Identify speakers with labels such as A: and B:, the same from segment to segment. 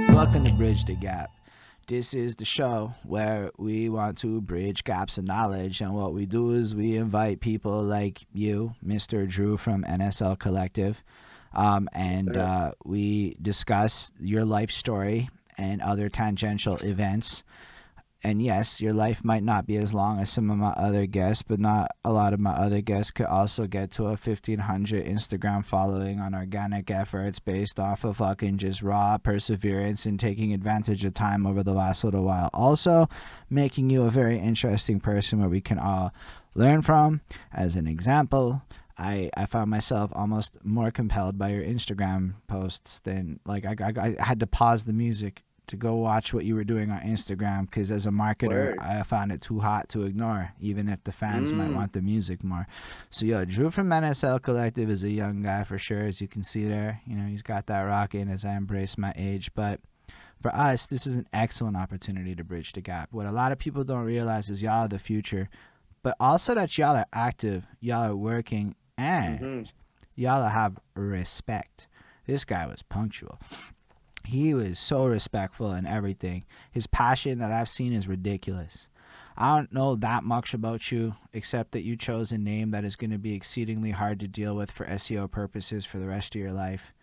A: Welcome to Bridge the Gap. This is the show where we want to bridge gaps of knowledge, and what we do is we invite people like you, Mr. Drew from NSL Collective, and we discuss your life story and other tangential events. And yes, your life might not be as long as some of my other guests, but not a lot of my other guests could also get to a 1,500 Instagram following on organic efforts based off of fucking just raw perseverance and taking advantage of time over the last little while. Also, making you a very interesting person where we can all learn from. As an example, I found myself almost more compelled by your Instagram posts than, like, I had to pause the music to go watch what you were doing on Instagram, because as a marketer, I found it too hot to ignore, even if the fans might want the music more. So, yo, Drew from NSL Collective is a young guy for sure, as you can see there. You know, he's got that rock in as I embrace my age. But for us, this is an excellent opportunity to bridge the gap. What a lot of people don't realize is y'all are the future, but also that y'all are active, y'all are working, and y'all have respect. This guy was punctual. He was so respectful and everything. His passion that I've seen is ridiculous. I don't know that much about you, except that you chose a name that is going to be exceedingly hard to deal with for SEO purposes for the rest of your life.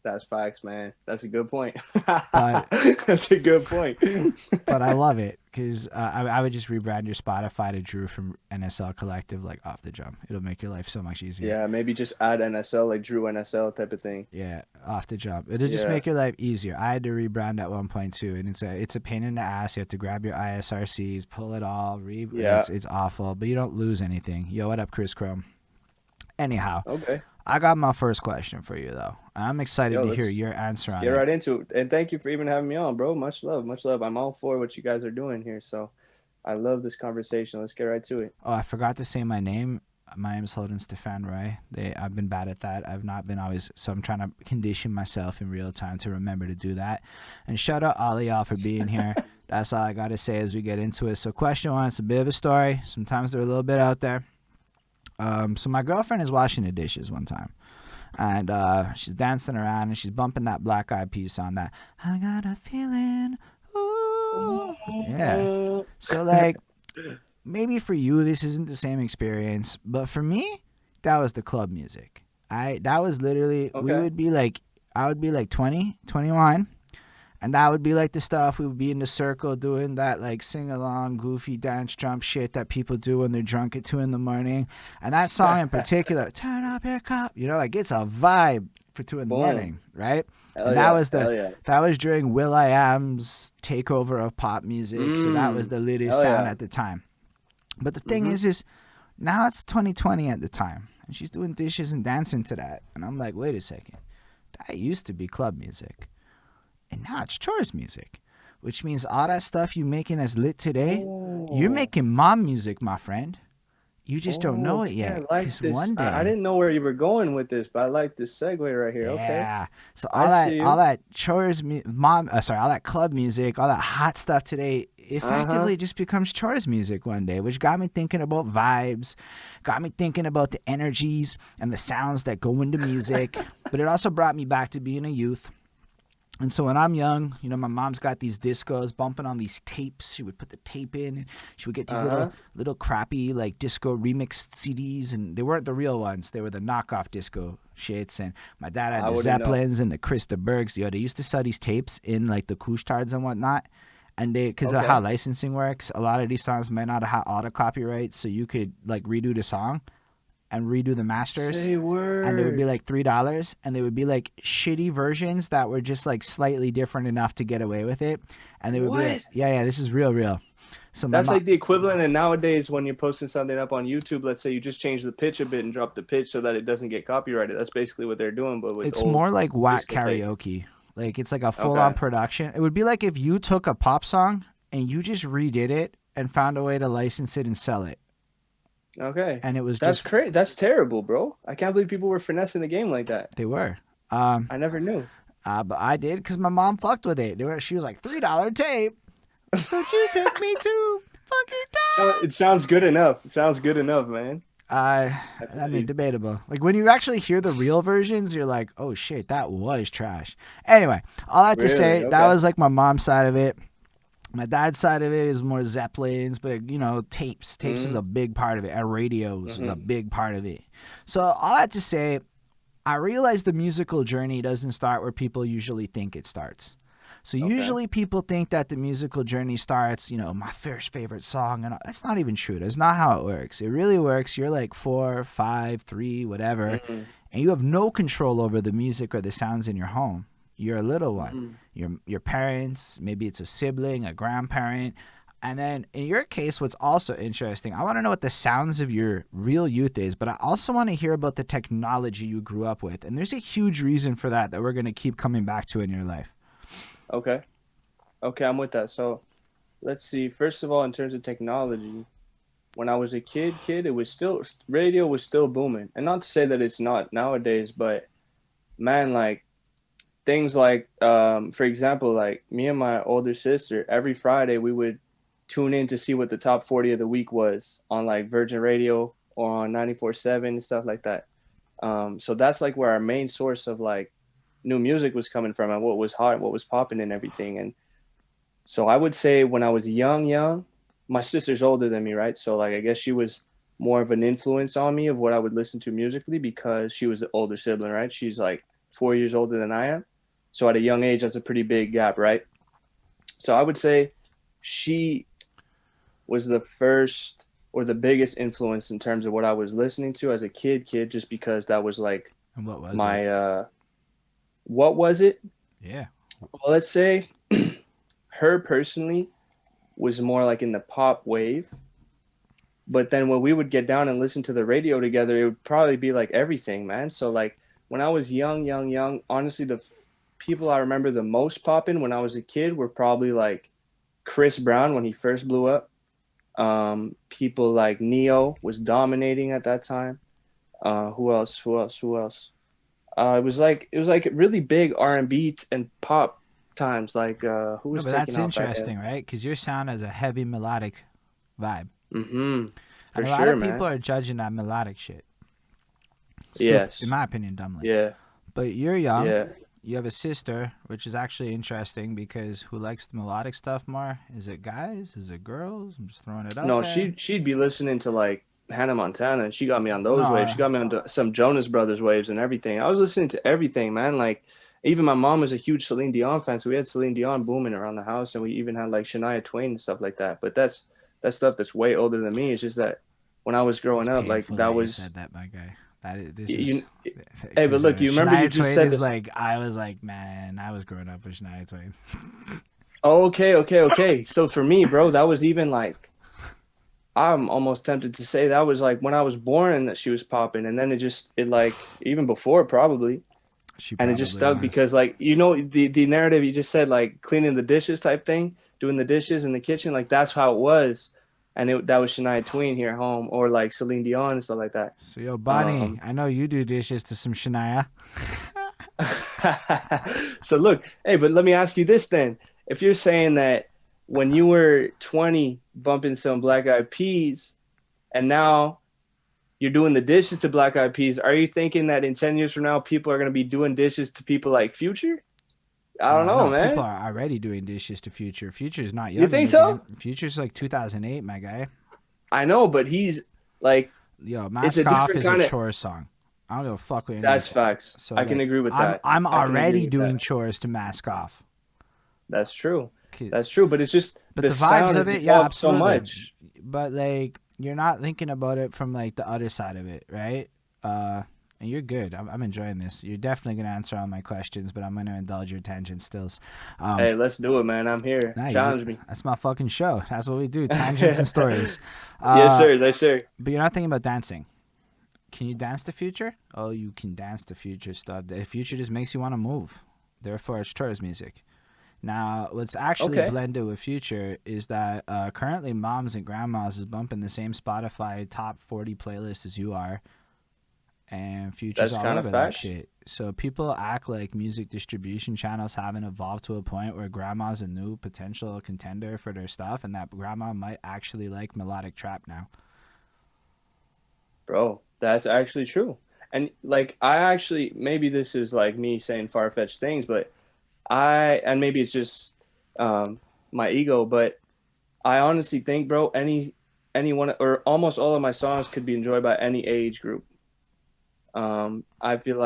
B: That's facts, man. That's a good point.
A: But
B: That's a good point.
A: But I love it, because I would just rebrand your Spotify to Drew from NSL Collective, like off the jump. It'll make your life so much easier.
B: Yeah, maybe just add NSL, like Drew NSL type of thing.
A: Yeah, off the jump. It'll just make your life easier. I had to rebrand at one point too, and it's a pain in the ass. You have to grab your ISRCs, pull it all, it's awful, but you don't lose anything. Yo, what up, Chris Chrome? Anyhow,
B: okay.
A: I got my first question for you, though. I'm excited to hear your answer on it.
B: Get right into it. And thank you for even having me on, bro. Much love. Much love. I'm all for what you guys are doing here. So I love this conversation. Let's get right to it.
A: Oh, I forgot to say my name. My name is Holden Stephan Roy. I've been bad at that. I've not been always, so I'm trying to condition myself in real time to remember to do that. And shout out all of y'all for being here. That's all I got to say as we get into it. So question one, it's a bit of a story. Sometimes they're a little bit out there. So my girlfriend is washing the dishes one time, and she's dancing around and she's bumping that Black Eyed Peas song, that I got a feeling, ooh. Yeah. So, like, maybe for you this isn't the same experience, but for me, that was the club music. That was literally, I would be like 20, 21. And that would be like the stuff we would be in the circle doing, that like sing along, goofy dance jump shit that people do when they're drunk at 2 a.m. And that song in particular, turn up your cup, you know, like it's a vibe for 2 a.m, right? And that was during Will.i.am's takeover of pop music. So that was the latest sound at the time. But the thing is now it's 2020 at the time, and she's doing dishes and dancing to that. And I'm like, wait a second, that used to be club music. And now it's chores music, which means all that stuff you making as lit today, you're making mom music, my friend. You just don't know it yet.
B: I like this. One day, I didn't know where you were going with this, but I like this segue right here.
A: Yeah.
B: Okay.
A: So all that chores, all that club music, all that hot stuff today, effectively just becomes chores music one day, which got me thinking about vibes, got me thinking about the energies and the sounds that go into music. But it also brought me back to being a youth. And so when I'm young, you know, my mom's got these discos bumping on these tapes. She would put the tape in, and she would get these little crappy like disco remixed CDs, and they weren't the real ones. They were the knockoff disco shits. And my dad had the Zeppelins and the Krista Bergs. Yo, they used to sell these tapes in like the Couche-Tards and whatnot. And because of how licensing works, a lot of these songs might not have had all the copyrights, so you could like redo the song and redo the masters.
B: Say word.
A: And they would be like $3, and they would be like shitty versions that were just like slightly different enough to get away with it. And they would be like, yeah, this is real. So
B: that's like the equivalent. And nowadays when you're posting something up on YouTube, let's say you just change the pitch a bit and drop the pitch so that it doesn't get copyrighted. That's basically what they're doing. But with
A: it's more like whack karaoke. Like it's like a full-on production. It would be like if you took a pop song and you just redid it and found a way to license it and sell it.
B: Okay.
A: And it was
B: that's crazy. That's terrible, bro. I can't believe people were finessing the game like that.
A: They were.
B: I never knew.
A: But I did, because my mom fucked with it. She was like, $3 tape. Don't you take me to fucking down.
B: It sounds good enough. It sounds good enough, man.
A: I mean, debatable. Like when you actually hear the real versions, you're like, oh shit, that was trash. Anyway, all I have to
B: Really?
A: say, that
B: Okay.
A: was like my mom's side of it. My dad's side of it is more Zeppelins, but you know, tapes. Tapes was
B: Mm-hmm.
A: a big part of it, and radios was a
B: Mm-hmm.
A: big part of it. So all I have to say, I realize the musical journey doesn't start where people usually think it starts. So
B: Okay.
A: usually people think that the musical journey starts, you know, my first favorite song, and that's not even true. That's not how it works. It really works. You're like 4, 5, 3, whatever,
B: Mm-hmm.
A: and you have no control over the music or the sounds in your home. You're a little one.
B: Mm-hmm.
A: Your parents, maybe it's a sibling, a grandparent. And then in your case, what's also interesting, I want to know what the sounds of your real youth is, but I also want to hear about the technology you grew up with. And there's a huge reason for that we're going to keep coming back to in your life.
B: Okay. Okay, I'm with that. So let's see. First of all, in terms of technology, when I was a kid, it was still radio was still booming. And not to say that it's not nowadays, but man, like things like for example, like me and my older sister, every Friday we would tune in to see what the top 40 of the week was on like Virgin Radio or on 94.7 and stuff like that. So that's like where our main source of like new music was coming from and what was hot, what was popping and everything. And so I would say when I was young, my sister's older than me, right? So like I guess she was more of an influence on me of what I would listen to musically because she was the older sibling, right? She's like 4 years older than I am. So at a young age, that's a pretty big gap, right? So I would say she was the first or the biggest influence in terms of what I was listening to as a kid, just because that was like
A: And what was it?
B: my what was it?
A: Yeah.
B: Well, let's say her personally was more like in the pop wave. But then when we would get down and listen to the radio together, it would probably be like everything, man. So like when I was young, honestly, the people I remember the most popping when I was a kid were probably like Chris Brown when he first blew up. People like Neo was dominating at that time. Who else? It was like really big R&B and pop times. Like who
A: No,
B: was
A: but
B: taking
A: that's
B: off back then?
A: interesting, right? Because your sound has a heavy melodic vibe.
B: Mm-hmm.
A: And
B: For
A: a lot
B: sure,
A: of people
B: man.
A: are judging that melodic shit. In
B: Yes.
A: my opinion, dumbly.
B: Yeah.
A: But you're young.
B: Yeah.
A: You have a sister, which is actually interesting because who likes the melodic stuff more? Is it guys? Is it girls? I'm just throwing it out
B: No,
A: there.
B: she'd be listening to like Hannah Montana, and she got me on
A: No,
B: those waves. She got me on some Jonas Brothers waves and everything. I was listening to everything, man. Like even my mom was a huge Celine Dion fan, so we had Celine Dion booming around the house, and we even had like Shania Twain and stuff like that. But that's stuff that's way older than me. It's just that when I was
A: it's
B: growing up, like
A: painful
B: that
A: that you
B: was
A: said that, my guy. This is
B: you. Hey, but
A: because
B: look, you remember you
A: Shania
B: just
A: Twain
B: said
A: is
B: that.
A: like I was like, man, I was growing up with Shania Twain.
B: Oh, okay. So for me, bro, that was even like I'm almost tempted to say that was like when I was born that she was popping, and then it like even before probably,
A: She
B: and it just
A: probably
B: stuck
A: was.
B: because like the narrative you just said like cleaning the dishes type thing, doing the dishes in the kitchen, like that's how it was, and that was Shania Twain here at home or like Celine Dion and stuff like that.
A: So yo, Bonnie,
B: Um,
A: I know you do dishes to some Shania.
B: so look, hey, but let me ask you this then: if you're saying that when you were 20 bumping some Black Eyed Peas, and now you're doing the dishes to Black Eyed Peas. Are you thinking that in 10 years from now, people are going to be doing dishes to people like Future? I don't know,
A: No, people
B: man.
A: are already doing dishes to Future. Future's not
B: You
A: young in
B: think
A: the game.
B: so?
A: Future's like 2008, my guy.
B: I know, but he's like,
A: Yo,
B: it's a
A: Mask Off
B: different
A: is a
B: kind of.
A: chore song. I don't give a fuck what
B: That's
A: anyone.
B: facts.
A: So
B: I can
A: like,
B: agree with
A: I'm
B: that.
A: I'm
B: I can agree
A: already
B: with that.
A: doing chores to Mask Off.
B: That's true. That's
A: 'Cause-
B: true. But it's just
A: but
B: the
A: the vibes
B: sound
A: of
B: has
A: it, yeah,
B: evolved so
A: absolutely.
B: much.
A: But like, you're not thinking about it from like the other side of it, right? And you're good. I'm enjoying this. You're definitely gonna answer all my questions, but I'm gonna indulge your tangent stills. Um,
B: Hey, let's do it, man. I'm here.
A: nah,
B: Challenge me.
A: that's my fucking show. That's what we do. Tangents and stories.
B: Yes,
A: Uh,
B: sir. Yes, sir.
A: but you're not thinking about dancing. Can you dance to Future? Oh, you can dance to Future stuff. The Future just makes you want to move. Therefore, it's chores music. Now, what's actually
B: Okay.
A: blended with Future is that currently moms and grandmas is bumping the same Spotify top 40 playlist as you are, and Future's
B: That's
A: all
B: kind of
A: over that
B: facts.
A: shit. So people act like music distribution channels haven't evolved to a point where grandma's a new potential contender for their stuff, and that grandma might actually like melodic trap now.
B: Bro, that's actually true. And like I actually maybe this is like me saying far-fetched things, but and maybe it's just um my ego, but I honestly think, bro, any one or almost all of my songs could be enjoyed by any age group. I feel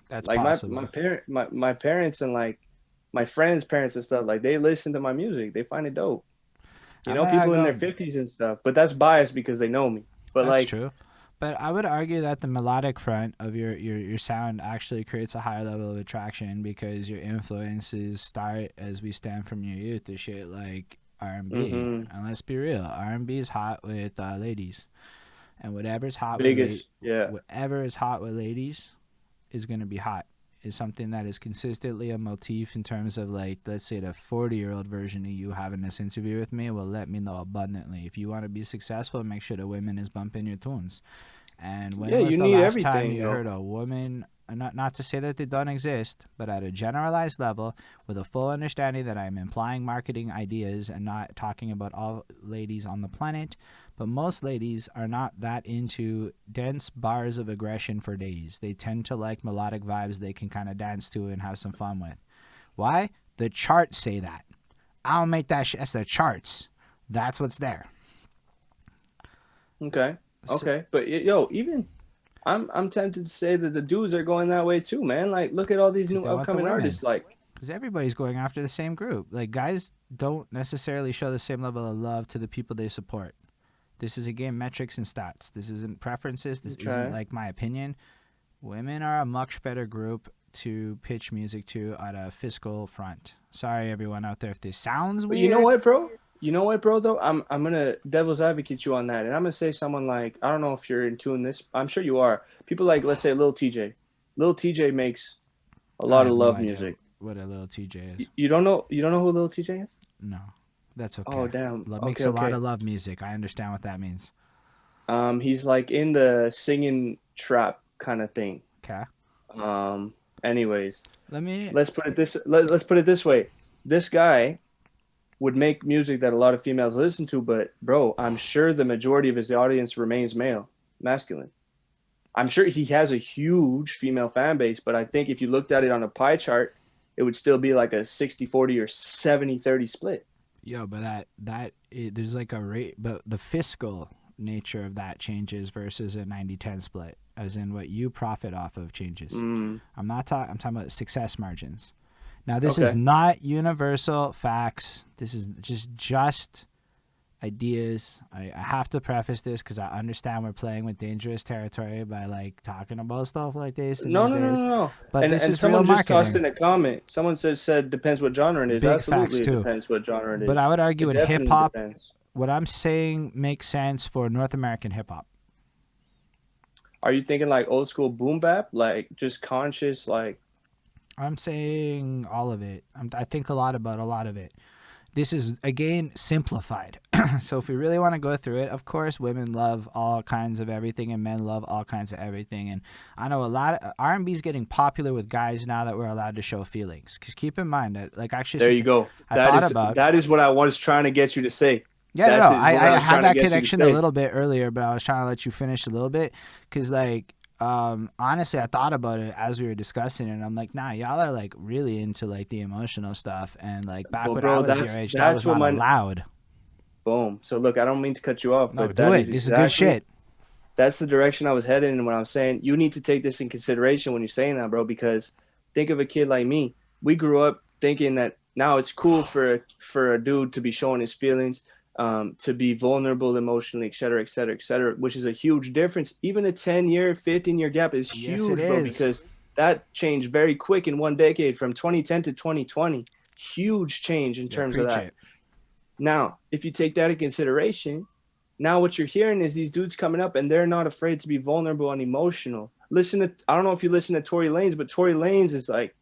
A: That's
B: like
A: possible.
B: my parents and like my friends' parents and stuff, like they listen to my music. They find it dope. You
A: I'm
B: know,
A: gonna
B: people in their
A: go.
B: 50s and stuff, but that's biased because they know me. But
A: That's
B: like,
A: true. But I would argue that the melodic front of your sound actually creates a higher level of attraction because your influences start as we stem from your youth to shit like R&B.
B: mm-hmm,
A: And let's be real, R&B is hot with ladies, and
B: biggest, yeah.
A: whatever is hot with ladies is gonna be hot. Is something that is consistently a motif in terms of like, let's say the 40-year-old version of you having this interview with me will let me know abundantly. If you want to be successful, make sure the women is bumping your tunes. And
B: Yeah,
A: when was
B: you
A: the
B: need
A: last time
B: everything
A: you
B: though.
A: heard a woman, not to say that they don't exist, but at a generalized level, with a full understanding that I'm implying marketing ideas and not talking about all ladies on the planet, but most ladies are not that into dense bars of aggression for days. They tend to like melodic vibes they can kind of dance to and have some fun with. Why? The charts say that. I don't make that shit. That's the charts. That's what's there.
B: Okay.
A: So,
B: Okay. But yo, even I'm tempted to say that the dudes are going that way too, man. Like look at all these
A: because
B: new
A: they want the
B: upcoming
A: women.
B: artists like
A: Because everybody's going after the same group. Like, guys don't necessarily show the same level of love to the people they support. This is, again, metrics and stats. This isn't preferences. This isn't,
B: okay.
A: like, my opinion. Women are a much better group to pitch music to at a fiscal front. Sorry, everyone out there, if this sounds
B: But you know
A: weird.
B: what, bro? You know what, bro, though? I'm gonna devil's advocate you on that. And I'm gonna say someone like I don't know if you're in tune this. I'm sure you are. People like let's say Lil TJ. Lil TJ makes a
A: I
B: lot of
A: have no
B: love
A: idea
B: music.
A: what a little TJ is.
B: You don't know who Lil TJ is?
A: No, that's
B: Oh
A: okay.
B: damn.
A: Love
B: Okay,
A: makes a lot
B: okay.
A: of love music. I understand what that means.
B: He's like in the singing trap kind of thing.
A: Okay.
B: Um, anyways,
A: Let me.
B: let's put it this way. This guy would make music that a lot of females listen to, but bro, I'm sure the majority of his audience remains masculine. I'm sure he has a huge female fan base, but I think if you looked at it on a pie chart, it would still be like a 60-40 or 70-30 split.
A: Yo, but there's like a rate, but the fiscal nature of that changes versus a 90-10 split, as in what you profit off of changes.
B: Mm,
A: I'm talking about success margins. Now, this is
B: okay.
A: not universal facts. This is just ideas. I have to preface this because I understand we're playing with dangerous territory by like talking about stuff like this in
B: No,
A: these
B: no, no,
A: days.
B: no, no.
A: But this
B: And
A: is real
B: someone just tossed
A: marketing.
B: in a comment. Someone said depends what genre it is.
A: Big facts
B: Absolutely, it
A: too.
B: depends what genre it
A: But I
B: is.
A: would argue
B: It
A: in hip
B: definitely
A: hop,
B: depends.
A: what I'm saying makes sense for North American hip hop.
B: Are you thinking like old school boom bap, like just conscious, like
A: I'm saying all of it. I think a lot about a lot of it. This is, again, simplified. So if we really want to go through it, of course, women love all kinds of everything and men love all kinds of everything. And I know a lot of R&B is getting popular with guys now that we're allowed to show feelings. Because keep in mind that, like, actually
B: there you
A: something
B: go.
A: I thought about.
B: That is what I was trying to get you to say.
A: Yeah, no,
B: That's
A: no.
B: is what I
A: I
B: was
A: had
B: trying to
A: that
B: get you to
A: connection a
B: say.
A: little bit earlier, but I was trying to let you finish a little bit. Because, like, honestly, I thought about it as we were discussing it, and I'm like, nah, y'all are like really into like the emotional stuff, and like back
B: Well,
A: when I
B: bro,
A: was your age, that was
B: that's what
A: not
B: my
A: allowed.
B: boom. So look, I don't mean to cut you off,
A: No,
B: but
A: do
B: that
A: it.
B: is
A: This is good
B: exactly
A: shit.
B: that's the direction I was headed in when I was saying you need to take this in consideration when you're saying that, bro, because think of a kid like me. We grew up thinking that now it's cool for a dude to be showing his feelings, to be vulnerable emotionally, et cetera, et cetera, et cetera, which is a huge difference. Even a 10-year, 15-year gap is
A: Yes, it
B: huge, bro,
A: is.
B: because that changed very quick in one decade from 2010 to 2020. Huge change in
A: Yo,
B: terms of
A: preach
B: that.
A: it.
B: Now, if you take that in consideration, now what you're hearing is these dudes coming up and they're not afraid to be vulnerable and emotional. I don't know if you listen to Tory Lanez, but Tory Lanez is like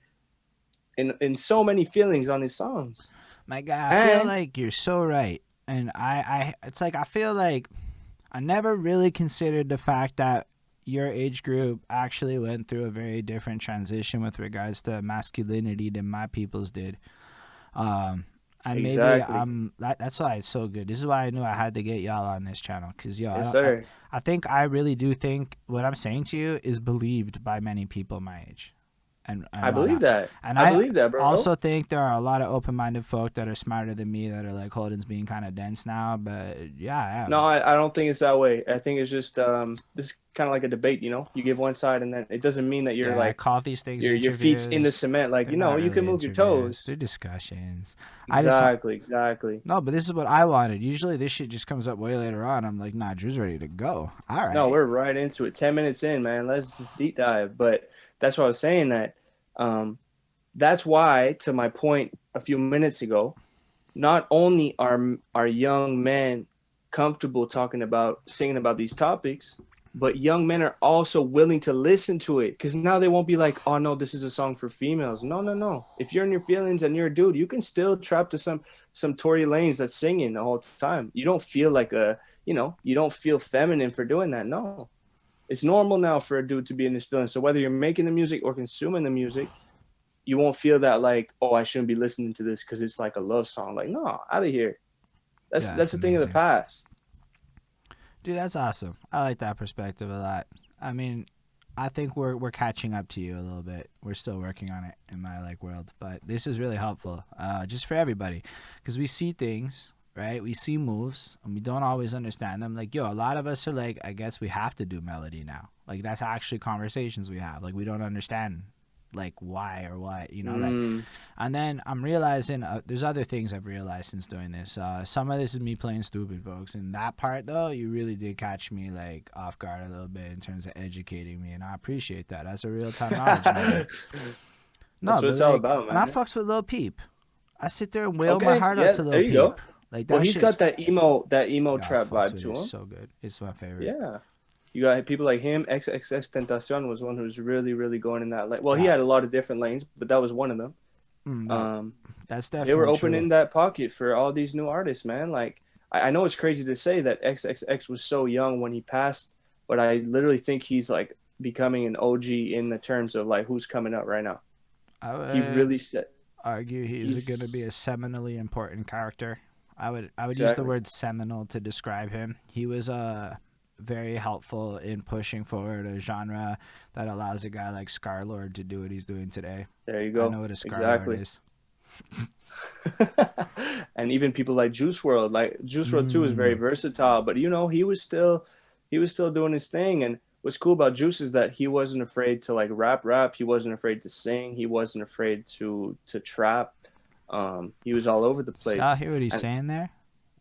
B: in so many feelings on his songs.
A: My guy, I feel
B: And
A: like you're so right, and it's like I feel like I never really considered the fact that your age group actually went through a very different transition with regards to masculinity than my people's did. Um, And maybe
B: Exactly.
A: that's why it's so good. This is why I knew I had to get y'all on this channel, because yo,
B: Yes, sir.
A: I think I really do think what I'm saying to you is believed by many people my age and
B: I believe
A: whatnot.
B: that.
A: And
B: I
A: I
B: believe that, bro.
A: also think there are a lot of open-minded folk that are smarter than me that are like, Holden's being kind of dense now, but yeah, I
B: No,
A: am.
B: I don't think it's that way. I think it's just this is kind of like a debate, you know. You give one side, and then it doesn't mean that you're
A: Yeah, I
B: like
A: call these things
B: your feet's in the
A: interviews.
B: cement. Like,
A: They're
B: you know,
A: not
B: you can
A: really
B: move your
A: interviews.
B: toes.
A: They're discussions. I just want
B: Exactly, exactly.
A: no, but this is what I wanted. Usually this shit just comes up way later on. I'm like, nah, Drew's ready to go. All
B: No,
A: right.
B: we're right into it. 10 minutes in, man. Let's just deep dive. But that's what I was saying that um that's why, to my point a few minutes ago, not only are young men comfortable talking about singing about these topics, but young men are also willing to listen to it because now they won't be like, oh no, this is a song for females. No, no, no. If you're in your feelings and you're a dude, you can still trap to some Tory Lanez that's singing the whole time. You don't feel like you don't feel feminine for doing that. No, it's normal now for a dude to be in his feelings. So whether you're making the music or consuming the music, you won't feel that like, oh, I shouldn't be listening to this because it's like a love song. Like, no, out of here. That's
A: Yeah,
B: that's
A: that's
B: a thing of the
A: amazing.
B: past.
A: Dude, that's awesome. I like that perspective a lot. I mean, I think we're catching up to you a little bit. We're still working on it in my like world, but this is really helpful, just for everybody, because we see things, right? We see moves, and we don't always understand them. Like, yo, a lot of us are like, I guess we have to do melody now. Like, that's actually conversations we have. Like, we don't understand like why or what, like.
B: Mm,
A: And then I'm realizing there's other things I've realized since doing this. Some of this is me playing stupid, folks. And that part, though, you really did catch me like off guard a little bit in terms of educating me, and I appreciate that. That's a real time knowledge moment.
B: that's
A: No,
B: what
A: but
B: it's all
A: like,
B: about,
A: and I
B: man.
A: fucks with Lil Peep. I sit there and wail my
B: Okay,
A: heart out
B: yeah,
A: to
B: there
A: Lil
B: you go.
A: Peep. Like
B: Well,
A: that
B: he's
A: shit's.
B: got that emo
A: Yeah, I
B: trap
A: fucks
B: vibe
A: with it.
B: to
A: It's
B: him.
A: so good. It's my favorite.
B: Yeah. You got people like him. XXX Tentacion was one who's really, really going in that lane. Well, he
A: Yeah,
B: had a lot of different lanes, but that was one of them.
A: that
B: Um,
A: that's
B: they were
A: definitely true.
B: opening that pocket for all these new artists, man. Like, I know it's crazy to say that XXX was so young when he passed, but I literally think he's like becoming an OG in the terms of like who's coming up right now.
A: I
B: He
A: would
B: really said
A: argue he's going to be a
B: he's
A: seminally important character. I would use the
B: exactly
A: word seminal to describe him. He was very helpful in pushing forward a genre that allows a guy like Scarlord to do what he's doing today.
B: there you
A: I
B: go.
A: know what a Scarlord
B: Exactly.
A: is.
B: And even people like Juice World, like Juice World too, is very
A: Mm.
B: versatile. But he was still doing his thing. And what's cool about Juice is that he wasn't afraid to like rap. He wasn't afraid to sing. He wasn't afraid to trap. He was all over the
A: See, I
B: place.
A: hear what he's
B: And
A: saying there.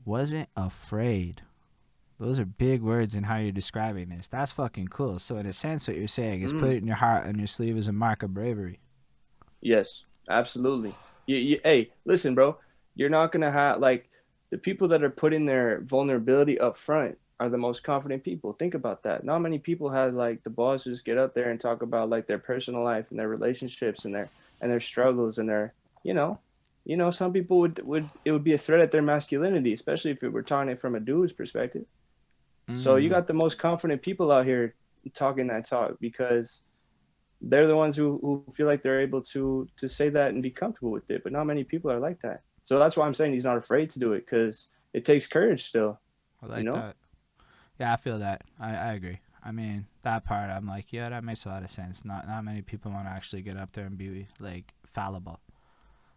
A: Wasn't afraid. Those are big words in how you're describing this. That's fucking cool. So in a sense, what you're saying is put
B: mm,
A: it in your heart on your sleeve as a mark of bravery.
B: yes, absolutely. Hey, listen, bro. You're not gonna have like the people that are putting their vulnerability up front are the most confident people. Think about that. Not many people had like the balls to just get up there and talk about like their personal life and their relationships and their struggles and their, you know, some people would it would be a threat at their masculinity, especially if it were talking it from a dude's perspective. So you
A: Mm.
B: got the most confident people out here talking that talk because they're the ones who feel like they're able to say that and be comfortable with it. But not many people are like that. So that's why I'm saying he's not afraid to do it because it takes courage still,
A: I
B: you
A: like
B: know?
A: that. Yeah, I feel that. I agree. I mean, that part, I'm like, yeah, that makes a lot of sense. Not many people want to actually get up there and be like fallible.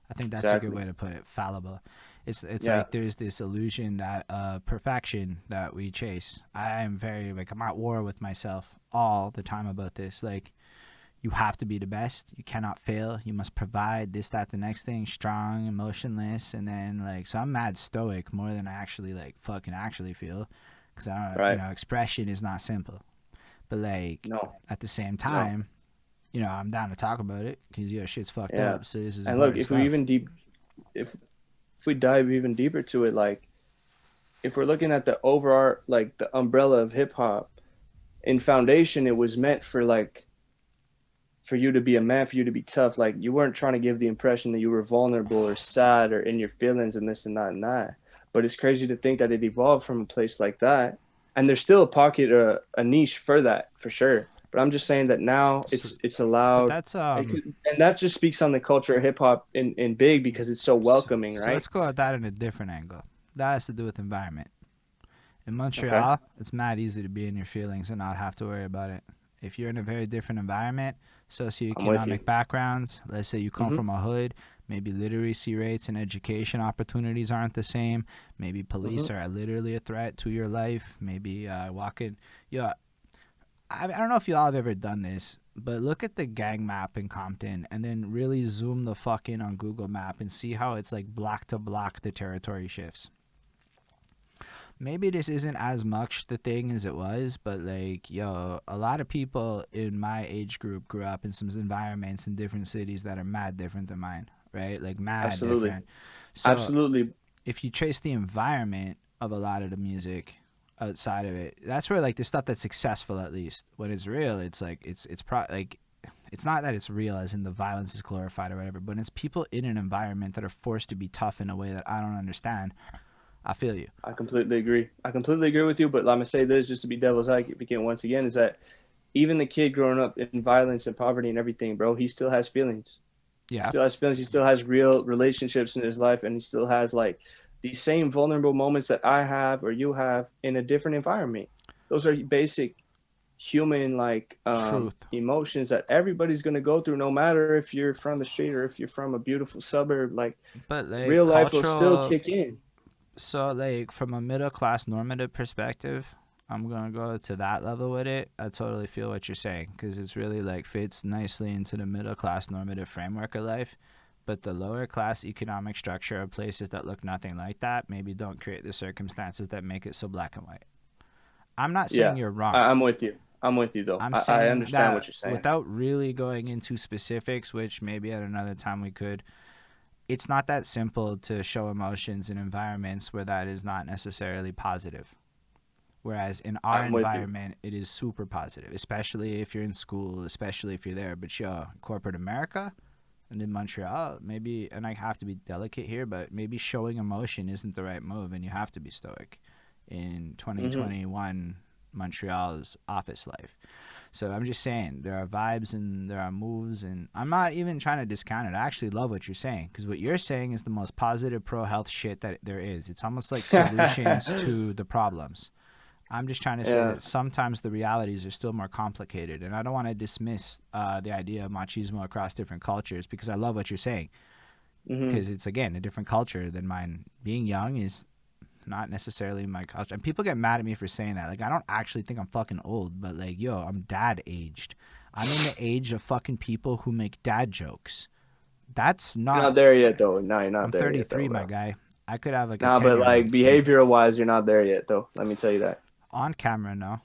A: I think that's a good
B: Exactly.
A: way to put it. Fallible. It's
B: Yeah.
A: like there's this illusion that perfection that we chase. I am very like I'm at war with myself all the time about this. Like you have to be the best. You cannot fail. You must provide this, that, the next thing, strong, emotionless, and then like so I'm mad stoic more than I actually like fucking actually feel, because I don't,
B: Right.
A: expression is not simple. But like
B: No.
A: at the same
B: No.
A: time, I'm down to talk about it because shit's fucked
B: Yeah.
A: up. So this is
B: And look,
A: important
B: if we
A: stuff.
B: even deep if we dive even deeper to it, like if we're looking at the overall like the umbrella of hip hop, in foundation it was meant for like for you to be a man, for you to be tough. Like you weren't trying to give the impression that you were vulnerable or sad or in your feelings and this and that and that. But it's crazy to think that it evolved from a place like that. And there's still a pocket, a niche for that, for sure. But I'm just saying that now
A: So,
B: it's
A: but
B: allowed,
A: that's
B: and that just speaks on the culture of hip hop in big because it's so welcoming,
A: so
B: right?
A: let's go at that in a different angle. That has to do with environment. In
B: Okay,
A: Montreal, it's mad easy to be in your feelings and not have to worry about it. If you're in a very different environment,
B: I'm with you.
A: socioeconomic backgrounds, let's say you come
B: Hmm.
A: from a hood, maybe literacy rates and education opportunities aren't the same. Maybe
B: Hmm.
A: police are literally a threat to your life. Maybe walking. Yeah, I don't know if you all have ever done this, but look at the gang map in Compton and then really zoom the fuck in on Google Map and see how it's like block to block the territory shifts. Maybe this isn't as much the thing as it was, but like, yo, a lot of people in my age group grew up in some environments in different cities that are mad different than mine, right? Like, mad
B: Absolutely,
A: different. So,
B: absolutely.
A: if you trace the environment of a lot of the music outside of it, that's where like the stuff that's successful, at least when it's real, it's like, like, it's not that it's real as in the violence is glorified or whatever, but it's people in an environment that are forced to be tough in a way that I don't understand. I feel you.
B: I completely agree. I completely agree with you. But let me say this, just to be devil's advocate once again, is that even the kid growing up in violence and poverty and everything, bro, he still has feelings. He
A: Yeah,
B: still has feelings. He still has real relationships in his life, and he still has like these same vulnerable moments that I have or you have in a different environment. Those are basic human like
A: truth.
B: emotions that everybody's gonna go through, no matter if you're from the street or if you're from a beautiful suburb. Like
A: But like
B: real life will still
A: cultural,
B: kick in.
A: so like from a middle class normative perspective, I'm gonna go to that level with it. I totally feel what you're saying because it's really like fits nicely into the middle class normative framework of life. But the lower class economic structure of places that look nothing like that maybe don't create the circumstances that make it so black and white. I'm not saying
B: Yeah,
A: you're wrong.
B: I'm with you. I'm with you though.
A: I'm
B: I
A: saying
B: understand what
A: that
B: you're saying.
A: without really going into specifics, which maybe at another time we could, it's not that simple to show emotions in environments where that is not necessarily positive. Whereas in our
B: I'm with you.
A: environment, it is super positive, especially if you're in school, especially if you're there. But yo, corporate America and in Montreal, maybe, and I have to be delicate here, but maybe showing emotion isn't the right move, and you have to be stoic in
B: Hmm.
A: 2021 Montreal's office life. So I'm just saying there are vibes and there are moves, and I'm not even trying to discount it. I actually love what you're saying because what you're saying is the most positive pro health shit that there is. It's almost like solutions to the problems. I'm just trying to say
B: Yeah.
A: that sometimes the realities are still more complicated, and I don't want to dismiss the idea of machismo across different cultures because I love what you're saying
B: Hmm.
A: because it's again a different culture than mine. Being young is not necessarily my culture, and people get mad at me for saying that. Like I don't actually think I'm fucking old, but like yo, I'm dad aged. I'm in the age of fucking people who make dad jokes. That's
B: You're
A: not.
B: not there yet though. No, you're
A: I'm
B: not there yet though,
A: 33, my
B: bro.
A: guy. I could have like a
B: Nah,
A: 10
B: but
A: year
B: like
A: old kid
B: behavioral wise, you're not there yet though. Let me tell you that.
A: on camera. No,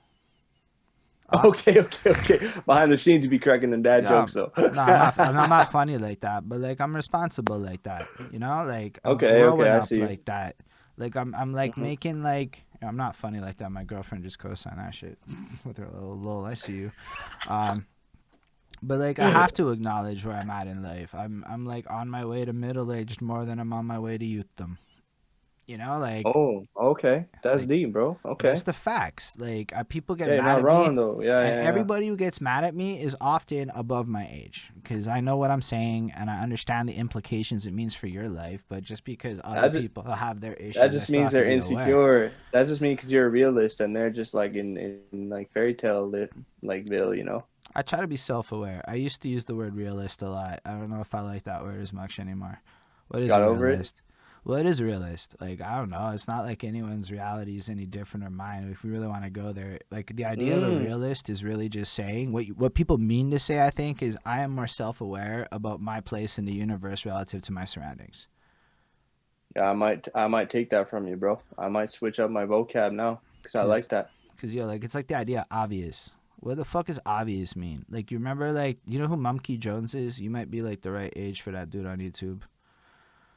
A: uh,
B: Okay, okay, okay. Behind the scenes, you be cracking them dad
A: yeah,
B: jokes though.
A: no, I'm not. I'm not funny like that, but like I'm responsible like that. You know, like I'm
B: Okay, okay,
A: growing
B: I
A: up
B: see you.
A: like that. Like I'm like
B: Hmm.
A: making like I'm not funny like that. My girlfriend just co-signed that shit with her little lol. I see you. Um, but like I have to acknowledge where I'm at in life. I'm like on my way to middle aged more than I'm on my way to youthdom. You know,
B: Oh, okay. That's
A: like
B: deep, bro.
A: that's
B: Okay.
A: the facts. Like people get
B: Yeah, you're
A: mad
B: not
A: at me,
B: wrong though. Yeah,
A: and
B: yeah, yeah.
A: everybody who gets mad at me is often above my age because I know what I'm saying and I understand the implications it means for your life. But just because other
B: That just
A: people have their
B: that
A: issues, I
B: just
A: still
B: means
A: have to
B: they're
A: be aware.
B: insecure. That just means because you're a realist and they're just like in like fairy tale lit like Bill, you know.
A: I try to be self-aware. I used to use the word realist a lot. I don't know if I like that word as much anymore. What is
B: Got
A: a
B: over it.
A: realist? Well, it is a realist. Like I don't know. It's not like anyone's reality is any different or mine. If we really want to go there, like the idea of a
B: Mm.
A: realist is really just saying what people mean to say. I think is I am more self-aware about my place in the universe relative to my surroundings.
B: Yeah, I might take that from you, bro. I might switch up my vocab now because I like
A: Cause,
B: that.
A: cause yo, like it's like the idea obvious. What the fuck does obvious mean? Like you remember, like you know who Mumkey Jones is? You might be like the right age for that dude on YouTube.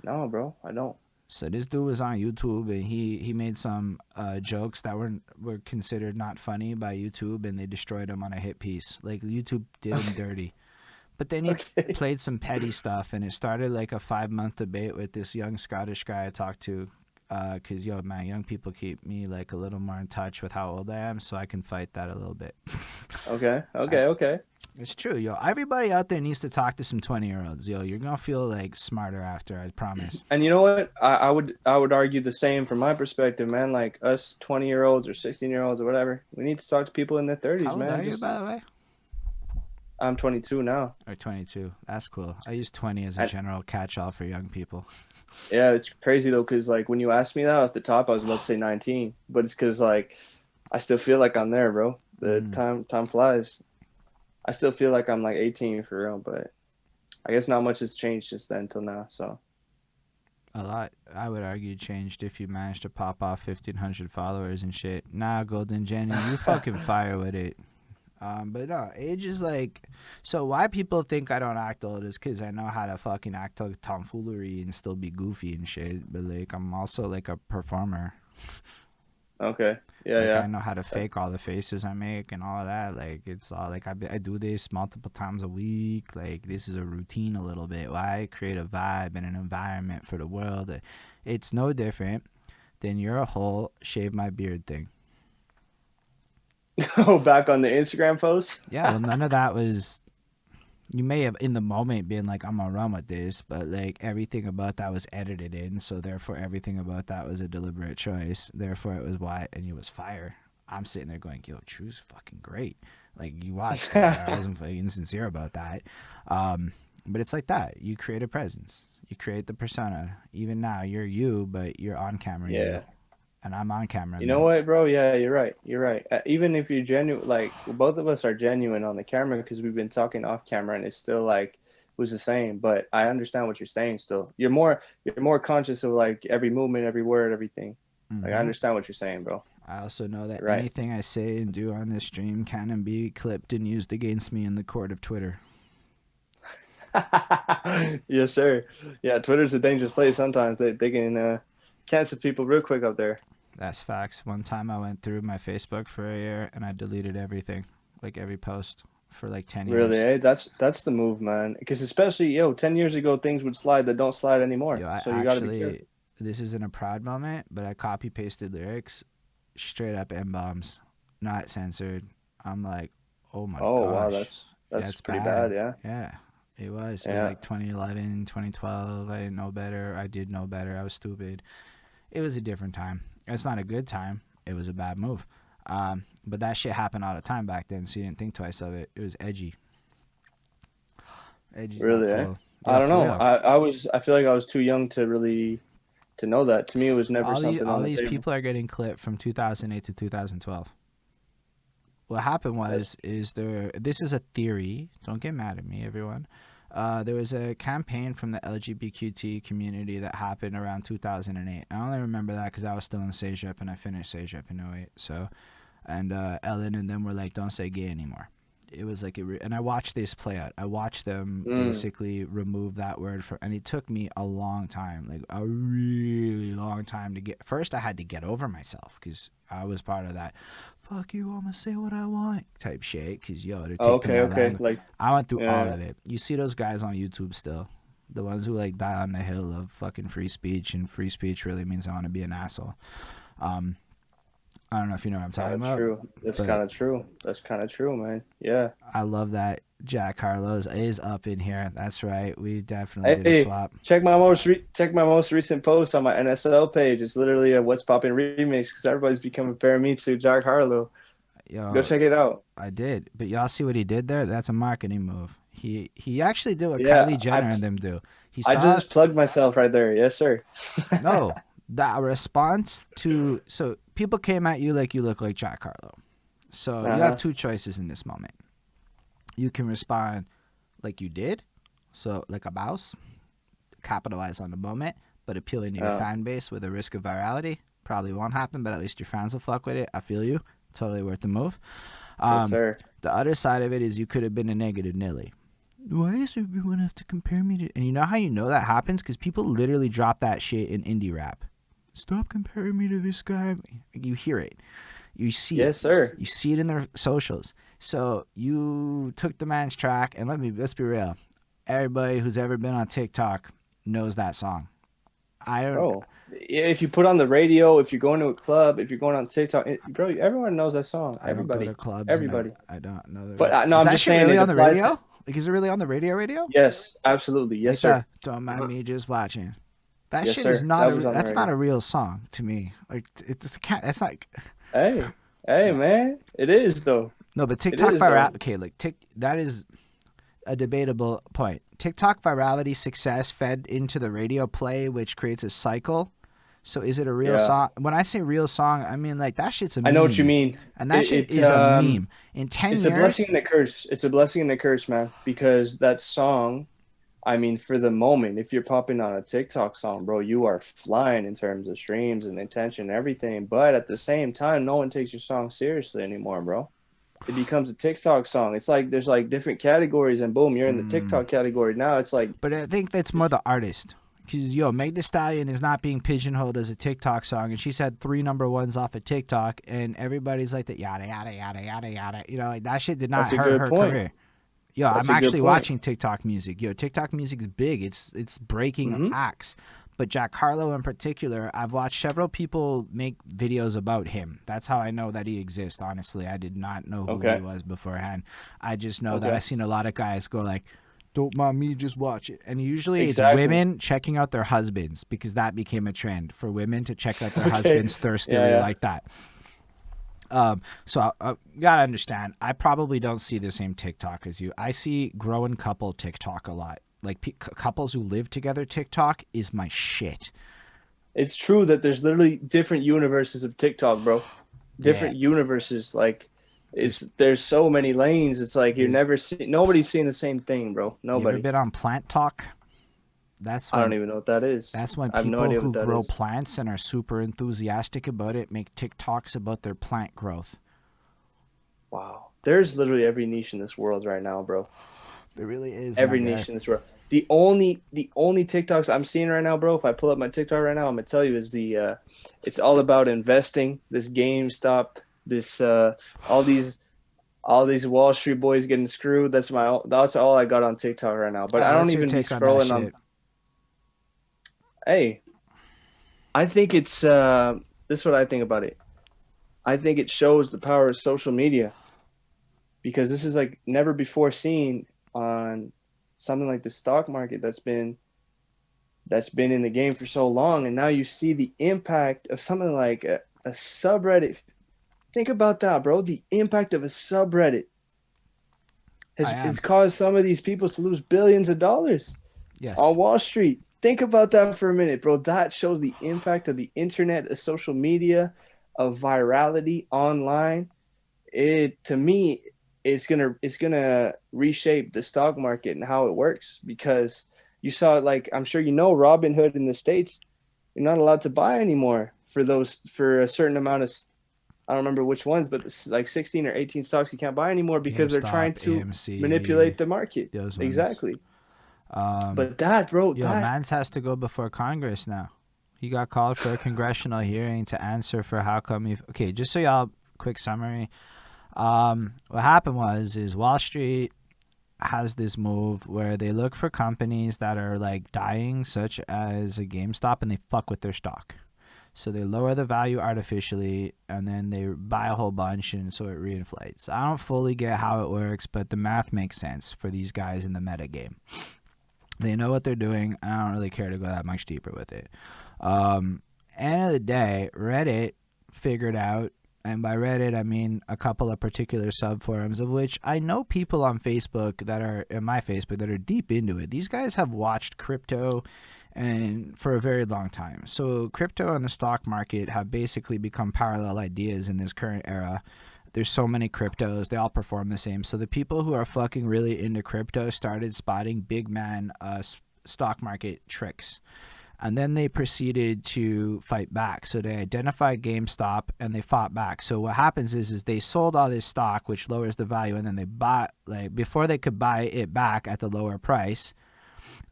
B: No, bro, I don't.
A: So this dude was on YouTube and he made some jokes that were considered not funny by YouTube and they destroyed him on a hit piece. Like YouTube did him dirty. But then he
B: Okay.
A: played some petty stuff and it started like a 5 month debate with this young Scottish guy I talked to. Cause yo man, young people keep me like a little more in touch with how old I am, so I can fight that a little bit.
B: Okay,
A: I,
B: okay, okay.
A: it's true, yo. Everybody out there needs to talk to some 20-year-olds, yo. You're gonna feel like smarter after, I promise.
B: And you know what? I would argue the same from my perspective, man. Like us 20-year-olds or 16-year-olds or whatever, we need to talk to people in their 30s,
A: How old
B: man.
A: are you,
B: Just
A: by the way?
B: I'm 22 now.
A: Or 22. That's cool. I use 20 as a
B: And
A: general catch-all for young people.
B: yeah, it's crazy though, because like when you asked me that off the top, I was about to say 19, but it's because like I still feel like I'm there, bro. The
A: Mm,
B: time flies. I still feel like I'm like 18 for real, but I guess not much has changed since then till now. So
A: a lot, I would argue, changed if you managed to pop off 1,500 followers and shit. Nah, Golden Jenny, you fucking fire with it. But no, age is like, so why people think I don't act old is because I know how to fucking act like tomfoolery and still be goofy and shit. But like, I'm also like a performer.
B: okay, yeah,
A: Like I
B: yeah.
A: know how to fake all the faces I make and all of that. Like it's all like I do this multiple times a week. Like this is a routine a little bit. Why create a vibe and an environment for the world? It's no different than your whole shave my beard thing.
B: Oh, back on the Instagram post.
A: Yeah, well, none of that was. You may have in the moment been like, I'm gonna run with this, but like everything about that was edited in, so therefore everything about that was a deliberate choice. Therefore it was why, and it was fire. I'm sitting there going, yo, Drew's fucking great. Like you watched it. I wasn't fucking sincere about that. But it's like that. You create a presence. You create the persona. Even now, you're you, but you're on camera you,
B: Yeah.
A: and I'm on camera
B: You know
A: me.
B: what, bro? Yeah, you're right. You're right. Even if you're genuine, like both of us are genuine on the camera because we've been talking off camera, and it's still like was the same. But I understand what you're saying. Still, you're more conscious of like every movement, every word, everything. Like I
A: Hmm.
B: understand what you're saying, bro.
A: I also know that
B: You're right.
A: anything I say and do on this stream can and be clipped and used against me in the court of Twitter.
B: Yes, sir. Yeah, Twitter's a dangerous place. Sometimes they can cancel people real quick up there.
A: That's facts. One time I went through my Facebook for a year and I deleted everything, like every post for like 10
B: Really,
A: years.
B: eh? That's the move, man. Because especially 10 years ago, things would slide that don't slide anymore.
A: Yo, I
B: So you got to be
A: actually,
B: careful.
A: this isn't a proud moment, but I copy pasted lyrics, straight up M bombs, not censored. I'm like, oh my
B: Oh wow,
A: gosh.
B: that's
A: Yeah,
B: that's
A: it's
B: pretty
A: bad.
B: bad. Yeah,
A: Yeah, it was. It was
B: yeah,
A: like 2011, 2012. I didn't know better. I did know better. I was stupid. It was a different time. It's not a good time. It was a bad move. But that shit happened all the time back then, so you didn't think twice of it. It was edgy. Edgy's not
B: really, eh?
A: cool.
B: I
A: Yo,
B: don't
A: for
B: know.
A: real.
B: I feel like I was too young to really to know that. To me, it was never something
A: All
B: on the
A: these
B: table.
A: people are getting clipped from 2008 to 2012. What happened
B: That-
A: was, is there? This is a theory. Don't get mad at me, everyone. There was a campaign from the LGBTQ community that happened around 2008. I only remember that because I was still in CEGEP and I finished CEGEP in '08. So, and Ellen and them were like, "Don't say gay anymore." It was like, and I watched this play out. I watched them
B: Mm.
A: basically remove that word from, and it took me a long time, like a really long time to get. First, I had to get over myself because I was part of that. Fuck you, I'm gonna say what I want type shit. Cause yo, they're
B: Oh,
A: taking
B: okay,
A: my
B: okay.
A: language.
B: Like,
A: I went through all
B: yeah.
A: of it. You see those guys on YouTube still, the ones who like die on the hill of fucking free speech, and free speech really means I want to be an asshole. Um, I don't know if you know what I'm
B: Kind
A: talking
B: of
A: about,
B: true. That's
A: but
B: kind of true. That's kind of true, man. Yeah.
A: I love that Jack Harlow's is up in here. That's right. We definitely did a
B: Hey,
A: swap.
B: check my most recent post on my NSL page. It's literally a What's Poppin' remix because everybody's becoming comparing me to Jack Harlow. Go
A: Yo,
B: check it out.
A: I did. But y'all see what he did there? That's a marketing move. He actually did what
B: Yeah,
A: Kylie Jenner and them do. He
B: I
A: saw
B: just plugged myself right there. Yes, sir.
A: no that response to, so people came at you like you look like Jack Harlow. So you have
B: Uh-huh.
A: two choices in this moment. You can respond like you did, so like a mouse, capitalize on the moment, but appealing to your
B: Oh,
A: fan base with a risk of virality. Probably won't happen, but at least your fans will fuck with it. I feel you. Totally worth the move.
B: yes,
A: Um,
B: sir.
A: the other side of it is you could have been a negative Nelly. Why does everyone have to compare me to? And you know how you know that happens? Because people literally drop that shit in indie rap. Stop comparing me to this guy. You hear it. You see it.
B: Yes, sir.
A: You see it in their socials. So you took the man's track, and let's be real. Everybody who's ever been on TikTok knows that song. I don't.
B: bro. If you put on the radio, if you're going to a club, if you're going on TikTok, bro, everyone knows that song.
A: I don't go to
B: Everybody,
A: clubs, and
B: everybody.
A: I don't know the
B: But
A: radio.
B: no,
A: Is
B: I'm
A: that
B: just
A: shit
B: saying
A: really
B: it
A: on the
B: applies to.
A: radio? Like, is it really on the radio? Radio?
B: Yes, absolutely. Yes,
A: Like
B: sir.
A: the "Don't Mind Me Just Watching." That
B: Yes,
A: shit is
B: sir.
A: not
B: That
A: a.
B: was on the
A: That's not
B: radio.
A: a real song to me. Like it's a cat. That's like
B: Hey, hey, man, it is though.
A: no, but
B: It
A: TikTok
B: is
A: viral.
B: though.
A: Okay, like that is a debatable point. TikTok virality success fed into the radio play, which creates a cycle. So is it a real
B: Yeah,
A: song? When I say real song, I mean like that shit's a
B: I know what you
A: meme,
B: mean.
A: and that shit
B: It
A: is a meme. In 10
B: it's a blessing
A: years,
B: and a curse. It's a blessing and a curse, man, because that song, I mean, for the moment, if you're popping on a TikTok song, bro, you are flying in terms of streams and attention and everything. But at the same time, no one takes your song seriously anymore, bro. It becomes a TikTok song. It's like there's like different categories, and boom, you're in the TikTok category. Now it's like,
A: but I think that's more the artist. Because, Meg Thee Stallion is not being pigeonholed as a TikTok song, and she's had 3 number ones off of TikTok, and everybody's like that, yada, yada, yada, yada, yada. Like that shit did not
B: that's a
A: hurt
B: good
A: her
B: point.
A: career.
B: That's
A: I'm
B: a good
A: actually
B: point.
A: watching TikTok music. TikTok music's big. It's breaking acts. But Jack Harlow in particular, I've watched several people make videos about him. That's how I know that he exists, honestly. I did not know who
B: Okay.
A: he was beforehand. I just know that
B: Okay.
A: I've seen a lot of guys go like, don't mind me, just watch it. And usually
B: Exactly.
A: it's women checking out their husbands because that became a trend for women to check out their
B: Okay.
A: husbands thirstily
B: Yeah, yeah.
A: like that. So I gotta understand, I probably don't see the same TikTok as you. I see growing couple TikTok a lot. Like couples who live together TikTok is my shit.
B: It's true that there's literally different universes of TikTok, bro. Different universes. Like, there's so many lanes. It's like nobody's seeing the same thing, bro.
A: You ever
B: Nobody.
A: been on Plant Talk? That's
B: I
A: when
B: don't even know what that is.
A: that's when
B: I have no
A: people
B: idea
A: who
B: what that
A: grow
B: is.
A: plants and are super enthusiastic about it make TikToks about their plant growth.
B: Wow. There's literally every niche in this world right now, bro.
A: There really is.
B: Every
A: my guy.
B: niche in this world. The only TikToks I'm seeing right now, bro, if I pull up my TikTok right now, I'm gonna tell you is it's all about investing, this GameStop, this all these Wall Street boys getting screwed. That's all I got on TikTok right now. But I don't
A: What's your
B: even be
A: take on that
B: scrolling on.
A: shit?
B: Hey, I think it's this is what I think about it. I think it shows the power of social media because this is like never before seen on something like the stock market that's been in the game for so long, and now you see the impact of something like a subreddit. Think about that, bro. The impact of a subreddit has caused some of these people to lose billions of dollars on Wall Street. Think about that for a minute, bro. That shows the impact of the internet, of social media, of virality online. To me, it's gonna reshape the stock market and how it works because you saw it, like I'm sure Robinhood in the States, you're not allowed to buy anymore for a certain amount of, I don't remember which ones, but like 16 or 18 stocks you can't buy anymore because they're trying to
A: AMC,
B: manipulate the market.
A: those ones.
B: Exactly. But that, bro,
A: Mans has to go before Congress now. He got called for a congressional hearing to answer for how come he. Okay, just so y'all, quick summary. What happened is Wall Street has this move where they look for companies that are like dying, such as a GameStop, and they fuck with their stock. So they lower the value artificially, and then they buy a whole bunch, and so it reinflates. I don't fully get how it works, but the math makes sense for these guys in the meta game. They know what they're doing. I don't really care to go that much deeper with it. End of the day, Reddit figured out, and by Reddit I mean a couple of particular subforums, of which I know people on Facebook that are in my Facebook that are deep into it. These guys have watched crypto and for a very long time. So crypto and the stock market have basically become parallel ideas in this current era. There's so many cryptos, they all perform the same. So the people who are fucking really into crypto started spotting big man stock market tricks. And then they proceeded to fight back. So they identified GameStop and they fought back. So what happens is they sold all this stock, which lowers the value, and then they bought, like, before they could buy it back at the lower price,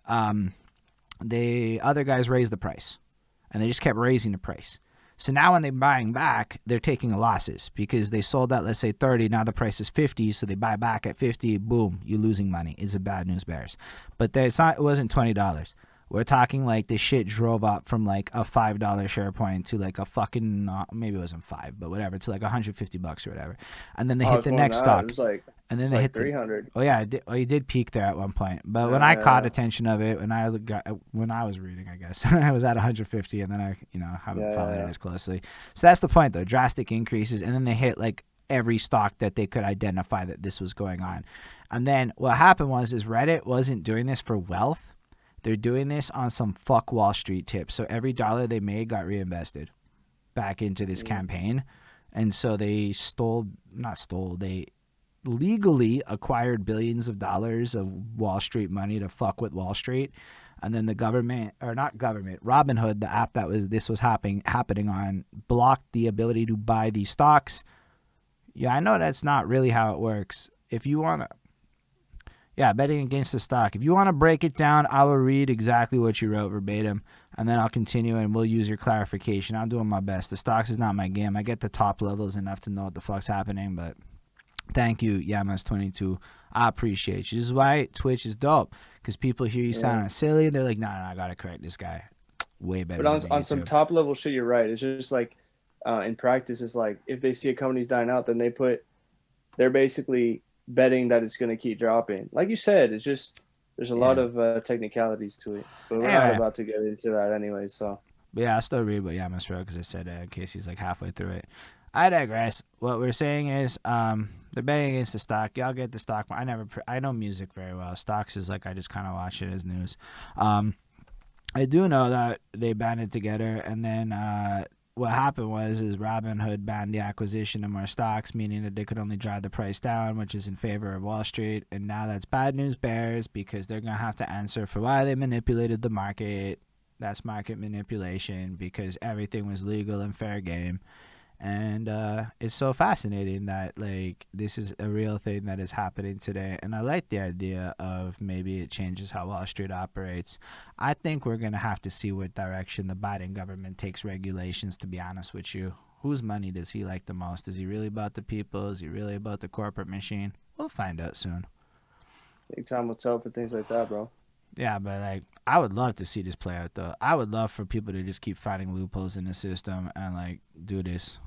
A: the other guys raised the price, and they just kept raising the price. So now when they're buying back, they're taking losses because they sold at, let's say, 30. Now the price is 50, so they buy back at 50. Boom, you're losing money. It's a bad news bears. But it wasn't $20. We're talking like the shit drove up from like a $5 share point to like a fucking maybe it wasn't five, but whatever, to like $150 or whatever. And then they
B: Oh,
A: hit
B: it's
A: the
B: more than
A: next
B: that. It
A: stock,
B: was like
A: and then they
B: like
A: hit the
B: 300.
A: oh yeah, he did peak there at one point. But when I caught
B: Yeah,
A: attention of it, when I was reading, I guess I was at 150, and then I haven't followed it
B: yeah.
A: as closely. So that's the point though, drastic increases, and then they hit like every stock that they could identify that this was going on. And then what happened is Reddit wasn't doing this for wealth. They're doing this on some fuck Wall Street tips. So every dollar they made got reinvested back into this
B: Mm.
A: campaign. And so they they legally acquired billions of dollars of Wall Street money to fuck with Wall Street. And then the government, or not government, Robinhood, the app this was happening on, blocked the ability to buy these stocks. Yeah, I know that's not really how it works. If you want to, betting against the stock. If you want to break it down, I will read exactly what you wrote verbatim, and then I'll continue and we'll use your clarification. I'm doing my best. The stocks is not my game. I get the top levels enough to know what the fuck's happening, but thank you, Yamas22. I appreciate you. This is why Twitch is dope, because people hear you sounding silly. They're like, no, I got to correct this guy. Way better
B: But
A: than
B: on some top level shit, you're right. It's just like in practice, it's like if they see a company's dying out, then they're basically betting that it's going to keep dropping. Like you said, it's just there's a lot of technicalities to it, but we're not about to get into that anyway. So
A: yeah, I'll still read what Yamas wrote because I said in case he's like halfway through it. I digress. What we're saying is they're betting against the stock. Y'all get the stock. I know music very well. Stocks is like I just kind of watch it as news. I do know that they banded together, and then what happened is Robinhood banned the acquisition of more stocks, meaning that they could only drive the price down, which is in favor of Wall Street. And now that's bad news bears, because they're going to have to answer for why they manipulated the market. That's market manipulation, because everything was legal and fair game. And it's so fascinating that like this is a real thing that is happening today. And I like the idea of maybe it changes how Wall Street operates. I think we're going to have to see what direction the Biden government takes regulations, to be honest with you. Whose money does he like the most? Is he really about the people? Is he really about the corporate machine? We'll find out soon.
B: I think time will tell for things like that, bro.
A: Yeah, but like I would love to see this play out though. I would love for people to just keep finding loopholes in the system and like do this.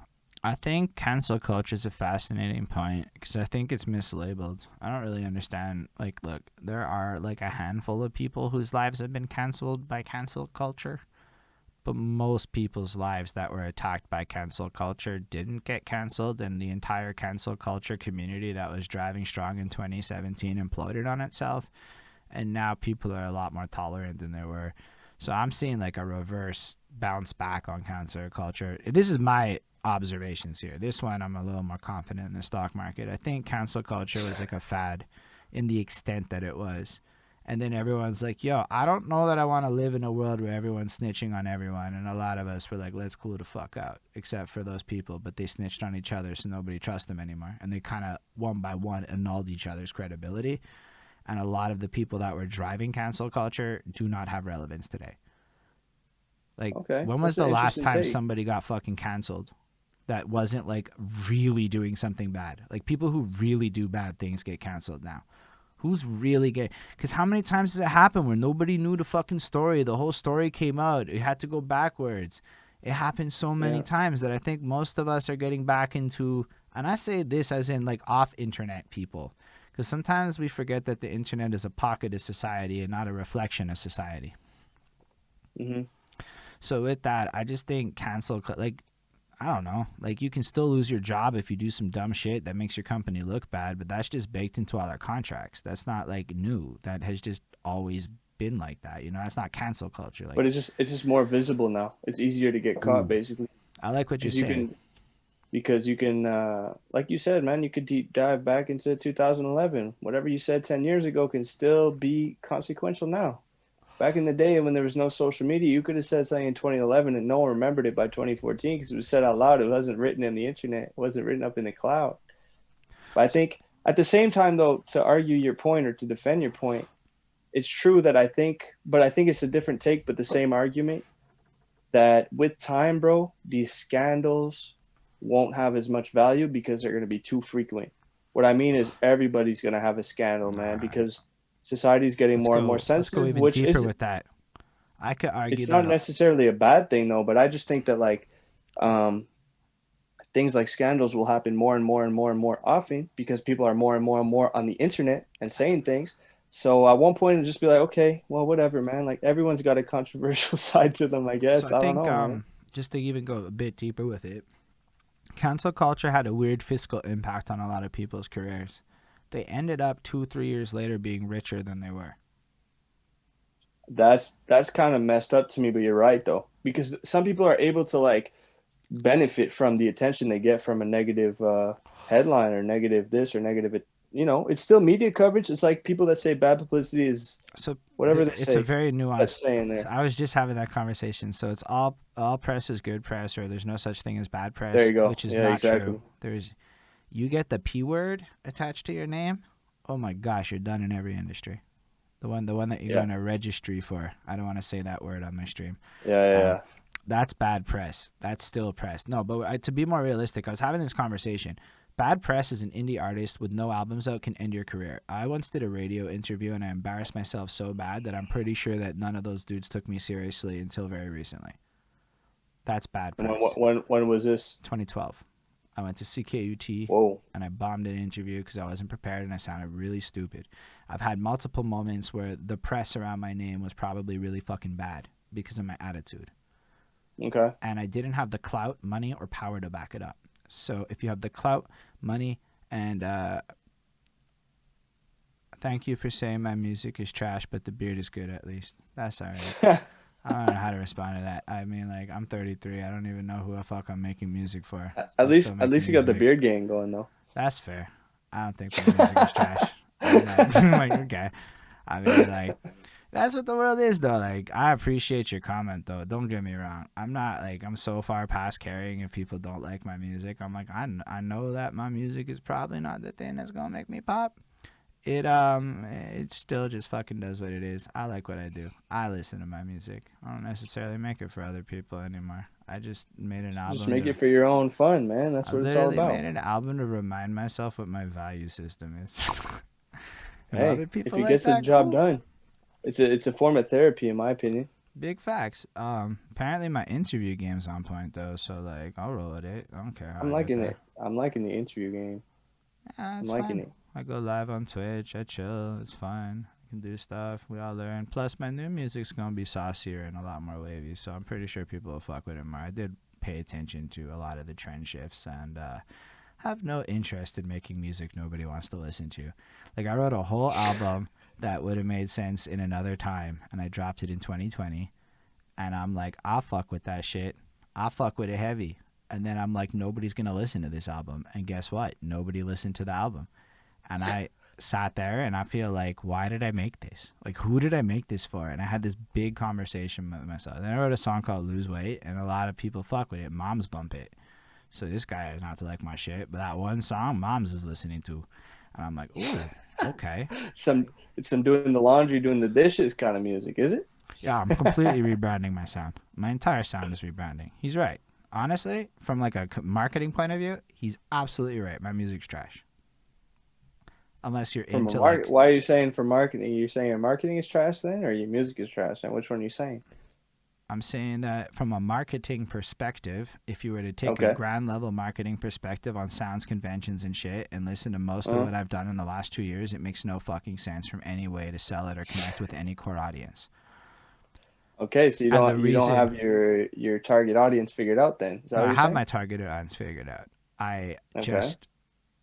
A: I think cancel culture is a fascinating point because I think it's mislabeled. I don't really understand. Like, look, there are like a handful of people whose lives have been canceled by cancel culture, but most people's lives that were attacked by cancel culture didn't get canceled, and the entire cancel culture community that was driving strong in 2017 imploded on itself, and now people are a lot more tolerant than they were. So I'm seeing like a reverse bounce back on cancel culture. This is my observations here. This one I'm a little more confident in the stock market. I think cancel culture was like a fad in the extent that it was. And then everyone's like, yo, I don't know that I want to live in a world where everyone's snitching on everyone. And a lot of us were like, let's cool the fuck out, except for those people. But they snitched on each other, so nobody trusts them anymore. And they kind of one by one annulled each other's credibility. And a lot of the people that were driving cancel culture do not have relevance today. Like, when was the last time somebody got fucking canceled that wasn't like really doing something bad? Like, people who really do bad things get canceled now. Who's really getting? Because how many times does it happen where nobody knew the fucking story? The whole story came out. It had to go backwards. It happened so many times that I think most of us are getting back into, and I say this as in like off internet people, because sometimes we forget that the internet is a pocket of society and not a reflection of society.
B: Mm-hmm.
A: So with that, I just think cancel, like, I don't know, like you can still lose your job if you do some dumb shit that makes your company look bad, but that's just baked into all our contracts. That's not like new. That has just always been like that. You know, that's not cancel culture. Like,
B: but it's just more visible now. It's easier to get caught, basically.
A: I like what you're saying.
B: Because you can, like you said, man, you could deep dive back into 2011. Whatever you said 10 years ago can still be consequential now. Back in the day when there was no social media, you could have said something in 2011 and no one remembered it by 2014 because it was said out loud. It wasn't written in the internet. It wasn't written up in the cloud. But I think at the same time, though, to argue your point or to defend your point, it's true that I think it's a different take, but the same argument that with time, bro, these scandals won't have as much value because they're going to be too frequent. What I mean is everybody's going to have a scandal, man, because society is getting more and more sensitive.
A: Let's go even deeper with that. I could argue
B: It's not
A: that.
B: necessarily a bad thing though, but I just think that like um things like scandals will happen more and more and more and more often because people are more and more and more on the internet and saying things. So at one point it'll just be like, okay, well, whatever, man. Like everyone's got a controversial side to them, I
A: So
B: guess.
A: I
B: I don't
A: think
B: know, man.
A: just to even go a bit deeper with it, cancel culture had a weird fiscal impact on a lot of people's careers. They ended up 2-3 years later being richer than they were.
B: That's kind of messed up to me, but you're right though, because some people are able to like benefit from the attention they get from a negative headline or negative this or negative it. It's still media coverage. It's like people that say bad publicity is
A: So
B: whatever they
A: it's a
B: say.
A: very
B: That's
A: nuanced.
B: saying there.
A: I was just having that conversation. So it's all press is good press, or there's no such thing as bad
B: There
A: press,
B: you go.
A: which is
B: Yeah,
A: not true.
B: exactly.
A: There's You get the P word attached to your name, oh my gosh, you're done in every industry. The one that you're
B: Yeah,
A: going to registry for. I don't want to say that word on my stream.
B: yeah, yeah,
A: Um,
B: yeah.
A: that's bad press. That's still press. No, but to be more realistic, I was having this conversation. Bad press as an indie artist with no albums out can end your career. I once did a radio interview and I embarrassed myself so bad that I'm pretty sure that none of those dudes took me seriously until very recently. That's bad
B: When
A: press.
B: when was this?
A: 2012. I went to CKUT
B: Whoa.
A: and I bombed an interview because I wasn't prepared and I sounded really stupid. I've had multiple moments where the press around my name was probably really fucking bad because of my attitude.
B: Okay.
A: And I didn't have the clout, money, or power to back it up. So if you have the clout, money, and thank you for saying my music is trash, but the beard is good at least. That's all right. I don't know how to respond to that. I mean, like, I'm 33. I don't even know who the fuck I'm making music for.
B: At
A: I'm still
B: least
A: making
B: you got the
A: music.
B: beard gang going though.
A: That's fair. I don't think my music is trash. I'm like, okay. I mean, like, that's what the world is, though. Like, I appreciate your comment, though. Don't get me wrong. I'm not, like, I'm so far past caring if people don't like my music. I'm like, I know that my music is probably not the thing that's gonna make me pop. It still just fucking does what it is. I like what I do. I listen to my music. I don't necessarily make it for other people anymore. I just made an
B: Just
A: album
B: make it
A: to
B: for your own fun, man. That's
A: I
B: what it's all
A: literally made
B: about.
A: an album to remind myself what my value system is. If
B: Hey,
A: other
B: if
A: people
B: you
A: like
B: get the
A: that,
B: job
A: cool.
B: done, it's a form of therapy, in my opinion.
A: Big facts. Apparently my interview game's on point though, so like I'll roll with it. I don't care how
B: I'm
A: I get
B: liking
A: there.
B: it. I'm liking the interview game.
A: Yeah,
B: I'm
A: it's
B: liking
A: fun.
B: it.
A: I go live on Twitch. I chill. It's fun. I can do stuff. We all learn. Plus, my new music's gonna be saucier and a lot more wavy, so I'm pretty sure people will fuck with it more. I did pay attention to a lot of the trend shifts and have no interest in making music nobody wants to listen to. Like, I wrote a whole album that would have made sense in another time, and I dropped it in 2020. And I'm like, I'll fuck with that shit. I'll fuck with it heavy. And then I'm like, nobody's going to listen to this album. And guess what? Nobody listened to the album. And I sat there and I feel like, why did I make this? Like, who did I make this for? And I had this big conversation with myself. Then I wrote a song called Lose Weight, and a lot of people fuck with it. Moms bump it. So this guy is not to like my shit, but that one song, Moms is listening to. And I'm like, ooh, okay.
B: Some it's some doing the laundry, doing the dishes kind of music, is it?
A: Yeah, I'm completely rebranding my sound. My entire sound is rebranding. He's right. Honestly, from like a marketing point of view, he's absolutely right. My music's trash. Unless you're
B: From a
A: into
B: market,
A: like,
B: why are you saying for marketing? You're saying your marketing is trash then, or your music is trash then? Which one are you saying?
A: I'm saying that from a marketing perspective, if you were to take a
B: Okay.
A: grand level marketing perspective on sounds, conventions, and shit, and listen to most of
B: Uh,
A: what I've done in the last 2 years, it makes no fucking sense from any way to sell it or connect with any core audience.
B: okay, so you
A: And the
B: don't
A: reason
B: have your target audience figured out then. Is that
A: No,
B: what
A: I
B: you're
A: have
B: saying?
A: my targeted audience figured out. I
B: Okay.
A: just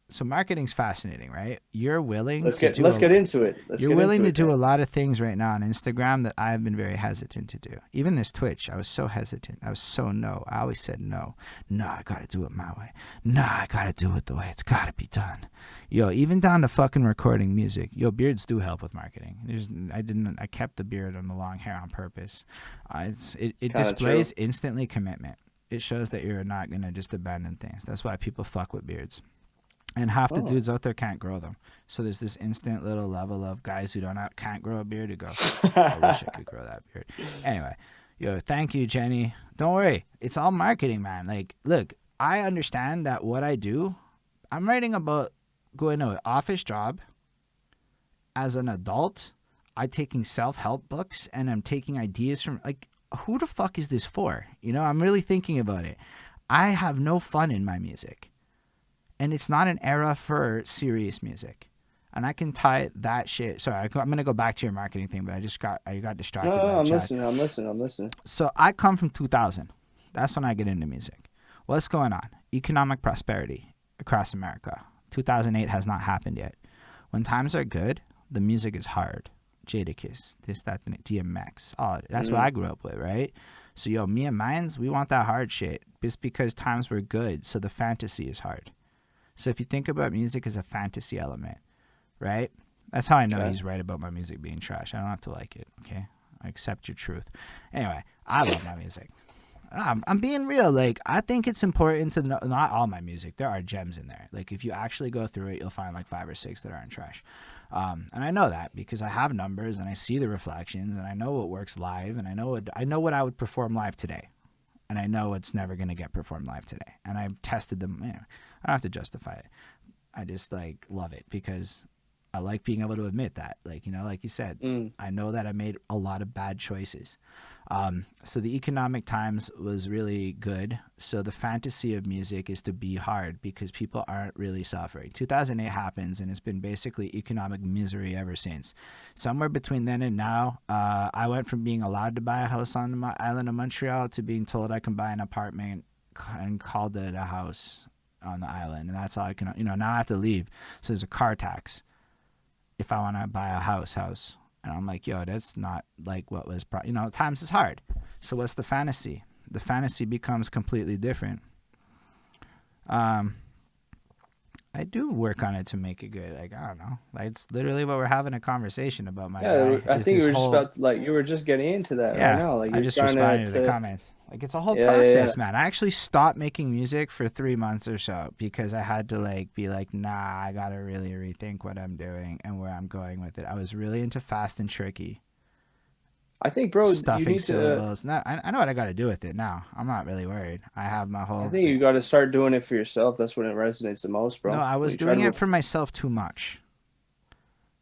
A: So marketing's fascinating, right? You're willing to do
B: Let's get into it. Let's
A: you're
B: get
A: willing
B: into
A: to
B: it
A: do a
B: then.
A: lot of things right now on Instagram that I've been very hesitant to do. Even this Twitch, I was so hesitant. I was so no. I always said no. No, I gotta do it my way. No, I gotta do it the way it's gotta be done. Yo, even down to fucking recording music. Yo, beards do help with marketing. I kept the beard and the long hair on purpose.
B: It's
A: It
B: kind of true.
A: displays instantly commitment. It shows that you're not gonna just abandon things. That's why people fuck with beards. And half the
B: Oh.
A: dudes out there can't grow them. So there's this instant little level of guys who can't grow a beard who go, I wish I could grow that beard. Anyway, yo, thank you, Jenny. Don't worry. It's all marketing, man. Like, look, I understand that what I do, I'm writing about going to an office job as an adult. I'm taking self-help books and I'm taking ideas from, like, who the fuck is this for? You know, I'm really thinking about it. I have no fun in my music. And it's not an era for serious music. And I can tie that shit. Sorry, I'm going to go back to your marketing thing, but I got distracted by the
B: I'm
A: chat.
B: I'm listening.
A: So I come from 2000. That's when I get into music. What's going on? Economic prosperity across America. 2008 has not happened yet. When times are good, the music is hard. Jadakiss, this, that, and DMX. Oh, that's what I grew up with, right? So, yo, me and mines, we want that hard shit just because times were good, so the fantasy is hard. So if you think about music as a fantasy element, right? That's how I know he's right about my music being trash. I don't have to like it, okay? I accept your truth. Anyway, I love my music. I'm being real. Like, I think it's important to know, not all my music. There are gems in there. Like, if you actually go through it, you'll find like 5 or 6 that aren't trash. And I know that because I have numbers and I see the reflections and I know what works live and I know what I would perform live today. And I know it's never going to get performed live today. And I've tested them. You know, I don't have to justify it. I just like love it because I like being able to admit that. Like, you know, like you said, I know that I made a lot of bad choices. So the economic times was really good. So the fantasy of music is to be hard because people aren't really suffering. 2008 happens and it's been basically economic misery ever since. Somewhere between then and now, I went from being allowed to buy a house on the island of Montreal to being told I can buy an apartment and called it a house on the island. And that's all I can, you know, now I have to leave. So there's a car tax if I want to buy a house. And I'm like, yo, that's not like what was, you know, times is hard. So what's the fantasy? The fantasy becomes completely different. I do work on it to make it good. Like, I don't know. Like, it's literally what we're having a conversation about, my guy.
B: I think you were just about, like, you were just getting into that right now. Like,
A: I
B: you're
A: just
B: trying
A: responded to the comments. Like, it's a whole process, man. I actually stopped making music for 3 months or so because I had to, like, be like, nah, I got to really rethink what I'm doing and where I'm going with it. I was really into fast and tricky.
B: I think, bro,
A: stuffing
B: you need
A: syllables.
B: to.
A: No, I know what I got to do with it now. I'm not really worried. I have my whole.
B: I think you got to start doing it for yourself. That's when it resonates the most, bro.
A: No, I was doing it for myself too much.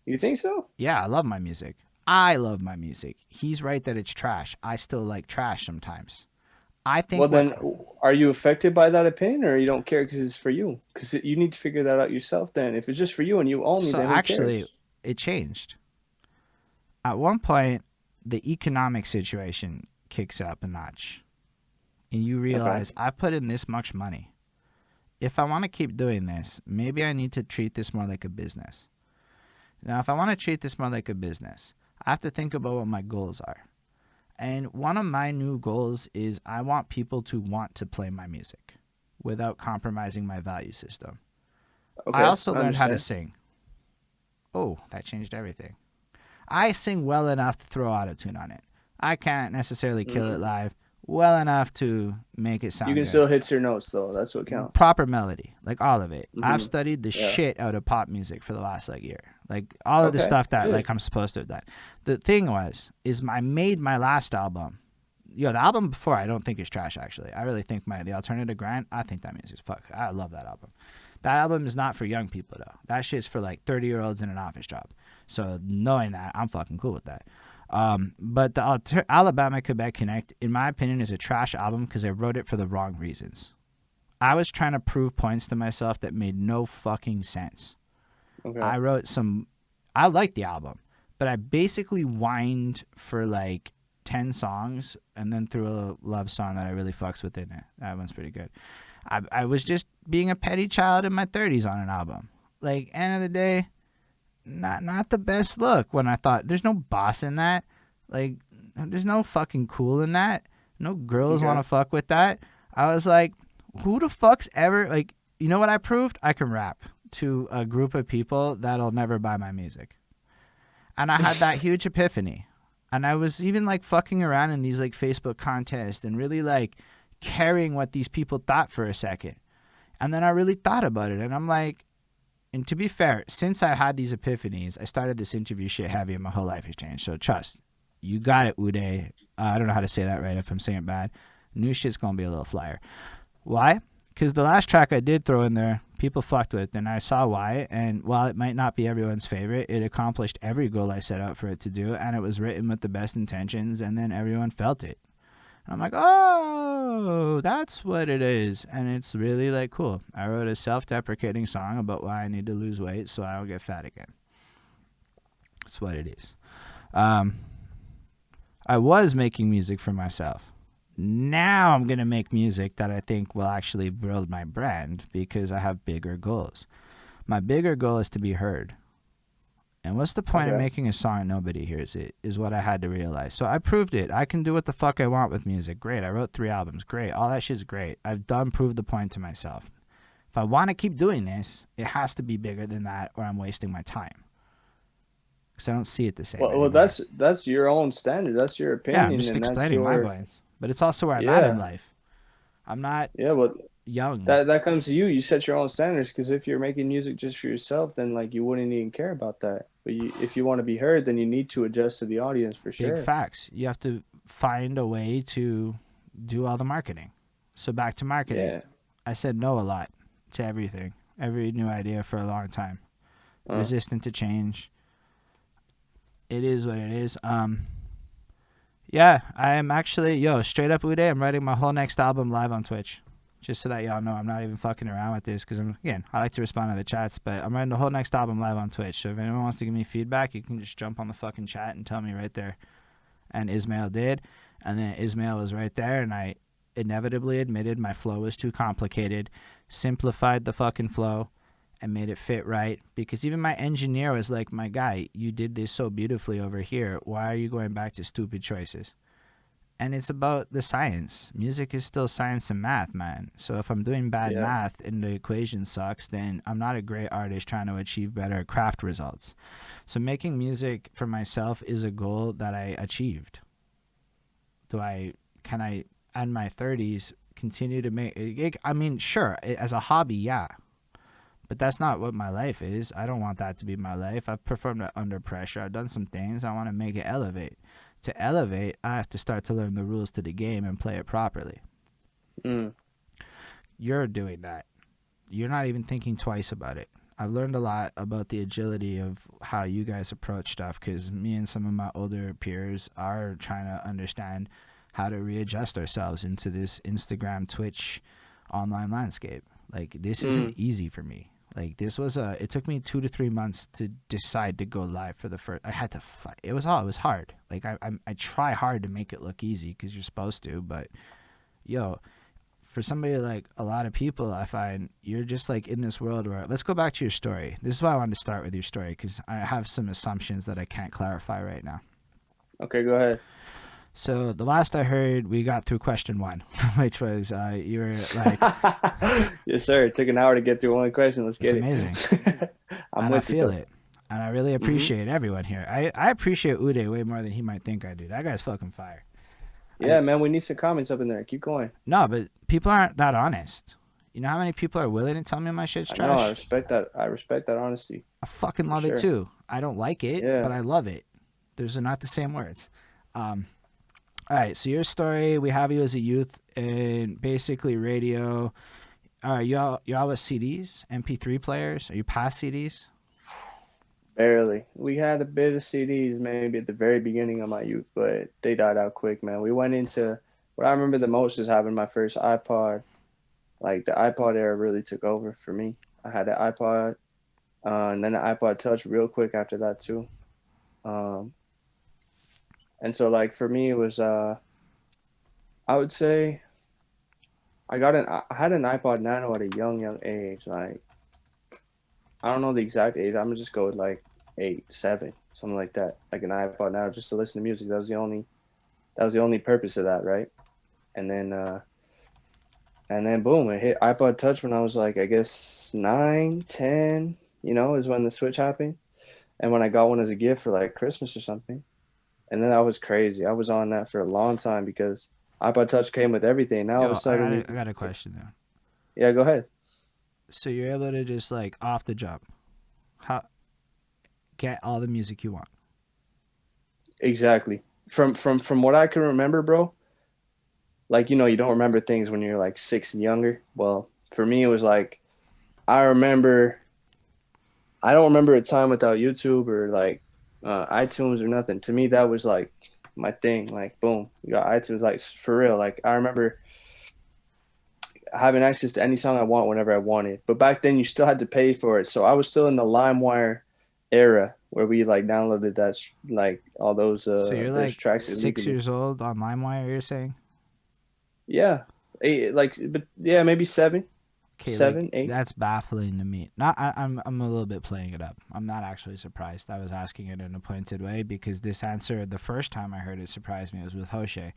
B: You think so?
A: Yeah, I love my music. I love my music. He's right that it's trash. I still like trash sometimes. I think.
B: Well, then, are you affected by that opinion, or you don't care because it's for you? Because you need to figure that out yourself. Then, if it's just for you and you only, then who cares?
A: It changed. At one point, the economic situation kicks up a notch, and you realize I put in this much money. If I want to keep doing this, maybe I need to treat this more like a business. Now, if I want to treat this more like a business, I have to think about what my goals are. And one of my new goals is I want people to want to play my music without compromising my value system. I also learned how to sing. Oh, that changed everything. I sing well enough to throw autotune on it. I can't necessarily kill it live well enough to make it sound good.
B: You can still hit your notes, though. That's what counts.
A: Proper melody, like all of it. I've studied the shit out of pop music for the last year. Like all of the stuff that like I'm supposed to have done. The thing is I made my last album. Yo, the album before I don't think is trash, actually. I really think the Alternative Grind, I think that music's fuck. I love that album. That album is not for young people, though. That shit's for like 30-year-olds in an office job. So knowing that, I'm fucking cool with that. But the Alabama Quebec Connect, in my opinion, is a trash album because I wrote it for the wrong reasons. I was trying to prove points to myself that made no fucking sense. I liked the album, but I basically whined for like 10 songs and then threw a love song that I really fucks with in it. That one's pretty good. I was just being a petty child in my 30s on an album. Like, end of the day, not the best look when I thought there's no boss in that. Like, there's no fucking cool in that. No girls want to fuck with that. I was like, who the fuck's ever, like, you know what I proved? I can rap to a group of people that'll never buy my music. And I had that huge epiphany. And I was even like fucking around in these like Facebook contests and really like caring what these people thought for a second. And then I really thought about it. And I'm like, and to be fair, since I had these epiphanies, I started this interview shit heavy and my whole life has changed. So trust, you got it, Uday. I don't know how to say that right if I'm saying it bad. New shit's going to be a little flyer. Why? Because the last track I did throw in there, people fucked with, and I saw why. And while it might not be everyone's favorite, it accomplished every goal I set out for it to do, and it was written with the best intentions, and then everyone felt it. And I'm like, oh, that's what it is. And it's really like cool. I wrote a self-deprecating song about why I need to lose weight so I don't get fat again. That's what it is. I was making music for myself. Now I'm going to make music that I think will actually build my brand because I have bigger goals. My bigger goal is to be heard. And what's the point of making a song and nobody hears it is what I had to realize. So I proved it. I can do what the fuck I want with music. Great. I wrote 3 albums. Great. All that shit's great. I've proved the point to myself. If I want to keep doing this, it has to be bigger than that or I'm wasting my time. Because I don't see it the same.
B: Well, that's your own standard. That's your opinion.
A: Yeah, I'm just
B: and
A: explaining my points. But it's also where I'm at in life. I'm not young.
B: That comes to you. You set your own standards because if you're making music just for yourself, then like you wouldn't even care about that. But if you want to be heard, then you need to adjust to the audience for sure.
A: Big facts. You have to find a way to do all the marketing. So back to marketing. Yeah. I said no a lot to everything. Every new idea for a long time. Resistant to change. It is what it is. Yeah, I am actually, straight up Uday, I'm writing my whole next album live on Twitch. Just so that y'all know I'm not even fucking around with this because, I like to respond to the chats, but I'm writing the whole next album live on Twitch. So if anyone wants to give me feedback, you can just jump on the fucking chat and tell me right there. And Ismail did. And then Ismail was right there, and I inevitably admitted my flow was too complicated, simplified the fucking flow, and made it fit right. Because even my engineer was like, my guy, you did this so beautifully over here. Why are you going back to stupid choices? And it's about the science. Music is still science and math, man. So if I'm doing bad math and the equation sucks, then I'm not a great artist trying to achieve better craft results. So making music for myself is a goal that I achieved. Can I, in my 30s, continue to make it? I mean, sure, as a hobby, yeah. But that's not what my life is. I don't want that to be my life. I've performed under pressure. I've done some things. I want to make it elevate. To elevate, I have to start to learn the rules to the game and play it properly. You're doing that. You're not even thinking twice about it. I've learned a lot about the agility of how you guys approach stuff because me and some of my older peers are trying to understand how to readjust ourselves into this Instagram, Twitch, online landscape. Like, this isn't easy for me. Like, it took me 2 to 3 months to decide to go live for the first. I had to fight. It was hard. Like, I try hard to make it look easy because you're supposed to, but for somebody like a lot of people, I find you're just like in this world where, let's go back to your story. This is why I wanted to start with your story because I have some assumptions that I can't clarify right now.
B: Okay, go ahead.
A: So the last I heard, we got through question 1, which was you were like,
B: yes, sir. It took an hour to get through one question. Let's get it.
A: It's amazing. I feel it. And I really appreciate everyone here. I appreciate Uday way more than he might think I do. That guy's fucking fire.
B: Yeah, man, we need some comments up in there. Keep going.
A: No, but people aren't that honest. You know how many people are willing to tell me my shit's trash?
B: No, I respect that. I respect that honesty.
A: I fucking love it too. I don't like it, but I love it. Those are not the same words. All right, so your story, we have you as a youth in basically radio. All right, y'all with CDs, MP3 players? Are you past CDs?
B: Barely. We had a bit of CDs maybe at the very beginning of my youth, but they died out quick, man. We went into what I remember the most is having my first iPod. Like, the iPod era really took over for me. I had an iPod, and then the iPod Touch real quick after that too. And so, like, for me, it was, I would say I had an iPod Nano at a young age. Like, I don't know the exact age. I'm going to just go with, like, 8, 7, something like that. Like, an iPod Nano just to listen to music. That was the only purpose of that, right? And then boom, it hit iPod Touch when I was, like, I guess 9, 10, is when the switch happened. And when I got one as a gift for, like, Christmas or something. And then that was crazy. I was on that for a long time because iPod Touch came with everything. Now all of a sudden,
A: I got a question though.
B: Yeah, go ahead.
A: So you're able to just like off the jump, get all the music you want.
B: Exactly. From what I can remember, bro. Like, you don't remember things when you're like 6 and younger. Well, for me, it was like I remember. I don't remember a time without YouTube or like iTunes or nothing. To me, that was like my thing. Like, boom, you got iTunes. Like for real. Like I remember having access to any song I want whenever I wanted. But back then, you still had to pay for it. So I was still in the LimeWire era where we like downloaded that like all those
A: So you're
B: there's
A: like
B: tracks
A: 6 years
B: illegally.
A: old on LimeWire, you're saying?
B: Yeah, eight, like but yeah, maybe seven,
A: Okay, like
B: 7, 8.
A: that's baffling to me. Not, I'm a little bit playing it up. I'm not actually surprised. I was asking it in a pointed way because this answer, the first time I heard it, surprised me. It was with Hoshe.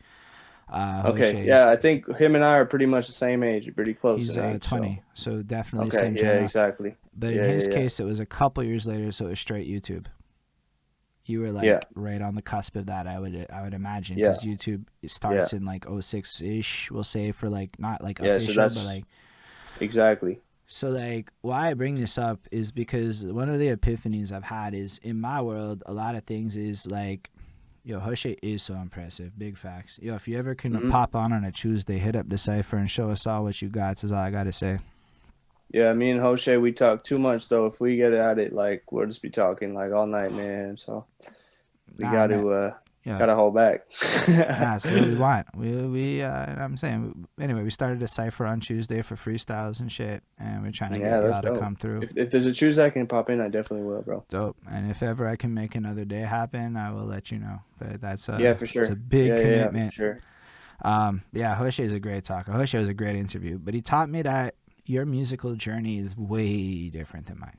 B: Okay,
A: Hoshe's
B: yeah, I think him and I are pretty much the same age, pretty close
A: he's
B: in age. So
A: 20, so definitely
B: okay,
A: same
B: yeah,
A: genre.
B: exactly.
A: But in
B: Yeah,
A: his
B: yeah, yeah,
A: case, it was a couple years later, so it was straight YouTube. You were
B: yeah,
A: like right on the cusp of that. I would imagine
B: yeah,
A: because YouTube
B: yeah,
A: starts in like '06 ish. We'll say for like not like
B: yeah. So
A: official, but
B: that's
A: like
B: exactly.
A: so like why I bring this up is because one of the epiphanies I've had is in my world a lot of things is like yo Hoshe is so impressive. Big facts. Yo, if you ever can
B: Hmm.
A: pop on a Tuesday, hit up the cipher and show us all what you got. Is all I gotta say.
B: Yeah, me and Jose, we talk too much though. If we get at it, like we'll just be talking like all night, man. So we
A: Nah,
B: got
A: man.
B: to
A: Yo,
B: gotta hold back.
A: nah, it's what we want. I'm saying. Anyway, we started a cipher on Tuesday for freestyles and shit, and we're trying to
B: Yeah,
A: get
B: that's
A: y'all to
B: dope.
A: come through.
B: If there's a Tuesday I can pop in, I definitely will, bro.
A: Dope. And if ever I can make another day happen, I will let you know. But
B: Yeah, for
A: it's a
B: sure.
A: big
B: Yeah, for
A: commitment.
B: sure.
A: Yeah, Hoshe is a great talker. Hoshe was a great interview, but he taught me that your musical journey is way different than mine.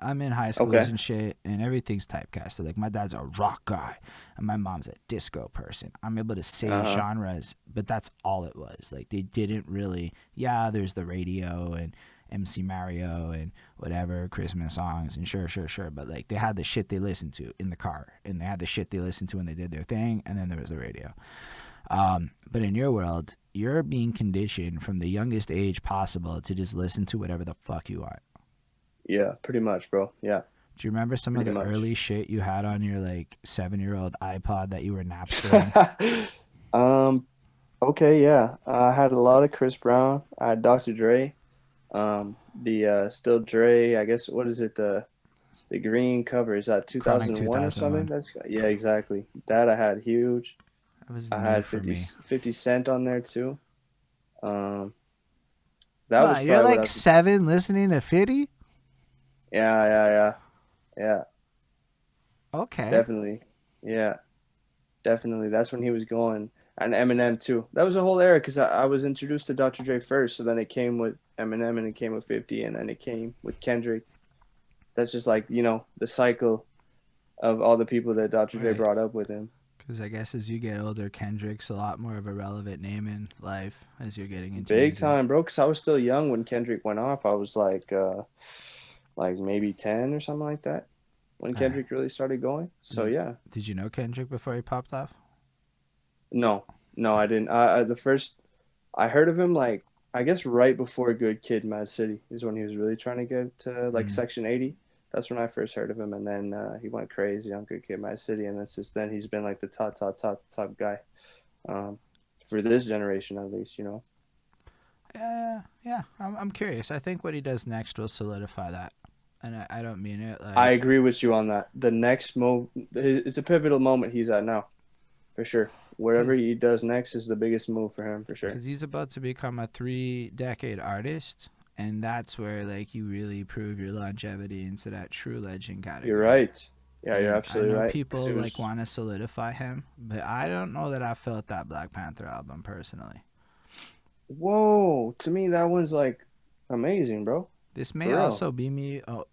A: I'm in high schools
B: Okay.
A: and shit, and everything's typecasted. Like, my dad's a rock guy, and my mom's a disco person. I'm able to say
B: Uh-huh.
A: genres, but that's all it was. Like, they didn't really, yeah, there's the radio and MC Mario and whatever, Christmas songs, and sure. But, like, they had the shit they listened to in the car, and they had the shit they listened to when they did their thing, and then there was the radio. But in your world, you're being conditioned from the youngest age possible to just listen to whatever the fuck you want.
B: Yeah, pretty much, bro. Yeah,
A: Do you remember some of
B: pretty
A: the
B: much.
A: early shit you had on your like 7-year-old iPod that you were Napstering?
B: um. Okay. Yeah. I had a lot of Chris Brown. I had Dr. Dre. The Still Dre. I guess what is it? The green cover is that
A: Chronic
B: 2001 or something.
A: 2001.
B: That's yeah, exactly. That I had huge.
A: That was
B: I
A: new
B: had
A: for
B: 50,
A: me.
B: 50 Cent on there too. Um, that
A: Come
B: was
A: on, you're
B: probably what I
A: like
B: was.
A: 7 listening to 50?
B: Yeah.
A: Okay.
B: Definitely. Yeah, definitely. That's when he was going, and Eminem too. That was a whole era because I was introduced to Dr. Dre first, so then it came with Eminem, and it came with 50, and then it came with Kendrick. That's just like the cycle of all the people that Dr. Dre
A: Right.
B: brought up with him.
A: Because I guess as you get older, Kendrick's a lot more of a relevant name in life as you're getting into
B: Big
A: music.
B: time, bro. Because I was still young when Kendrick went off. I was like maybe 10 or something like that when
A: Uh,
B: Kendrick really started going. So
A: did,
B: yeah,
A: did you know Kendrick before he popped off?
B: no, no,
A: Okay.
B: I didn't. The first I heard of him like I guess right before Good Kid, Mad City is when he was really trying to get to like
A: Mm.
B: Section 80. That's when I first heard of him, and then he went crazy on Good Kid, Mad City, and then since then he's been like the top guy um, for this generation at least.
A: Yeah. I'm curious. I think what he does next will solidify that. And I don't mean it
B: I
A: like
B: agree with you on that. The next move, it's a pivotal moment he's at now, for sure. Whatever
A: because
B: he does next is the biggest move for him, for sure.
A: because he's about to become a 3-decade artist, and that's where like you really prove your longevity into that true legend
B: You're
A: category.
B: right. Yeah, you're
A: And I
B: absolutely
A: know
B: right. Because
A: people
B: it
A: like
B: was
A: want to solidify him, but I don't know that I felt that Black Panther album personally.
B: whoa. To me, that one's like amazing, bro.
A: This may
B: For real.
A: also be me. Oh,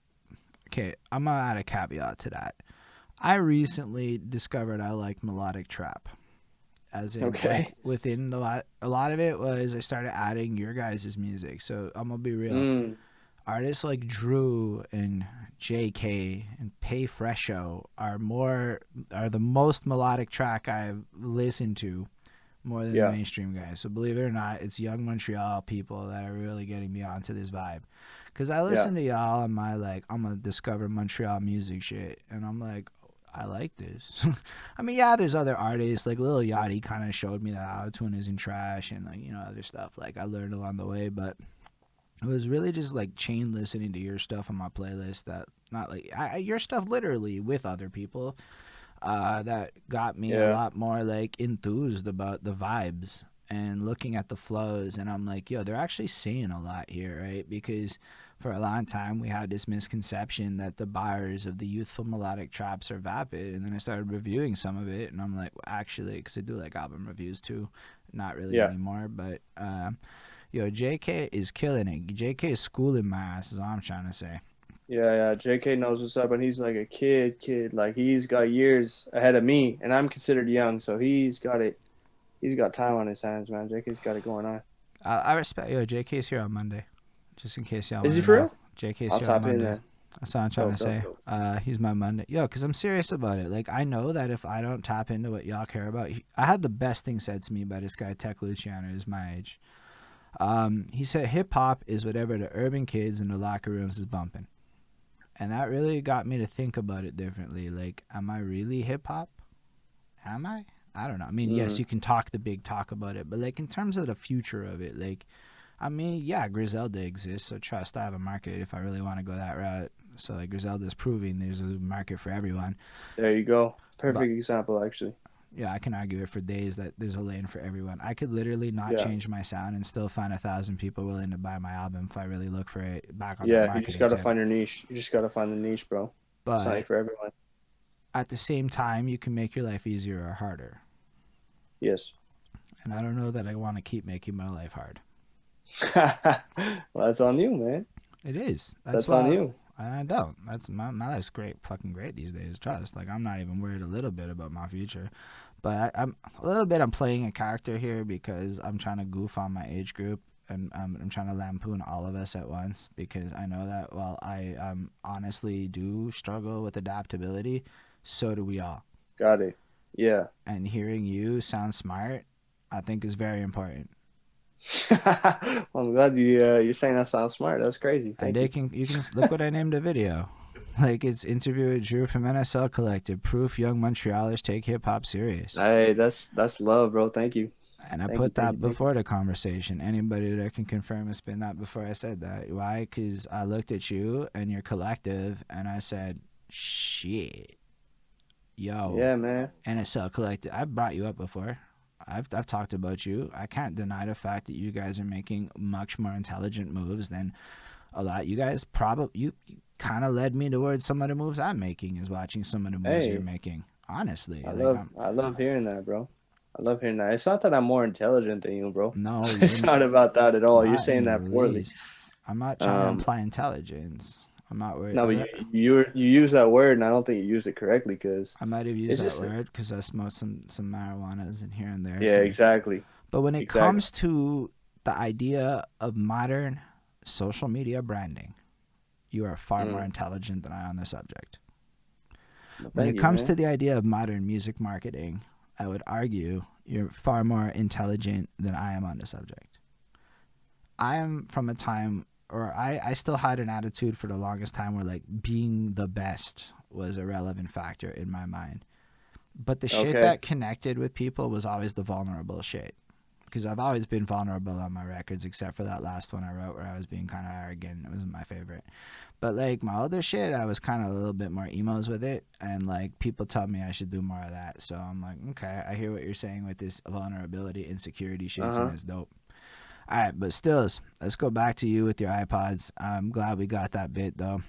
A: okay. I'm gonna add a caveat to that. I recently discovered I like melodic trap. As in, like
B: Okay.
A: within a lot of it was I started adding your guys' music. So I'm gonna be real.
B: Mm,
A: Artists like Drew and JK and Pay Fresho are the most melodic track I've listened to more than the
B: yeah.
A: mainstream guys. So believe it or not, it's young Montreal people that are really getting me onto this vibe. Cause I
B: Yeah.
A: listen to y'all on my like I'm gonna discover Montreal music shit, and I'm like, I like this. I mean, yeah, there's other artists like Lil Yachty kind of showed me that autotune isn't trash, and like other stuff like I learned along the way, but It was really just like chain listening to your stuff on my playlist. That not like your stuff literally with other people. That got me a
B: Yeah.
A: lot more like enthused about the vibes and looking at the flows. And I'm like, yo, they're actually saying a lot here, right? Because for a long time we had this misconception that the bars of the youthful melodic traps are vapid, and then I started reviewing some of it, and I'm like, well, actually, because I do like album reviews too, not really
B: Yeah.
A: anymore, but yo, JK is killing it. JK is schooling my ass, is all I'm trying to say.
B: Yeah, yeah. JK knows what's up, and he's like a kid. Like he's got years ahead of me, and I'm considered young, so he's got it. He's got time on his hands, man. JK's got it going on.
A: I respect, yo, JK's here on Monday, just in case y'all
B: Is
A: want
B: he
A: to
B: for
A: know.
B: real?
A: JK's
B: I'll
A: here on
B: tap in
A: Monday.
B: then.
A: That's what I'm trying to
B: Dope, dope,
A: say.
B: dope.
A: He's my Monday. Yo, because I'm serious about it. Like, I know that if I don't tap into what y'all care about, I had the best thing said to me by this guy, Tech Luciano, who's my age. He said hip hop is whatever the urban kids in the locker rooms is bumping. And that really got me to think about it differently. Like, am I really hip hop? Am I? I don't know. I mean, yes,
B: Mm,
A: you can talk the big talk about it, but like in terms of the future of it, like, I mean, yeah, Griselda exists, so trust I have a market if I really want to go that route. So like Griselda's proving there's a market for everyone.
B: there you go.
A: But
B: Perfect example, actually.
A: yeah, I can argue it for days that there's a lane for everyone. I could literally not
B: Yeah,
A: change my sound and still find 1,000 people willing to buy my album if I really look for it back on that
B: yeah. You just
A: marketing
B: gotta
A: tip.
B: find your niche. You just gotta find the niche, bro. It's not
A: But
B: for everyone.
A: at the same time, you can make your life easier or harder.
B: Yes.
A: And I don't know that I want to keep making my life hard.
B: Well, that's on you, man.
A: It is. That's
B: That's on
A: why
B: you.
A: I don't. That's my life's great, fucking great these days. Trust. Like I'm not even worried a little bit about my future, but I'm a little bit. I'm playing a character here because I'm trying to goof on my age group, and I'm trying to lampoon all of us at once because I know that while I honestly do struggle with adaptability, so do we all.
B: Got it. Yeah.
A: And hearing you sound smart, I think is very important.
B: Well, I'm glad you're saying that sounds smart. That's crazy.
A: And
B: Thank you.
A: you can look what I named the video. Like it's interview with Drew from NSL Collective, proof young Montrealers take hip hop serious.
B: Hey, that's love, bro. Thank you.
A: And I
B: Thank you.
A: put
B: Thank you.
A: that
B: Thank you.
A: before the conversation. Anybody that can confirm has been that before I said that. Why? Because I looked at you and your collective and I said, shit, yo,
B: Yeah, man.
A: NSL Collective. I've brought you up before. I've talked about you. I can't deny the fact that you guys are making much more intelligent moves than a lot. You guys probably you kind of led me towards some of the moves I'm making is watching some of the moves you're
B: Hey,
A: making. Honestly,
B: I
A: like
B: love
A: I'm
B: I love hearing that, bro. I love hearing that. It's not that I'm more intelligent than you, bro.
A: no, you're
B: It's not about that at all. You're
A: not in
B: saying
A: the
B: that poorly.
A: least. I'm not trying to
B: Um,
A: imply intelligence. I'm not worried.
B: no, but you use that word, and I don't think you use it correctly because
A: I might have used
B: it's
A: that
B: just
A: word because I smoked some marijuanas in here and there.
B: yeah,
A: So,
B: exactly,
A: but when it
B: exactly.
A: comes to the idea of modern social media branding, you are far more
B: Mm.
A: intelligent than I on the subject.
B: Well,
A: When
B: thank
A: it
B: you,
A: comes
B: man.
A: to the idea of modern music marketing, I would argue you're far more intelligent than I am on the subject. I am from a time, or I still had an attitude for the longest time where like being the best was a relevant factor in my mind. But the shit
B: Okay.
A: that connected with people was always the vulnerable shit. Because I've always been vulnerable on my records, except for that last one I wrote where I was being kind of arrogant. It wasn't my favorite. But like my other shit, I was kind of a little bit more emos with it, and like people tell me I should do more of that. So I'm like, okay, I hear what you're saying with this vulnerability, insecurity shits, and
B: Uh-huh.
A: it's dope. All right, but stills, let's go back to you with your iPods. I'm glad we got that bit though.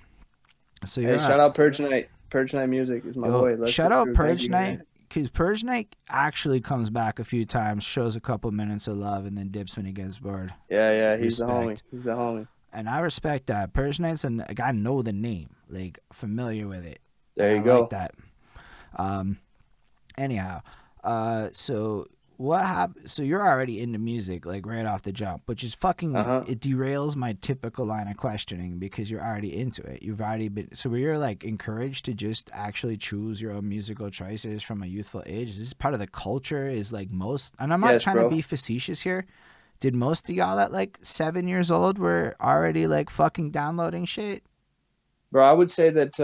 A: So
B: Hey,
A: you're
B: shout out Purge Night. Purge Night Music is my
A: yo,
B: boy. Let's
A: shout
B: get
A: out
B: through. Thank
A: Purge
B: you,
A: Night
B: man.
A: because Purge Night actually comes back a few times, shows a couple minutes of love, and then dips when he gets bored.
B: Yeah, yeah, he's the homie.
A: Respect.
B: He's the homie.
A: And I respect that. Purge Night's like I know the name, like familiar with it, and
B: There
A: I
B: you
A: like
B: go.
A: that. Um, anyhow, so what happened? So you're already into music, like right off the jump, which is fucking.
B: Uh-huh.
A: It derails my typical line of questioning because you're already into it. You've already been. So you're like encouraged to just actually choose your own musical choices from a youthful age. Is this part of the culture? Is like most, and I'm not
B: Yes,
A: trying to
B: bro.
A: be facetious here. Did most of y'all at like 7 years old were already like fucking downloading shit?
B: Bro, I would say that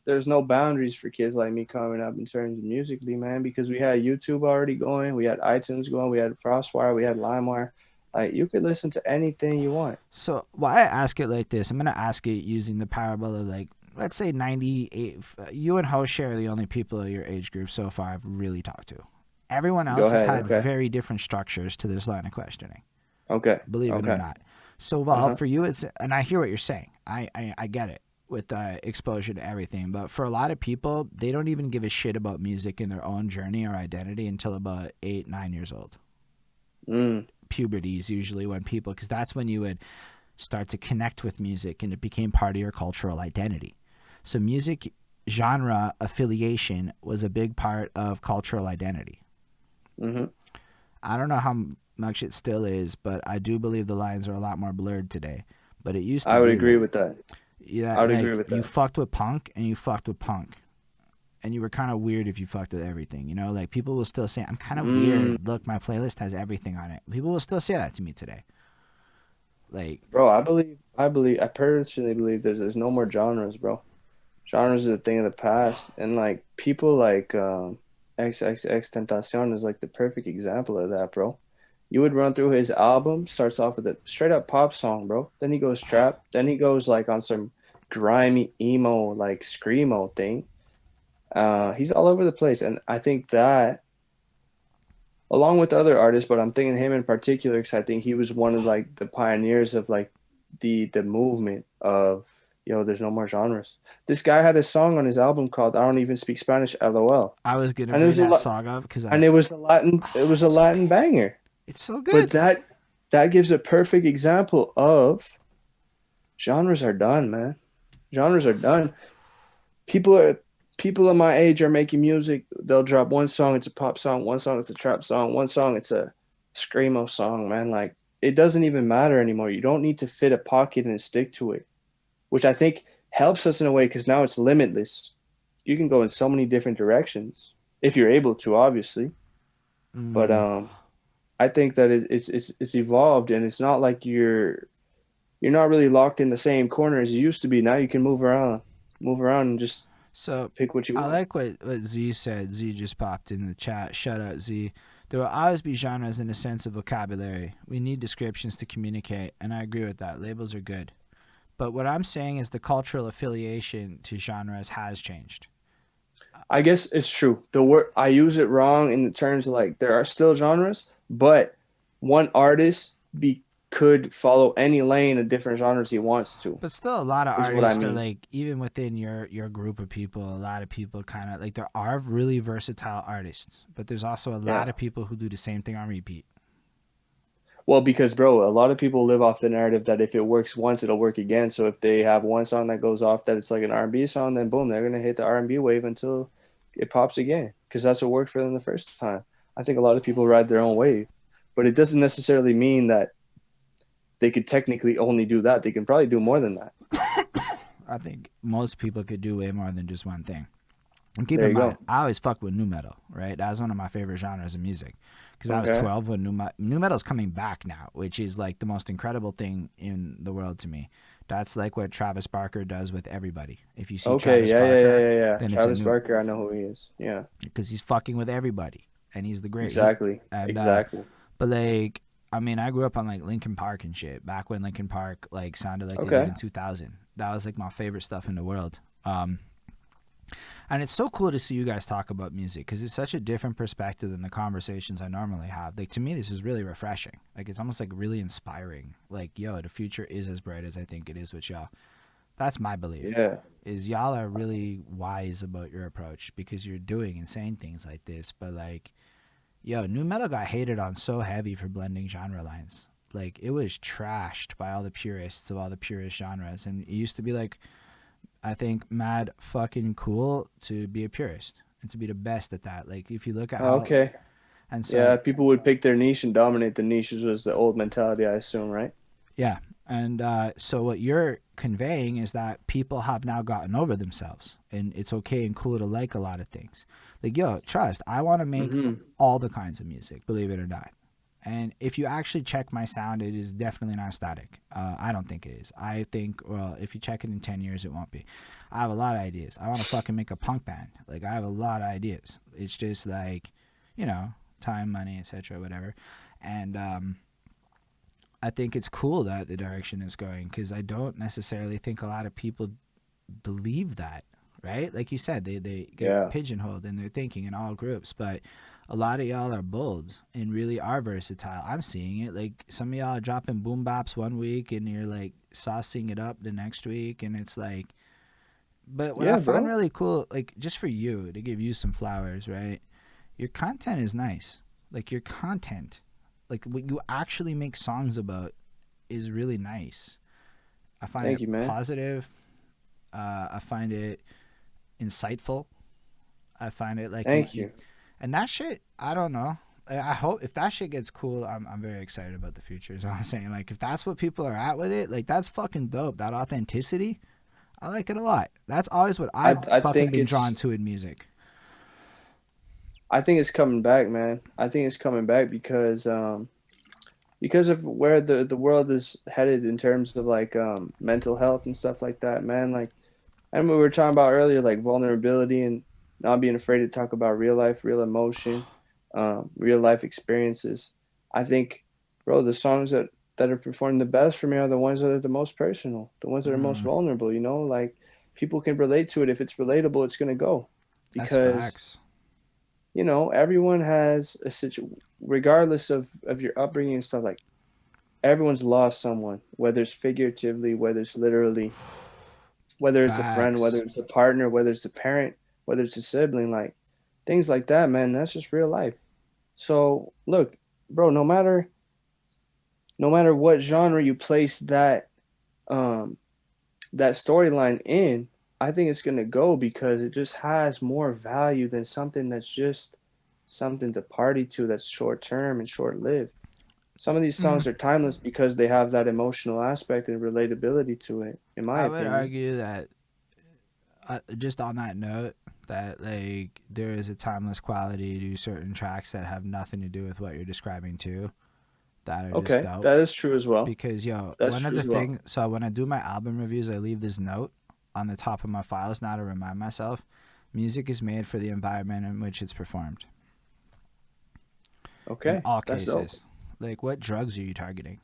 B: there's no boundaries for kids like me coming up in terms of musically, man, because we had YouTube already going, we had iTunes going, we had FrostWire, we had LimeWire. Like you could listen to anything you want.
A: So why I ask it like this, I'm gonna ask it using the parable of like, let's say 98. You and Hoshi are the only people of your age group so far I've really talked to. Everyone
B: Go
A: else has
B: ahead.
A: had
B: Okay.
A: very different structures to this line of questioning.
B: Okay.
A: Believe it or
B: Okay.
A: not. So,
B: Uh
A: well,
B: huh.
A: for you, it's, and I hear what you're saying. I get it with exposure to everything. But for a lot of people, they don't even give a shit about music in their own journey or identity until about 8, 9 years old.
B: Mm.
A: Puberty is usually when people, because that's when you would start to connect with music and it became part of your cultural identity. So, music genre affiliation was a big part of cultural identity.
B: Mhm.
A: I don't know how much it still is, but I do believe the lines are a lot more blurred today. But it used to
B: I would
A: be
B: agree
A: like,
B: with that.
A: yeah,
B: I would agree
A: like
B: with
A: you
B: that.
A: fucked with punk and you fucked with punk. And you were kind of weird if you fucked with everything, you know? Like people will still say, I'm kind of
B: Mm.
A: weird. Look, my playlist has everything on it. People will still say that to me today. Like,
B: Bro, I personally believe there's no more genres, bro. Genres is a thing of the past, and like people like XXX Tentacion is like the perfect example of that, bro. You would run through his album, starts off with a straight up pop song, bro. Then he goes trap. Then he goes like on some grimy emo like screamo thing. He's all over the place, and I think that along with other artists, but I'm thinking him in particular because I think he was one of like the pioneers of like the movement of there's no more genres. This guy had a song on his album called "I Don't Even Speak Spanish," LOL,
A: I was going to
B: and it
A: bring
B: was a
A: that
B: lot,
A: song up because
B: and it
A: I've,
B: was a Latin, it
A: oh,
B: was a
A: it's so
B: Latin
A: good.
B: banger.
A: It's so
B: But
A: good.
B: that gives a perfect example of genres are done, man. Genres are done. People are people of my age are making music. They'll drop one song, it's a pop song, one song, it's a trap song, one song, it's a screamo song, man. Like it doesn't even matter anymore. You don't need to fit a pocket and stick to it, which I think helps us in a way because now it's limitless. You can go in so many different directions if you're able to, obviously. But
A: Mm.
B: I think that it's evolved and it's not like you're not really locked in the same corner as you used to be. Now you can move around and just
A: So
B: pick what you
A: I
B: want.
A: like what Z said. Z just popped in the chat. Shout out Z. There will always be genres in the sense of vocabulary. We need descriptions to communicate, and I agree with that. Labels are good. But what I'm saying is the cultural affiliation to genres has changed.
B: I guess it's true. The word I use it wrong in the terms of like there are still genres, but one artist be could follow any lane of different genres he wants to,
A: But still, a lot of
B: is what I
A: artists are
B: mean.
A: like, even within your group of people, a lot of people kind of like, there are really versatile artists, but there's also a
B: Yeah.
A: lot of people who do the same thing on repeat.
B: Well, because bro, a lot of people live off the narrative that if it works once, it'll work again. So if they have one song that goes off that it's like an R&B song, then boom, they're gonna hit the R&B wave until it pops again because that's what worked for them the first time. I think a lot of people ride their own wave, but it doesn't necessarily mean that they could technically only do that. They can probably do more than that.
A: I think most people could do way more than just one thing. And keep
B: There
A: in
B: you
A: mind,
B: go.
A: I always fuck with new metal, right? That was one of my favorite genres of music because I was
B: Okay.
A: 12 when new metal's coming back now, which is like the most incredible thing in the world to me. That's like what Travis Barker does with everybody. If you see
B: Okay.
A: Travis
B: Yeah. Yeah. Yeah.
A: Barker,
B: Yeah. Yeah.
A: then it's a
B: Travis
A: new,
B: Barker. I know who he is. Yeah.
A: because he's fucking with everybody and he's the great.
B: Exactly.
A: And
B: Exactly.
A: but like, I mean, I grew up on like Linkin Park and shit back when Linkin Park like sounded like they did
B: Okay.
A: in 2000. That was like my favorite stuff in the world. And it's so cool to see you guys talk about music because it's such a different perspective than the conversations I normally have. Like to me, this is really refreshing. Like it's almost like really inspiring. Like yo, the future is as bright as I think it is with y'all. That's my belief.
B: Yeah.
A: Is y'all are really wise about your approach because you're doing and saying things like this. But like, yo, new metal got hated on so heavy for blending genre lines. Like it was trashed by all the purists of all the purist genres, and it used to be like, I think, mad fucking cool to be a purist and to be the best at that. Like if you look at how,
B: Okay.
A: and so
B: Yeah. People would pick their niche and dominate the niches was the old mentality, I assume, right?
A: yeah, and so what you're conveying is that people have now gotten over themselves, and it's okay and cool to like a lot of things. Like yo, trust, I want to make
B: Mm-hmm.
A: all the kinds of music, believe it or not. And if you actually check my sound, it is definitely not static. I don't think it is. I think, well, if you check it in 10 years, it won't be. I have a lot of ideas. I want to fucking make a punk band. Like, I have a lot of ideas. It's just like, you know, time, money, etc., whatever. And I think it's cool that the direction is going, because I don't necessarily think a lot of people believe that, right? Like you said, they get
B: Yeah.
A: pigeonholed in their thinking in all groups, but a lot of y'all are bold and really are versatile. I'm seeing it. Like some of y'all are dropping boom bops one week and you're like saucing it up the next week, and it's like, but what I
B: Yeah,
A: find
B: bro.
A: really cool, like just for you to give you some flowers, right? Your content is nice. Like your content, like what you actually make songs about, is really nice. I find
B: Thank
A: it
B: you, man.
A: positive. I find it insightful. I find it like
B: Thank
A: you
B: you.
A: and that shit. I don't know. I hope if that shit gets cool, I'm very excited about the future. Is all I'm saying. Like if that's what people are at with it, like that's fucking dope. That authenticity, I like it a lot. That's always what
B: I
A: I've
B: I
A: fucking
B: think
A: been
B: it's
A: drawn to in music.
B: I think it's coming back, man. I think it's coming back because of where the world is headed in terms of like mental health and stuff like that, man. Like, and we were talking about earlier, like vulnerability and not being afraid to talk about real life, real emotion, real life experiences. I think, bro, the songs that are performing the best for me are the ones that are the most personal, the ones that are most
A: Mm,
B: vulnerable. You know, like people can relate to it. If it's relatable, it's gonna go,
A: that's
B: because
A: facts.
B: everyone has a regardless of your upbringing and stuff, like everyone's lost someone, whether it's figuratively, whether it's literally, whether it's a friend, whether
A: Facts.
B: it's a partner, whether it's a parent, whether it's a sibling, like things like that, man. That's just real life. So look, bro, no matter what genre you place um that storyline in, I think it's gonna go because it just has more value than something that's just something to party to, that's short term and short lived. Some of these
A: Mm,
B: songs are timeless because they have that emotional aspect and relatability to it, in my
A: I would
B: opinion.
A: argue that just on that note, that like there is a timeless quality to certain tracks that have nothing to do with what you're describing too, that are just
B: Okay,
A: dope.
B: that is true as well.
A: Because yo,
B: That's
A: one of
B: true
A: the
B: as well.
A: things, so when I do my album reviews, I leave this note on the top of my files now to remind myself, music is made for the environment in which it's performed, in
B: Okay,
A: all
B: that's dope.
A: cases. Like what drugs are you targeting?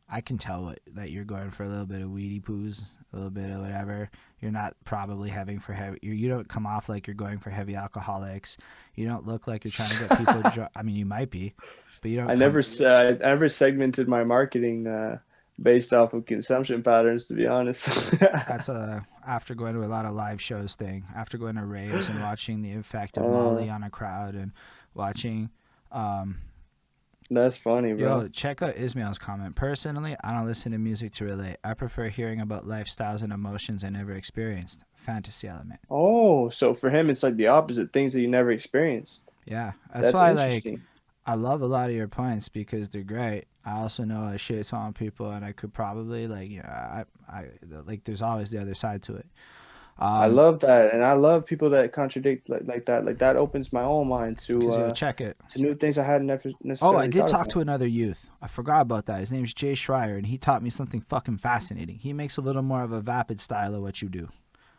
A: I can tell that you're going for a little bit of weedy poos, a little bit of whatever. You're not probably having for heavy. You don't come off like you're going for heavy alcoholics. You don't look like you're trying to get people. I mean, you might be, but you don't come.
B: I never segmented my marketing based off of consumption patterns, to be honest.
A: That's a after going to a lot of live shows thing. After going to raves and watching the effect of
B: uh,
A: Molly on a crowd and watching. Um,
B: that's funny, bro.
A: Yo, check out Ismail's comment. Personally, I don't listen to music to relate. I prefer hearing about lifestyles and emotions I never experienced. Fantasy element.
B: Oh, so for him, it's like the opposite, things that you never experienced.
A: Yeah, that's
B: That's
A: why like
B: interesting.
A: I love a lot of your points because they're great. I also know I shit on people, and I could probably like I like there's always the other side to it.
B: I
A: Um,
B: love that, and I love people that contradict like that. Like that opens my own mind
A: cause yo, check it.
B: to new things I hadn't never
A: Oh, I
B: necessarily
A: did
B: thought
A: talk
B: about.
A: to another youth. I forgot about that. His name's Jay Schreier, and he taught me something fucking fascinating. He makes a little more of a vapid style of what you do.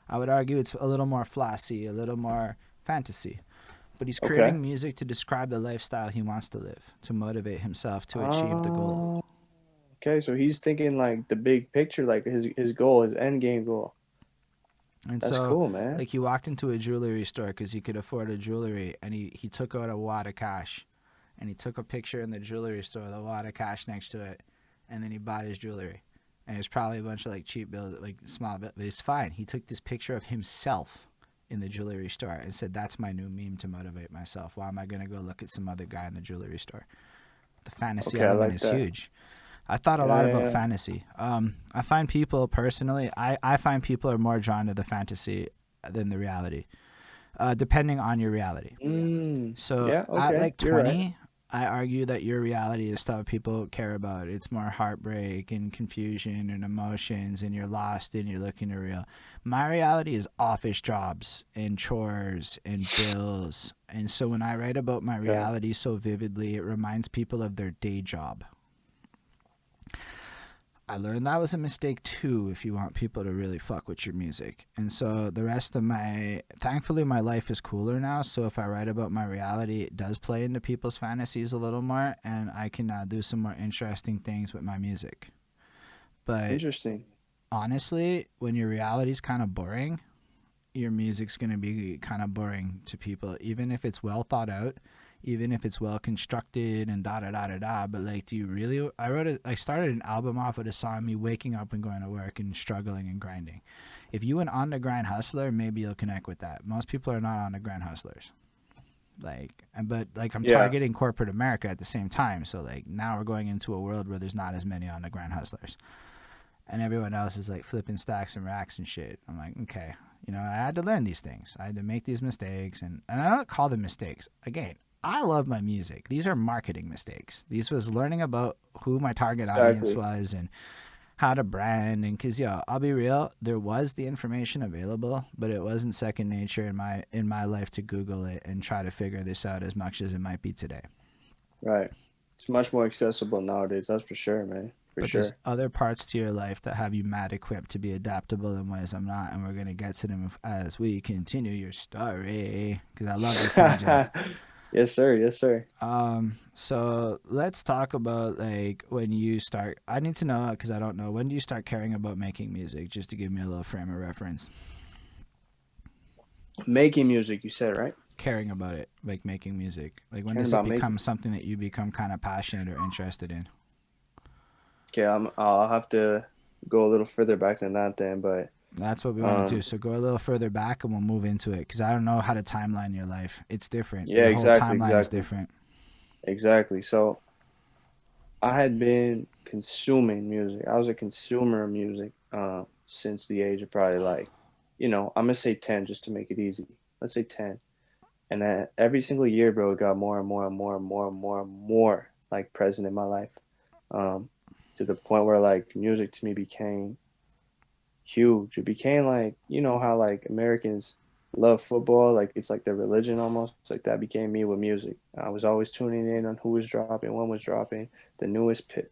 A: I would argue it's a little more flossy, a little more fantasy. But he's
B: Okay.
A: creating music to describe the lifestyle he wants to live, to motivate himself to achieve the goal.
B: Oh, okay. So he's thinking like the big picture, like his goal, his end game goal.
A: And
B: That's
A: so,
B: cool, man.
A: like, he walked into a jewelry store because he could afford a jewelry, and he took out a wad of cash, and he took a picture in the jewelry store, the wad of cash next to it, and then he bought his jewelry. And it was probably a bunch of like cheap bills, like small bills, but it's fine. He took this picture of himself in the jewelry store and said, "That's my new meme to motivate myself. Why am I gonna go look at some other guy in the jewelry store?" The fantasy
B: Okay, I
A: element
B: like
A: is
B: that.
A: huge. I thought a
B: Yeah,
A: lot
B: yeah,
A: about
B: yeah.
A: fantasy. I find people personally, I find people are more drawn to the fantasy than the reality, depending on your reality. So
B: Yeah.
A: at
B: Okay,
A: like
B: you're right.
A: 20, I argue that your reality is stuff people care about. It's more heartbreak and confusion and emotions, and you're lost and you're looking to real. My reality is office jobs and chores and bills. And so when I write about my
B: Okay.
A: reality so vividly, it reminds people of their day job. I learned that was a mistake too if you want people to really fuck with your music. And so the rest of thankfully, my life is cooler now. So if I write about my reality, it does play into people's fantasies a little more, and I can do some more interesting things with my music. But
B: Interesting.
A: honestly, when your reality's kind of boring, your music's going to be kind of boring to people, even if it's well thought out, even if it's well constructed and da da da da da. But like, do you really? I started an album off with a song, me waking up and going to work and struggling and grinding. If you an on the grind hustler, maybe you'll connect with that. Most people are not on the grind hustlers. But like I'm
B: Yeah.
A: targeting corporate America at the same time. So like now we're going into a world where there's not as many on the grind hustlers, and everyone else is like flipping stacks and racks and shit. I'm like, okay, I had to learn these things. I had to make these mistakes, and I don't call them mistakes. Again, I love my music. These are marketing mistakes. These was learning about who my target audience
B: Exactly.
A: was and how to brand. And cause I'll be real, there was the information available, but it wasn't second nature in my life to Google it and try to figure this out as much as it might be today.
B: Right. It's much more accessible nowadays. That's for sure, man. For
A: But there's
B: sure.
A: other parts to your life that have you mad equipped to be adaptable in ways I'm not, and we're gonna get to them as we continue your story. Because I love these tangents.
B: Yes, sir. Yes, sir.
A: So let's talk about like when you start. I need to know because I don't know. When do you start caring about making music? Just to give me a little frame of reference.
B: Making music, you said, right?
A: Caring about it, like making music. Like when
B: Caring
A: does it
B: about making.
A: become something that you become kind of passionate or interested in?
B: Okay, I'll have to go a little further back than that then, but
A: That's what we want to do.
B: um,
A: So go a little further back and we'll move into it because I don't know how to timeline your life. It's different.
B: yeah,
A: Your whole
B: exactly,
A: timeline is
B: exactly,
A: different.
B: exactly. So I had been consuming music. I was a consumer of music since the age of probably like, I'm gonna say 10 just to make it easy. Let's say 10. And then every single year, bro, it got more and more and more and more and more and more like present in my life. Um, to the point where like music to me became huge. It became like, how like Americans love football, like it's like their religion almost. It's like that became me with music. I was always tuning in on who was dropping, when was dropping,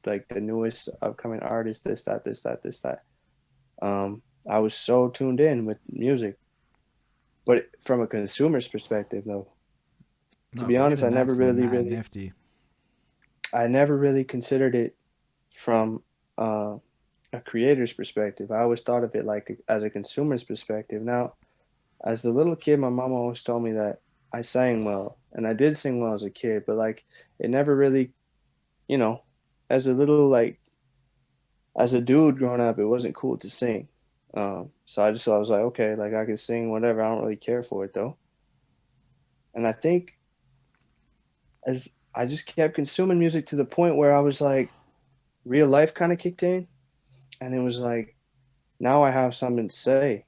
B: like the newest upcoming artist, this, that, this, that, this, that. I was so tuned in with music. But from a consumer's perspective, though, to
A: No,
B: be
A: but
B: honest,
A: even that's mad nifty.
B: I never really considered it from uh, a creator's perspective. I always thought of it like as a consumer's perspective. Now, as a little kid, my mom always told me that I sang well, and I did sing well as a kid, but like it never really, you know, as a little like as a dude growing up, it wasn't cool to sing. So I was like, okay, like I can sing whatever. I don't really care for it though. And I think as I just kept consuming music to the point where I was like, real life kind of kicked in, and it was like, now I have something to say.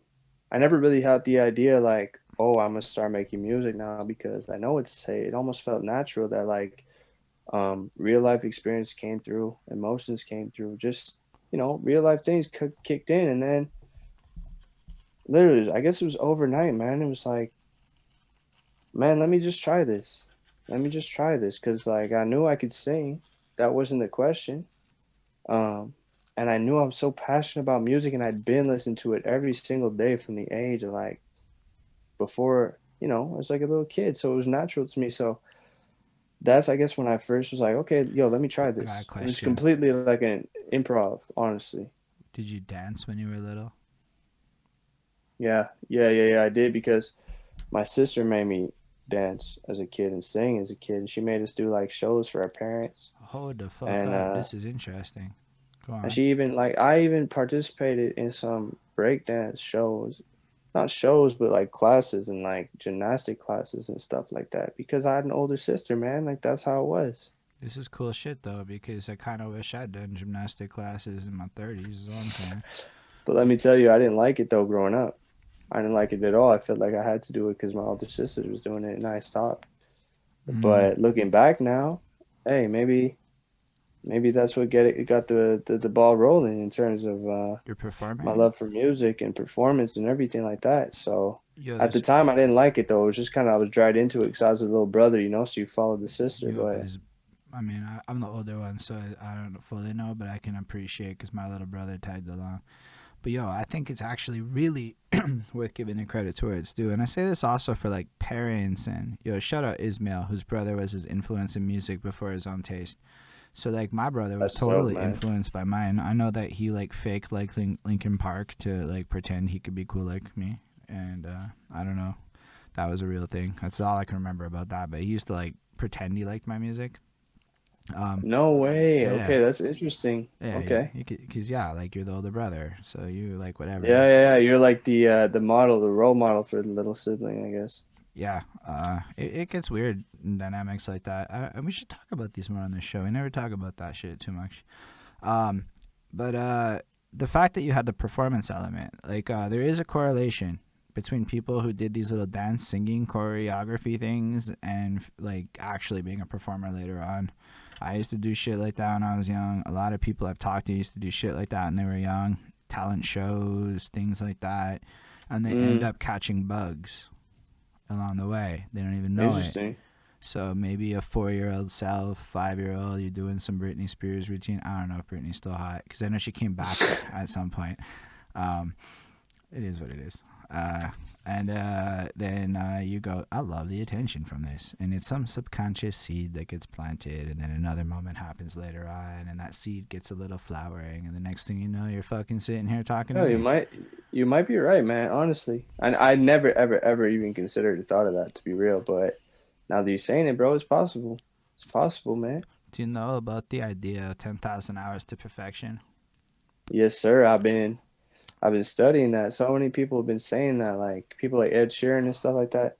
B: I never really had the idea like, oh, I'm gonna start making music now because I know what to say. It almost felt natural that like real life experience came through, emotions came through, just real life things kicked in, and then literally, I guess it was overnight, man. It was like, man, let me just try this. Let me just try this because like I knew I could sing. That wasn't the question. Um, and I knew I was so passionate about music, and I'd been listening to it every single day from the age of like before, I was like a little kid, so it was natural to me. So that's, I guess, when I first was like, okay, yo, let me try
A: I got a
B: this. It was
A: question.
B: completely like an improv, honestly.
A: Did you dance when you were little?
B: Yeah, yeah, yeah, yeah. I did because my sister made me dance as a kid and sing as a kid. And she made us do like shows for our parents,
A: Hold the fuck
B: and
A: up. This is interesting. Go
B: and
A: on.
B: she even like I even participated in some breakdance shows, not shows, but like classes and like gymnastic classes and stuff like that because I had an older sister, man. Like that's how it was.
A: This is cool shit though because I kind of wish I'd done gymnastic classes in my 30s. Is all I'm saying.
B: But let me tell you, I didn't like it though growing up. I didn't like it at all. I felt like I had to do it because my older sister was doing it and I stopped.
A: Mm,
B: But looking back now, hey, maybe that's what it got the ball rolling in terms of
A: you're
B: my
A: performing.
B: love for music and performance and everything like that. So
A: Yo,
B: at the
A: there's
B: time, I didn't like it though. It was just kind of I was dragged into it because I was a little brother, so you followed the sister.
A: yo, but
B: But
A: there's I mean, I'm the older one, so I don't fully know, but I can appreciate because my little brother tagged along. But yo, I think it's actually really worth giving the credit to where it's due. And I say this also for like parents and yo, shout out Ismail, whose brother was his influence in music before his own taste. So like my brother was
B: That's dope,
A: totally
B: man.
A: influenced by mine. I know that he like faked like Linkin Park to like pretend he could be cool like me. And I don't know. That was a real thing. That's all I can remember about that. But he used to like pretend he liked my music.
B: No way.
A: Yeah,
B: Okay, that's interesting.
A: yeah,
B: Okay.
A: because yeah, like you're the older brother, so you like whatever.
B: Yeah, yeah, yeah. You're like the model, the role model for the little sibling, I guess.
A: Yeah, it gets weird in dynamics like that. And we should talk about these more on this show. We never talk about that shit too much. Um, but the fact that you had the performance element, like there is a correlation between people who did these little dance, singing, choreography things, and like actually being a performer later on. I used to do shit like that when I was young. A lot of people I've talked to used to do shit like that when they were young. Talent shows, things like that, and they end
B: Mm,
A: up catching bugs along the way. They don't even know it.
B: interesting.
A: So maybe a 4-year-old self, 5-year-old, you're doing some Britney Spears routine. I don't know if Britney's still hot because I know she came back at some point. Um, it is what it is. And then you go, I love the attention from this. And it's some subconscious seed that gets planted, and then another moment happens later on, and that seed gets a little flowering, and the next thing you know, you're fucking sitting here talking to
B: No,
A: me.
B: you might be right, man. Honestly, and I never, ever, ever even considered or thought of that to be real. But now that you're saying it, bro, it's possible. It's possible, man.
A: Do you know about the idea of 10,000 hours to perfection?
B: Yes, sir. I've been studying that. So many people have been saying that, like people like Ed Sheeran and stuff like that.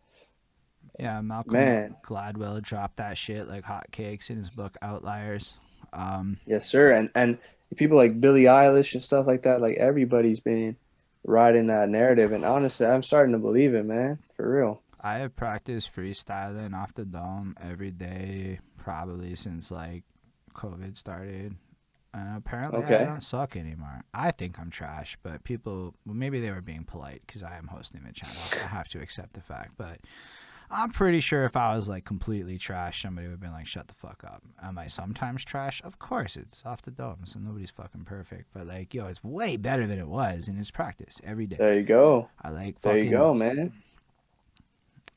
A: Yeah, Malcolm
B: Man,
A: Gladwell dropped that shit like hotcakes in his book Outliers. Um,
B: yes, sir. And people like Billie Eilish and stuff like that. Like everybody's been riding that narrative. And honestly, I'm starting to believe it, man. For real.
A: I have practiced freestyling off the dome every day, probably since like COVID started. And apparently, I
B: Okay.
A: don't suck anymore. I think I'm trash, but people, well, maybe they were being polite because I am hosting the channel. I have to accept the fact. But I'm pretty sure if I was like completely trash, somebody would have been like, shut the fuck up. Am I sometimes trash? Of course, it's off the dome, so nobody's fucking perfect. But like, yo, it's way better than it was, and it's practice every day.
B: There you go.
A: I like
B: There you
A: fucking
B: go, man.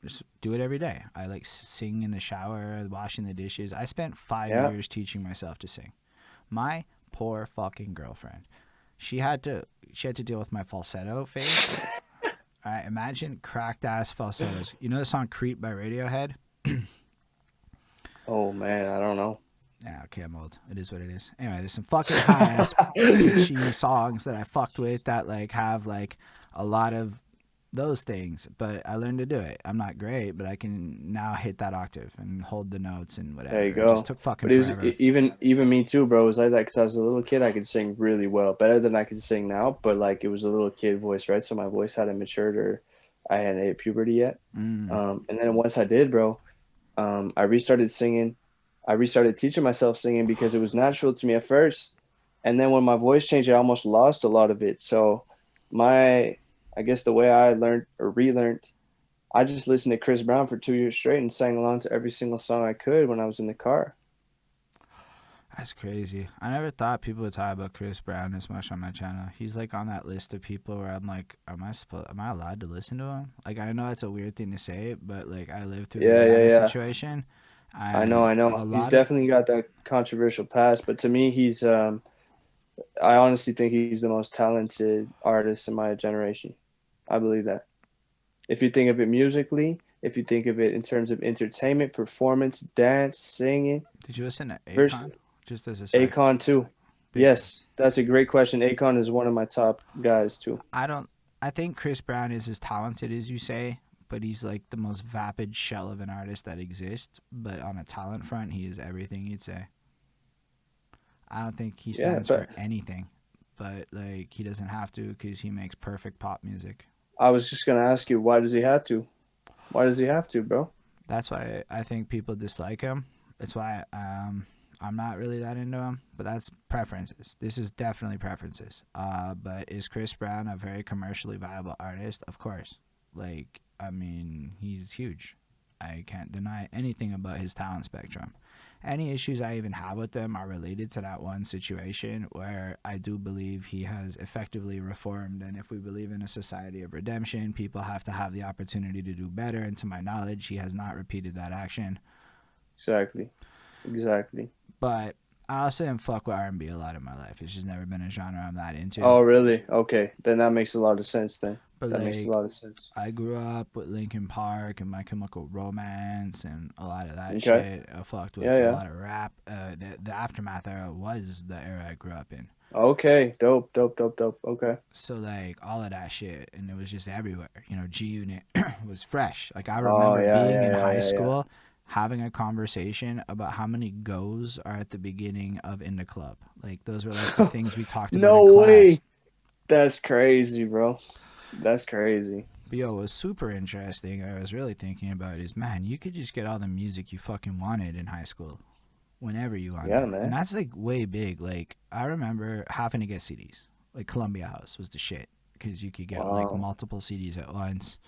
A: just do it every day. I like sing in the shower, washing the dishes. I spent five
B: Yeah.
A: years teaching myself to sing. My poor fucking girlfriend. She had to deal with my falsetto face. All right, imagine cracked ass falsettos. You know the song "Creep" by Radiohead?
B: Oh man, I don't know.
A: Yeah, okay, I'm old. It is what it is. Anyway, there's some fucking high ass pitchy songs that I fucked with that like have like a lot of those things, but I learned to do it. I'm not great, but I can now hit that octave and hold the notes and
B: There you
A: whatever. It just
B: go.
A: took fucking
B: But it was
A: forever.
B: even me too, bro. It was like that because I was a little kid. I could sing really well, better than I could sing now. But like it was a little kid voice, right? So my voice hadn't matured or I hadn't hit puberty yet.
A: Mm.
B: And then once I did, bro, I restarted singing. I restarted teaching myself singing because it was natural to me at first. And then when my voice changed, I almost lost a lot of it. So my, I guess the way I learned or relearned, I just listened to Chris Brown for 2 years straight and sang along to every single song I could when I was in the car.
A: That's crazy. I never thought people would talk about Chris Brown as much on my channel. He's like on that list of people where I'm like, am I allowed to listen to him? Like I know it's a weird thing to say, but like I lived through the
B: Yeah, yeah,
A: Rihanna
B: yeah.
A: situation, and
B: I
A: a
B: know. He's
A: lot of
B: definitely got that controversial past, but to me, I honestly think he's the most talented artist in my generation. I believe that. If you think of it musically, if you think of it in terms of entertainment, performance, dance, singing,
A: did you listen to
B: first
A: Akon? Just as a side,
B: Akon too.
A: big fan.
B: Yes, that's a great question. Akon is one of my top guys too.
A: I don't. I think Chris Brown is as talented as you say, but he's like the most vapid shell of an artist that exists. But on a talent front, he is everything you'd say. I don't think he
B: Yeah,
A: stands
B: but
A: for anything, but like he doesn't have to because he makes perfect pop music.
B: I was just gonna ask you, why does he have to? Why does he have to, bro?
A: That's why I think people dislike him. That's why I'm not really that into him. But that's preferences. This is definitely preferences. But is Chris Brown a very commercially viable artist? Of course. Like I mean, he's huge. I can't deny anything about his talent spectrum. any issues I even have with them are related to that one situation where I do believe he has effectively reformed. And if we believe in a society of redemption, people have to have the opportunity to do better. And to my knowledge, he has not repeated that action.
B: Exactly. Exactly.
A: But I also didn't fuck with R&B a lot in my life. It's just never been a genre I'm that into.
B: Oh, really? Okay. Then that makes a lot of sense then.
A: But
B: That makes a
A: like,
B: lot of sense.
A: I grew up with Linkin Park and My Chemical Romance and a lot of that
B: Okay.
A: shit. I fucked with
B: Yeah,
A: a
B: yeah.
A: lot of rap. The Aftermath era was the era I grew up in.
B: Okay. Dope, dope, dope, dope. Okay.
A: So like all of that shit, and it was just everywhere. You know, G Unit was fresh. Like I
B: Oh,
A: remember
B: yeah,
A: being
B: yeah,
A: in
B: yeah,
A: high
B: yeah, yeah.
A: school having a conversation about how many goes are at the beginning of In the Club. Like those were like the things we talked about in
B: No
A: class.
B: way. That's crazy, bro. That's crazy.
A: But yo, what's super interesting, I was really thinking about is, man, you could just get all the music you fucking wanted in high school whenever you
B: Yeah,
A: wanted. And
B: man.
A: that's like way big. Like, I remember having to get CDs. Like, Columbia House was the shit because you could get like
B: Wow.
A: multiple CDs at once.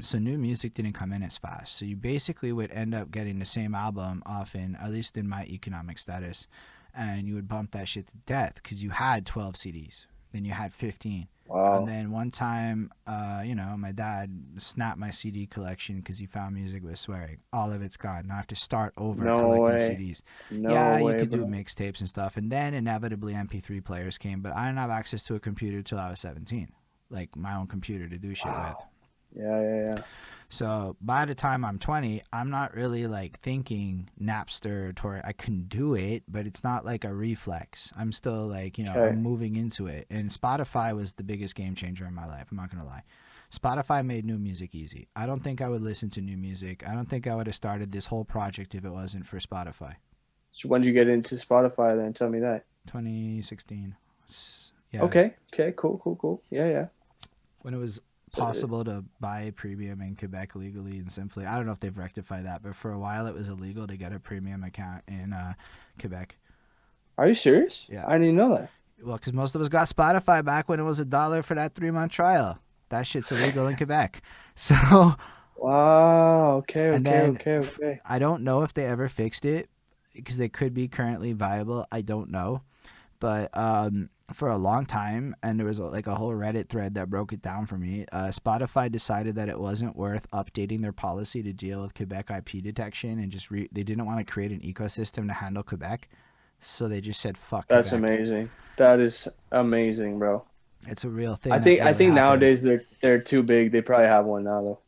A: So new music didn't come in as fast. So you basically would end up getting the same album often, at least in my economic status, and you would bump that shit to death because you had 12 CDs, then you had 15. And
B: Wow.
A: then one time, my dad snapped my CD collection because he found music with swearing. All of it's gone. Now I have to start over
B: No
A: collecting
B: way.
A: CDs.
B: No
A: Yeah, you
B: way,
A: could do
B: bro.
A: mixtapes and stuff. And then inevitably MP3 players came, but I didn't have access to a computer till I was 17, like my own computer to do shit with.
B: Wow. Yeah, yeah, yeah.
A: So by the time I'm 20, I'm not really like thinking Napster, Torrent. I can do it, but it's not like a reflex. I'm still like, I'm
B: Okay.
A: moving into it. And Spotify was the biggest game changer in my life. I'm not going to lie. Spotify made new music easy. I don't think I would listen to new music. I don't think I would have started this whole project if it wasn't for Spotify.
B: So when did you get into Spotify then? Tell me that.
A: 2016. Yeah,
B: Okay. Okay. Cool. Cool. Cool. Yeah. Yeah.
A: when it was
B: Uh,
A: possible to buy premium in Quebec legally and simply. I don't know if they've rectified that, but for a while it was illegal to get a premium account in Quebec.
B: Are you serious?
A: Yeah.
B: I didn't even know that.
A: Well, because most of us got Spotify back when it was $1 for that 3 month trial. That shit's illegal in Quebec. So,
B: Wow. Okay.
A: and
B: Okay.
A: then
B: Okay. Okay.
A: I don't know if they ever fixed it because they could be currently viable. I don't know. But for a long time, and there was like a whole Reddit thread that broke it down for me. Spotify decided that it wasn't worth updating their policy to deal with Quebec IP detection, and they didn't want to create an ecosystem to handle Quebec, so they just said fuck
B: That's
A: Quebec.
B: amazing. That is amazing, bro.
A: It's a real
B: I
A: thing that
B: think I
A: really
B: think
A: happened.
B: nowadays they're too big. They probably have one now though.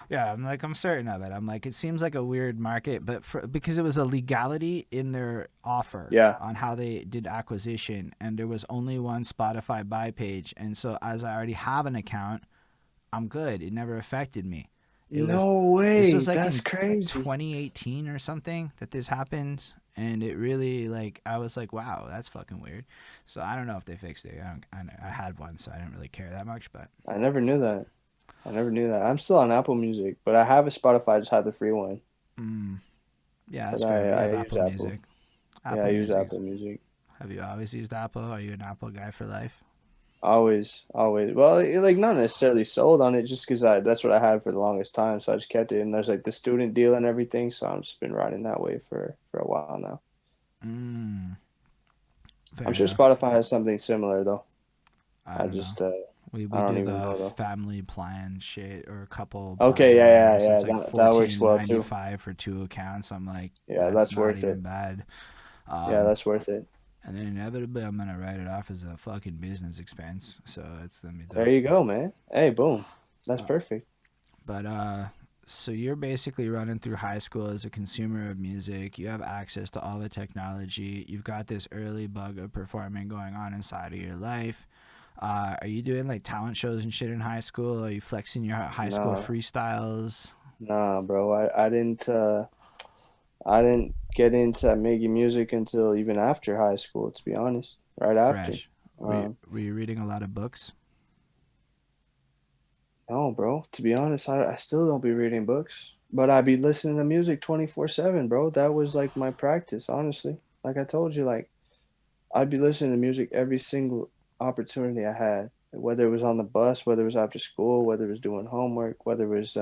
A: Yeah, I'm certain of it. I'm like, it seems like a weird market, but because it was a legality in their offer
B: Yeah.
A: on how they did acquisition, and there was only one Spotify buy page, and so as I already have an account, I'm good. It never affected me. It was
B: No
A: This
B: way.
A: was like
B: That's
A: in
B: crazy.
A: 2018 or something that this happened, and it really like I was like, wow, that's fucking weird. So I don't know if they fixed it. I had one, so I didn't really care that much, but
B: I never knew that. I never knew that. I'm still on Apple Music, but I have a Spotify. I just have the free one.
A: mm, yeah,
B: But
A: that's fair. We
B: I
A: have
B: use
A: Apple
B: Apple.
A: Music.
B: Yeah,
A: Apple
B: I use
A: Music.
B: Apple Music.
A: Have you always used Apple? Are you an Apple guy for life?
B: Always, always. Well, like not necessarily sold on it, just because I that's what I had for the longest time. So I just kept it. And there's like the student deal and everything. So I'm just been riding that way for a while now.
A: Mm,
B: I'm
A: fair
B: sure
A: enough.
B: Spotify has something similar though.
A: I
B: I
A: don't know.
B: just
A: We
B: I
A: do
B: don't even
A: the
B: know though.
A: family plan shit or couple
B: Okay,
A: plan
B: yeah,
A: whatever.
B: yeah,
A: So
B: yeah.
A: it's like
B: That works well too.
A: 14.95 for two accounts. I'm like,
B: Yeah,
A: that's
B: that's
A: not
B: worth
A: even
B: it.
A: bad.
B: Yeah,
A: Um,
B: that's worth it.
A: and then inevitably I'm gonna write it off as a fucking business expense. So it's gonna be
B: There
A: dope.
B: you go, man. Hey, boom. That's
A: Uh,
B: perfect.
A: but so you're basically running through high school as a consumer of music. You have access to all the technology. You've got this early bug of performing going on inside of your life. Are you doing like talent shows and shit in high school? Are you flexing your high school
B: Nah,
A: freestyles?
B: nah, bro. I didn't get into making music until even after high school, to be honest. Right after.
A: Fresh.
B: Um,
A: Were you reading a lot of books?
B: no, bro. To be honest, I still don't be reading books, but I be listening to music 24/7, bro. That was like my practice, honestly. Like I told you, like I'd be listening to music every single opportunity I had, whether it was on the bus, whether it was after school, whether it was doing homework, whether it was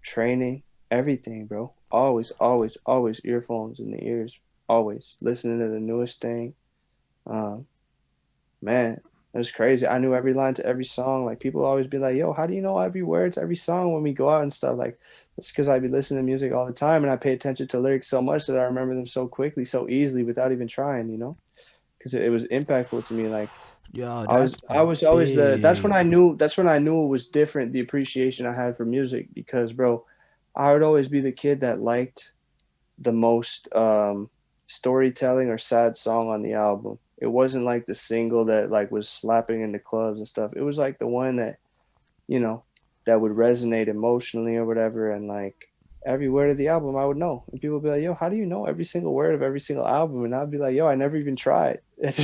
B: training, everything, bro. always, always, always earphones in the ears, always listening to the newest thing. Um, Man, it was crazy. I knew every line to every song. Like people always be like, "Yo, how do you know every word to every song when we go out and stuff?" Like it's because I be listening to music all the time and I pay attention to lyrics so much that I remember them so quickly, so easily without even trying, you know? Because it was impactful to me. Like
A: Yo,
B: I was
A: that's
B: I was always
A: big.
B: that's when I knew it was different, the appreciation I had for music because bro, I would always be the kid that liked the most storytelling or sad song on the album. It wasn't like the single that like was slapping in the clubs and stuff. It was like the one that, you know, that would resonate emotionally or whatever. And like every word of the album I would know. And people would be like, yo, how do you know every single word of every single album? And I'd be like, yo, I never even tried. It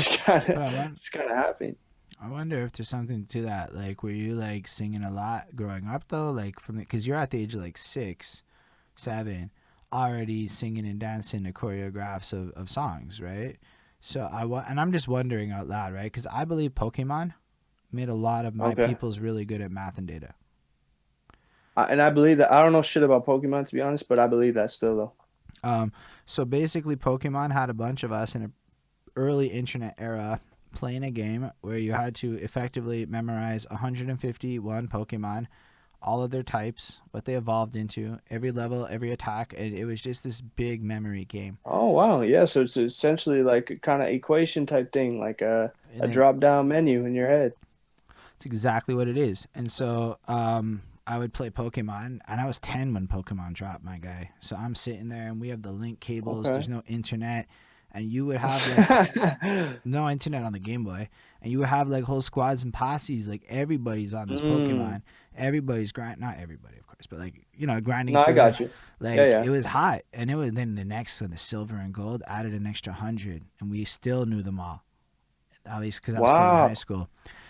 A: But
B: just kinda happened.
A: I wonder if there's something to that. Like, were you like singing a lot growing up though? Like from the, because you're at the age of like 6, 7, already singing and dancing to choreographs of songs, right? So and I'm just wondering out loud, right? Because I believe Pokemon made a lot of my
B: Okay.
A: peoples really good at math and data.
B: And I believe that I don't know shit about Pokemon to be honest, but I believe that still though.
A: Um, so basically, Pokemon had a bunch of us in an early internet era playing a game where you had to effectively memorize 151 Pokemon, all of their types, what they evolved into, every level, every attack, and it was just this big memory game.
B: Oh wow, yeah. So it's essentially like a kind of equation type thing, like
A: And
B: a
A: then
B: drop down menu in your head.
A: it's exactly what it is. And so I would play Pokemon, and I was 10 when Pokemon dropped, my guy. So I'm sitting there, and we have the link cables.
B: Okay.
A: There's no internet, and you would have like no internet on the Game Boy, and you would have like whole squads and posses. Like everybody's on this
B: Mm.
A: Pokemon. Everybody's grind, not everybody, of course, but like grinding
B: No, I
A: through it.
B: got you. Yeah,
A: Like
B: yeah.
A: it was hot, and it was then the next one, the silver and gold, added an extra 100, and we still knew them all. At least because I was still in high
B: Wow.
A: school.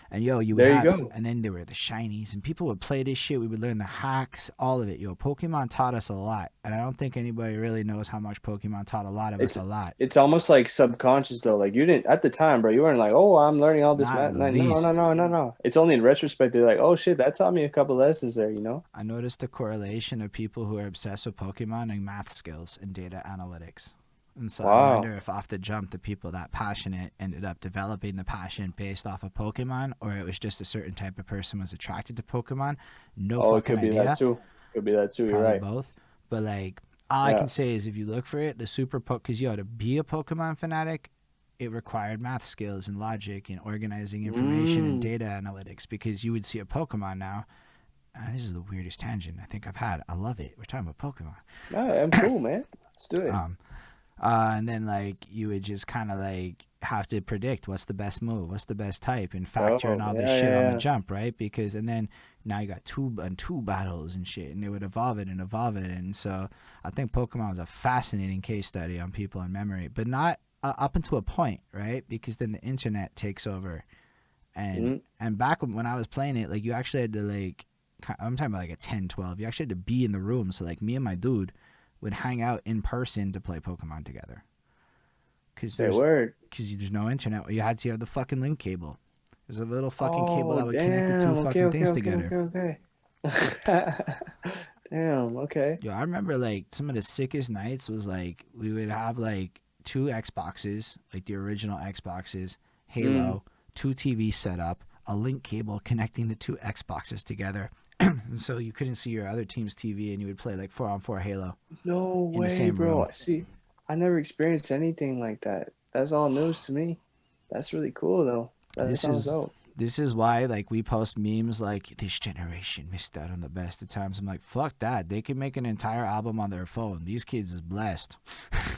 A: And yo, you would
B: There you
A: have,
B: go.
A: and then there were the shinies, and people would play this shit. We would learn the hacks, all of it. Yo, Pokemon taught us a lot, and I don't think anybody really knows how much Pokemon taught a lot of us
B: It's
A: a lot.
B: it's almost like subconscious though. Like you didn't at the time, bro. You weren't like, oh, I'm learning all this
A: Not
B: math.
A: in the
B: Like, no, no,
A: least.
B: no, no, no. It's only in retrospect they're like, oh shit, that taught me a couple lessons there. You know?
A: I noticed a correlation of people who are obsessed with Pokemon and math skills and data analytics. And so I wonder
B: Wow.
A: if off the jump, the people that passionate ended up developing the passion based off of Pokemon, or it was just a certain type of person was attracted to Pokemon. No
B: Oh, it
A: fucking
B: could be that
A: idea.
B: too. Could be that too. You're
A: Probably
B: right.
A: both. But like, all I
B: Yeah.
A: can say is if you look for it, the super because to be a Pokemon fanatic, it required math skills and logic and organizing information and
B: Mm.
A: data analytics because you would see a Pokemon now. This is the weirdest tangent I think I've had. I love it. We're talking about Pokemon.
B: No, I'm cool, man. Let's do it.
A: Um, and then like you would just kind of like have to predict what's the best move, what's the best type, and factor in
B: Oh,
A: all this
B: yeah,
A: shit
B: yeah,
A: on the
B: yeah.
A: jump, right? Because and then now you got two battles and shit, and they would evolve it, and so I think Pokemon was a fascinating case study on people and memory, but not up until a point, right? Because then the internet takes over, and
B: Mm.
A: back when I was playing it, like you actually had to like I'm talking about like a 10, 12. You actually had to be in the room. So like me and my dude would hang out in person to play Pokemon together.
B: Say word.
A: Cause there's no internet. You had to have the fucking link cable. There's a little fucking cable
B: Oh,
A: that would connect the two
B: damn. Okay,
A: fucking
B: okay,
A: things
B: okay,
A: together.
B: okay, okay. Damn, okay.
A: Yo, I remember like some of the sickest nights was like we would have like two Xboxes, like the original Xboxes,
B: Mm.
A: Halo, two TVs set up, a link cable connecting the two Xboxes together. And so you couldn't see your other team's TV and you would play like 4-on-4 Halo
B: No
A: in the
B: way,
A: same
B: bro.
A: room.
B: I see. I never experienced anything like that. That's all news to me. That's really cool, though. That
A: This
B: sounds
A: is
B: dope.
A: this is why like we post memes like this generation missed out on the best of times. I'm like, fuck that. They can make an entire album on their phone. These kids is blessed.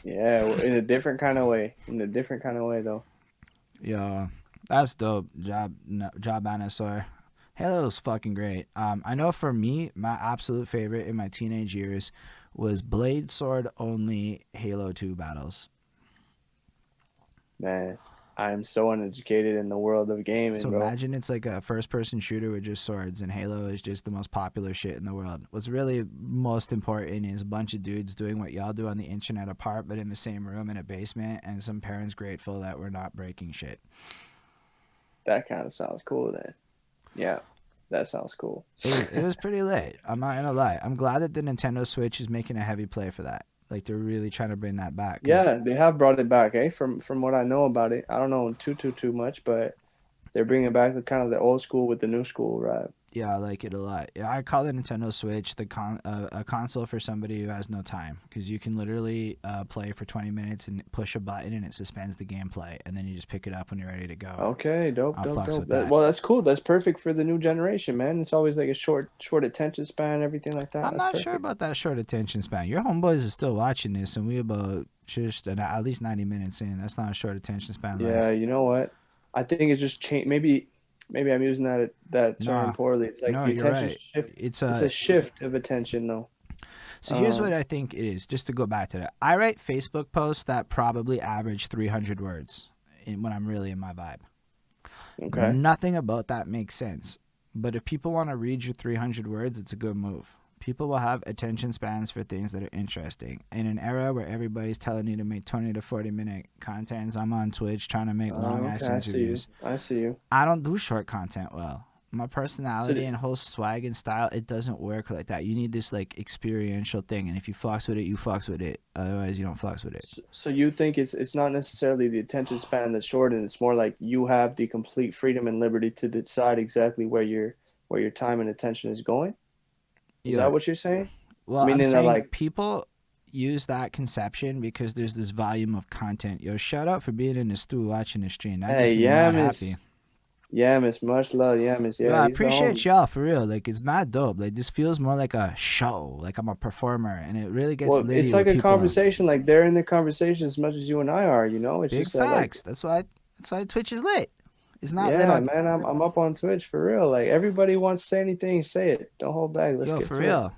B: Yeah, in a different kind of way. In a different kind of way, though.
A: Yo, that's dope. Job Anasor. Halo's fucking great. I know for me, my absolute favorite in my teenage years was Blade Sword only Halo 2 battles.
B: Man, I'm so uneducated in the world of gaming,
A: So
B: bro.
A: imagine it's like a first person shooter with just swords, and Halo is just the most popular shit in the world. What's really most important is a bunch of dudes doing what y'all do on the internet apart, but in the same room in a basement, and some parents grateful that we're not breaking shit.
B: That kind of sounds cool, then. Yeah. That sounds cool.
A: It was pretty lit. I'm not gonna lie. I'm glad that the Nintendo Switch is making a heavy play for that. Like they're really trying to bring that back. Cause
B: Yeah, they have brought it back, eh? From what I know about it, I don't know too much, but they're bringing back the kind of the old school with the new school, right?
A: yeah, I like it a lot. Yeah, I call the Nintendo Switch a console for somebody who has no time because you can literally play for 20 minutes and push a button and it suspends the gameplay, and then you just pick it up when you're ready to go.
B: Okay, dope,
A: I'll
B: dope,
A: fucks
B: dope.
A: with that.
B: Well, that's cool. That's perfect for the new generation, man. It's always like a short attention span, everything like that.
A: I'm
B: That's
A: not sure
B: perfect.
A: about that short attention span. Your homeboys is still watching this, and we about just at least 90 minutes in. That's not a short attention span
B: Yeah,
A: life.
B: you know what? I think it's just change. Maybe I'm using that term
A: Nah,
B: poorly. It's like
A: no,
B: the
A: you're
B: attention
A: right.
B: shift.
A: It's
B: It's a shift of attention, though.
A: So here's what
B: Um,
A: I think it is. Just to go back to that, I write Facebook posts that probably average 300 words when I'm really in my vibe.
B: okay.
A: Nothing about that makes sense. But if people want to read your 300 words, it's a good move. People will have attention spans for things that are interesting. In an era where everybody's telling you to make 20 to 40-minute contents, I'm on Twitch trying to make long
B: Okay,
A: ass
B: I see you.
A: interviews.
B: I see you.
A: I don't do short content well. My
B: So,
A: personality and whole swag and style, it doesn't work like that. You need this like experiential thing, and if you fucks with it, you fucks with it. Otherwise, you don't fucks with it.
B: so you think it's not necessarily the attention span that's shortened. It's more like you have the complete freedom and liberty to decide exactly where your time and attention is going. Is
A: Yeah.
B: that what you're saying?
A: Well, I'm
B: Meaning that
A: saying
B: like,
A: people use that conception because there's this volume of content. Yo, shout out for being in the stew watching the stream. That
B: hey,
A: makes me mad happy.
B: Yamis, much love, Yamis.
A: Yo,
B: Yeah,
A: I
B: he's the
A: appreciate
B: homie.
A: y'all for real. Like, it's mad dope. Like, this feels more like a show. Like, I'm a performer, and it really gets
B: Well, it's
A: litty
B: like
A: with
B: a
A: people.
B: conversation. Like they're in the conversation as much as you and I are. You know, it's
A: Big
B: just that like,
A: facts. That's why Twitch is lit. It's not lit
B: yeah,
A: on.
B: man, I'm up on Twitch for real. Like everybody wants to say anything, say it. Don't hold back. Let's
A: Yo,
B: get
A: for
B: to it.
A: real.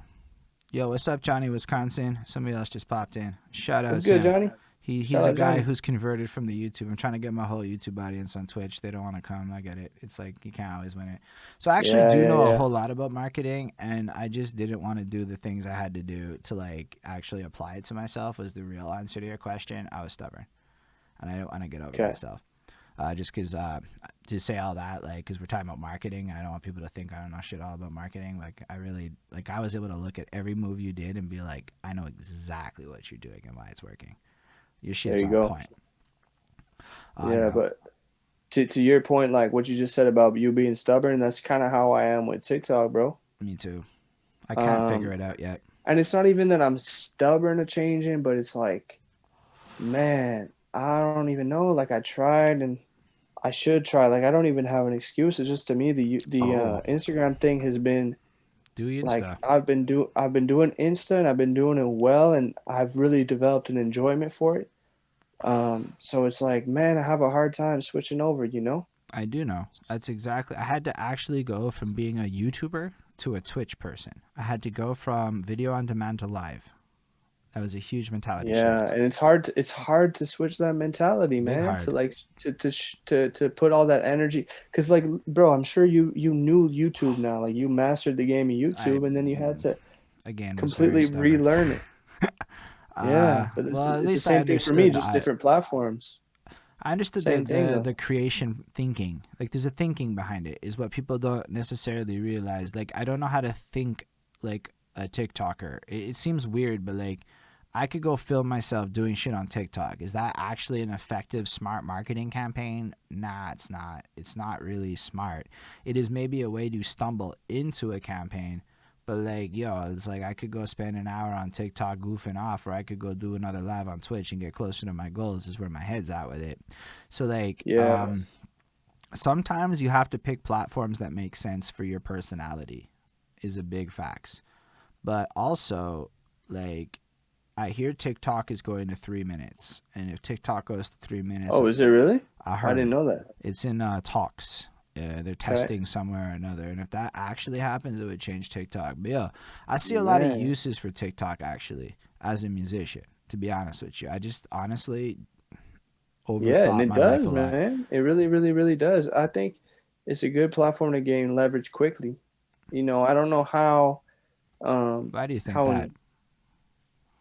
A: Yo, what's up, Johnny, Wisconsin? Somebody else just popped in. Shout
B: What's
A: out to
B: good,
A: him.
B: Johnny?
A: He's
B: Shout
A: a
B: out,
A: guy
B: Johnny.
A: who's converted from the YouTube. I'm trying to get my whole YouTube audience on Twitch. They don't want to come. I get it. It's like you can't always win it. So I actually
B: Yeah,
A: do
B: yeah,
A: know a
B: yeah.
A: whole lot about marketing, and I just didn't want to do the things I had to do to like actually apply it to myself. Was the real answer to your question? I was stubborn, and I didn't want to get over
B: Okay.
A: myself. Just because to say all that, like, because we're talking about marketing, and I don't want people to think I don't know shit all about marketing. Like, I really, like, I was able to look at every move you did and be like, I know exactly what you're doing and why it's working. Your
B: There
A: shit's
B: you
A: on
B: go.
A: point. I
B: Yeah,
A: know.
B: but to your point, like what you just said about you being stubborn, that's kind of how I am with TikTok, bro.
A: Me too. I can't figure
B: Um,
A: it out yet.
B: and it's not even that I'm stubborn to changing, but it's like, man, I don't even know. Like I tried and I should try. Like I don't even have an excuse. It's just to me the
A: Oh,
B: Instagram thing has been
A: do
B: like
A: Insta.
B: I've been doing Insta and I've been doing it well and I've really developed an enjoyment for it. So it's like, man, I have a hard time switching over, you know?
A: I do know. That's exactly. I had to actually go from being a YouTuber to a Twitch person. I had to go from video on demand to live. That was a huge mentality
B: Yeah,
A: shift.
B: and it's hard to switch that mentality,
A: Big
B: man, to
A: hard.
B: like to put all that energy. Because like, bro, I'm sure you knew YouTube now. Like you mastered the game of
A: I
B: YouTube and then you had to
A: again was very
B: completely
A: stubborn.
B: relearn it. Yeah, but
A: Well, at
B: it's the
A: least I
B: same thing for me,
A: understood.
B: just different platforms.
A: I understood
B: Same thing
A: the
B: though.
A: creation thinking. Like there's a thinking behind it. Is what people don't necessarily realize. Like I don't know how to think like a TikToker. It seems weird, but like I could go film myself doing shit on TikTok. Is that actually an effective smart marketing campaign? Nah, it's not. It's not really smart. It is maybe a way to stumble into a campaign. But like, yo, it's like I could go spend an hour on TikTok goofing off, or I could go do another live on Twitch and get closer to my goals. Is where my head's at with it. So like,
B: Yeah,
A: sometimes you have to pick platforms that make sense for your personality. Is a big facts. But also, like, I hear TikTok is going to 3 minutes, and if TikTok goes to 3 minutes,
B: oh, is it really?
A: I
B: I didn't
A: heard
B: know that.
A: it's in talks. They're
B: Okay.
A: testing somewhere or another, and if that actually happens, it would change TikTok. But yeah, I see a lot of
B: Man.
A: uses for TikTok actually as a musician. To be honest with you, I just honestly
B: Yeah, and
A: overthought
B: it
A: my life
B: does,
A: a lot.
B: man. It really, really, really does. I think it's a good platform to gain leverage quickly. You know, I don't know
A: Why do you think
B: how
A: that?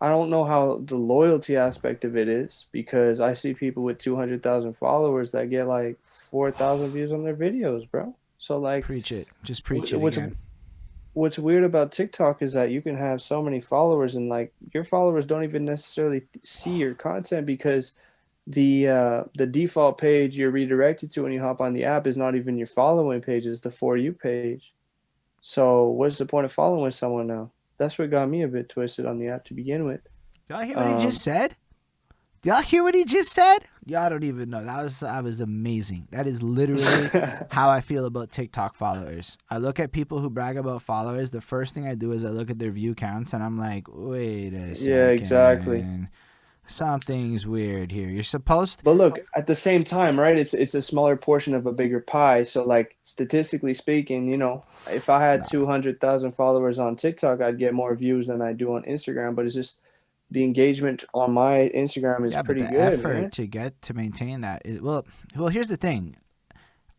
B: I don't know how the loyalty aspect of it is because I see people with 200,000 followers that get like 4,000 views on their videos, bro. So like,
A: Preach it. Just preach it
B: what's
A: again.
B: what's weird about TikTok is that you can have so many followers and like your followers don't even necessarily see your content because the default page you're redirected to when you hop on the app is not even your following page, it's the For You page. So what's the point of following someone now? That's what got me a bit twisted on the app to begin with.
A: Y'all hear what he just
B: Um,
A: said? Y'all hear what he just said? Y'all don't even know. That was amazing. That is literally how I feel about TikTok followers. I look at people who brag about followers. The first thing I do is I look at their view counts and I'm like, wait a
B: yeah, exactly.
A: second. Something's weird here. You're supposed
B: But look, at the same time, right? It's a smaller portion of a bigger pie. So like statistically speaking, if I had
A: nah.
B: 200,000 followers on TikTok, I'd get more views than I do on Instagram. But it's just the engagement on my Instagram is
A: Yeah, but
B: pretty
A: the
B: good,
A: effort
B: man.
A: to maintain that is well, here's the thing.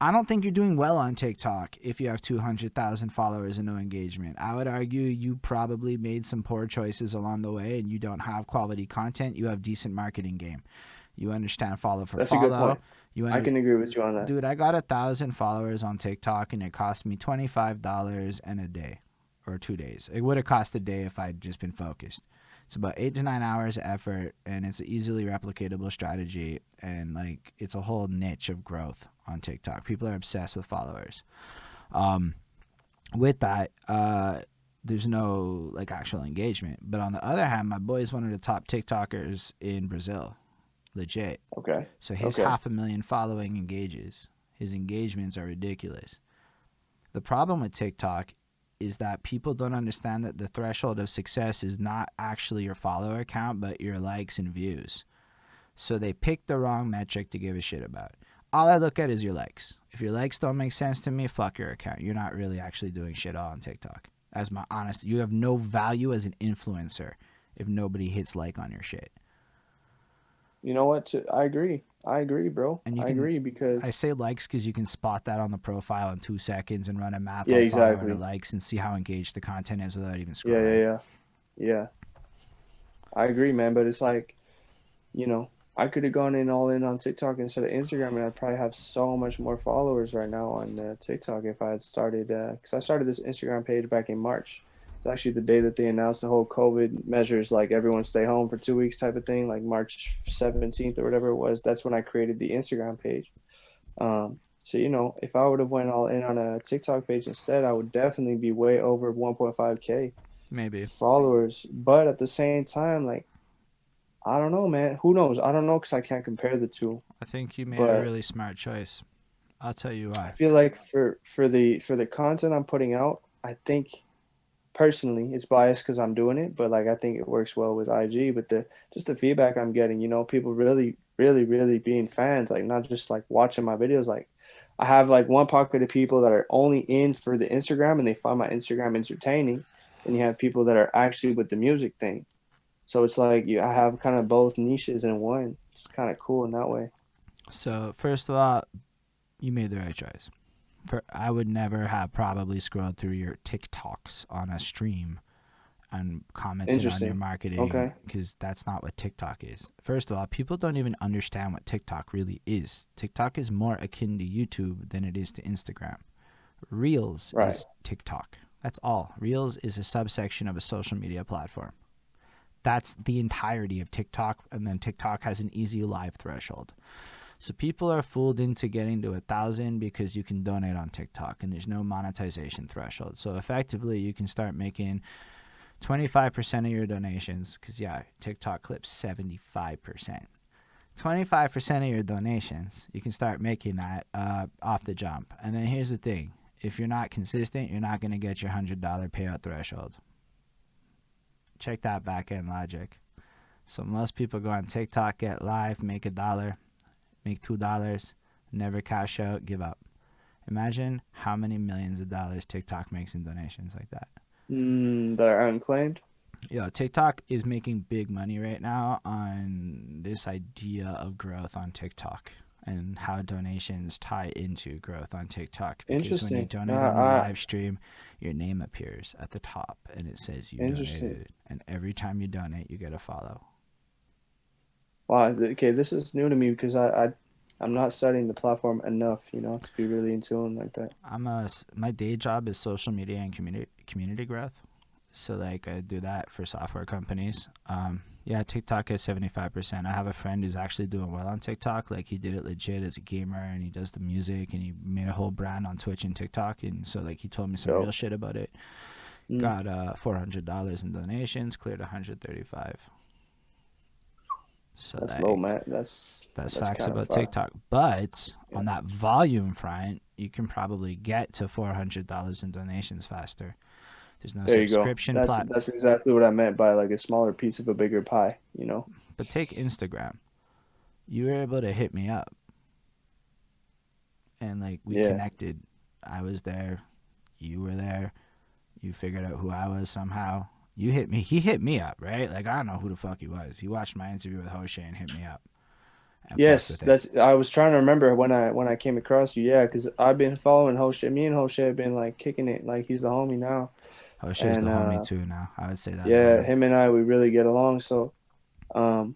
A: I don't think you're doing well on TikTok if you have 200,000 followers and no engagement. I would argue you probably made some poor choices along the way and you don't have quality content. You have decent marketing game. You understand follow for
B: That's a good
A: follow.
B: point.
A: You
B: I
A: under
B: can agree with you on that.
A: Dude, I got 1,000 followers on TikTok and it cost me $25 and a day or 2 days. It would have cost a day if I'd just been focused. It's about 8 to 9 hours of effort, and it's an easily replicatable strategy, and like it's a whole niche of growth on TikTok. People are obsessed with followers. Um, with that, there's no like actual engagement. But on the other hand, my boy is one of the top TikTokers in Brazil, legit.
B: Okay.
A: So his
B: Okay.
A: 500,000 following engages. His engagements are ridiculous. The problem with TikTok is that people don't understand that the threshold of success is not actually your follower count, but your likes and views. So they pick the wrong metric to give a shit about. All I look at is your likes. If your likes don't make sense to me, fuck your account. You're not really actually doing shit all on TikTok. As my honest, you have no value as an influencer if nobody hits like on your shit.
B: You know what? I agree. I agree, bro.
A: And you
B: I
A: can,
B: agree because
A: I say likes because you can spot that on the profile in 2 seconds and run a math
B: yeah,
A: on follower to
B: exactly.
A: likes and see how engaged the content is without even
B: Yeah, yeah,
A: scrolling.
B: yeah. Yeah. I agree, man, but it's like, I could have gone in all in on TikTok instead of Instagram, and I'd probably have so much more followers right now on TikTok if I had started. Because I started this Instagram page back in March. It's actually the day that they announced the whole COVID measures, like everyone stay home for 2 weeks type of thing, like March 17th or whatever it was. That's when I created the Instagram page. So if I would have went all in on a TikTok page instead, I would definitely be way over 1.5K
A: Maybe.
B: followers. But at the same time, like I don't know, man. Who knows? I don't know because I can't compare the two.
A: I think you made a
B: But
A: really smart choice. I'll tell you
B: I
A: why.
B: feel like for the content I'm putting out, I think personally it's biased because I'm doing it, but like I think it works well with IG. But the feedback I'm getting, people really, really, really being fans, like not just like watching my videos. Like I have like one pocket of people that are only in for the Instagram and they find my Instagram entertaining. Then you have people that are actually with the music thing. So it's like I have kind of both niches in one. It's kind of cool in that way.
A: So, first of all, you made the right choice. I would never have probably scrolled through your TikToks on a stream and commented on your
B: Interesting.
A: marketing
B: Okay.
A: because that's not what TikTok is. First of all, people don't even understand what TikTok really is. TikTok is more akin to YouTube than it is to Instagram. Reels
B: Right.
A: is TikTok. That's all. Reels is a subsection of a social media platform. That's the entirety of TikTok, and then TikTok has an easy live threshold. So people are fooled into getting to 1,000 because you can donate on TikTok and there's no monetization threshold. So effectively, you can start making 25% of your donations because, yeah, TikTok clips 75%. 25% of your donations, you can start making that off the jump. And then here's the thing. If you're not consistent, you're not going to get your $100 payout threshold. Check that back end logic. So most people go on TikTok, get live, make $1, make $2, never cash out, give up. Imagine how many millions of dollars TikTok makes in donations like that.
B: That are unclaimed.
A: Yo, TikTok is making big money right now on this idea of growth on TikTok and how donations tie into growth on TikTok. Because when you
B: Interesting.
A: donate on a live stream, your name appears at the top and it says you
B: Interesting.
A: donated. And every time you donate, you get a follow.
B: Wow. Okay, this is new to me because I I'm not studying the platform enough, to be really in tune like that.
A: My day job is social media and community growth. So like I do that for software companies. Yeah, TikTok is 75%. I have a friend who's actually doing well on TikTok. Like he did it legit as a gamer, and he does the music, and he made a whole brand on Twitch and TikTok. And so like he told me some
B: Yo.
A: real shit about it. Got $400 in donations, cleared 135. So
B: That's
A: like
B: low, man. That's
A: facts
B: kind of
A: about
B: far.
A: TikTok. But
B: Yeah.
A: on that volume front, you can probably get to $400 in donations faster. There's no
B: There you go.
A: subscription
B: That's exactly what I meant by like a smaller piece of a bigger pie,
A: But take Instagram. You were able to hit me up, and like we
B: Yeah.
A: connected. I was there, you were there. You figured out who I was somehow. You hit me. He hit me up, right? Like I don't know who the fuck he was. He watched my interview with Hoshe and hit me up and fucked
B: Yes,
A: with it.
B: I was trying to remember when I came across you. Yeah, because I've been following Hoshe. Me and Hoshe have been like kicking it. Like he's the homie now.
A: Hoshe's the
B: And
A: homie too now. I would say that about
B: yeah,
A: him.
B: him and I, we really get along. So, um,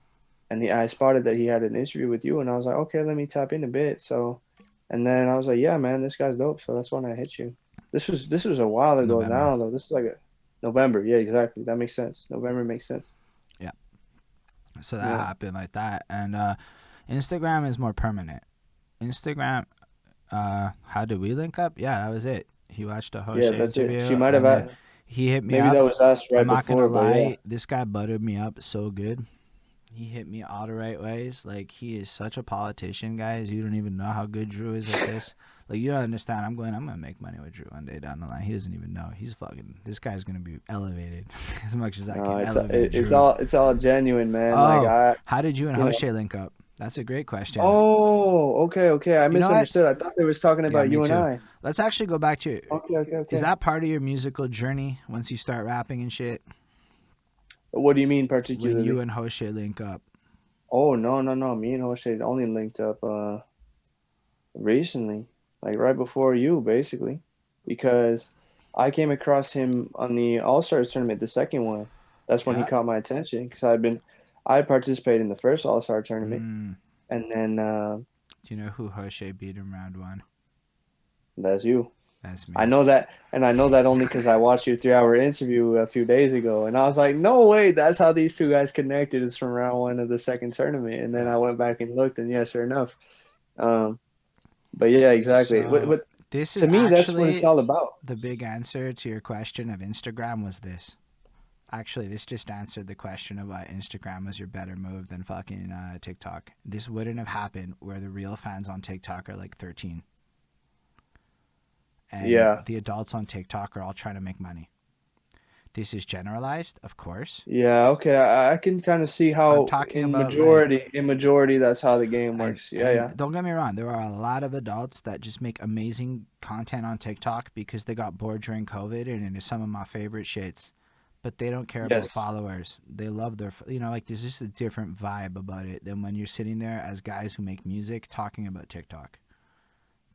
B: and I spotted that he had an interview with you, and I was like, okay, let me tap in a bit. So, and then I was like, yeah, man, this guy's dope. So that's when I hit you. This was a while ago
A: November.
B: now, though. This is like a November. Yeah, exactly. That makes sense. November makes sense.
A: Yeah. So that
B: Yeah.
A: happened like that. And Instagram is more permanent. Instagram, how did we link up? Yeah, that was it. He watched a
B: Yeah,
A: Hoshe
B: that's it. She
A: interview,
B: might have
A: and then
B: asked,
A: he hit me
B: maybe
A: up.
B: that was asked
A: I'm
B: right
A: not gonna
B: before, but yeah.
A: lie, this guy buttered me up so good. He hit me all the right ways. Like he is such a politician, guys. You don't even know how good Drew is at this. Like you don't understand. I'm gonna make money with Drew one day down the line. He doesn't even know. He's fucking. This guy's gonna be elevated as much as I
B: No,
A: can
B: it's
A: elevate
B: it's
A: Drew.
B: all genuine, man. Like
A: Oh, how did you and
B: you know.
A: Hoshe link up? That's a great question.
B: Oh, okay, okay. I
A: You know what?
B: misunderstood. I thought they was talking
A: Yeah,
B: about
A: me
B: you and
A: too.
B: I.
A: Let's actually go back to.
B: Okay, okay,
A: Is
B: okay.
A: that part of your musical journey once you start rapping and shit?
B: What do you mean
A: When you
B: particularly?
A: and Hoshe link up?
B: Oh, no, no, no. Me and Jose only linked up recently, like right before you, basically, because I came across him on the All-Stars tournament, the second one. That's when he
A: Yeah.
B: caught my attention because I participated in the first All-Star tournament,
A: Mm.
B: and then
A: Do you know who Hoshe beat in round one?
B: that's you.
A: That's
B: I
A: me.
B: know that, and I know that only because I watched your 3 hour interview a few days ago, and I was like, no way, that's how these two guys connected. It's from round one of the second tournament, and then
A: Yeah.
B: I went back and looked, and yeah, sure enough. Um, but yeah, exactly.
A: So
B: What
A: this
B: to
A: is
B: me, that's what it's
A: actually
B: all about.
A: the big answer to your question of Instagram was this. Actually, this just answered the question of why Instagram was your better move than fucking TikTok. This wouldn't have happened where the real fans on TikTok are like 13. And
B: Yeah,
A: the adults on TikTok are all trying to make money. This is generalized, of course.
B: yeah, okay. I can kind of see
A: I'm
B: how
A: talking about like
B: in majority, that's how the game
A: and
B: works. Yeah,
A: and
B: yeah.
A: don't get me wrong, there are a lot of adults that just make amazing content on TikTok because they got bored during COVID, and it is some of my favorite shits. But they don't care about
B: Yes.
A: followers. They love their, like there's just a different vibe about it than when you're sitting there as guys who make music talking about TikTok.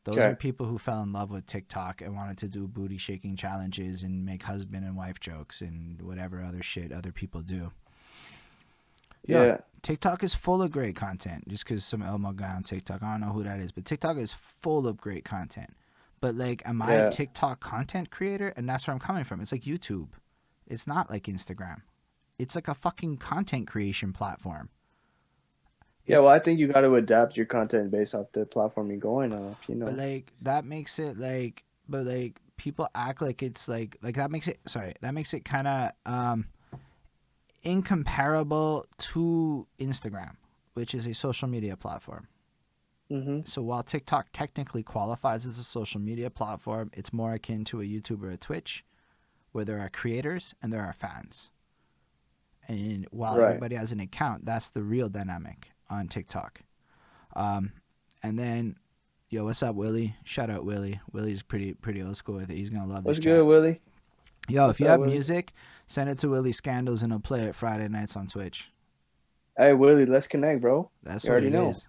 A: Those are
B: Okay.
A: people who fell in love with TikTok and wanted to do booty shaking challenges and make husband and wife jokes and whatever other shit other people do. Yeah,
B: Yeah.
A: TikTok is full of great content. Just because some Elmo guy on TikTok, I don't know who that is, but TikTok is full of great content. But like, am I a
B: Yeah.
A: TikTok content creator? And that's where I'm coming from. It's like YouTube. It's not like Instagram. It's like a fucking content creation platform.
B: Yeah, well,
A: It's
B: I think you got to adapt your content based off the platform you're going off.
A: but like that makes it like but like people act like it's like that makes it sorry that makes it kind of incomparable to Instagram, which is a social media platform.
B: Mm-hmm.
A: So while TikTok technically qualifies as a social media platform, it's more akin to a YouTube or a Twitch, where there are creators and there are fans. And while
B: Right.
A: everybody has an account, that's the real dynamic on TikTok. Um, and then, yo, what's up, Willie? Shout out Willie. Willie's pretty old school with it. He's gonna love this
B: What's good,
A: chat.
B: Willie?
A: Yo, if
B: What's
A: you
B: up,
A: have
B: Willie?
A: music, send it to Willie Scandals and he'll play it Friday nights on Twitch.
B: Hey, Willie, let's connect, bro.
A: That's
B: You
A: what
B: already
A: it
B: know.
A: is.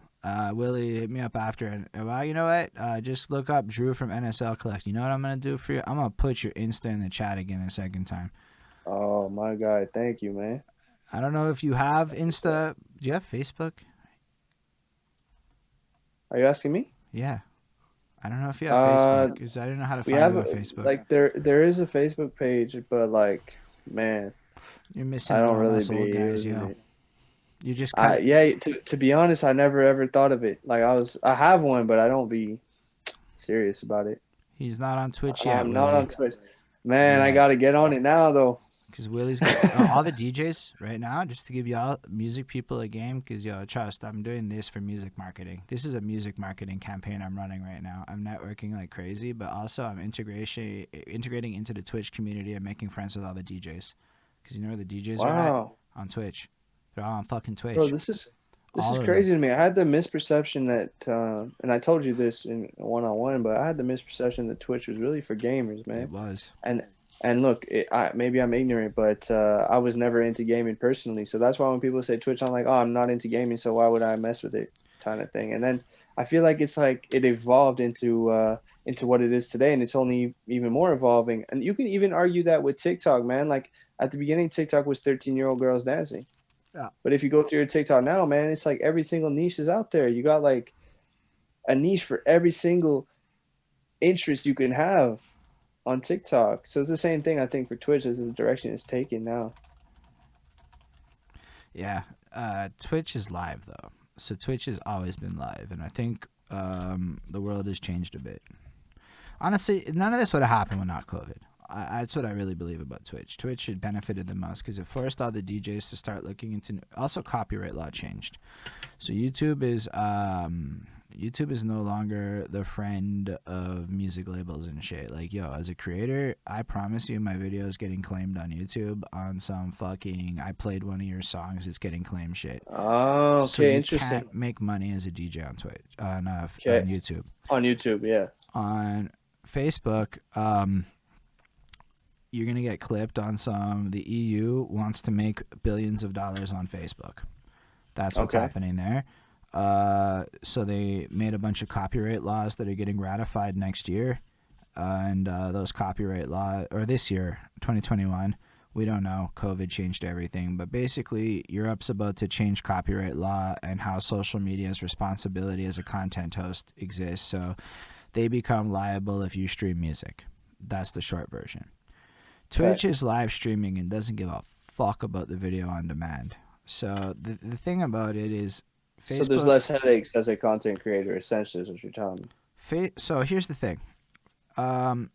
A: Willie, hit me up after. And well, you know what? Just look up Drew from NSL Collective. You know what I'm gonna do for you? I'm gonna put your Insta in the chat again a second time.
B: Oh my God, thank you, man.
A: I don't know if you have Insta. Do you have Facebook?
B: Are you asking me?
A: Yeah. I don't know if you have Facebook,
B: Uh,
A: because I didn't know how to
B: we
A: find
B: have
A: you on Facebook.
B: like there is a Facebook page, but like, man,
A: You're missing
B: I
A: out
B: don't
A: on
B: really
A: us
B: be
A: old guys,
B: using
A: yo.
B: it.
A: You just cut it.
B: Yeah, to be honest, I never ever thought of it. Like I have one, but I don't be serious about it.
A: He's not on Twitch yet,
B: I'm not
A: Willie.
B: on Twitch. Man, I
A: Yet.
B: gotta get on it now though.
A: Because Willie's got all the DJs right now, just to give y'all music people a game. Because, yo, trust, I'm doing this for music marketing. This is a music marketing campaign I'm running right now. I'm networking like crazy, but also I'm integrating into the Twitch community and making friends with all the DJs. Because you know where the DJs are at?
B: Wow,
A: On Twitch. They're all on fucking
B: bro,
A: Twitch.
B: this is
A: All of them.
B: crazy to me. I had the misperception that, and I told you this in one on one, but I had the misperception that Twitch was really for gamers,
A: It
B: man.
A: was.
B: And look, maybe I'm ignorant, but I was never into gaming personally. So that's why when people say Twitch, I'm like, oh, I'm not into gaming, so why would I mess with it, kind of thing. And then I feel like it's like it evolved into what it is today, and it's only even more evolving. And you can even argue that with TikTok, man. Like at the beginning, TikTok was 13-year-old girls dancing,
A: Yeah.
B: but if you go through your TikTok now, man, it's like every single niche is out there. You got like a niche for every single interest you can have on TikTok. So it's the same thing I think for Twitch as the direction it's taking now.
A: Yeah. Twitch is live, though. So Twitch has always been live. And I think the world has changed a bit. Honestly, none of this would have happened without COVID. That's what I really believe about Twitch. Twitch should benefited the most because it forced all the DJs to start looking into. Also, copyright law changed, so YouTube is no longer the friend of music labels and shit. Like, yo, as a creator, I promise you, my video is getting claimed on YouTube on some fucking. I played one of your songs, it's getting claimed shit.
B: Oh,
A: So
B: okay,
A: you
B: interesting.
A: can't make money as a DJ on Twitch on
B: Okay,
A: YouTube.
B: on YouTube, yeah.
A: On Facebook, you're gonna get clipped on some. The EU wants to make billions of dollars on Facebook. That's what's
B: Okay.
A: happening there. So they made a bunch of copyright laws that are getting ratified next year, and those copyright law or this year, 2021. We don't know. COVID changed everything, but basically, Europe's about to change copyright law and how social media's responsibility as a content host exists. So they become liable if you stream music. That's the short version.
B: Okay.
A: Twitch is live streaming and doesn't give a fuck about the video on demand. So the thing about it is
B: So there's
A: Facebook.
B: less headaches as a content creator, essentially, is what you're telling me.
A: So here's the thing. Um,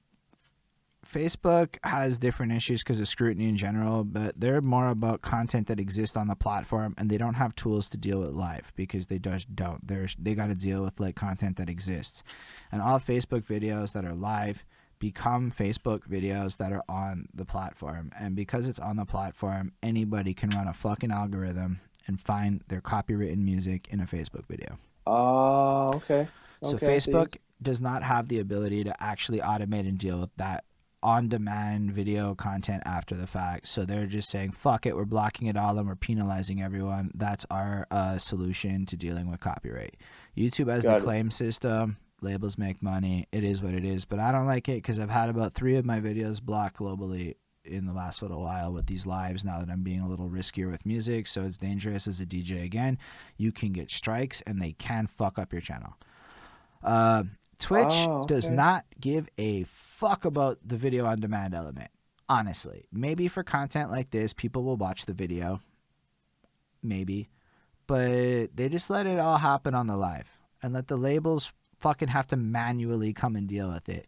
A: Facebook has different issues because of scrutiny in general, but they're more about content that exists on the platform, and they don't have tools to deal with live because they just don't. They got to deal with like content that exists, and all Facebook videos that are live become Facebook videos that are on the platform, and because it's on the platform, anybody can run a fucking algorithm and find their copywritten music in a Facebook video.
B: Oh, okay.
A: So
B: Okay, I see.
A: Facebook does not have the ability to actually automate and deal with that on-demand video content after the fact. So they're just saying, fuck it, we're blocking it all and we're penalizing everyone. That's our solution to dealing with copyright. YouTube has the
B: Got it.
A: claim system. Labels make money. It is what it is. But I don't like it because I've had about 3 of my videos blocked globally in the last little while with these lives now that I'm being a little riskier with music. So it's dangerous as a DJ again. You can get strikes and they can fuck up your channel. Twitch
B: Oh,
A: does
B: okay.
A: not give a fuck about the video on demand element. Honestly, maybe for content like this, people will watch the video. Maybe. But they just let it all happen on the live and let the labels fucking have to manually come and deal with it.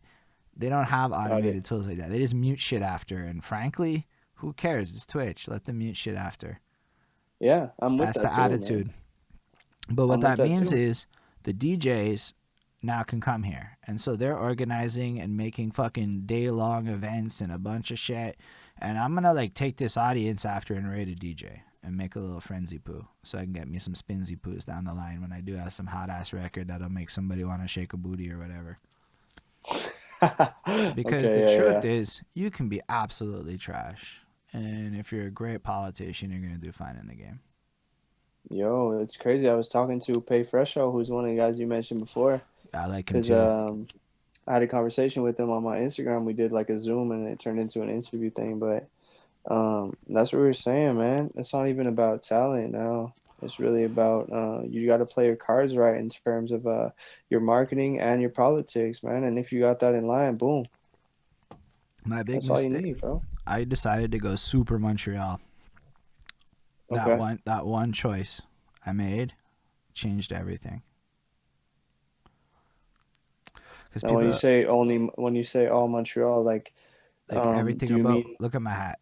A: They don't have
B: Got it.
A: automated tools like that. They just mute shit after. And frankly, who cares? It's Twitch. Let them mute shit after.
B: Yeah, I'm with
A: That's
B: that
A: the
B: too, man.
A: attitude. But what
B: I'm with
A: that
B: that
A: means
B: too.
A: is the DJs now can come here. And so they're organizing and making fucking day-long events and a bunch of shit. And I'm going to like take this audience after and rate a DJ and make a little frenzy poo so I can get me some spinsy poos down the line when I do have some hot-ass record that'll make somebody want to shake a booty or whatever. Because the
B: Okay, yeah,
A: truth
B: yeah.
A: is, you can be absolutely trash. And if you're a great politician, you're going to do fine in the game.
B: Yo, it's crazy. I was talking to Pay Fresho, who's one of the guys you mentioned before,
A: I like him
B: because
A: too.
B: I had a conversation with him on my Instagram. We did like a Zoom, and it turned into an interview thing. But that's what we were saying, man. It's not even about talent now. It's really about you got to play your cards right in terms of your marketing and your politics, man. And if you got that in line, boom,
A: My big
B: that's all you
A: mistake.
B: need, bro.
A: I decided to go super Montreal.
B: Okay.
A: That one choice I made changed everything. Because
B: Now,
A: people
B: when you say all Montreal, like,
A: like everything
B: do you
A: about,
B: mean
A: look at my hat.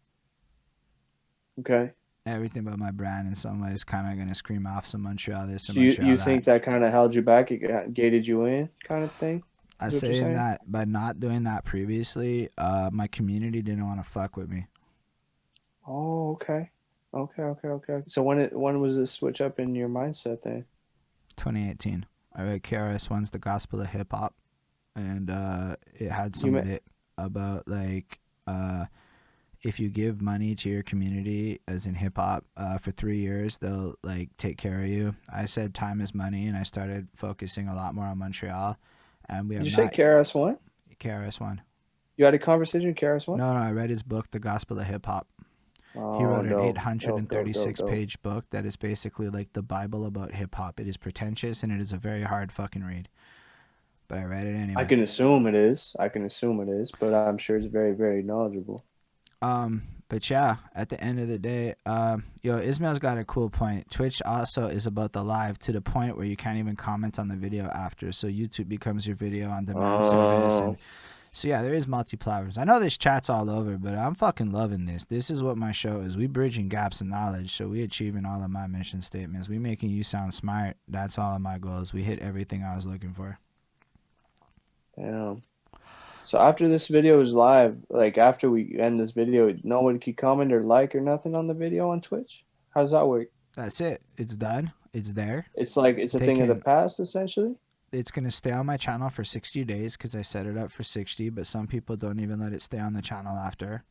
B: okay?
A: Everything about my brand in some ways kind of gonna scream off some Montreal this or
B: So you
A: Montreal
B: think
A: that.
B: that kind of held you back, gated you in, kind of thing?
A: I
B: Is what you're
A: say in
B: saying?
A: that by not doing that previously, my community didn't want to fuck with me.
B: Oh, okay. Okay. So when was this switch up in your mindset then?
A: 2018. I read KRS-One's The Gospel of Hip Hop, and it had
B: You
A: some
B: met
A: bit about like if you give money to your community, as in hip hop, for 3 years, they'll like take care of you. I said time is money, and I started focusing a lot more on Montreal, and we
B: Did
A: have
B: you say
A: not
B: KRS-One?
A: KRS-One.
B: You had a conversation with KRS-One?
A: No, I read his book, The Gospel of Hip Hop. He
B: Oh,
A: wrote an
B: dope. Dope.
A: 836 page book that is basically like the Bible about hip hop. It is pretentious and it is a very hard fucking read, but I read it
B: I
A: anyway.
B: can assume it is. I can assume it is, but I'm sure it's very, very knowledgeable.
A: But yeah, at the end of the day, Ismail's got a cool point. Twitch also is about the live to the point where you can't even comment on the video after. So YouTube becomes your video on demand service, and
B: Oh,
A: so yeah, there is multi-platforms. I know this chat's all over, but I'm fucking loving this. This is what my show is. We bridging gaps in knowledge, so we achieving all of my mission statements. We making you sound smart. That's all of my goals. We hit everything I was looking for.
B: damn. So after this video is live, like after we end this video, no one can comment or like or nothing on the video on Twitch? How does that work?
A: That's it. It's done. It's there.
B: It's like it's a
A: They
B: thing of the
A: can.
B: past, essentially.
A: It's gonna stay on my channel for 60 days because I set it up for 60. But some people don't even let it stay on the channel after,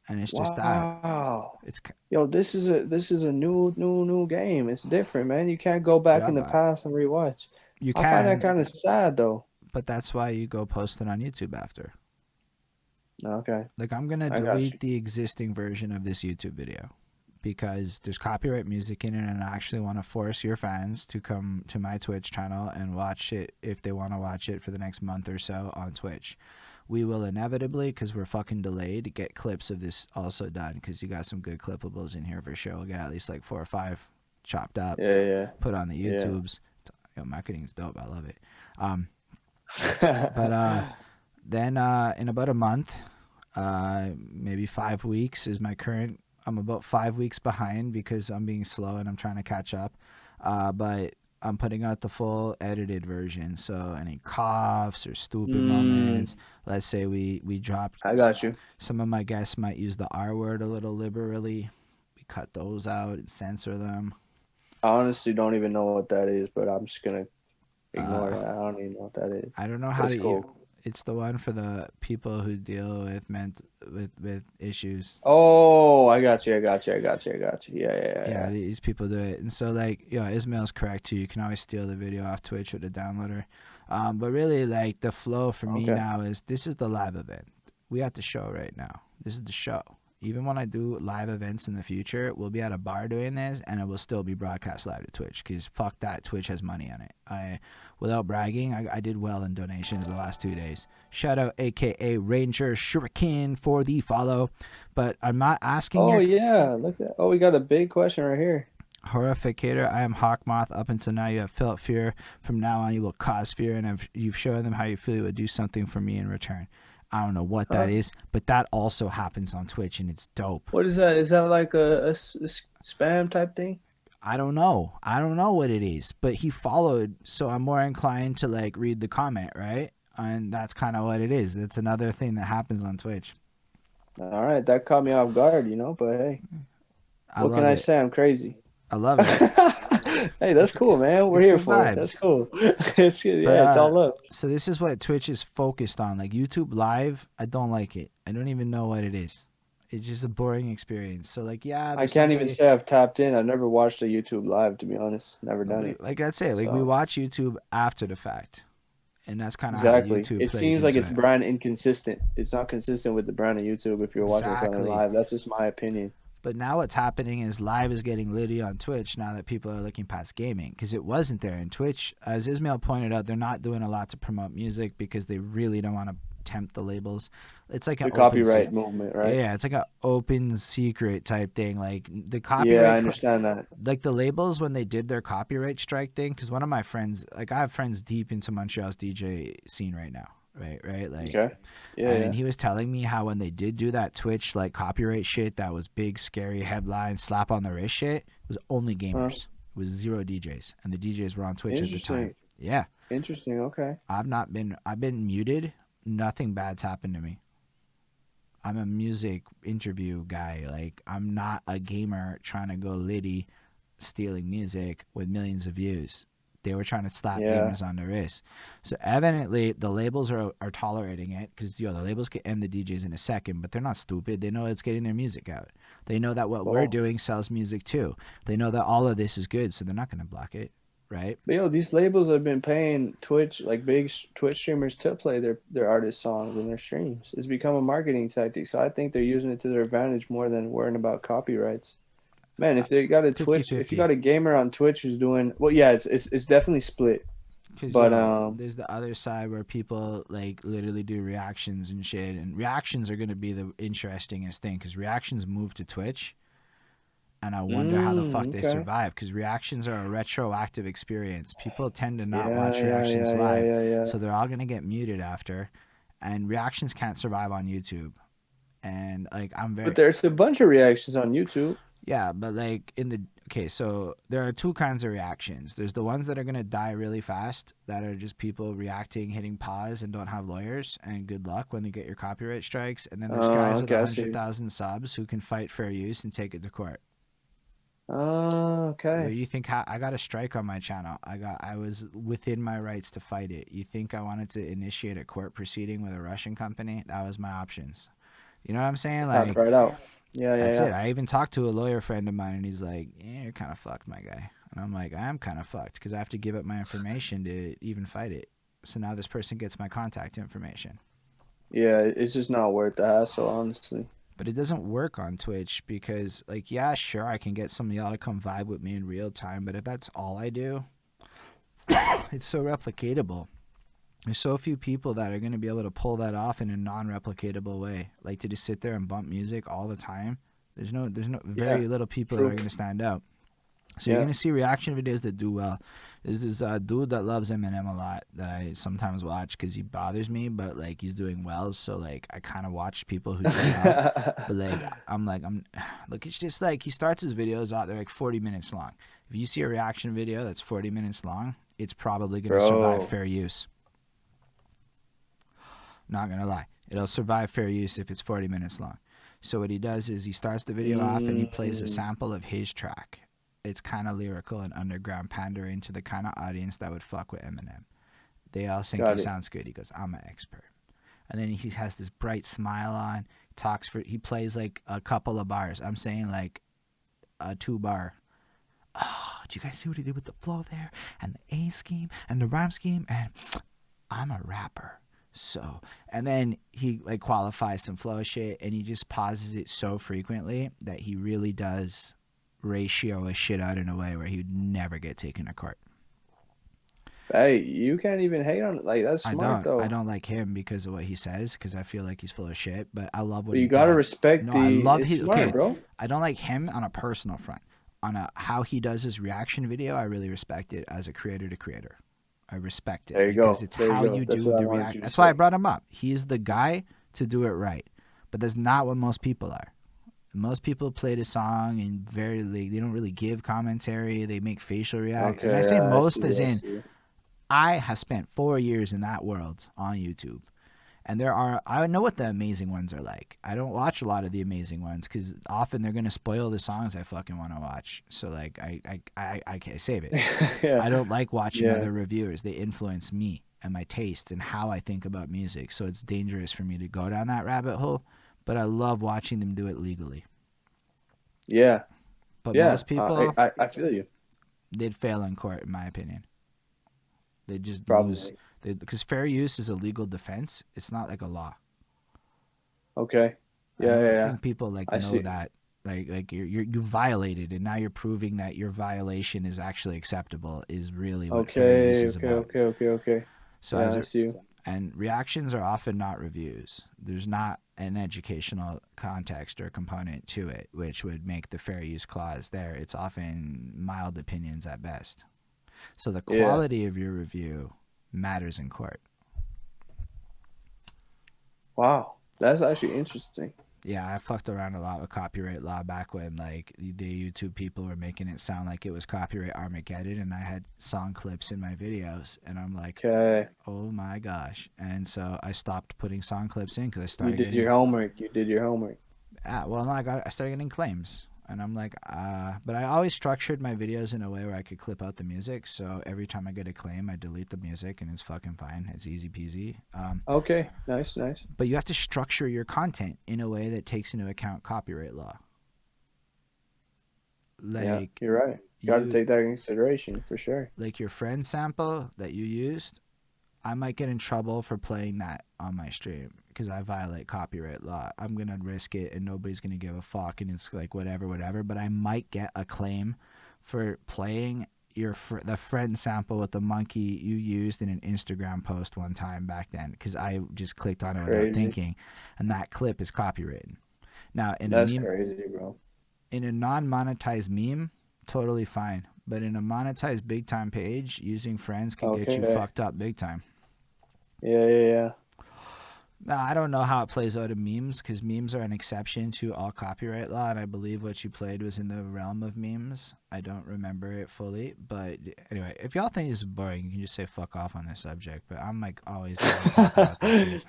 A: and it's just that.
B: Wow.
A: It's
B: Yo, this is a new game. It's different, man. You can't go back
A: yeah,
B: in the
A: but
B: past and rewatch.
A: you
B: I find that
A: can.
B: kind of sad though.
A: But that's why you go post it on YouTube after.
B: Okay,
A: Like I'm gonna
B: I got you.
A: delete the existing version of this YouTube video because there's copyright music in it, and I actually want to force your fans to come to my Twitch channel and watch it if they want to watch it for the next month or so on Twitch. We will inevitably, because we're fucking delayed, get clips of this also done because you got some good clippables in here for sure. We'll get at least like 4 or 5 chopped up,
B: Yeah,
A: put on the
B: yeah,
A: YouTubes. Marketing's dope. I love it. But
B: yeah.
A: then in about a month, maybe 5 weeks is my current. I'm about 5 weeks behind because I'm being slow and I'm trying to catch up. But I'm putting out the full edited version. So any coughs or stupid
B: Mm,
A: moments, let's say we dropped.
B: I got you.
A: Some of my guests might use the R word a little liberally. We cut those out and censor them.
B: I honestly don't even know what that is, but I'm just gonna ignore
A: Uh,
B: that. I don't even know what that is.
A: I don't know how
B: That's
A: to.
B: cool.
A: It's the one for the people who deal with with issues.
B: Oh, I got you.
A: Yeah, these people do it, and so like, yeah, Ismail's correct too. You can always steal the video off Twitch with the downloader, but really, like the flow for me
B: Okay.
A: now is this is the live event. We at the show right now. This is the show. Even when I do live events in the future, we'll be at a bar doing this, and it will still be broadcast live to Twitch. Cause fuck that, Twitch has money on it. Without bragging, I did well in donations the last 2 days. Shout out, aka Ranger Shuriken, for the follow. But I'm not asking
B: Oh
A: your
B: yeah, look at. Oh, we got a big question right here.
A: horrificator. I am Hawkmoth. Up until now, you have felt fear. From now on, you will cause fear, and you've shown them how you feel you would do something for me in return. I don't know what that
B: Huh?
A: is, but that also happens on Twitch, and it's dope.
B: What is that? Is that like a spam type thing?
A: I don't know. I don't know what it is, but he followed, so I'm more inclined to like read the comment, right? And that's kind of what it is. That's another thing that happens on Twitch.
B: All right, that caught me off guard, but hey,
A: I
B: what can
A: love
B: I
A: it.
B: say? I'm crazy.
A: I love it.
B: Hey, that's
A: It's
B: cool, man. We're
A: it's
B: here
A: good
B: for it. That's
A: vibes.
B: cool. It's good.
A: But
B: Yeah, it's all up.
A: so this is what Twitch is focused on. Like YouTube Live, I don't like it. I don't even know what it is. It's just a boring experience. So like, yeah,
B: I
A: there's
B: can't even
A: somebody.
B: say I've tapped in. I've never watched a YouTube live, to be honest. Never done
A: Nobody
B: it.
A: like that's it. Like we
B: So
A: watch YouTube after the fact, and that's kind of how
B: exactly.
A: YouTube
B: It
A: plays
B: seems like
A: into
B: it's
A: it.
B: brand inconsistent. It's not consistent with the brand of YouTube if you're watching something
A: Exactly.
B: live. That's just my opinion.
A: But now what's happening is live is getting litty on Twitch now that people are looking past gaming, because it wasn't there in Twitch. As Ismail pointed out, they're not doing a lot to promote music because they really don't want to tempt the labels. It's like an
B: The copyright movement, right?
A: yeah, it's like an open secret type thing. Like the
B: Yeah, I
A: copyright,
B: understand that.
A: like the labels when they did their copyright strike thing. Because one of my friends, like I have friends deep into Montreal's DJ scene right now, right, like.
B: Okay. Yeah,
A: And
B: yeah.
A: he was telling me how when they did do that Twitch like copyright shit, that was big, scary headline, slap on the wrist shit, it was only gamers. It was zero DJs, and the DJs were on Twitch at the time.
B: Interesting.
A: Yeah,
B: Interesting. Okay.
A: I've been muted. Nothing bad's happened to me. I'm a music interview guy. Like I'm not a gamer trying to go litty, stealing music with millions of views. They were trying to slap
B: Yeah.
A: gamers on the wrist. So evidently the labels are tolerating it because the labels can end the DJs in a second, but they're not stupid. They know it's getting their music out. They know that what we're doing sells music too. They know that all of this is good, so they're not going to block it, right?
B: But yo, these labels have been paying Twitch, like big Twitch streamers, to play their artist songs in their streams. It's become a marketing tactic. So I think they're using it to their advantage more than worrying about copyrights. Man, if they got a
A: 50,
B: Twitch,
A: 50.
B: if you got a gamer on Twitch who's doing well, yeah, it's definitely split. But
A: there's the other side where people like literally do reactions and shit, and reactions are going to be the interestingest thing because reactions move to Twitch, and I wonder how the fuck they survive because reactions are a retroactive experience. People tend to not watch reactions live, so they're all going to get muted after, and reactions can't survive on YouTube. And like
B: But there's a bunch of reactions on YouTube.
A: Yeah, but like okay, so there are two kinds of reactions. There's the ones that are gonna die really fast, that are just people reacting, hitting pause, and don't have lawyers, and good luck when they get your copyright strikes. And then there's guys with 100,000 subs who can fight fair use and take it to court.
B: Okay.
A: But you think I got a strike on my channel? I was within my rights to fight it. You think I wanted to initiate a court proceeding with a Russian company? That was my options. You know what I'm saying? Like
B: right out. Yeah,
A: that's it. I even talked to a lawyer friend of mine, and he's like, "Yeah, you're kind of fucked, my guy." And I'm like, "I am kind of fucked because I have to give up my information to even fight it. So now this person gets my contact information."
B: Yeah, it's just not worth the hassle, honestly.
A: But it doesn't work on Twitch because, like, yeah, sure, I can get some of y'all to come vibe with me in real time, but if that's all I do, it's so replicatable. There's so few people that are going to be able to pull that off in a non-replicatable way. Like to just sit there and bump music all the time. There's very little people that are going to stand out. So you're going to see reaction videos that do well. There's this dude that loves Eminem a lot that I sometimes watch because he bothers me, but like he's doing well. So like I kind of watch people who do well. But like look, it's just like he starts his videos out. They're like 40 minutes long. If you see a reaction video that's 40 minutes long, it's probably going to survive fair use. Not gonna lie, it'll survive fair use if it's 40 minutes long. So what he does is he starts the video off and he plays a sample of his track. It's kind of lyrical and underground, pandering to the kind of audience that would fuck with Eminem. They all think he sounds good. He goes, "I'm an expert," and then he has this bright smile on. He plays like a couple of bars. I'm saying like a 2-bar. Oh, do you guys see what he did with the flow there and the A scheme and the rhyme scheme? And I'm a rapper. So, and then he like qualifies some flow shit, and he just pauses it so frequently that he really does ratio a shit out in a way where he would never get taken to court.
B: Hey, you can't even hate on it. Like that's smart though.
A: I don't like him because of what he says, because I feel like he's full of shit. But I love what
B: you
A: he
B: gotta
A: does.
B: respect
A: no,
B: the.
A: I love
B: it's
A: his.
B: smart,
A: Okay,
B: bro.
A: I don't like him on a personal front. On how he does his reaction video, I really respect it as a creator to creator. I respect it because it's how you do the reaction. That's why I brought him up. He's the guy to do it right, but that's not what most people are. Most people play the song and they don't really give commentary. They make facial reaction. And I say most as in I have spent 4 years in that world on YouTube. And I know what the amazing ones are like. I don't watch a lot of the amazing ones because often they're going to spoil the songs I fucking want to watch. So like I save it. I don't like watching other reviewers. They influence me and my taste and how I think about music. So it's dangerous for me to go down that rabbit hole. But I love watching them do it legally.
B: Yeah.
A: But most people,
B: I feel you.
A: They'd fail in court, in my opinion. They'd just lose. Because fair use is a legal defense. It's not like a law.
B: Okay.
A: I think people know that. Like you violated, and now you're proving that your violation is actually acceptable. Is really what fair use
B: Okay,
A: is
B: okay,
A: about.
B: okay, okay, okay.
A: So
B: Yeah,
A: as
B: I
A: a
B: see you.
A: and reactions are often not reviews. There's not an educational context or component to it, which would make the fair use clause there. It's often mild opinions at best. So the
B: Yeah.
A: quality of your review matters in court.
B: Wow. That's actually interesting.
A: Yeah, I fucked around a lot with copyright law back when like the YouTube people were making it sound like it was copyright Armageddon, and I had song clips in my videos, and I'm like,
B: Okay.
A: oh my gosh. And so I stopped putting song clips in because I
B: You
A: started
B: did
A: getting
B: your homework. You did your homework.
A: well, no, I started getting claims, and I'm like, but I always structured my videos in a way where I could clip out the music. So every time I get a claim, I delete the music, and it's fucking fine. It's easy peasy.
B: Okay. Nice, nice.
A: But you have to structure your content in a way that takes into account copyright law.
B: Yeah,
A: Like
B: you're right. Got to
A: you,
B: take that in consideration for sure.
A: like your friend sample that you used, I might get in trouble for playing that on my stream because I violate copyright law. I'm gonna risk it, and nobody's gonna give a fuck, and it's like whatever, whatever. But I might get a claim for playing the friend sample with the monkey you used in an Instagram post one time back then because I just clicked on it without
B: Crazy.
A: thinking, and that clip is copyrighted. Now
B: That's crazy, bro.
A: in a non-monetized meme, totally fine. But in a monetized big time page, using friends could get you
B: Okay.
A: fucked up big time.
B: Yeah, yeah, yeah.
A: Now, I don't know how it plays out in memes because memes are an exception to all copyright law, and I believe what you played was in the realm of memes. I don't remember it fully, but anyway, if y'all think this is boring, you can just say fuck off on this subject. But I'm like always down to talk about this shit.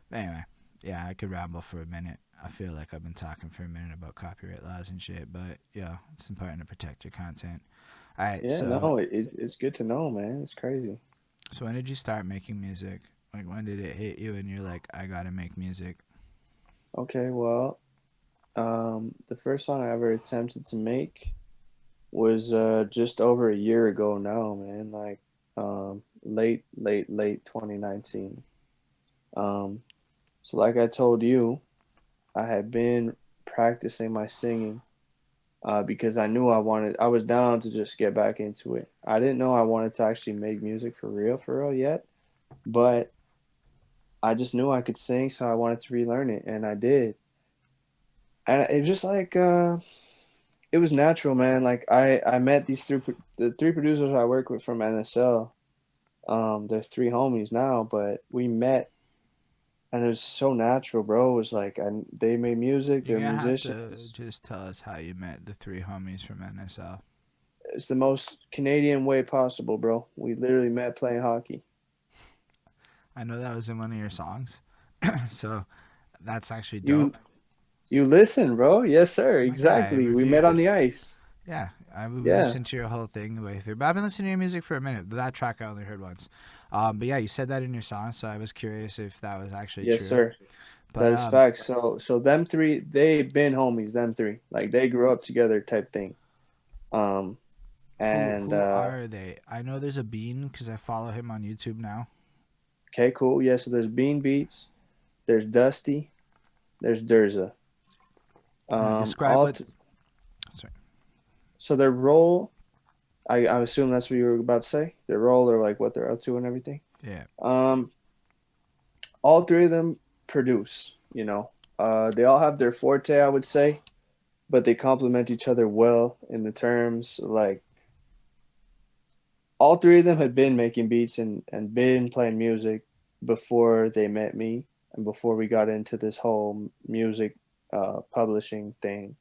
A: But anyway, yeah, I could ramble for a minute. I feel like I've been talking for a minute about copyright laws and shit, but yeah, it's important to protect your content. All right,
B: Yeah, no, it's good to know, man. It's crazy.
A: so when did you start making music? Like when did it hit you and you're like, I gotta make music?
B: Okay, well, the first song I ever attempted to make was just over a year ago now, man. Like late 2019. Um, so like I told you, I had been practicing my singing because I was down to just get back into it. I didn't know I wanted to actually make music for real yet, but I just knew I could sing, so I wanted to relearn it, and I did. And it just like it was natural, man. Like I met the three producers I work with from NSL. There's three homies now, but we met and it was so natural, bro. It was like they made music,
A: You're
B: they're
A: gonna have to
B: musicians.
A: just tell us how you met the three homies from NSL.
B: It's the most Canadian way possible, bro. We literally met playing hockey.
A: I know that was in one of your songs, so that's actually
B: You
A: dope.
B: you listen, bro. Yes, sir.
A: Like, yeah, I
B: Exactly. We met
A: reviewed.
B: on the ice.
A: Yeah, I
B: Yeah.
A: listened to your whole thing the way through. But I've been listening to your music for a minute. That track I only heard once. But yeah, you said that in your song, so I was curious if that was actually
B: Yes,
A: true.
B: sir.
A: But
B: That is facts. So them three, they been homies, them three. Like they grew up together type thing. Um and
A: who are they? I know there's a Bean because I follow him on YouTube now.
B: okay, cool. Yeah, so there's Bean Beats, there's Dusty, there's Durza.
A: Describe
B: All
A: what.
B: t-
A: Sorry.
B: so their role, I assume that's what you were about to say. Their role or like what they're up to and everything.
A: Yeah.
B: Um, all three of them produce, you know. They all have their forte, I would say, but they complement each other well in the terms like all three of them had been making beats and been playing music before they met me and before we got into this whole music publishing thing.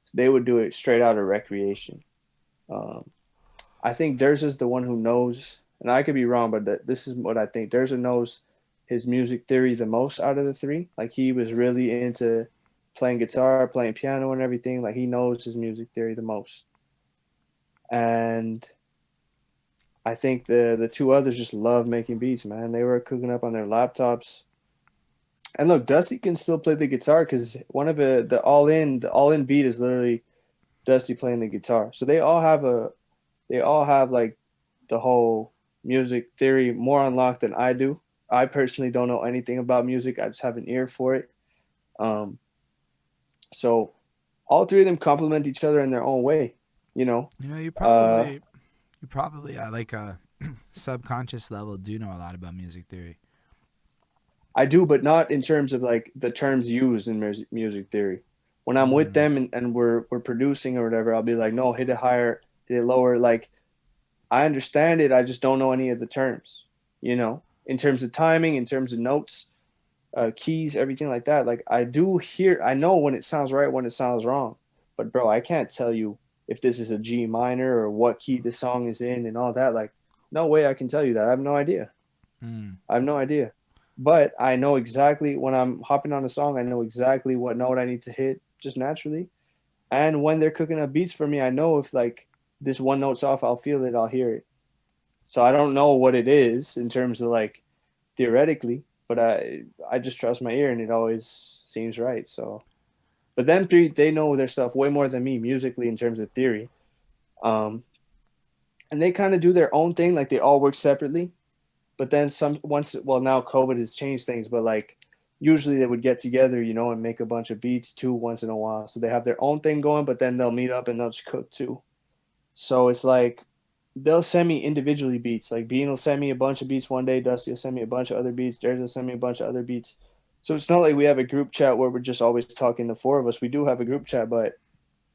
B: So they would do it straight out of recreation. Um, I think Durs is the one who knows, and I could be wrong, but this is what I think. Durza knows his music theory the most out of the three. Like he was really into playing guitar, playing piano, and everything. Like he knows his music theory the most. And I think the two others just love making beats, man. They were cooking up on their laptops. And look, Dusty can still play the guitar because one of the all in beat is literally Dusty playing the guitar. So they all have like the whole music theory more unlocked than I do. I personally don't know anything about music. I just have an ear for it. Um, So all three of them complement each other in their own way, you know.
A: You know,
B: Uh,
A: you probably at like a subconscious level do know a lot about music theory.
B: I do, but not in terms of like the terms used in music theory. When I'm with
A: Mm.
B: them and we're producing or whatever, I'll be like, no, hit it higher, hit it lower. Like I understand it, I just don't know any of the terms, you know, in terms of timing, in terms of notes, keys, everything like that. Like I do hear, I know when it sounds right, when it sounds wrong. But bro, I can't tell you if this is a G minor or what key the song is in and all that. Like, no way I can tell you that. I have no idea.
A: Mm.
B: I have no idea. But I know exactly when I'm hopping on a song, I know exactly what note I need to hit just naturally. And when they're cooking up beats for me, I know if like this one note's off, I'll feel it, I'll hear it. So I don't know what it is in terms of like theoretically, but I just trust my ear and it always seems right. So, but them three, they know their stuff way more than me musically in terms of theory. Um, and they kind of do their own thing, like they all work separately. But then some once, well, now COVID has changed things, but like usually they would get together, you know, and make a bunch of beats too once in a while. So they have their own thing going, but then they'll meet up and they'll just cook too. So it's like they'll send me individually beats. Like Bean will send me a bunch of beats one day, Dusty will send me a bunch of other beats, Darius will send me a bunch of other beats. So it's not like we have a group chat where we're just always talking the four of us. We do have a group chat, but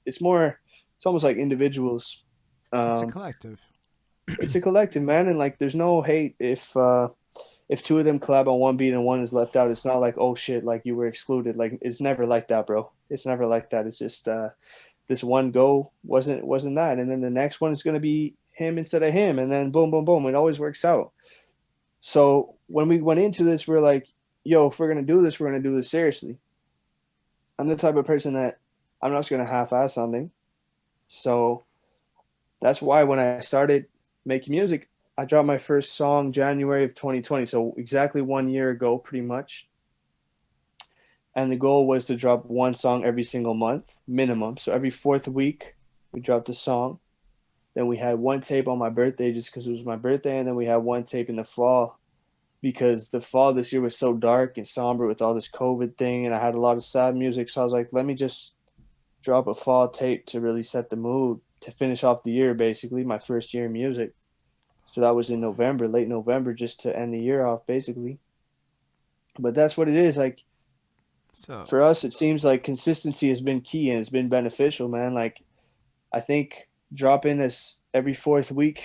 B: it's more it's almost like individuals.
A: It's a
B: Um,
A: collective.
B: it's a collective, man, and like there's no hate if two of them collab on one beat and one is left out. It's not like, oh shit, like you were excluded. Like it's never like that, bro. It's never like that. It's just this one go wasn't that, and then the next one is gonna be him instead of him, and then boom, boom, boom. It always works out. So when we went into this, we're like, yo, if we're gonna do this, we're gonna do this seriously. I'm the type of person that I'm not just gonna half-ass something. So that's why when I started making music, I dropped my first song January of 2020. So exactly 1 year ago, pretty much. And the goal was to drop one song every single month, minimum. So every fourth week, we dropped a song. Then we had one tape on my birthday just because it was my birthday. And then we had one tape in the fall because the fall this year was so dark and somber with all this COVID thing. And I had a lot of sad music. So I was like, let me just drop a fall tape to really set the mood to finish off the year, basically, my first year in music. So that was in November, late November, just to end the year off, basically. But that's what it is. Like
A: So,
B: for us, it seems like consistency has been key and it's been beneficial, man. Like I think dropping this every fourth week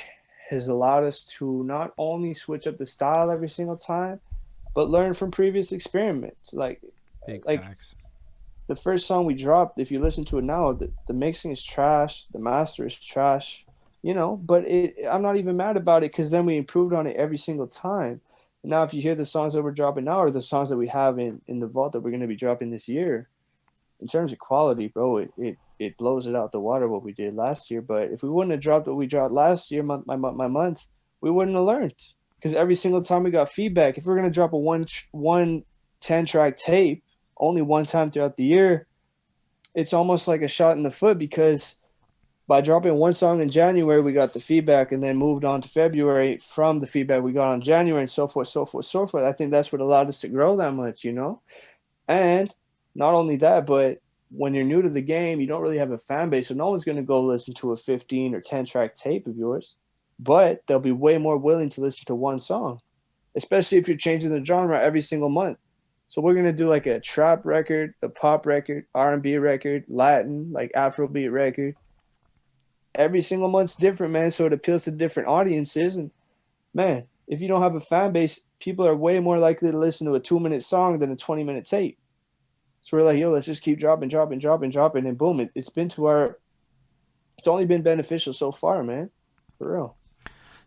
B: has allowed us to not only switch up the style every single time, but learn from previous experiments.
A: big
B: Like
A: facts.
B: the first song we dropped, if you listen to it now, the mixing is trash, the master is trash, you know. But I'm not even mad about it because then we improved on it every single time. Now, if you hear the songs that we're dropping now or the songs that we have in the vault that we're going to be dropping this year, in terms of quality, bro, it blows it out the water what we did last year. But if we wouldn't have dropped what we dropped last year, my month, we wouldn't have learned. Because every single time we got feedback, if we're gonna drop a one 10 track tape only one time throughout the year, it's almost like a shot in the foot because by dropping one song in January, we got the feedback and then moved on to February from the feedback we got on January and so forth, so forth, so forth. I think that's what allowed us to grow that much, you know? And not only that, but when you're new to the game, you don't really have a fan base, so no one's going to go listen to a 15 or 10 track tape of yours. But they'll be way more willing to listen to one song, especially if you're changing the genre every single month. So we're going to do like a trap record, a pop record, R&B record, Latin, like Afrobeat record. Every single month's different, man. So it appeals to different audiences. And man, if you don't have a fan base, people are way more likely to listen to a 2 minute song than a 20-minute tape. So we're like, yo, let's just keep dropping, dropping, dropping, dropping, and boom, it's been to our. It's only been beneficial so far, man. For real.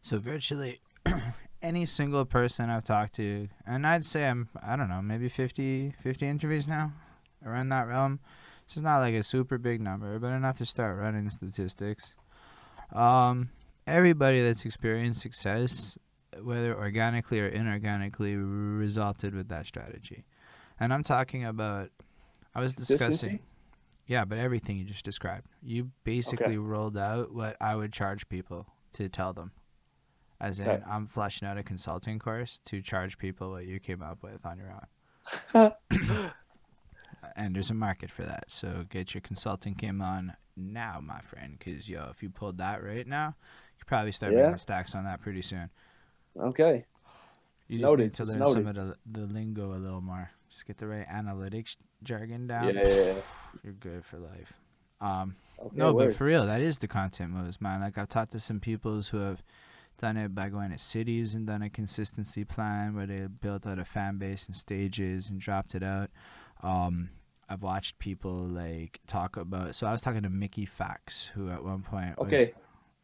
A: So virtually any single person I've talked to, and I'd say I don't know, maybe 50 interviews now, around that realm. So it's not like a super big number, but enough to start running statistics. Um, Everybody that's experienced success, whether organically or inorganically, resulted with that strategy. And I'm talking about, I was discussing,
B: Consistency.
A: yeah, but everything you just described. You
B: Okay.
A: basically rolled out what I would charge people to tell them. As
B: Okay.
A: in, I'm fleshing out a consulting course to charge people what you came up with on your own. and there's a market for that. So get your consulting game on now, my friend, because if you pulled that right now, you probably start
B: Yeah.
A: making stacks on that pretty soon.
B: Okay.
A: You
B: It's
A: just need
B: noted.
A: to
B: It's
A: learn some
B: noted.
A: of the lingo a little more. Just get the right analytics jargon
B: Yeah,
A: down.
B: yeah, yeah.
A: You're good for life.
B: Okay,
A: No, but
B: word.
A: for real, that is the content moves, man. Like I've talked to some people who have done it by going to cities and done a consistency plan where they built out a fan base and stages and dropped it out. I've watched people like talk about. So I was talking to Mickey Fax, who at one point was.
B: Okay.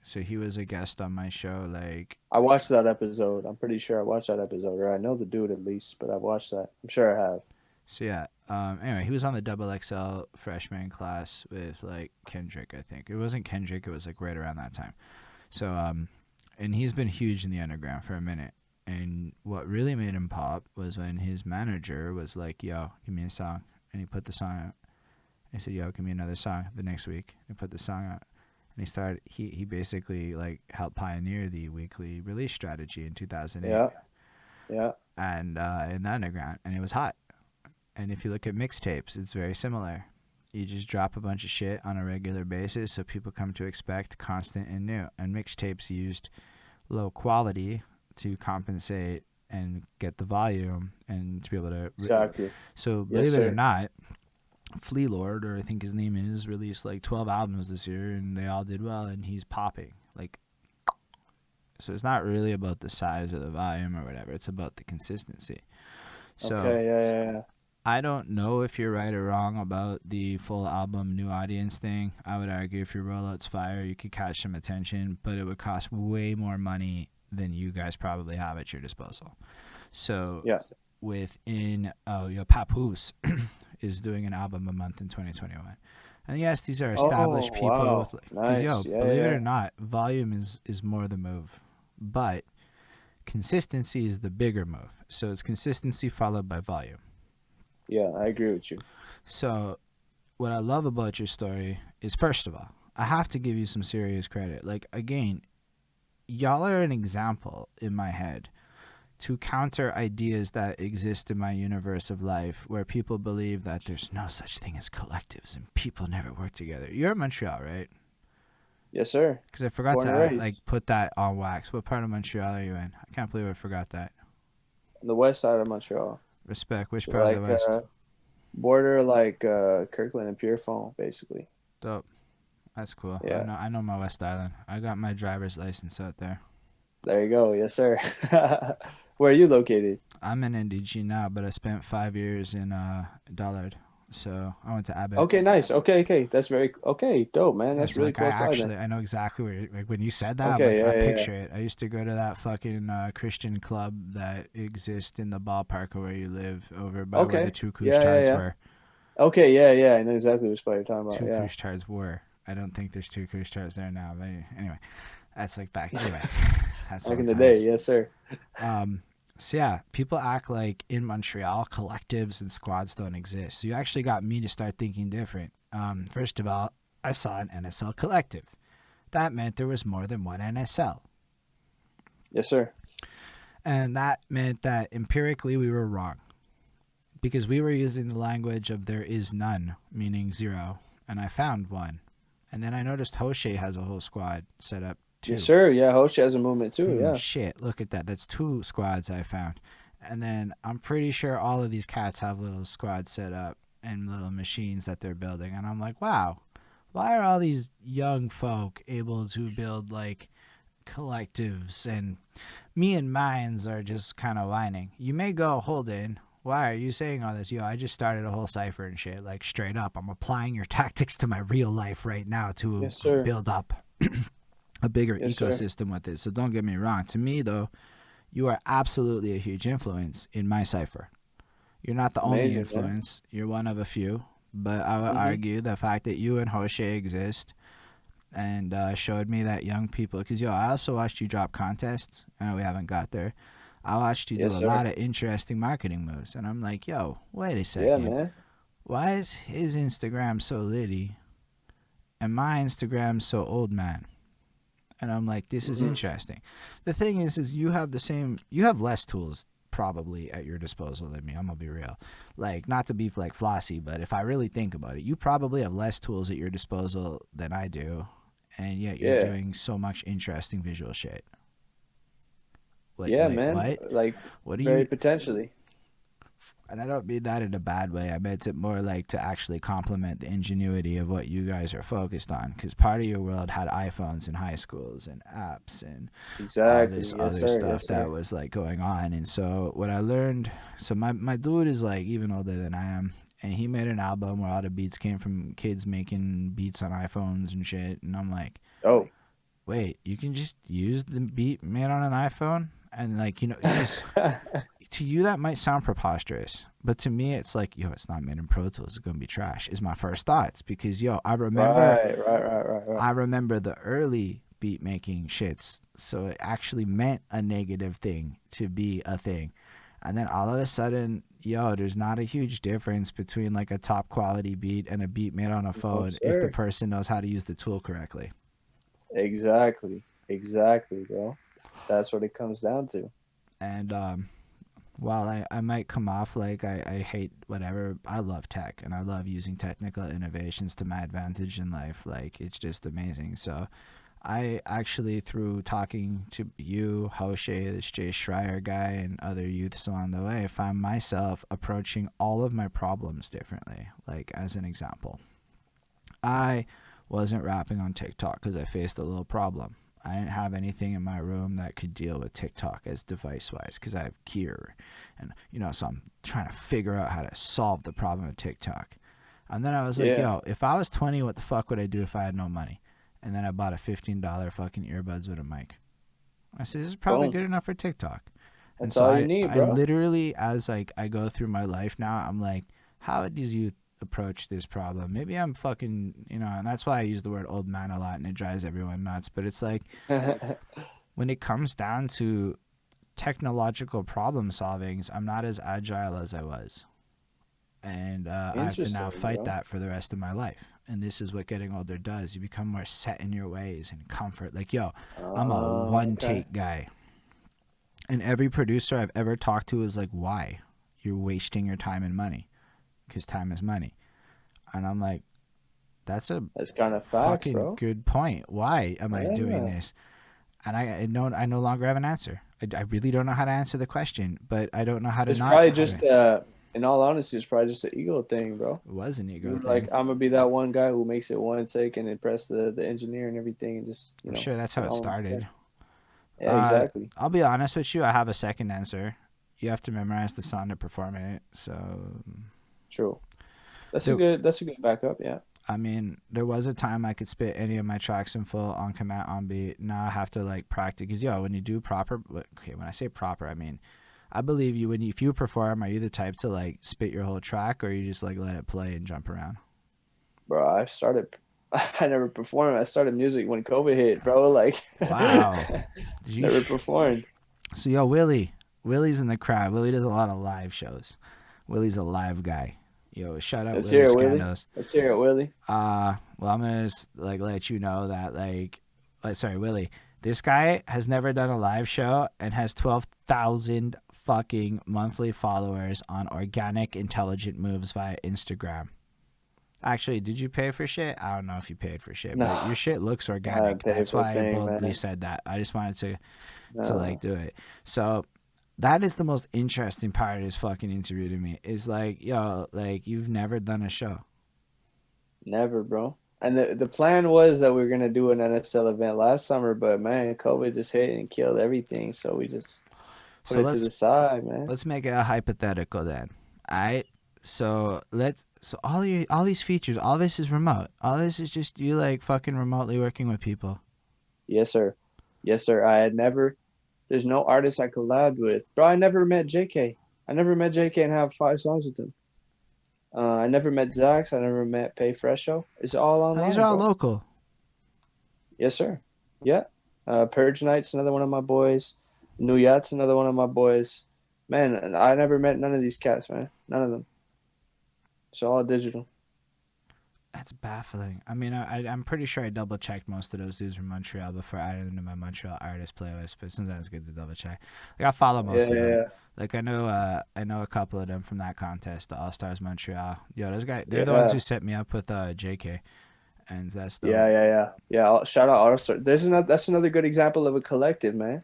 A: So he was a guest on my show. Like,
B: I watched that episode. I'm pretty sure I watched that episode, or I know the dude at least, but I've watched that. I'm sure I have.
A: so yeah. Anyway, he was on the double XL freshman class with like Kendrick. I think it wasn't Kendrick. It was like right around that time. So and he's been huge in the underground for a minute. And what really made him pop was when his manager was like, "Yo, give me a song," and he put the song out. He said, "Yo, give me another song." The next week, he put the song out, and he started. He basically like helped pioneer the weekly release strategy in 2008,
B: Yeah, yeah.
A: and in the underground, and it was hot. And if you look at mixtapes, it's very similar. You just drop a bunch of shit on a regular basis, so people come to expect constant and new. And mixtapes used low quality to compensate and get the volume and to be able to.
B: Exactly.
A: So
B: Yes,
A: believe it or
B: sir.
A: not, Flea Lord, or I think his name is, released like 12 albums this year, and they all did well, and he's popping. Like, so it's not really about the size or the volume or whatever. It's about the consistency. So
B: Okay, yeah, yeah, yeah.
A: I don't know if you're right or wrong about the full album new audience thing. I would argue if your rollout's fire, you could catch some attention, but it would cost way more money than you guys probably have at your disposal. So
B: Yeah.
A: within your Papoose is doing an album a month in 2021. And yes, these are
B: Oh,
A: established people
B: wow.
A: with, because
B: Nice. Yeah,
A: believe it
B: yeah,
A: or not, volume is more the move, but consistency is the bigger move. So it's consistency followed by volume.
B: yeah. I agree with you.
A: So what I love about your story is, first of all, I have to give you some serious credit. Like, again, y'all are an example in my head to counter ideas that exist in my universe of life where people believe that there's no such thing as collectives and people never work together. You're in Montreal, right?
B: Yes, sir.
A: Because I forgot
B: Born and
A: to
B: raised.
A: like put that on wax. What part of Montreal are you in? I can't believe I forgot that.
B: On the west side of Montreal.
A: Respect. Which part of the
B: Like
A: West?
B: border like Kirkland and Pierrefonds, basically.
A: Dope. That's cool.
B: Yeah.
A: I know my West Island. I got my driver's license out there.
B: There you go. Yes, sir. Where are you located?
A: I'm in NDG now, but I spent 5 years in Dollard. So I went to Abbott.
B: Okay, nice. Okay, okay. That's very okay. Dope, man.
A: Yeah,
B: That's
A: so
B: really
A: like I
B: close by then.
A: actually I know exactly where like when you said that, I'm
B: Okay,
A: like I
B: yeah, yeah, yeah.
A: picture it. I used to go to that fucking Christian club that exists in the ballpark of where you live, over by where the
B: Okay.
A: two
B: Yeah, yeah,
A: Couche-Tards
B: yeah.
A: were.
B: Okay, yeah, yeah. I know exactly which spot you're talking about.
A: Two
B: Yeah.
A: Couche-Tards were. I don't think there's two Couche-Tards there now. But anyway, that's like back. Anyway, that's
B: Back in
A: old
B: the day,
A: times.
B: yes, sir.
A: So yeah, people act like in Montreal collectives and squads don't exist. So you actually got me to start thinking different. First of all, I saw an NSL Collective. That meant there was more than one NSL.
B: Yes, sir.
A: And that meant that empirically we were wrong. Because we were using the language of there is none, meaning zero. And I found one. And then I noticed Hoche has a whole squad set up too.
B: Yes, sir. Yeah, Hoche has a movement too. Yeah.
A: Shit, look at that. That's two squads I found. And then I'm pretty sure all of these cats have little squads set up and little machines that they're building. And I'm like, wow, why are all these young folk able to build like collectives? And me and mines are just kind of whining. You may go, Holden, why are you saying all this? Yo, I just started a whole cipher and shit, like straight up. I'm applying your tactics to my real life right now to
B: Yes, sir.
A: build up a bigger
B: Yes, sir.
A: ecosystem with it. So don't get me wrong. To me, though, you are absolutely a huge influence in my cipher. You're not the only
B: Amazing, man.
A: influence. You're one of a few. But I would
B: Mhm.
A: argue the fact that you and Hoche exist and showed me that young people, because I also watched you drop contests. I know we haven't got there. I watched you do
B: Yes,
A: a
B: sir.
A: lot of interesting marketing moves, and I'm like, yo, wait a
B: Yeah,
A: second.
B: man.
A: Why is his Instagram so litty and my Instagram so old man? And I'm like, this is
B: Mhm.
A: interesting. The thing is you have you have less tools probably at your disposal than me. I'm gonna be real. Like, not to be like flossy, but if I really think about it, you probably have less tools at your disposal than I do, and yet you're
B: Yeah.
A: doing so much interesting visual shit.
B: Yeah,
A: Wait,
B: man.
A: what?
B: Like,
A: What do
B: very
A: you?
B: potentially.
A: And I don't mean that in a bad way. I meant it more like to actually complement the ingenuity of what you guys are focused on. Because part of your world had iPhones in high schools and apps and all this
B: Exactly. Yes,
A: other
B: sir.
A: stuff
B: Yes,
A: that
B: sir.
A: was like going on. And so what I learned, so my dude is like even older than I am. And he made an album where all the beats came from kids making beats on iPhones and shit. And I'm like,
B: Oh.
A: wait, you can just use the beat made on an iPhone? And like, because to you that might sound preposterous, but to me it's like, yo, it's not made in Pro Tools, it's gonna be trash, is my first thoughts. Because yo,
B: Right.
A: I remember the early beat making shits, so it actually meant a negative thing to be a thing. And then all of a sudden, yo, there's not a huge difference between like a top quality beat and a beat made on a
B: No,
A: phone if the
B: sir.
A: person knows how to use the tool correctly.
B: Exactly. Exactly, bro. That's what it comes down to.
A: And while I might come off like I hate whatever, I love tech and I love using technical innovations to my advantage in life. Like, it's just amazing. So I actually, through talking to you, Hoshe, this Jay Schreier guy, and other youths along the way, find myself approaching all of my problems differently. Like, as an example, I wasn't rapping on TikTok because I faced a little problem. I didn't have anything in my room that could deal with TikTok as device wise because I have gear, and so I'm trying to figure out how to solve the problem of TikTok. And then I was like,
B: Yeah.
A: yo, if I was 20, what the fuck would I do if I had no money? And then I bought a $15 fucking earbuds with a mic. I said, this is probably
B: Boom.
A: good enough for TikTok. And
B: That's
A: so
B: all you
A: I,
B: need,
A: I
B: bro.
A: literally, as like I go through my life now, I'm like, how would these youth approach this problem? Maybe I'm fucking, and that's why I use the word old man a lot and it drives everyone nuts. But it's like, when it comes down to technological problem solvings, I'm not as agile as I was. And I have to now
B: Interesting,
A: fight
B: bro.
A: that for the rest of my life. And this is what getting older does. You become more set in your ways and comfort. Like, yo, I'm a one
B: Okay.
A: take guy. And every producer I've ever talked to is like, why? You're wasting your time and money. Because time is money. And I'm like, that's a
B: That's kind of facts,
A: fucking
B: bro.
A: good point. Why am I doing
B: Yeah.
A: this? And I no longer have an answer. I really don't know how to answer the question, but I don't know how to
B: It's
A: not
B: probably
A: have it.
B: just in all honesty, it's probably just an ego thing, bro.
A: It was an ego
B: You're like,
A: thing.
B: I'm gonna be that one guy who makes it one take and impress the engineer and everything and just,
A: I'm sure that's how
B: get
A: it
B: on with my day.
A: started.
B: Yeah, exactly.
A: I'll be honest with you. I have a second answer. You have to memorize the song to perform it. So,
B: True.
A: there,
B: That's a good backup, yeah.
A: I mean, there was a time I could spit any of my tracks in full on command on beat. Now I have to like practice. Cause yo, when you do proper, okay, when I say proper, I mean, I believe you. If you perform, are you the type to like spit your whole track, or you just like let it play and jump around?
B: Bro, I never performed. I started music when COVID hit, bro. Like
A: Wow. Did you?
B: never performed.
A: So yo, Willie's in the crowd. Willie does a lot of live shows. Willie's a live guy. Yo, shout out
B: Let's
A: Willie
B: hear it, Willie.
A: Scandos.
B: Let's hear it, Willie.
A: Well, I'm gonna like let you know that sorry, Willie. This guy has never done a live show and has 12,000 fucking monthly followers on organic intelligent moves via Instagram. Actually, did you pay for shit? I don't know if you paid for shit,
B: No,
A: but your shit looks
B: I haven't
A: organic.
B: paid
A: That's
B: for a
A: why I
B: thing,
A: boldly
B: man.
A: said that. I just wanted to like
B: No,
A: do it. So that is the most interesting part of this fucking interview to me. Is like, yo, like you've never done a show.
B: never, bro. And the plan was that we were gonna do an NSL event last summer, but man, COVID just hit and killed everything, so we just put
A: So
B: it to the side, man.
A: let's make it a hypothetical then. Alright. So all these features, all this is remote. All this is just you like fucking remotely working with people.
B: Yes, sir. Yes, sir. There's no artist I collabed with. Bro, I never met JK. I never met JK and have 5 songs with him. I never met Zax. I never met Pay Fresho. It's all
A: Now, these are
B: online,
A: all
B: bro.
A: local.
B: Yes, sir. Yeah. Purge Night's another one of my boys. New Yacht's another one of my boys. Man, I never met none of these cats, man. None of them. It's all digital.
A: That's baffling. I mean, I'm pretty sure I double checked most of those dudes from Montreal before adding them to my Montreal artist playlist, but sometimes it's good to double check. Like, I follow
B: Yeah,
A: most of
B: yeah,
A: them.
B: yeah.
A: Like I know a couple of them from that contest, the All Stars Montreal. Yo, those guys, they're the ones who
B: Yeah.
A: set me up with JK, and that's
B: Yeah,
A: dope.
B: yeah, yeah. Yeah, shout out All Star. There's another that's another good example of a collective, man.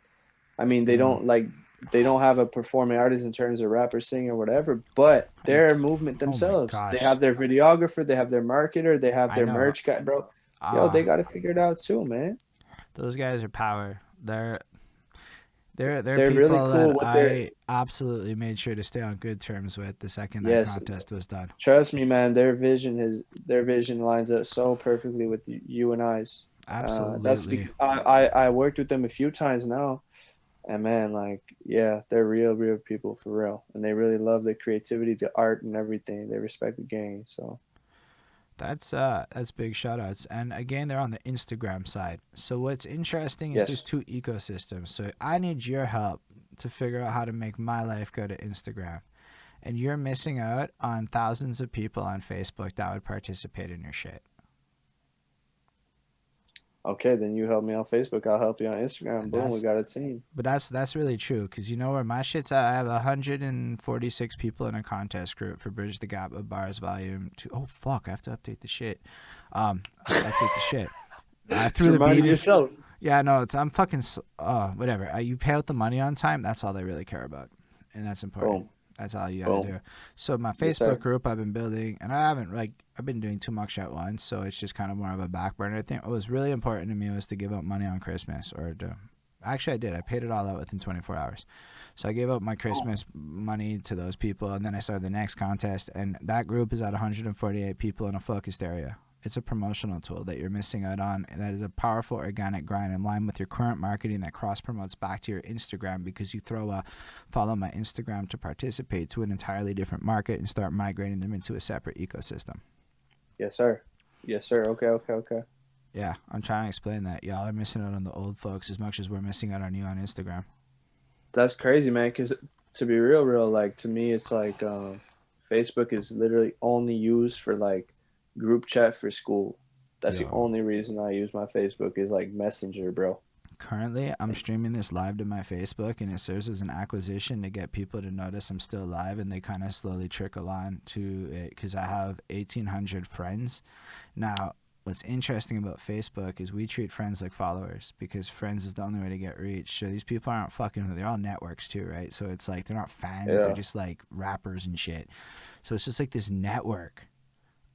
B: I mean,
A: Mm.
B: they don't have a performing artist in terms of rapper, singer, whatever, but they're a movement
A: Oh my
B: themselves. They
A: gosh,
B: have their videographer, they have their marketer, they have
A: I
B: their
A: know.
B: merch guy, bro. Yo, they
A: Ah,
B: got to figure it out too, man.
A: those guys are power. They're
B: They're really
A: people
B: cool
A: that
B: with their
A: I absolutely made sure to stay on good terms with the second that
B: yes,
A: contest was done.
B: trust me, man. Their vision lines up so perfectly with you and I's.
A: Absolutely.
B: I worked with them a few times now. And man, like, yeah, they're real people for real. And they really love the creativity, the art and everything. They respect the game. So
A: That's big shout outs. And again, they're on the Instagram side. So what's interesting is there's
B: yes.
A: two ecosystems. So I need your help to figure out how to make my life go to Instagram. And you're missing out on thousands of people on Facebook that would participate in your shit.
B: Okay, then you help me on Facebook. I'll help you on Instagram.
A: And
B: Boom, we got a team.
A: that's really true because you know where my shit's at. I have 146 people in a contest group for Bridge the Gap of Bars Volume 2. Oh fuck, I have to update the shit. I have to update the shit. I
B: Just
A: threw the beat
B: reminding
A: in.
B: yourself.
A: Yeah, no, I'm fucking. Whatever. You pay out the money on time. That's all they really care about, and that's important.
B: Boom,
A: That's all you gotta
B: boom.
A: do. So my
B: Yes,
A: Facebook
B: sir.
A: group I've been building, and I've been doing too much at once, so it's just kind of more of a back burner thing. What was really important to me was to give up money on Christmas, or to actually I did. I paid it all out within 24 hours. So I gave up my Christmas money to those people, and then I started the next contest, and that group is at 148 people in a focused area. It's a promotional tool that you're missing out on. That is a powerful organic grind in line with your current marketing that cross promotes back to your Instagram because you throw a follow my Instagram to participate to an entirely different market and start migrating them into a separate ecosystem.
B: Yes, sir. Yes, sir. Okay, okay, okay.
A: Yeah, I'm trying to explain that. Y'all are missing out on the old folks as much as we're missing out on you on Instagram.
B: That's crazy, man. Because to be real, like to me, it's like Facebook is literally only used for like group chat for school. That's the
A: Yo,
B: only reason I use my Facebook is like Messenger, bro.
A: currently I'm streaming this live to my Facebook and it serves as an acquisition to get people to notice I'm still live and they kind of slowly trickle on to it because I have 1,800 friends. Now, what's interesting about Facebook is we treat friends like followers because friends is the only way to get reach. So these people aren't fucking, they're all networks too, right? So it's like they're not fans, they're
B: Yeah.
A: just like rappers and shit. So it's just like this network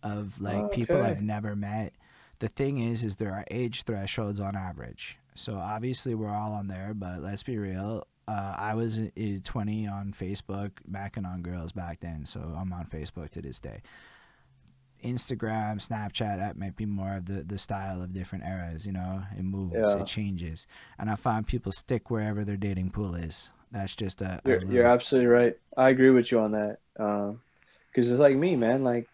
A: of like people I've
B: Okay.
A: never met. The thing is there are age thresholds on average. So obviously we're all on there, but let's be real. I was 20 on Facebook, macking on girls back then, so I'm on Facebook to this day. Instagram, Snapchat, that might be more of the style of different eras. You know, it moves, it
B: Yeah.
A: changes, and I find people stick wherever their dating pool is. That's just a
B: You're
A: little.
B: absolutely right. I agree with you on that. Because it's like me, man. Like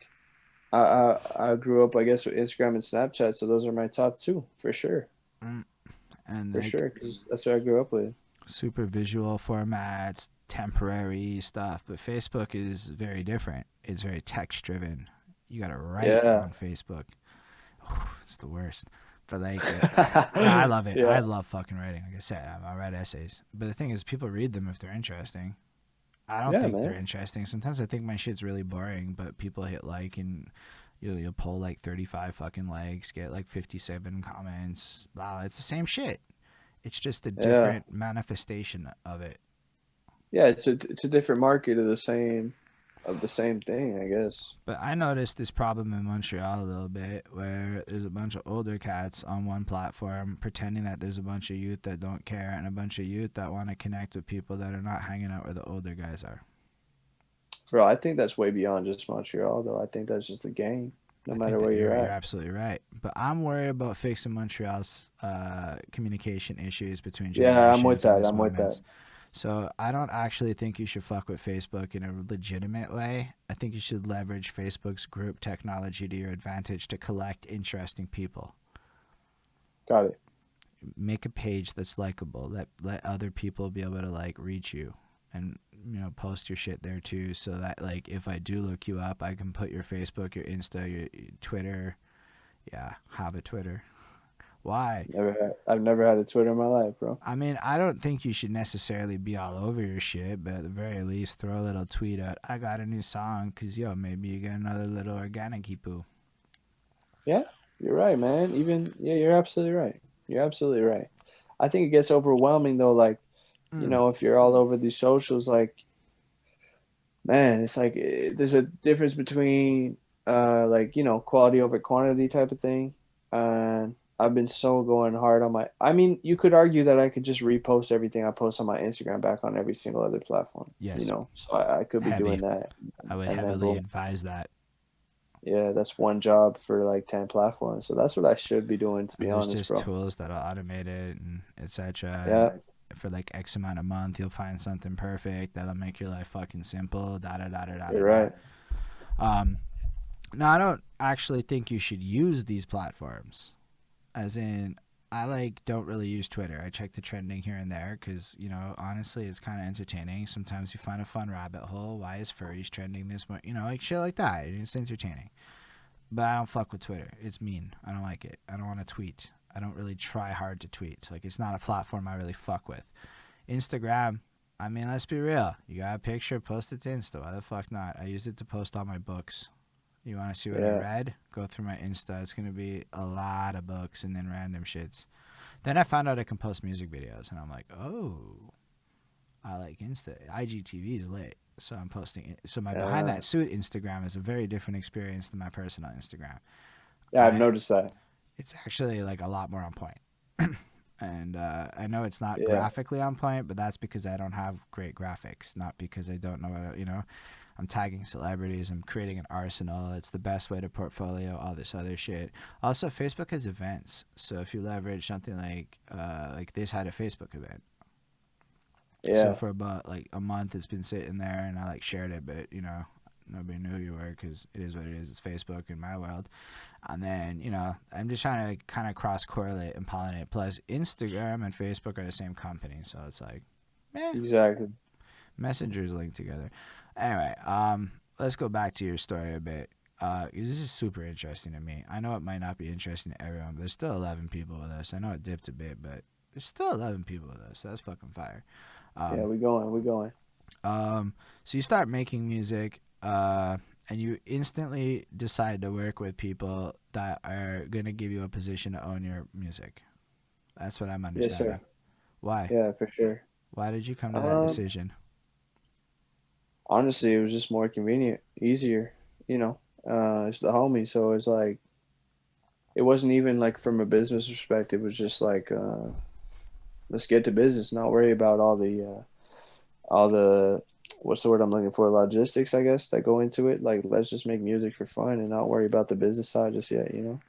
B: I grew up, I guess, with Instagram and Snapchat, so those are my top two for sure,
A: Mm, and
B: for
A: like
B: sure. Because that's what I grew up with.
A: super visual formats, temporary stuff. But Facebook is very different. It's very text driven. You gotta write
B: Yeah.
A: on Facebook. It's the worst. But like, no, I love it. I
B: Yeah.
A: love fucking writing. Like I said, I write essays. But the thing is, people read them if they're interesting. I don't
B: Yeah,
A: think they're
B: man.
A: interesting. Sometimes I think my shit's really boring, but people hit like and you'll pull like 35 fucking likes, get like 57 comments. Wow, it's the same shit. It's just a
B: Yeah.
A: different manifestation of it.
B: Yeah. It's a different market of the same thing, I guess.
A: But I noticed this problem in Montreal a little bit where there's a bunch of older cats on one platform pretending that there's a bunch of youth that don't care and a bunch of youth that want to connect with people that are not hanging out where the older guys are.
B: Bro, I think that's way beyond just Montreal, though. I think that's just the game, no
A: I think
B: matter
A: that
B: where you're
A: you're
B: at.
A: absolutely right. But I'm worried about fixing Montreal's communication issues between
B: Yeah, I'm with
A: generations in
B: that.
A: this
B: I'm with that.
A: moment. So I don't actually think you should fuck with Facebook in a legitimate way. I think you should leverage Facebook's group technology to your advantage to collect interesting people.
B: Got it.
A: Make a page that's likable. Let other people be able to like reach you and post your shit there too so that like if I do look you up I can put your Facebook, your Insta, your Twitter. Yeah, have a Twitter. Why?
B: I've never had a Twitter in my life, bro.
A: I mean, I don't think you should necessarily be all over your shit, but at the very least, throw a little tweet out. I got a new song, cause yo, maybe you get another little organic poo.
B: Yeah, you're right, man. Even yeah, you're absolutely right. You're absolutely right. I think it gets overwhelming though, like,
A: Mm.
B: if you're all over these socials, like, man, it's like there's a difference between like, quality over quantity type of thing. And I've been so going hard on I mean, you could argue that I could just repost everything I post on my Instagram back on every single other platform,
A: Yes,
B: So I could be
A: heavy.
B: doing that.
A: I would
B: And then
A: heavily
B: boom.
A: advise that.
B: Yeah, that's one job for like 10 platforms. So that's what I should be doing, to be
A: And there's
B: honest,
A: just
B: bro.
A: tools that'll automate it and etc. And
B: Yeah,
A: for like X amount of month, you'll find something perfect that'll make your life fucking simple. Da da da da da da
B: you're
A: da.
B: right.
A: Um, now I don't actually think you should use these platforms. As in, I like don't really use Twitter. I check the trending here and there because honestly, it's kind of entertaining. Sometimes you find a fun rabbit hole. Why is furries trending this much? Like shit like that. It's entertaining. But I don't fuck with Twitter. It's mean. I don't like it. I don't want to tweet. I don't really try hard to tweet. Like it's not a platform I really fuck with. Instagram. I mean, let's be real. You got a picture, post it to Insta. Why the fuck not? I use it to post all my books. You want to see what I
B: Yeah,
A: read? Go through my Insta. It's gonna be a lot of books and then random shits. Then I found out I can post music videos, and I'm like, oh, I like Insta. IGTV is lit, so I'm posting it. So my behind
B: yeah,
A: that suit Instagram is a very different experience than my personal Instagram.
B: yeah. I've
A: I
B: noticed that.
A: It's actually like a lot more on point. And I know it's not
B: Yeah,
A: graphically on point, but that's because I don't have great graphics, not because I don't know what. I'm tagging celebrities. I'm creating an arsenal. It's the best way to portfolio all this other shit. Also, Facebook has events, so if you leverage something like this had a Facebook event. So
B: yeah,
A: for about like a month, it's been sitting there, and I like shared it, but nobody knew who you were because it is what it is. It's Facebook in my world. And then, I'm just trying to kind of cross correlate and pollinate. Plus, Instagram and Facebook are the same company. So it's like, eh,
B: exactly.
A: messengers linked together. Anyway, let's go back to your story a bit. 'Cause this is super interesting to me. I know it might not be interesting to everyone, but there's still 11 people with us. I know it dipped a bit, but there's still 11 people with us. That's fucking fire.
B: Yeah,
A: Um,
B: we going.
A: so you start making music, and you instantly decide to work with people that are gonna give you a position to own your music. That's what I'm
B: Yes,
A: understanding.
B: sir.
A: Why?
B: Yeah, for sure.
A: Why did you come to that
B: Um,
A: decision?
B: Honestly, it was just more convenient, easier. You know, it's the homie, so it's like it wasn't even like from a business perspective. It was just like, let's get to business, not worry about all the what's the word I'm looking for? Logistics, I guess, that go into it. Like, let's just make music for fun and not worry about the business side just yet, you know?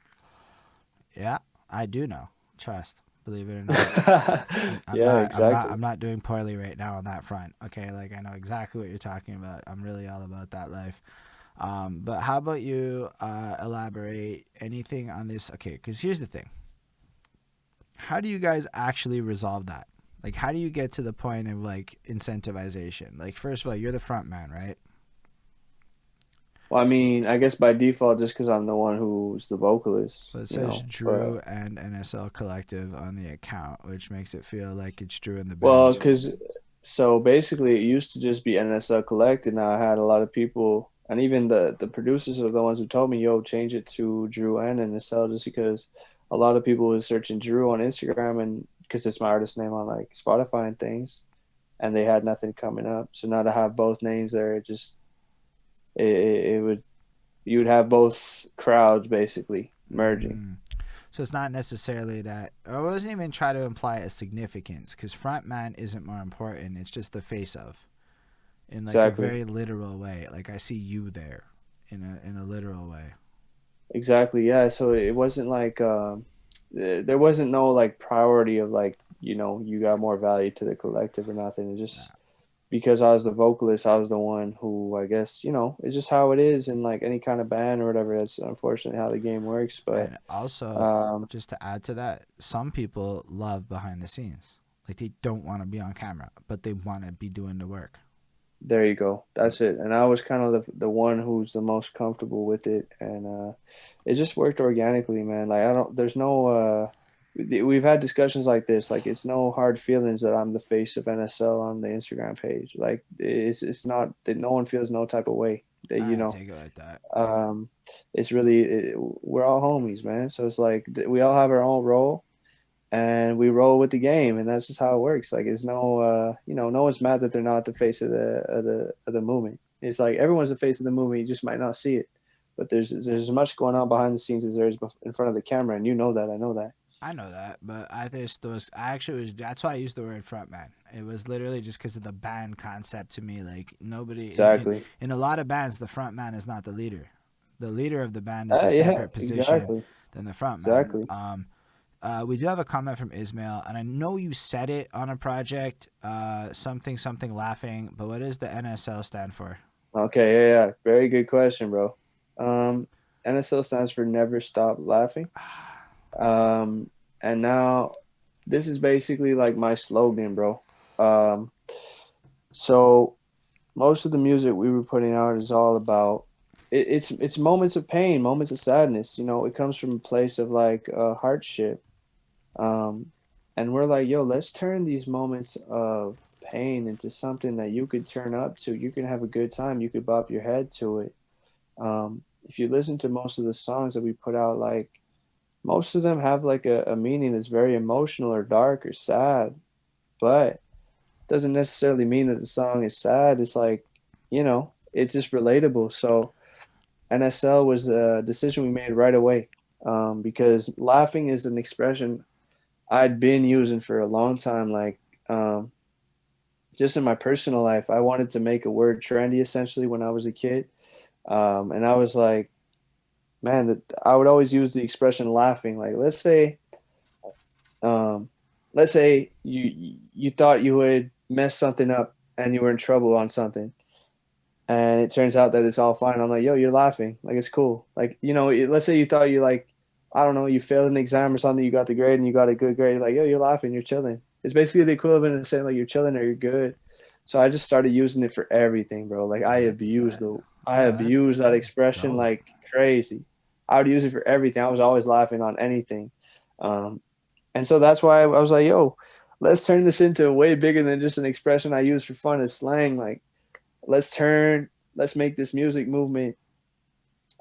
A: Yeah, I do know. Trust. Believe it or not. I'm
B: Yeah,
A: not. I'm not.
B: exactly.
A: I'm not doing poorly right now on that front. Okay, like I know exactly what you're talking about. I'm really all about that life. But how about you elaborate anything on this? Okay, because here's the thing. How do you guys actually resolve that? Like, how do you get to the point of like incentivization? Like, first of all, you're the front man, right?
B: Well, I mean, I guess by default, just because I'm the one who's the vocalist,
A: So it says
B: but
A: Drew and NSL Collective on the account, which makes it feel like it's Drew and the
B: well,
A: band.
B: because so basically, it used to just be NSL Collective. Now I had a lot of people, and even the producers are the ones who told me, "Yo, change it to Drew and NSL," just because a lot of people was searching Drew on Instagram and because it's my artist name on like Spotify and things, and they had nothing coming up. So now to have both names there, it would you would have both crowds basically merging.
A: Mm. So it's not necessarily that. I wasn't even trying to imply a significance because frontman isn't more important. It's just the face of, in like a
B: Exactly.
A: very literal way. Like I see you there, in a literal way.
B: Exactly. Yeah. So it wasn't like there wasn't no like priority of like, you got more value to the collective or nothing. It just because I was the vocalist, I was the one who I guess, it's just how it is in like any kind of band or whatever. That's unfortunately how the game works. But
A: And also,
B: um
A: just to add to that, some people love behind the scenes. Like they don't want to be on camera, but they want to be doing the work.
B: there you go. That's it. And I was kind of the one who's the most comfortable with it and it just worked organically, man. Like I don't there's no we've had discussions like this. Like, it's no hard feelings that I'm the face of NSL on the Instagram page. Like, it's not that no one feels no type of way. That,
A: I didn't take it like that.
B: um, it's really we're all homies, man. So it's like we all have our own role, and we roll with the game, and that's just how it works. Like, it's no, no one's mad that they're not the face of the movement. It's like everyone's the face of the movement. You just might not see it, but there's as much going on behind the scenes as there is in front of the camera, and you know that. I know that.
A: I know that, but I just was. I actually was. That's why I used the word frontman. It was literally just because of the band concept to me. Like nobody
B: Exactly.
A: in a lot of bands, the frontman is not the leader. The leader of the band is a
B: Yeah.
A: separate position
B: Exactly.
A: than the frontman.
B: Exactly.
A: We do have a comment from Ismail, and I know you said it on a project, something something laughing. But what does the NSL stand for?
B: Okay. Yeah. Yeah. Very good question, bro. Um, NSL stands for Never Stop Laughing. Um, and now this is basically like my slogan, bro. Um, so most of the music we were putting out is all about it's moments of pain, moments of sadness. It comes from a place of like hardship. Um, and we're like, yo, let's turn these moments of pain into something that you could turn up to. You can have a good time. You could bop your head to it. If you listen to most of the songs that we put out, like most of them have like a meaning that's very emotional or dark or sad, but doesn't necessarily mean that the song is sad. It's like, it's just relatable. So NSL was a decision we made right away, because laughing is an expression I'd been using for a long time. Like, um, just in my personal life, I wanted to make a word trendy essentially when I was a kid. And I was like, man, that I would always use the expression laughing. Like, um, let's say you thought you would mess something up and you were in trouble on something, and it turns out that it's all fine. I'm like, yo, you're laughing. Like, it's cool. Like, let's say you thought you like, I don't know, you failed an exam or something, you got the grade and you got a good grade. Like, yo, you're laughing, you're chilling. It's basically the equivalent of saying like you're chilling or you're good. So I just started using it for everything, bro. Like,
A: That's
B: I abused that
A: that's
B: expression
A: dope.
B: like crazy. I would use it for everything. I was always laughing on anything. Um, and so that's why I was like, yo, let's turn this into way bigger than just an expression I use for fun as slang. Like, let's turn, let's make this music movement,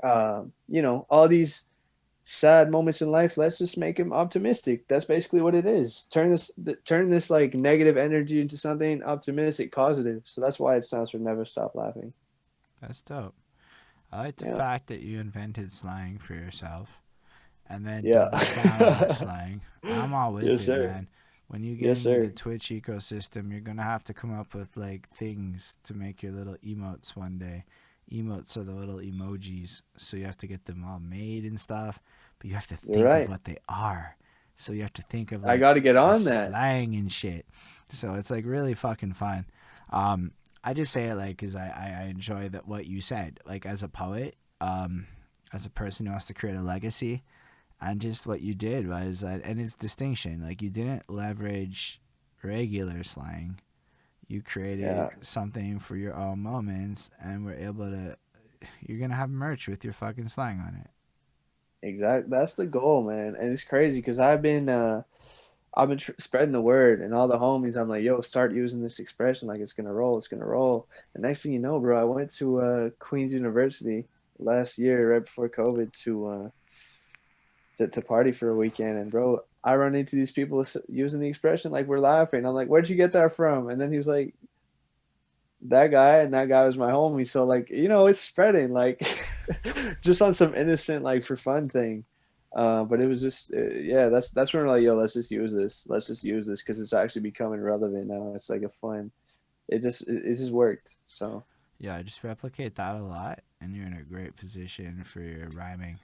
B: all these sad moments in life, let's just make them optimistic. That's basically what it is. Turn this like negative energy into something optimistic, positive. So that's why it stands for Never Stop Laughing.
A: That's dope. I like the
B: Yeah.
A: fact that you invented slang for yourself and then
B: Yeah.
A: doubled down on that slang. I'm all with
B: Yes,
A: it,
B: sir.
A: man. When you get
B: Yes,
A: into the
B: sir.
A: Twitch ecosystem, you're gonna have to come up with like things to make your little emotes one day. Emotes are the little emojis, so you have to get them all made and stuff, but you have to
B: You're
A: think of
B: right.
A: what they are. So you have to think of
B: I
A: like
B: got to get
A: the
B: on that.
A: slang and shit. So it's like really fucking fun. I just say it like because I enjoy that what you said. Like as a poet, as a person who wants to create a legacy, and just what you did was, and its distinction, like you didn't leverage regular slang. You created
B: Yeah.
A: something for your own moments, and were able to. You're gonna have merch with your fucking slang on it.
B: Exactly. That's the goal, man. And it's crazy because I've been spreading the word, and all the homies. I'm like, yo, start using this expression. Like, it's gonna roll. It's gonna roll. And next thing you know, bro, I went to Queen's University last year, right before COVID, to party for a weekend. And bro, I run into these people using the expression like we're laughing. I'm like, where'd you get that from? And then he was like, that guy, and that guy was my homie. So like, it's spreading like just on some innocent like for fun thing. But it was just yeah, that's when we're like, yo, let's just use this. Let's just use this because it's actually becoming relevant now. It's like a fun. It just worked. So
A: Yeah, just replicate that a lot, and you're in a great position for your rhyming.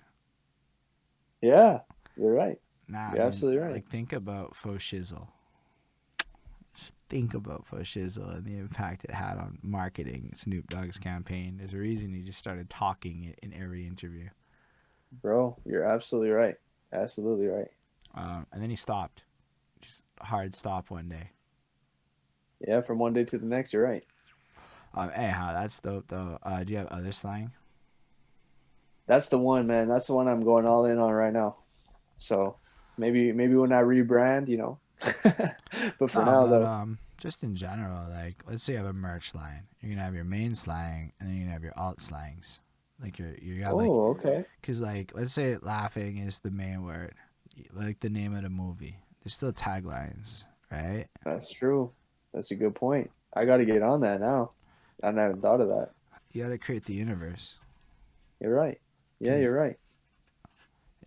B: yeah, you're right.
A: Nah, I
B: You're
A: mean,
B: absolutely right.
A: like think about faux shizzle. Just think about faux shizzle and the impact it had on marketing Snoop Dogg's campaign. There's a reason he just started talking it in every interview.
B: Bro, you're absolutely right. Absolutely right.
A: And then he stopped. Just a hard stop one day.
B: Yeah, from one day to the next, you're right.
A: Anyhow, that's dope though. Do you have other slang?
B: That's the one, man. That's the one I'm going all in on right now. So Maybe when I rebrand, But for
A: No,
B: now,
A: but
B: though.
A: just in general, like let's say you have a merch line, you're gonna have your main slang, and then you're gonna have your alt slangs. Like you got like,
B: Oh, okay.
A: cause like let's say laughing is the main word, like the name of the movie. There's still taglines, right?
B: That's true. That's a good point. I got to get on that now. I never thought of that.
A: You gotta create the universe.
B: You're right. Yeah,
A: Cause
B: you're right.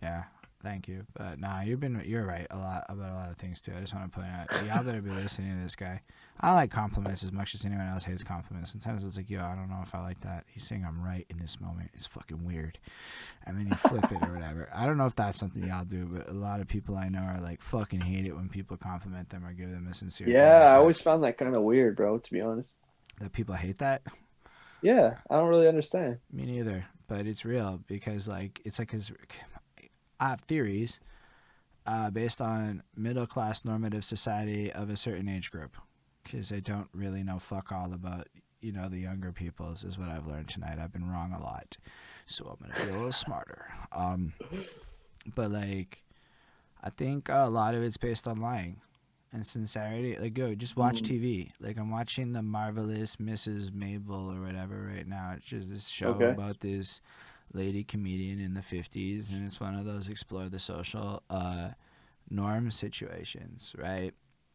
A: yeah, thank you. But nah, you're right a lot about a lot of things too. I just want to point out, y'all better be listening to this guy. I like compliments as much as anyone else hates compliments. Sometimes it's like, yo, I don't know if I like that. He's saying I'm right in this moment. It's fucking weird. And then you flip it or whatever. I don't know if that's something y'all do, but a lot of people I know are like fucking hate it when people compliment them or give them a sincere
B: Yeah, I
A: compliment.
B: always found that kind of weird, bro, to be honest.
A: That people hate that.
B: Yeah, I don't really understand.
A: Me neither. But it's real because like it's like his. I have theories based on middle class normative society of a certain age group because I don't really know fuck all about the younger peoples is what I've learned tonight. I've been wrong a lot, so I'm gonna be a little smarter. But like I think a lot of it's based on lying and sincerity. Like, yo, just watch
B: Mm,
A: TV. Like, I'm watching The Marvelous Mrs. Mabel or whatever right now. It's just this show
B: okay.
A: about this lady comedian in the 50s, and it's one of those explore the social norm situations, right?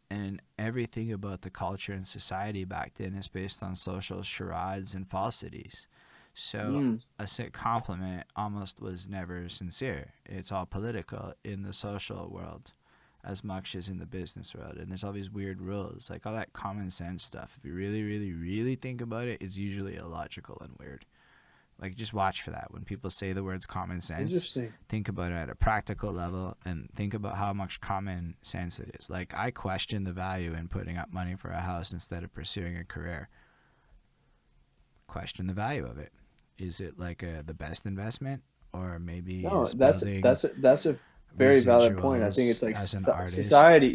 A: And everything about the culture and society back then is based on social charades and falsities. So
B: Mm,
A: a sick compliment almost was never sincere. It's all political in the social world as much as in the business world. And there's all these weird rules, like all that common sense stuff. If you really, really, really think about it, it's usually illogical and weird. Like, just watch for that. When people say the words common sense,
B: interesting.
A: think about it at a practical level and think about how much common sense it is. Like, I question the value in putting up money for a house instead of pursuing a career. Question the value of it. Is it like the best investment? Or maybe
B: No,
A: is building
B: that's a very valid point. I think it's
A: residuals
B: like
A: as an artist?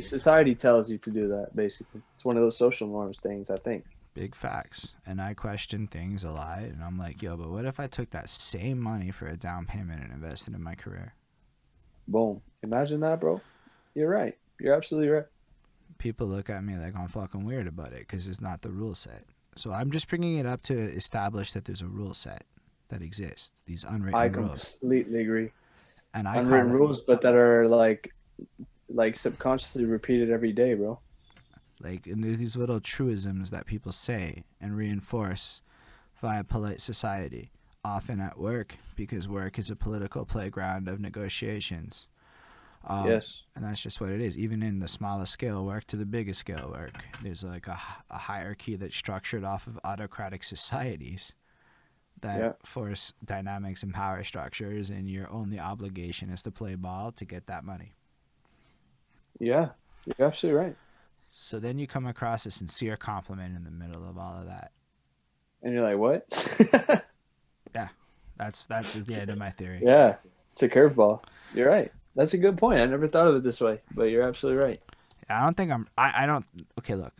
B: society tells you to do that, basically. It's one of those social norms things, I think.
A: Big facts. And I question things a lot. And I'm like, yo, but what if I took that same money for a down payment and invested in my career?
B: Boom. Imagine that, bro. You're right. You're absolutely right.
A: People look at me like I'm fucking weird about it because it's not the rule set. So I'm just bringing it up to establish that there's a rule set that exists, these
B: I
A: unwritten rules.
B: completely agree.
A: And I call
B: Unwritten
A: it
B: rules, but that are like subconsciously repeated every day, bro.
A: like, and these little truisms that people say and reinforce via polite society, often at work, because work is a political playground of negotiations.
B: Yes.
A: And that's just what it is. Even in the smallest scale work to the biggest scale work, there's like a hierarchy that's structured off of autocratic societies that
B: Yeah.
A: force dynamics and power structures, and your only obligation is to play ball to get that money.
B: Yeah. You're absolutely right.
A: So then you come across a sincere compliment in the middle of all of that.
B: And you're like, what?
A: Yeah, that's just the end of my theory.
B: Yeah. It's a curveball. You're right. That's a good point. I never thought of it this way, but you're absolutely right.
A: I don't think I don't. Okay, look,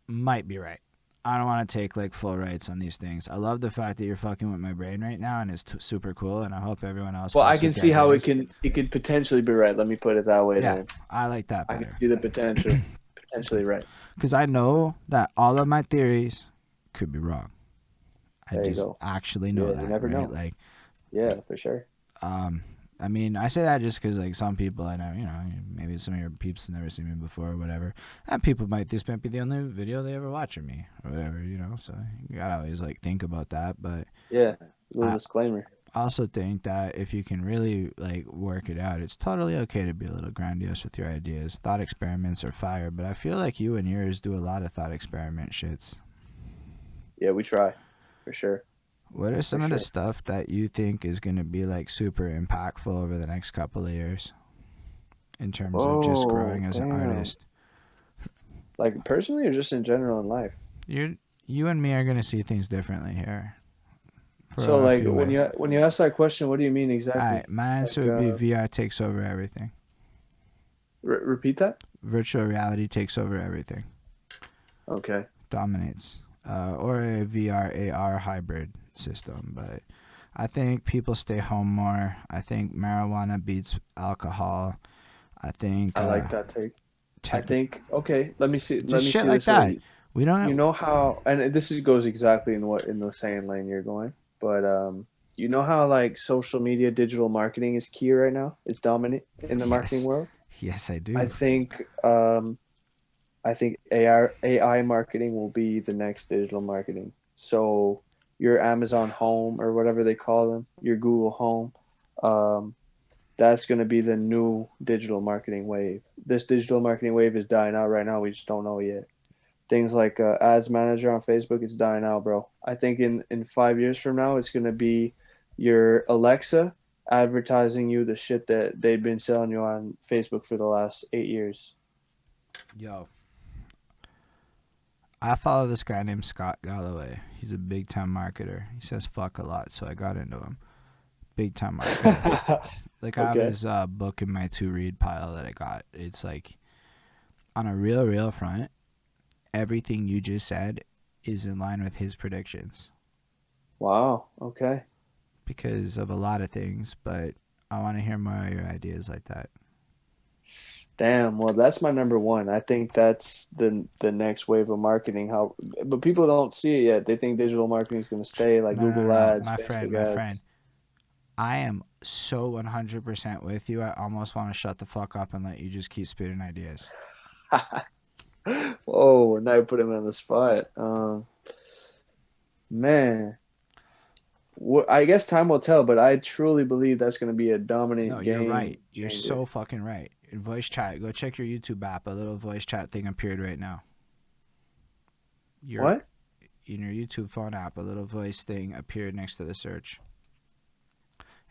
A: might be right. I don't want to take like full rights on these things. I love the fact that you're fucking with my brain right now, and it's super cool. And I hope everyone else
B: Well, I
A: fucks
B: can
A: with the
B: see how
A: ideas.
B: it could potentially be right. Let me put it that way
A: Yeah,
B: then.
A: I like that
B: I can
A: better
B: see the potential potentially right.
A: because I know that all of my theories could be wrong. I
B: There you
A: just
B: go.
A: actually know
B: Yeah, you
A: that,
B: never
A: right?
B: know. Yeah, for sure.
A: Um, I mean, I say that just because like some people I know, maybe some of your peeps have never seen me before or whatever, and people this might be the only video they ever watch of me or whatever. So you gotta always like think about that, but
B: Yeah. Little
A: I
B: disclaimer.
A: also think that if you can really like work it out, it's totally okay to be a little grandiose with your ideas. Thought experiments are fire, but I feel like you and yours do a lot of thought experiment shits.
B: Yeah, we try. For sure.
A: What are
B: For
A: some of the
B: sure.
A: stuff that you think is going to be like super impactful over the next couple of years in terms of just
B: Oh,
A: growing as an
B: damn.
A: artist?
B: Like personally or just in general in life?
A: You and me are going to see things differently here
B: So
A: for a
B: like
A: few ways.
B: when you ask that question, what do you mean
A: All
B: exactly?
A: right, my answer
B: Like
A: would be VR takes over everything.
B: repeat that?
A: Virtual reality takes over everything.
B: Okay.
A: Dominates. Or a VR AR hybrid system, but I think people stay home more. I think marijuana beats alcohol. I think
B: I like that take. I
A: tech,
B: think okay. Let
A: just
B: me
A: shit
B: see
A: like
B: this
A: that.
B: way.
A: We
B: You
A: don't.
B: know how, and goes exactly in the same lane you're going. But you know how like social media, digital marketing is key right now. It's dominant in the marketing
A: Yes,
B: world.
A: yes, I
B: I
A: do.
B: think I think AI marketing will be the next digital marketing. So your Amazon Home or whatever they call them, your Google Home, um, that's going to be the new digital marketing wave. This digital marketing wave is dying out right now. We just don't know yet. Things like Ads Manager on Facebook, it's dying out, bro. I think in 5 years from now, it's going to be your Alexa advertising you the shit that they've been selling you on Facebook for the last 8 years.
A: Yo, I follow this guy named Scott Galloway. He's a big time marketer. He says fuck a lot, so I got into him. Big time marketer. Like I have
B: Okay.
A: his book in my to read pile that I got. It's like on a real front, everything you just said is in line with his predictions
B: Wow. Okay.
A: because of a lot of things. But I want to hear more of your ideas like that.
B: Damn. Well, that's my number one. I think that's the next wave of marketing. How, but people don't see it yet. They think digital marketing is going to stay like Google
A: No,
B: ads, Facebook
A: my friend.
B: ads.
A: I am so 100% with you. I almost want to shut the fuck up and let you just keep spitting ideas.
B: Oh, now you put him on the spot. Man, I guess time will tell, but I truly believe that's going to be a
A: No,
B: dominant
A: you're
B: game
A: right. You're
B: changer.
A: so fucking right. In voice chat, go check your YouTube app. A little voice chat thing appeared right now. Your
B: What?
A: in your YouTube phone app, a little voice thing appeared next to the search,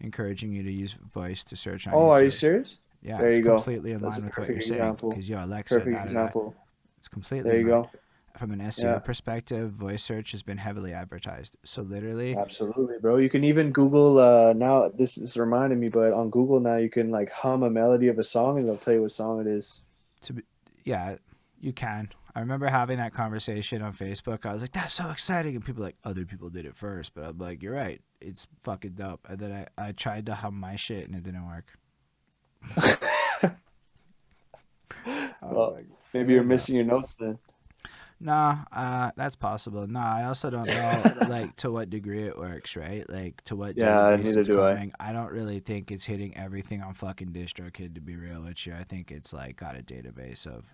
A: encouraging you to use voice to search on
B: Oh, are you
A: YouTube.
B: serious?
A: Yeah,
B: There
A: it's
B: you go.
A: completely in
B: That's
A: line
B: a
A: with what
B: perfect
A: you're saying.
B: example.
A: Because yo, Alexa,
B: Perfect
A: da da da.
B: example.
A: It's completely
B: There
A: in
B: you
A: line.
B: go.
A: From an
B: Yeah.
A: SEO perspective, voice search has been heavily advertised. So literally,
B: Absolutely, bro. You can even Google now this is reminding me, but on Google now you can like hum a melody of a song and they'll tell you what song it is.
A: to be, yeah, you can. I remember having that conversation on Facebook. I was like, "That's so exciting," and people were like, "Other people did it first," but I'm like, "You're right. It's fucking dope." And then I tried to hum my shit and it didn't work. I was
B: Well,
A: like,
B: maybe you're
A: fair enough.
B: missing your notes then.
A: Nah, that's possible. Nah, I also don't know like to what degree it works, right? Like to what
B: Yeah,
A: database
B: neither
A: it's
B: do I.
A: coming. I don't really think it's hitting everything on fucking DistroKid to be real with you. I think it's like got a database of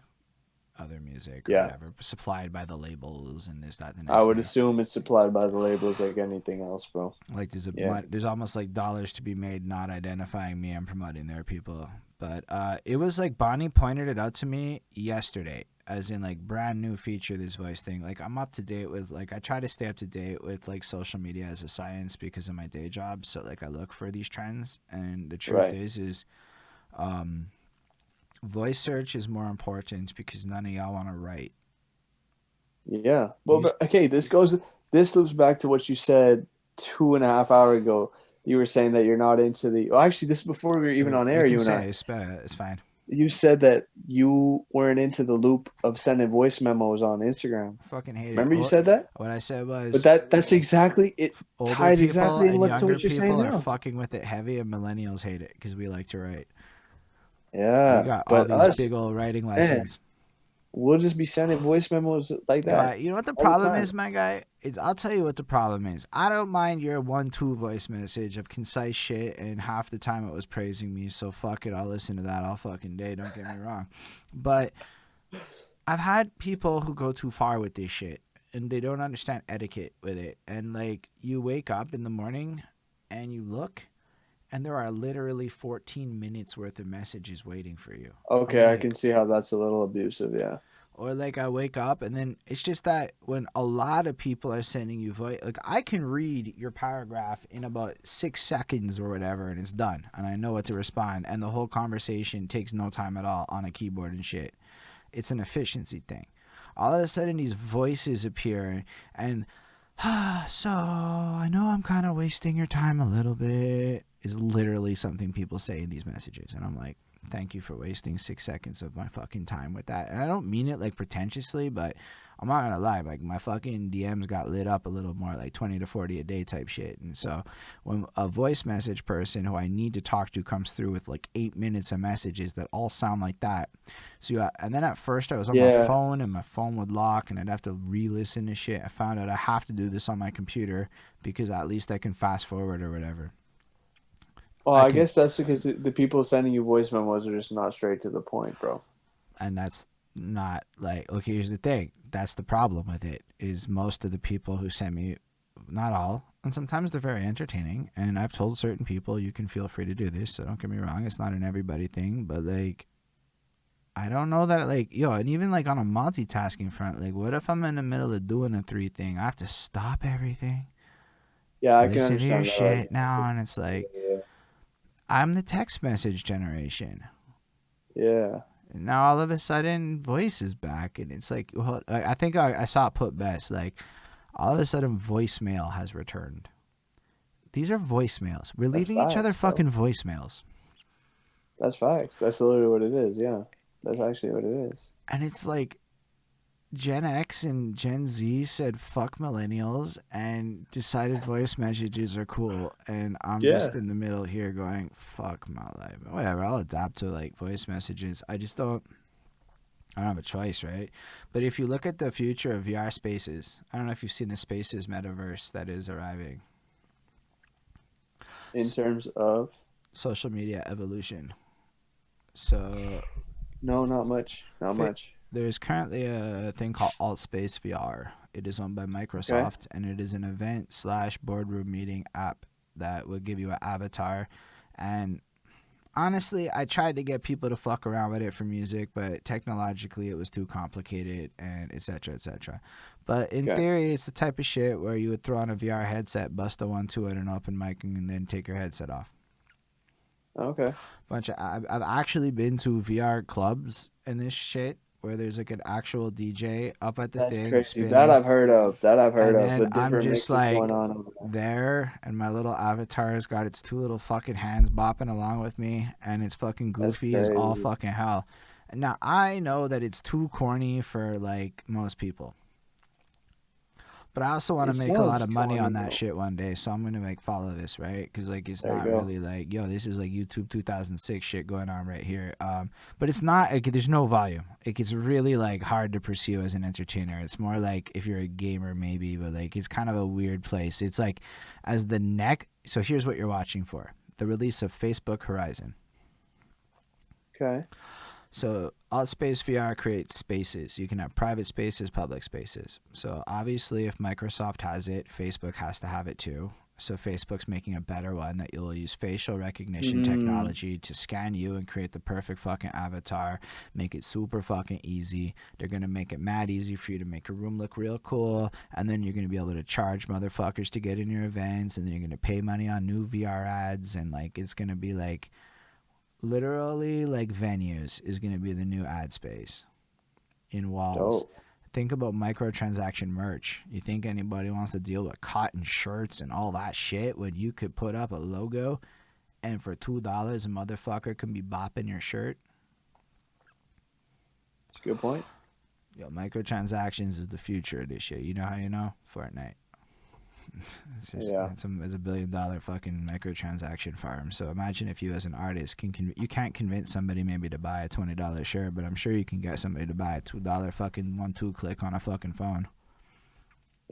A: other music or
B: Yeah.
A: whatever supplied by the labels and this, that, the
B: I
A: next
B: would
A: thing.
B: assume it's supplied by the labels like anything else, bro.
A: Like
B: Yeah.
A: there's almost like dollars to be made not identifying me and promoting their people. But it was like Bonnie pointed it out to me yesterday, as in like brand new feature this voice thing. Like I'm up to date with like I try to stay up to date with like social media as a science because of my day job. So like I look for these trends, and the truth
B: Right.
A: is um, voice search is more important because none of y'all want to write.
B: Yeah. Well,
A: You
B: but okay, this loops back to what you said 2.5 hours ago. You were saying that you're not into the, well, actually, this is before we were even on
A: you
B: air,
A: can
B: you and I.
A: say it's fine.
B: You said that you weren't into the loop of sending voice memos on Instagram.
A: I fucking hate it.
B: Remember you said that?
A: What I said
B: But
A: was
B: that's exactly it
A: older
B: ties
A: people
B: exactly in
A: and
B: what to
A: younger
B: what you're saying
A: people are
B: now.
A: fucking with it heavy, and millennials hate it because we like to write. We
B: Yeah,
A: got all
B: but
A: these
B: us,
A: big old writing
B: man,
A: lessons.
B: we'll just be sending voice memos like
A: Yo,
B: that
A: you know what the
B: all the
A: problem
B: time.
A: is, my guy? I'll tell you what the problem is. I don't mind your 1-2 voice message of concise shit, and half the time it was praising me, so fuck it. I'll listen to that all fucking day. Don't get me wrong. But I've had people who go too far with this shit, and they don't understand etiquette with it. And like, you wake up in the morning and you look, and there are literally 14 minutes worth of messages waiting for you. I'm
B: Okay, I
A: like,
B: can see how that's a little abusive. Yeah.
A: or like I wake up and then it's just that when a lot of people are sending you voice, like I can read your paragraph in about 6 seconds or whatever, and it's done, and I know what to respond, and the whole conversation takes no time at all on a keyboard and shit. It's an efficiency thing. All of a sudden, these voices appear, and so I know I'm kind of wasting your time a little bit. Is literally something people say in these messages, and I'm like, thank you for wasting 6 seconds of my fucking time with that. And I don't mean it like pretentiously, but I'm not gonna lie, like my fucking DMs got lit up a little more, like 20 to 40 a day type shit. And so when a voice message person who I need to talk to comes through with like 8 minutes of messages that all sound like that, and then at first I was on my
B: Yeah.
A: phone and my phone would lock and I'd have to re-listen to shit. I found out I have to do this on my computer because at least I can fast forward or whatever.
B: Well,
A: I
B: I
A: can,
B: guess that's because the people sending you voice memos are just not straight to the point, bro.
A: and that's not like, okay, here's the thing. That's the problem with it, is most of the people who send me, not all, and sometimes they're very entertaining, and I've told certain people you can feel free to do this, so don't get me wrong, it's not an everybody thing, but like, I don't know that, like, yo, and even like on a multitasking front, like, what if I'm in the middle of doing a 3 thing? I have to stop everything,
B: Yeah, I can
A: listen to your
B: understand that
A: shit
B: argument.
A: now, and it's like,
B: Yeah.
A: I'm the text message generation.
B: Yeah.
A: And now all of a sudden, voice is back, and it's like, well, I think I saw it put best, like, all of a sudden, voicemail has returned. These are voicemails. We're
B: That's
A: leaving each other
B: facts, bro.
A: fucking voicemails.
B: That's facts. That's literally what it is. Yeah. That's actually what it is.
A: And it's like Gen X and Gen Z said fuck millennials and decided voice messages are cool. And I'm just
B: Yeah.
A: in the middle here going, fuck my life. Whatever, I'll adapt to like voice messages. I don't have a choice, right? But if you look at the future of VR spaces, I don't know if you've seen the spaces metaverse that is arriving.
B: In terms of,
A: Social media evolution. So
B: no, not much. Not much.
A: there's currently a thing called AltSpace VR. It is owned by
B: Okay.
A: Microsoft, and it is an event slash boardroom meeting app that will give you an avatar. And honestly, I tried to get people to fuck around with it for music, but technologically it was too complicated and etc. etc. But in
B: Okay.
A: theory, it's the type of shit where you would throw on a VR headset, bust a 1-2 at an open mic, and then take your headset off.
B: Okay.
A: I've actually been to VR clubs and this shit where there's like an actual DJ up at the
B: That's
A: thing
B: crazy. That
A: spinning,
B: I've heard of. That I've heard
A: and
B: of.
A: then
B: The
A: I'm
B: different
A: just
B: mixes going
A: like
B: on over there.
A: there, and my little avatar's got its 2 little fucking hands bopping along with me, and it's fucking
B: That's
A: goofy as all
B: crazy.
A: fucking hell. Now I know that it's too corny for like most people, but I also want to
B: It
A: make a lot
B: sounds
A: of money
B: corny
A: on that
B: though.
A: shit one day, so I'm gonna like follow this, right? Because like it's
B: There you
A: not
B: go.
A: really like, yo, this is like YouTube 2006 shit going on right here. But it's not like there's no volume. Like it's really like hard to pursue as an entertainer. It's more like if you're a gamer maybe, but like it's kind of a weird place. It's like as the neck. So here's what you're watching for: the release of Facebook Horizon.
B: Okay.
A: So Altspace VR creates spaces. You can have private spaces, public spaces. So obviously, if Microsoft has it, Facebook has to have it too. So Facebook's making a better one that you'll use facial recognition
B: Mm.
A: technology to scan you and create the perfect fucking avatar, make it super fucking easy. They're gonna make it mad easy for you to make a room look real cool, and then you're gonna be able to charge motherfuckers to get in your events, and then you're gonna pay money on new VR ads, and like it's gonna be like literally like venues is going to be the new ad space in walls.
B: Dope.
A: Think about microtransaction merch. You think anybody wants to deal with cotton shirts and all that shit when you could put up a logo and for $2 a motherfucker can be bopping your shirt?
B: That's a good point.
A: Yo, microtransactions is the future of this shit. You know how you know? Fortnite. It's just
B: Yeah.
A: it's a $1 billion fucking microtransaction farm. So imagine if you as an artist you can't convince somebody maybe to buy a $20 shirt, but I'm sure you can get somebody to buy a $2 fucking 1-2 click on a fucking phone.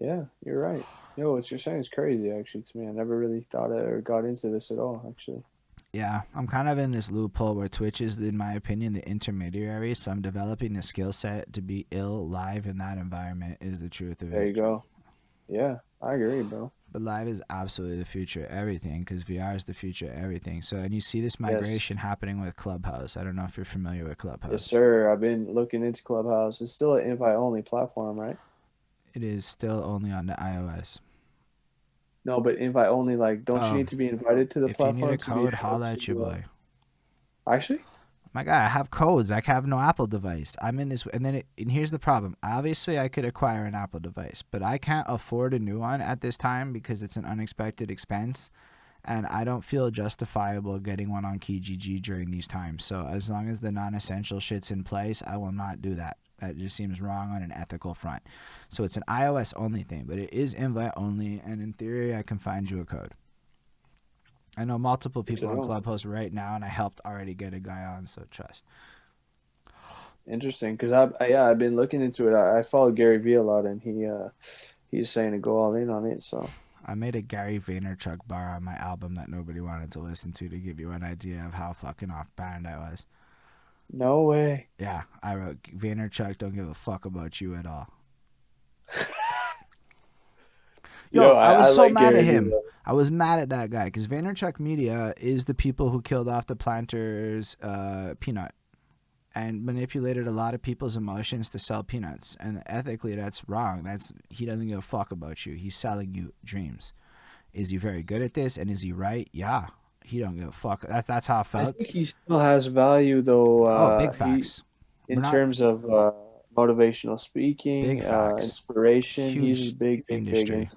B: Yeah, you're right. Yo, what you're saying is crazy actually to me. I never really thought it or got into this at all, actually.
A: Yeah, I'm kind of in this loophole where Twitch is, in my opinion, the intermediary. So I'm developing the skill set to be ill live in that environment. Is the truth of
B: There
A: it.
B: you go. Yeah, I agree, bro.
A: But live is absolutely the future of everything because VR is the future of everything. So, and you see this
B: Yes.
A: migration happening with Clubhouse. I don't know if you're familiar with
B: Yes,
A: Clubhouse.
B: sir. I've been looking into Clubhouse. It's still an invite only platform, right?
A: It is still only on the iOS.
B: No, but invite only, like, don't you
A: Oh,
B: need to be invited to the
A: if you need a
B: platform to be
A: code,
B: able
A: holla at your
B: to,
A: boy.
B: actually?
A: My guy, I have codes. I have no Apple device. I'm in this, and here's the problem. Obviously, I could acquire an Apple device, but I can't afford a new one at this time because it's an unexpected expense, and I don't feel justifiable getting one on Kijiji during these times. So as long as the non-essential shit's in place, I will not do that. That just seems wrong on an ethical front. So it's an iOS only thing, but it is invite only, and in theory, I can find you a code. I know multiple people on Clubhouse right now, and I helped already get a guy on, so trust.
B: Interesting, because I've been looking into it. I follow Gary Vee a lot, and he's saying to go all in on it. So
A: I made a Gary Vaynerchuk bar on my album that nobody wanted to listen to give you an idea of how fucking off brand I was.
B: No way.
A: Yeah, I wrote Vaynerchuk don't give a fuck about you at all. Yo, I was so mad at him. I was mad at that guy because Vaynerchuk Media is the people who killed off the planters' peanut and manipulated a lot of people's emotions to sell peanuts. And ethically, that's wrong. He doesn't give a fuck about you. He's selling you dreams. Is he very good at this? And is he right? Yeah. He don't give a fuck. That's how I felt.
B: I think he still has value, though.
A: Big facts.
B: In terms of motivational speaking, inspiration, he's a big influence.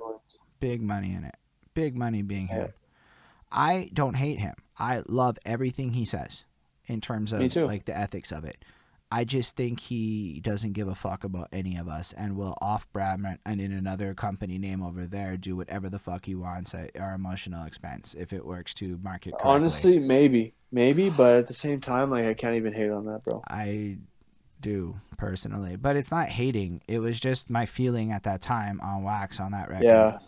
A: Big money in it. Big money being him. I don't hate him. I love everything he says in terms of like the ethics of it. I just think he doesn't give a fuck about any of us and will off-brand and in another company name over there do whatever the fuck he wants at our emotional expense if it works to market correctly.
B: Honestly, maybe, but at the same time, like I can't even hate on that, bro.
A: I do personally, but it's not hating. It was just my feeling at that time on Wax on that record.
B: Yeah.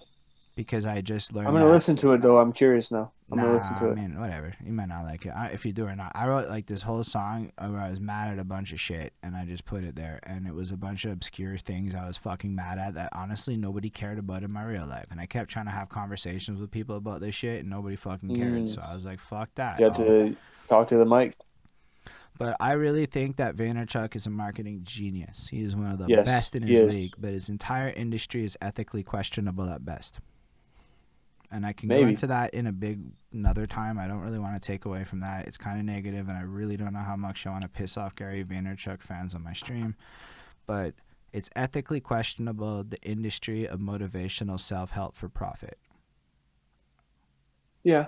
A: Because I just learned.
B: I'm gonna listen to it though. I'm curious now. I'm gonna listen to it.
A: I mean, whatever. You might not like it. If you do or not. I wrote like this whole song where I was mad at a bunch of shit, and I just put it there. And it was a bunch of obscure things I was fucking mad at that honestly nobody cared about in my real life. And I kept trying to have conversations with people about this shit, and nobody fucking cared. So I was like, fuck that.
B: You have to talk to the mic.
A: But I really think that Vaynerchuk is a marketing genius. He is one of the best in his league, but his entire industry is ethically questionable at best. And I can go into that in another time. I don't really want to take away from that. It's kind of negative, and I really don't know how much I want to piss off Gary Vaynerchuk fans on my stream. But it's ethically questionable, the industry of motivational self-help for profit.
B: Yeah,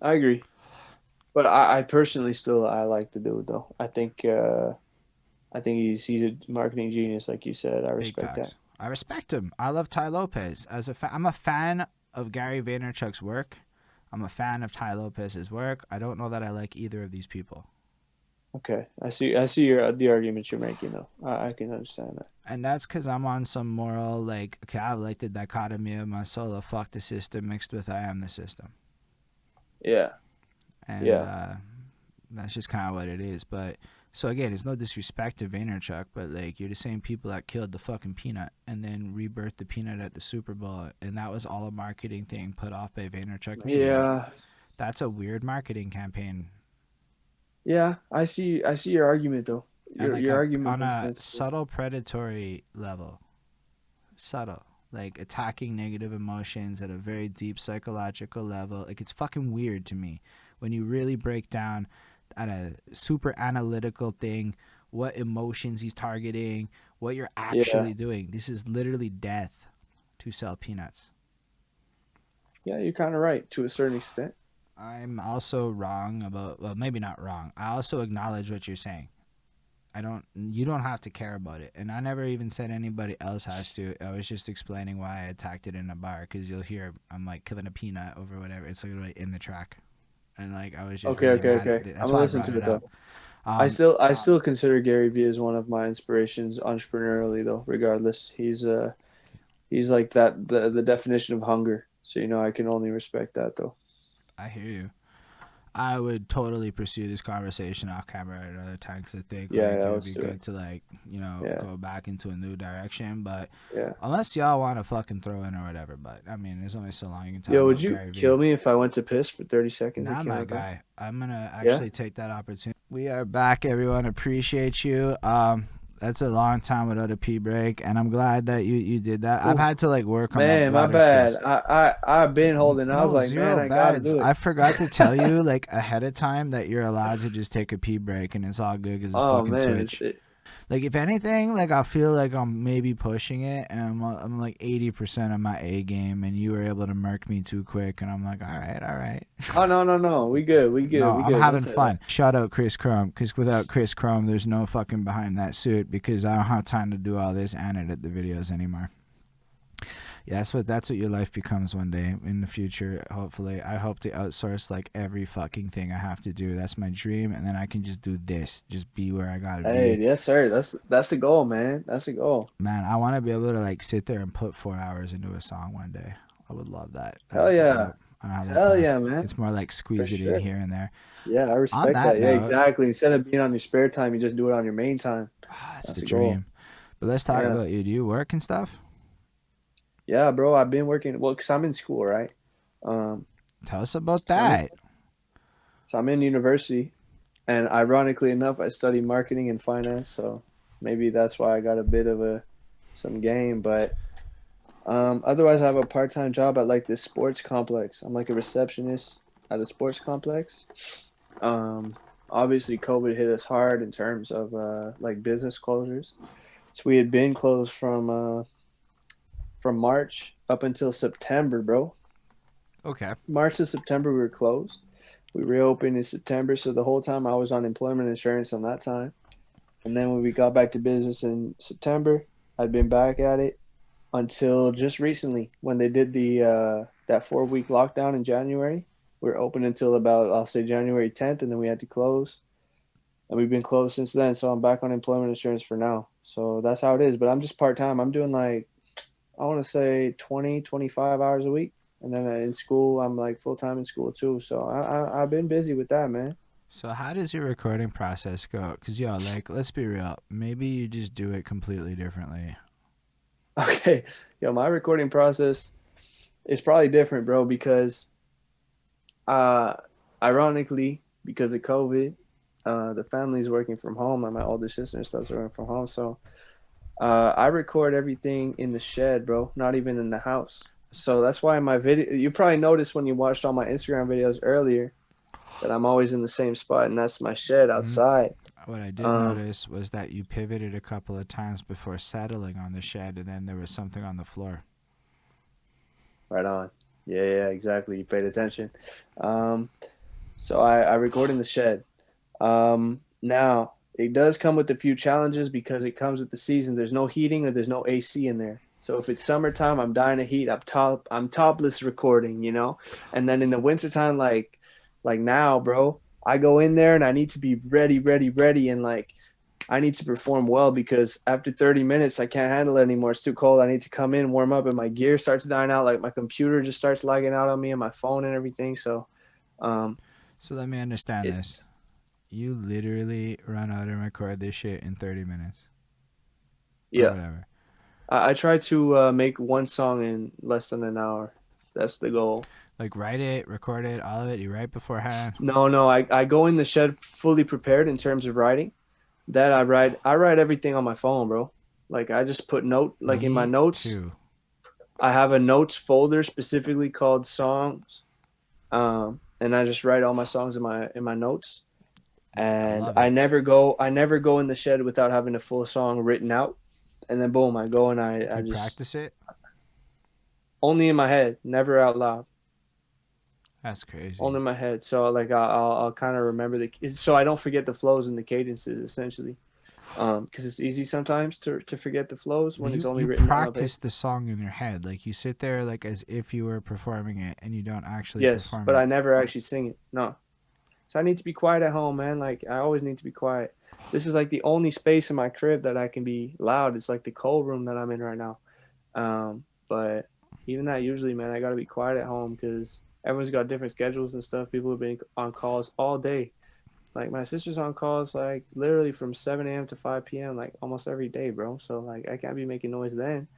B: I agree. But I personally I like the dude, though. I think he's a marketing genius, like you said. I respect that.
A: I respect him. I love Ty Lopez. I'm a fan of Gary Vaynerchuk's work. I'm a fan of Ty Lopez's work. I don't know that I like either of these people.
B: Okay, I see the argument you're making though. I can understand that.
A: And that's because I'm on some moral I like the dichotomy of my soul, fuck the system mixed with I am the system.
B: Yeah.
A: And that's just kind of what it is. But so again, it's no disrespect to Vaynerchuk, but like you're the same people that killed the fucking peanut and then rebirthed the peanut at the Super Bowl, and that was all a marketing thing put off by Vaynerchuk Media.
B: Yeah,
A: that's a weird marketing campaign.
B: Yeah, I see your argument though. Your argument
A: on a subtle predatory level, like attacking negative emotions at a very deep psychological level. Like it's fucking weird to me when you really break down at a super analytical thing what emotions he's targeting, what you're actually doing. This is literally death to sell peanuts.
B: Yeah, you're kind of right to a certain extent.
A: I'm also wrong about, well, maybe not wrong. I also acknowledge what you're saying. You don't have to care about it. And I never even said anybody else has to. I was just explaining why I attacked it in a bar, because you'll hear I'm like killing a peanut over whatever. It's literally in the track. And like I was just
B: okay. I'm gonna listen to it though. I still consider Gary Vee as one of my inspirations entrepreneurially though. Regardless, he's like that the definition of hunger. So I can only respect that though.
A: I hear you. I would totally pursue this conversation off camera at another time, because I think it would be good to go back into a new direction. But unless y'all want to fucking throw in or whatever, but I mean, there's only so long you can talk.
B: Yo, would you kill me if I went to piss for 30 seconds?
A: Nah, my guy. I'm gonna actually take that opportunity. We are back, everyone. Appreciate you. That's a long time without a pee break, and I'm glad that you did that. I've had to work on my
B: my bad. I've been holding. I was like, man, I gotta do it.
A: I forgot to tell you ahead of time that you're allowed to just take a pee break, and it's all good because it's fucking Twitch. Like, if anything, like, I feel like I'm maybe pushing it, and I'm like 80% of my A game, and you were able to murk me too quick, and I'm like, all right.
B: Oh no. We good. We
A: No,
B: good. We
A: I'm
B: good. Don't
A: having
B: say that.
A: fun. Shout out Chris Chrome, because without Chris Chrome, there's no fucking behind that suit, because I don't have time to do all this and edit the videos anymore. Yeah, that's what your life becomes one day in the future. Hopefully, I hope to outsource like every fucking thing I have to do. That's my dream, and then I can just do this, just be where I gotta
B: Hey,
A: be.
B: yes, sir. That's the goal, man. That's the goal.
A: Man, I want to be able to like sit there and put 4 hours into a song one day. I would love that. That
B: Hell
A: would be
B: yeah.
A: dope. I don't have that
B: Hell
A: time.
B: yeah, man.
A: It's more like
B: For
A: squeeze it in
B: sure.
A: here and there.
B: Yeah, I
A: On
B: respect
A: that
B: that. Yeah,
A: note,
B: exactly. Instead of being on your spare time, you just do it on your main time.
A: it's
B: That's
A: the
B: the goal.
A: dream. But let's talk
B: Yeah.
A: about you. Do you work and stuff?
B: Yeah, bro. I've been working. Well, because I'm in school, right? Um,
A: Tell us about
B: so I'm in,
A: that.
B: so I'm in university, and ironically enough, I study marketing and finance. So maybe that's why I got a bit of some game. But otherwise, I have a part-time job at like this sports complex. I'm like a receptionist at a sports complex. Um, Obviously, COVID hit us hard in terms of like business closures. So we had been closed from March up until September, bro.
A: Okay.
B: March to September, we were closed. We reopened in September, so the whole time I was on employment insurance on that time. And then when we got back to business in September, I'd been back at it until just recently when they did the that 4 week lockdown in January. We were open until about I'll say January 10th, and then we had to close. And we've been closed since then. So I'm back on employment insurance for now. So that's how it is. But I'm just part time. I'm doing like I want to say 20, 25 hours a week. And then in school, I'm like full time in school too. So I've been busy with that, man.
A: So how does your recording process go? Cause yo, like, let's be real. Maybe you just do it completely differently.
B: Okay. Yo, my recording process is probably different, bro, because uh, ironically, because of COVID, the family's working from home and my older sister and stuff's working from home. So I record everything in the shed, bro, not even in the house. So that's why my video, you probably noticed when you watched all my Instagram videos earlier that I'm always in the same spot, and that's my shed
A: Mm.
B: outside.
A: What I did
B: Um,
A: notice was that you pivoted a couple of times before settling on the shed, and then there was something on the floor.
B: right on. Yeah, exactly. You paid attention. Um, so I record in the shed. Now it does come with a few challenges because it comes with the season. There's no heating or there's no AC in there. So if it's summertime, I'm dying of heat. I'm topless recording, you know. And then in the wintertime, like now, bro, I go in there and I need to be ready, and like I need to perform well because after 30 minutes, I can't handle it anymore. It's too cold. I need to come in, warm up, and my gear starts dying out. Like my computer just starts lagging out on me and my phone and everything. So, um,
A: So let me understand
B: it,
A: this. You literally run out and record this shit in 30 minutes or
B: yeah,
A: whatever.
B: I try to make one song in less than an hour. That's the goal.
A: Like, write it, record it, all of it. You write beforehand.
B: No, I go in the shed fully prepared in terms of writing. That I write everything on my phone, bro. Like I just put like in my
A: Me
B: notes,
A: too.
B: I have a notes folder specifically called songs. And I just write all my songs in my notes.
A: I
B: And
A: love it.
B: I never go in the shed without having a full song written out. And then boom, I go and
A: Do
B: I
A: you
B: just
A: practice it?
B: only in my head, never out loud.
A: That's crazy.
B: Only in my head. So like I'll kind of remember so I don't forget the flows and the cadences essentially. Because it's easy sometimes to forget the flows when it's only
A: You
B: written down on paper.
A: practice the song in your head. Like, you sit there like as if you were performing it, and you don't actually
B: Yes,
A: perform
B: but
A: it.
B: I never actually sing it. No. So I need to be quiet at home, man. Like I always need to be quiet. This is like the only space in my crib that I can be loud. It's like the cold room that I'm in right now. But even that, usually, man, I gotta be quiet at home because everyone's got different schedules and stuff. People have been on calls all day. Like my sister's on calls like literally from 7 a.m. to 5 p.m. like almost every day, bro. So like I can't be making noise then.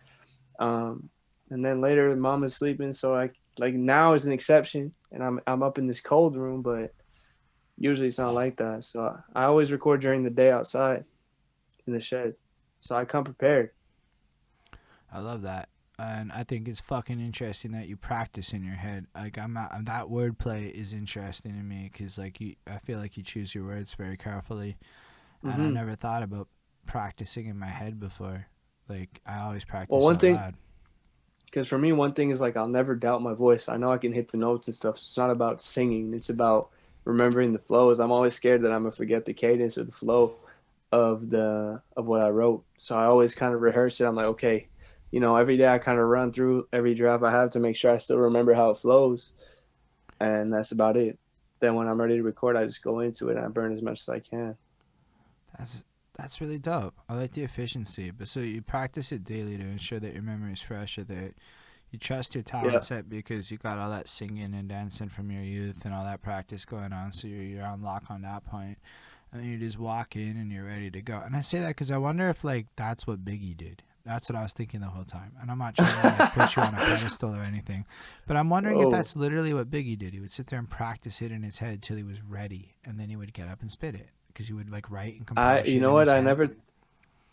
B: Um, and then later, mom is sleeping, so I like now is an exception, and I'm up in this cold room, but usually it's not like that. So I always record during the day outside in the shed, so I come prepared.
A: I love that. And I think it's fucking interesting that you practice in your head. Like, I'm not, that wordplay is interesting to me because, like, I feel like you choose your words very carefully. And I
B: Hmm.
A: never thought about practicing in my head before. Like I always
B: Well,
A: practice
B: one
A: out
B: thing,
A: loud.
B: because for me, one thing is like I'll never doubt my voice. I know I can hit the notes and stuff. So it's not about singing. It's about remembering the flows. I'm always scared that I'm gonna forget the cadence or the flow of what I wrote. So I always kind of rehearse it. I'm like, okay, every day I kind of run through every draft I have to make sure I still remember how it flows, and that's about it. Then when I'm ready to record, I just go into it and I burn as much as I can.
A: That's that's really dope. I like the efficiency. But so you practice it daily to ensure that your memory is fresh, or that you trust your talent
B: Yeah.
A: set because you got all that singing and dancing from your youth and all that practice going on. So you're on lock on that point, and then you just walk in and you're ready to go. And I say that because I wonder if like that's what Biggie did. That's what I was thinking the whole time. And I'm not trying to like put you on a pedestal or anything, but I'm wondering if
B: Oh,
A: that's literally what Biggie did. He would sit there and practice it in his head till he was ready, and then he would get up and spit it because he would like write and compose
B: you
A: shit
B: know
A: in
B: what?
A: his
B: I
A: head.
B: never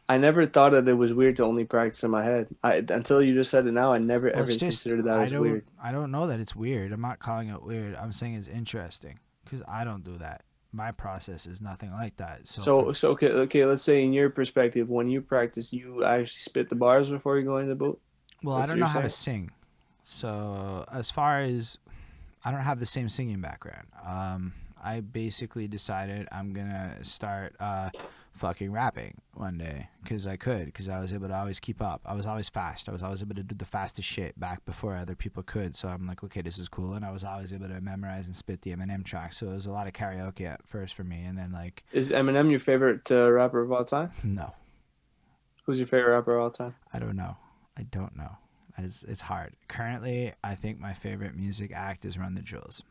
B: I never thought that it was weird to only practice in my head. Until you just said it now, I never
A: Well, it's
B: ever
A: just
B: considered that as weird.
A: I don't know that it's weird. I'm not calling it weird. I'm saying it's interesting because I don't do that. My process is nothing like that. So for
B: So okay, let's say in your perspective, when you practice, you actually spit the bars before you go into the boot.
A: well, I
B: That's what
A: don't
B: you're
A: know how to
B: saying?
A: sing. So as far as I don't have the same singing background. I basically decided I'm gonna start fucking rapping one day because I could, because I was able to always keep up. I was always fast. I was always able to do the fastest shit back before other people could. So I'm like, okay, this is cool, and I was always able to memorize and spit the Eminem tracks. So it was a lot of karaoke at first for me, and then like,
B: Is Eminem your favorite rapper of all time?
A: no,
B: Who's your favorite rapper of all time?
A: I don't know. I don't know. That is, it's hard. Currently, I think my favorite music act is Run the Jewels.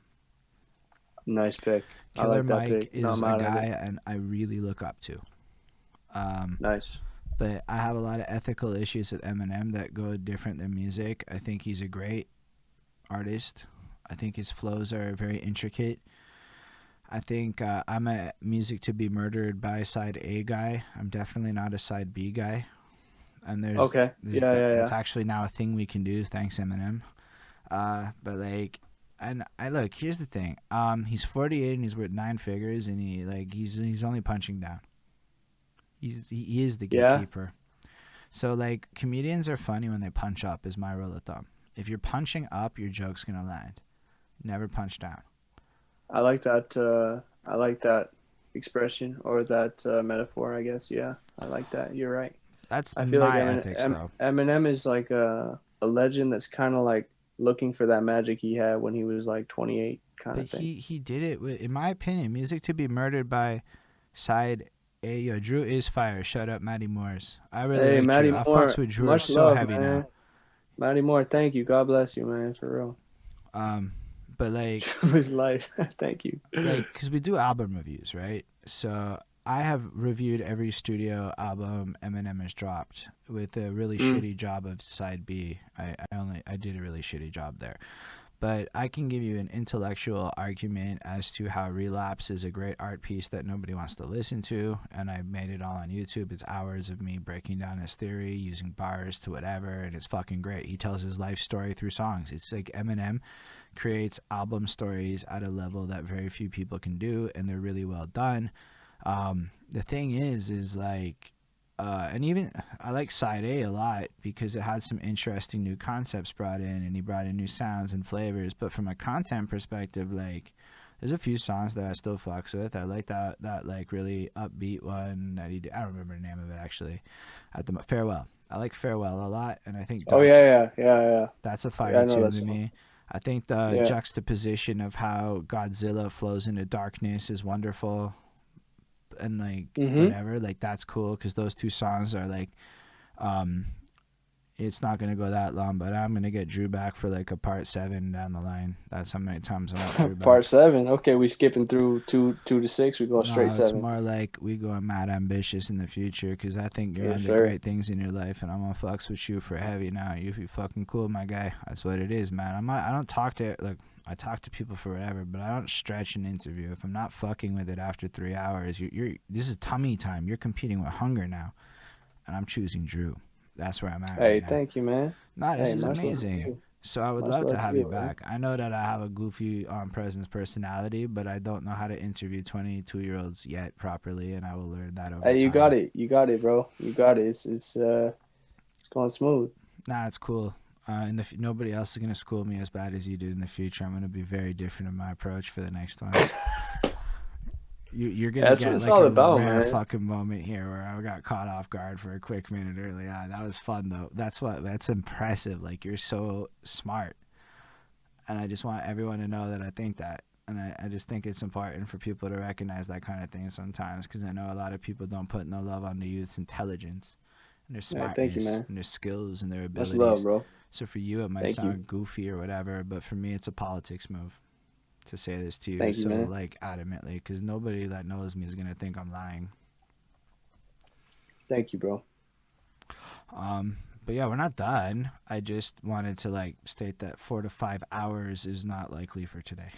B: Nice pick. I
A: Killer
B: like that
A: Mike
B: pick. No,
A: is
B: I'm
A: a
B: out of
A: guy
B: it.
A: and I really look up to. Um,
B: Nice.
A: but I have a lot of ethical issues with Eminem that go different than music. I think he's a great artist. I think his flows are very intricate. I think I'm a music to be murdered by side A guy. I'm definitely not a side B guy. And
B: Okay. Yeah, yeah,
A: that's
B: yeah.
A: actually now a thing we can do thanks Eminem. But like, and I look. Here's the thing. He's 48 and he's worth nine figures, and he's only punching down. He is the
B: Yeah.
A: gatekeeper. So like, comedians are funny when they punch up. Is my rule of thumb. If you're punching up, your joke's gonna land. Never punch down.
B: I like that. I like that expression or that metaphor. I guess. Yeah, I like that. You're right.
A: That's
B: I feel like
A: my ethics, though.
B: Eminem is like a legend that's kind of like looking for that magic he had when he was like 28, kind
A: But
B: of thing.
A: he did it with, in my opinion, music to be murdered by side A. Yo, Drew is fire. Shut up, Matty Moores. I really
B: Hey,
A: like Drew.
B: Matty
A: I fucks
B: Moore,
A: with Drew
B: much
A: so
B: love,
A: heavy now.
B: man. Matty Moore, thank you. God bless you, man, for real.
A: Um, but like,
B: His life. Thank you.
A: cause we do album reviews, right? So I have reviewed every studio album Eminem has dropped with a really
B: Mm.
A: shitty job of side B. I did a really shitty job there. But I can give you an intellectual argument as to how Relapse is a great art piece that nobody wants to listen to, and I made it all on YouTube. It's hours of me breaking down his theory, using bars to whatever, and it's fucking great. He tells his life story through songs. It's like Eminem creates album stories at a level that very few people can do, and they're really well done. The thing is like, and even I like side A a lot because it had some interesting new concepts brought in, and he brought in new sounds and flavors. But from a content perspective, like, there's a few songs that I still fucks with. I like that like really upbeat one that he did. I don't remember the name of it actually. At the Farewell, I like Farewell a lot, and I think
B: Oh
A: Dark,
B: yeah, yeah, yeah, yeah.
A: that's a
B: Yeah,
A: fire
B: I know
A: tune
B: that
A: to
B: song.
A: me. I think the
B: Yeah.
A: juxtaposition of how Godzilla flows into darkness is wonderful, and like
B: Mm-hmm.
A: whatever, like that's cool because those two songs are like, um, it's not gonna go that long, but I'm gonna get Drew back for like a part seven down the line. That's how many times I want Drew back.
B: Part seven. Okay, we skipping through two to six. We go straight
A: No, it's
B: seven.
A: more like we going mad ambitious in the future because I think you're
B: Yes,
A: on to
B: sir.
A: great things in your life, and I'm gonna fucks with you for heavy now. You be fucking cool, my guy. That's what it is, man. I don't talk to like I talk to people for whatever, but I don't stretch an interview. If I'm not fucking with it after 3 hours, you're this is tummy time. You're competing with hunger now, and I'm choosing Drew. That's where I'm at right
B: Hey,
A: now.
B: thank you, man.
A: Nah, this
B: Hey,
A: is
B: much love to
A: amazing.
B: you.
A: So I would
B: Much
A: love to
B: love to
A: have you
B: you, man.
A: back. I know that I have a goofy presence personality, but I don't know how to interview 22-year-olds yet properly, and I will learn that over
B: Hey, you got
A: time.
B: it. You got it, bro. You got it. It's going smooth.
A: Nah, it's cool. Nobody else is gonna school me as bad as you did in the future. I'm gonna be very different in my approach for the next ones. You're gonna
B: That's what
A: get
B: it's
A: like
B: all
A: a
B: about,
A: rare
B: man.
A: fucking moment here where I got caught off guard for a quick minute early on. That was fun though. That's impressive. Like you're so smart, and I just want everyone to know that I think that. And I just think it's important for people to recognize that kind of thing sometimes because I know a lot of people don't put no love on the youth's intelligence and their
B: Yeah, thank you,
A: smartness
B: man.
A: and their skills and their
B: Much love,
A: abilities.
B: bro.
A: So for you, it might
B: Thank you.
A: sound goofy or whatever, but for me, it's a politics move to say this to you
B: Thank you,
A: so
B: man.
A: like adamantly because nobody that knows me is gonna think I'm lying.
B: Thank you, bro.
A: Um, but yeah, we're not done. I just wanted to like state that 4 to 5 hours is not likely for today.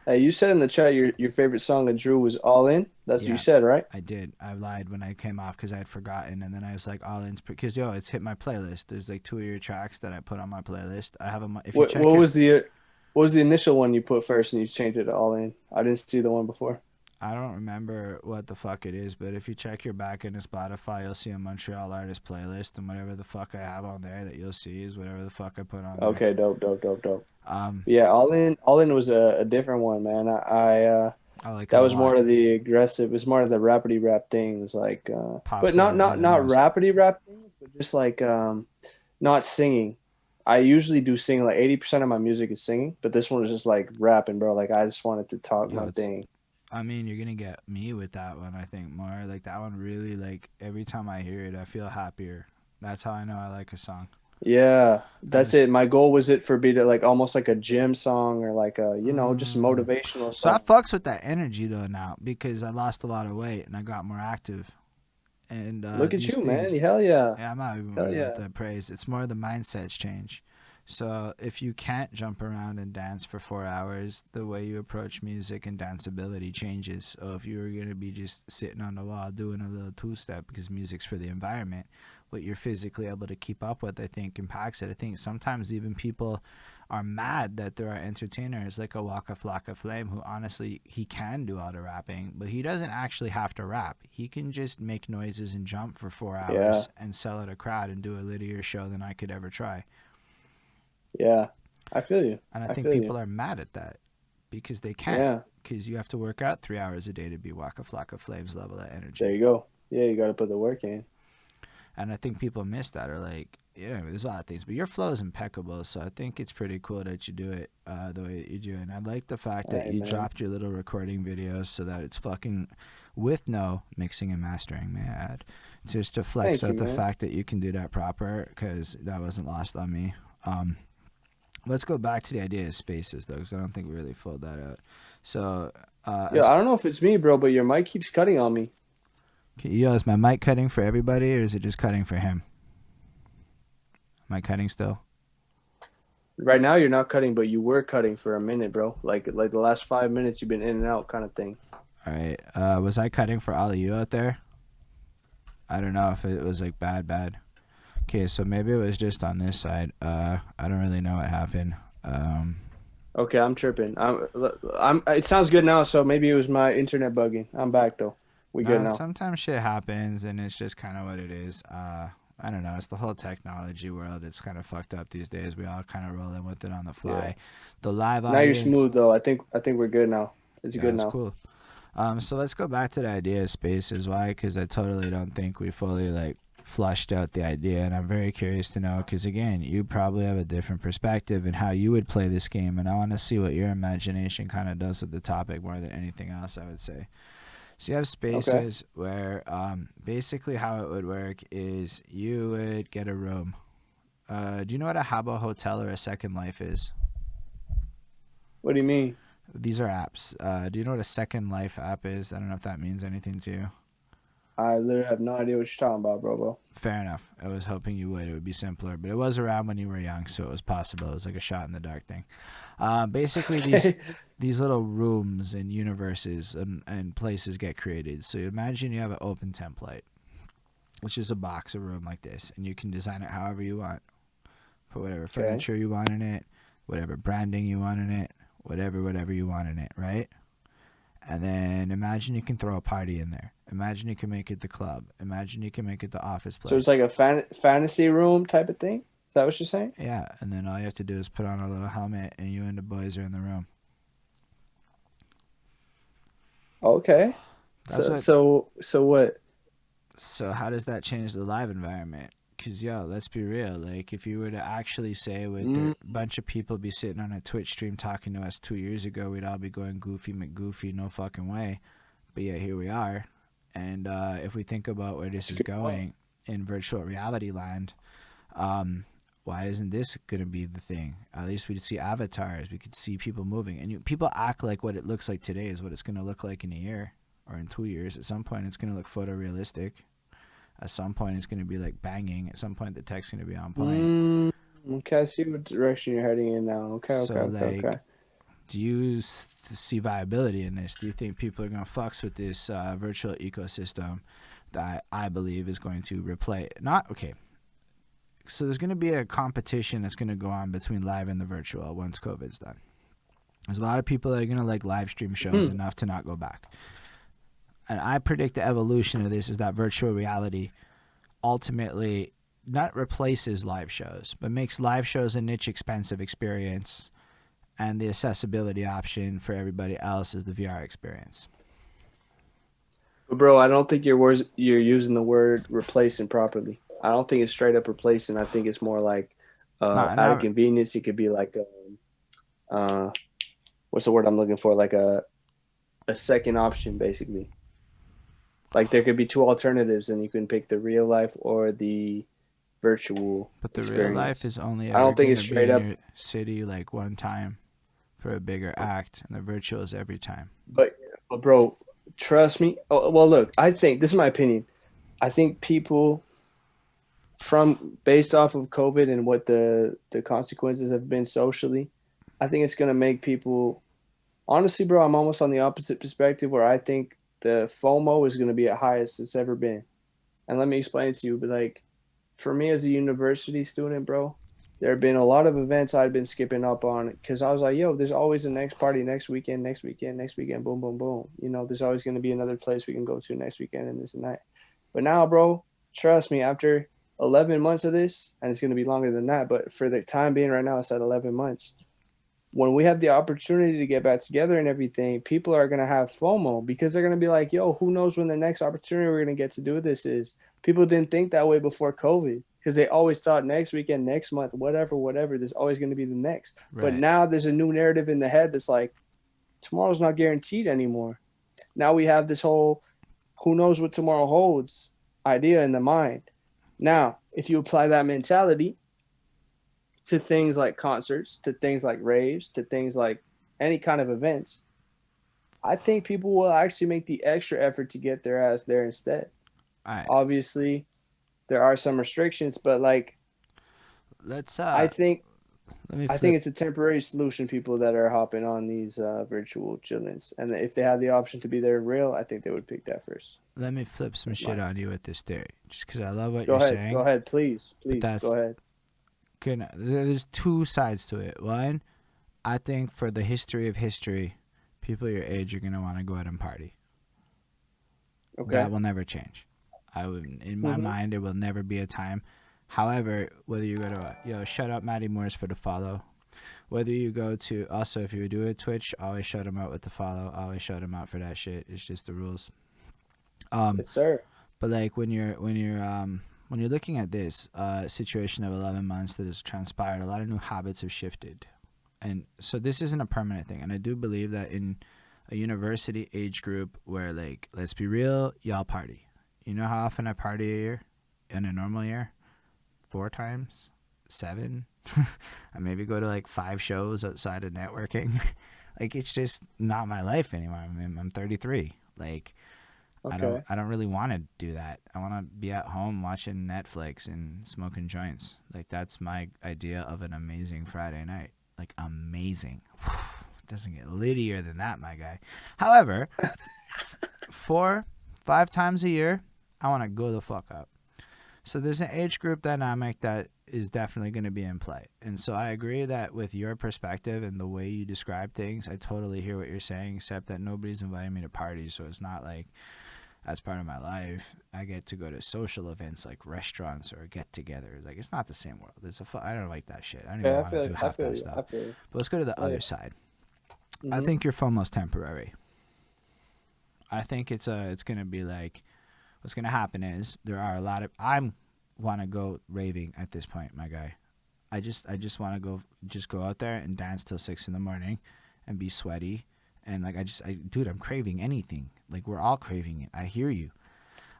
B: Hey, you said in the chat your favorite song of Drew was All In. That's what you
A: Yeah,
B: said, right?
A: I did. I lied when I came off because I had forgotten, and then I was like, "All in," because yo, it's hit my playlist. There's like two of your tracks that I put on my playlist. I have them. If you
B: What
A: check
B: what
A: your,
B: was the what was the initial one you put first and you changed it to All In? I didn't see the one before.
A: I don't remember what the fuck it is, but if you check your back into Spotify, you'll see a Montreal artist playlist, and whatever the fuck I have on there that you'll see is whatever the fuck I put on there.
B: Okay, dope, dope, dope, dope.
A: Um,
B: Yeah, All In was a different one, man.
A: I like
B: That
A: it a
B: was more
A: lot.
B: of the aggressive. It was more of the rapidy rap things, like but
A: Pops
B: not
A: over
B: not
A: the
B: not
A: most.
B: rapidy rap things, but just like not singing. I usually do sing, like 80% of my music is singing, but this one was just like rapping, bro. Like I just wanted to talk
A: Yo,
B: my
A: it's.
B: thing.
A: I mean, you're gonna get me with that one. I think more like that one. Really, like every time I hear it, I feel happier. That's how I know I like a song.
B: Yeah,
A: I
B: that's
A: just
B: it. My goal was it for be to like almost like a gym song or like a just
A: Mm.
B: motivational
A: So I
B: song.
A: fucks with that energy though now because I lost a lot of weight and I got more active. And
B: Look at
A: these
B: you, man.
A: things,
B: Hell yeah.
A: yeah, I'm not even
B: Hell
A: worried about
B: yeah.
A: that praise. It's more the mindset's change. So if you can't jump around and dance for 4 hours, the way you approach music and danceability changes. So if you were gonna be just sitting on the wall doing a little two-step because music's for the environment, what you're physically able to keep up with, I think, impacts it. I think sometimes even people are mad that there are entertainers like a Waka Flocka Flame who honestly he can do all the rapping, but he doesn't actually have to rap. He can just make noises and jump for four
B: Yeah.
A: hours and sell at a crowd and do a littier show than I could ever try.
B: Yeah. I feel you.
A: And I
B: I
A: think
B: feel you.
A: people are mad at that because they can't.
B: Yeah.
A: Because you have to work out 3 hours a day to be Waka Flocka Flame's level of
B: There
A: energy.
B: you go. Yeah, you got to put the work in.
A: And I think people miss that or like, yeah, there's a lot of things. But your flow is impeccable. So I think it's pretty cool that you do it the way that you do. And I like the fact that
B: Hey,
A: you
B: man.
A: dropped your little recording videos so that it's fucking with no mixing and mastering, may I add. Just to flex
B: Thank you,
A: out the
B: man.
A: fact that you can do that proper because that wasn't lost on me. Um, let's go back to the idea of spaces though, because I don't think we really filled that out. So,
B: Yeah, I don't know if it's me, bro, but your mic keeps cutting on me.
A: yo, is my mic cutting for everybody, or is it just cutting for him? Am I cutting still?
B: Right now, you're not cutting, but you were cutting for a minute, bro. Like the last 5 minutes, you've been in and out, kind of thing.
A: All right. Was I cutting for all of you out there? I don't know if it was like bad. Okay, so maybe it was just on this side. I don't really know what happened.
B: Okay, I'm tripping. I'm. It sounds good now, so maybe it was my internet bugging. I'm back though. We good
A: No,
B: now.
A: sometimes shit happens, and it's just kind of what it is. I don't know. It's the whole technology world. It's kind of fucked up these days. We all kind of roll in with it on the
B: Yeah.
A: fly. The live
B: Now you're
A: audience,
B: smooth though. I think we're good now. It's
A: yeah,
B: good
A: it's
B: now.
A: cool. So let's go back to the idea of spaces. Why? Because I totally don't think we fully like flushed out the idea, and I'm very curious to know. Because again, you probably have a different perspective and how you would play this game, and I want to see what your imagination kind of does with the topic more than anything else. I would say. So you have
B: Okay.
A: spaces where basically how it would work is you would get a room. Do you know what a Habbo Hotel or a Second Life is?
B: What do you mean?
A: These are apps. Do you know what a Second Life app is? I don't know if that means anything to you.
B: I literally have no idea what you're talking about, bro.
A: Fair enough. I was hoping you would. It would be simpler, but it was around when you were young, so it was possible. It was like a shot in the dark thing. Basically, these
B: Okay.
A: these little rooms and universes and places get created. So imagine you have an open template, which is a box, a room like this, and you can design it however you want. put whatever
B: Okay.
A: furniture you want in it, whatever branding you want in it, whatever you want in it, right? And then imagine you can throw a party in there. Imagine you can make it the club. Imagine you can make it the office
B: So it's
A: place.
B: like a fantasy room type of thing. Is that what you're saying?
A: Yeah, and then all you have to do is put on a little helmet and you and the boys are in the room.
B: Okay.
A: That's
B: So
A: what.
B: so so what?
A: So how does that change the live environment? Cause yo, let's be real. Like if you were to actually say, would there
B: Mm,
A: a bunch of people be sitting on a Twitch stream talking to us 2 years ago, we'd all be going goofy McGoofy, no fucking way. But yeah, here we are. And if we think about where this
B: that's a
A: is
B: good point.
A: going in virtual reality land, um, why isn't this gonna be the thing? At least we'd see avatars. We could see people moving, and people act like what it looks like today is what it's gonna look like in a year or in 2 years. At some point, it's gonna look photorealistic. At some point, it's gonna be like banging. At some point, the text's gonna be on point.
B: Mm, okay, I see what direction you're heading in now. Okay, okay,
A: So,
B: okay, okay.
A: like, do you see viability in this? Do you think people are gonna fucks with this virtual ecosystem that I believe is going to replace? Not okay. So there's gonna be a competition that's gonna go on between live and the virtual once COVID's done. There's a lot of people that are gonna like live stream shows
B: Hmm.
A: enough to not go back. And I predict the evolution of this is that virtual reality ultimately not replaces live shows, but makes live shows a niche, expensive experience, and the accessibility option for everybody else is the VR experience.
B: But bro, I don't think you're using the word replacing properly. I don't think it's straight up replacing. I think it's more like
A: Not,
B: out of
A: not,
B: convenience. It could be like uh, what's the word I'm looking for? Like a second option, basically. Like there could be two alternatives, and you can pick the real life or the virtual
A: but the real life
B: experience.
A: is only
B: I
A: ever
B: don't think it's
A: gonna be
B: straight
A: in
B: up,
A: your city like one time for a bigger act, and the virtual is every time.
B: but bro, trust me. Oh, well, look, I think this is my opinion. I think people from based off of COVID and what the consequences have been socially, I think it's gonna make people honestly, bro. I'm almost on the opposite perspective where I think the FOMO is gonna be at highest it's ever been. And let me explain to you, but like for me as a university student, bro, there have been a lot of events I've been skipping up on because I was like, yo, there's always a next party next weekend, next weekend, next weekend, boom, boom, boom. You know, there's always going to be another place we can go to next weekend and this and that. But now, bro, trust me, after 11 months of this, and it's going to be longer than that, but for the time being right now, it's at 11 months. When we have the opportunity to get back together and everything, people are going to have FOMO because they're going to be like, yo, who knows when the next opportunity we're going to get to do this is. People didn't think that way before COVID because they always thought next weekend, next month, whatever, whatever, there's always going to be the next. But
A: Right.
B: now there's a new narrative in the head that's like, tomorrow's not guaranteed anymore. Now we have this whole who knows what tomorrow holds idea in the mind. Now, if you apply that mentality to things like concerts, to things like raves, to things like any kind of events, I think people will actually make the extra effort to get their ass there instead.
A: All right.
B: Obviously, there are some restrictions, but like
A: Let's
B: I think
A: let me
B: I think
A: flip.
B: it's a temporary solution. People that are hopping on these virtual chillings, and if they had the option to be there in real, I think they would pick that first.
A: Let me flip some
B: That's
A: shit
B: mine.
A: on you with this theory, just because I love what you're
B: Go
A: saying.
B: ahead, please,
A: But
B: please, go
A: that's
B: ahead.
A: gonna. There's two sides to it. One, I think for the history of history, people your age are gonna want to go out and party. That
B: Okay.
A: will never change. I would, in my
B: Mm-hmm.
A: mind, it will never be a time. However, whether you go to shut up, Matty Morris for the follow. Whether you go to also if you do a Twitch, always shut them out with the follow. Always shut them out for that shit. It's just the rules. Um,
B: Yes, sir.
A: but like when you're looking at this situation of 11 months that has transpired, a lot of new habits have shifted, and so this isn't a permanent thing. And I do believe that in a university age group where like let's be real, y'all party. You know how often I party a year in a normal year? 4 times, 7. I maybe go to like 5 shows outside of networking. Like it's just not my life anymore. I'm 33. Like
B: Okay.
A: I don't really want to do that. I want to be at home watching Netflix and smoking joints. Like that's my idea of an amazing Friday night. Like amazing. It doesn't get littier than that, my guy. However, 4, 5 times a year, I want to go the fuck up. So there's an age group dynamic that is definitely going to be in play. And so I agree that with your perspective and the way you describe things, I totally hear what you're saying, except that nobody's inviting me to parties, so it's not like as part of my life I get to go to social events like restaurants or get-togethers. Like, it's not the same world. I don't like that shit. I don't even want to do half that stuff. But let's go to the other side. I think your FOMO's temporary. I think it's going to be like, what's going to happen is there are a lot of, I'm want to go raving at this point, my guy. I just want to go out there and dance till 6 a.m. and be sweaty. And like, dude, I'm craving anything. Like, we're all craving it. I hear you.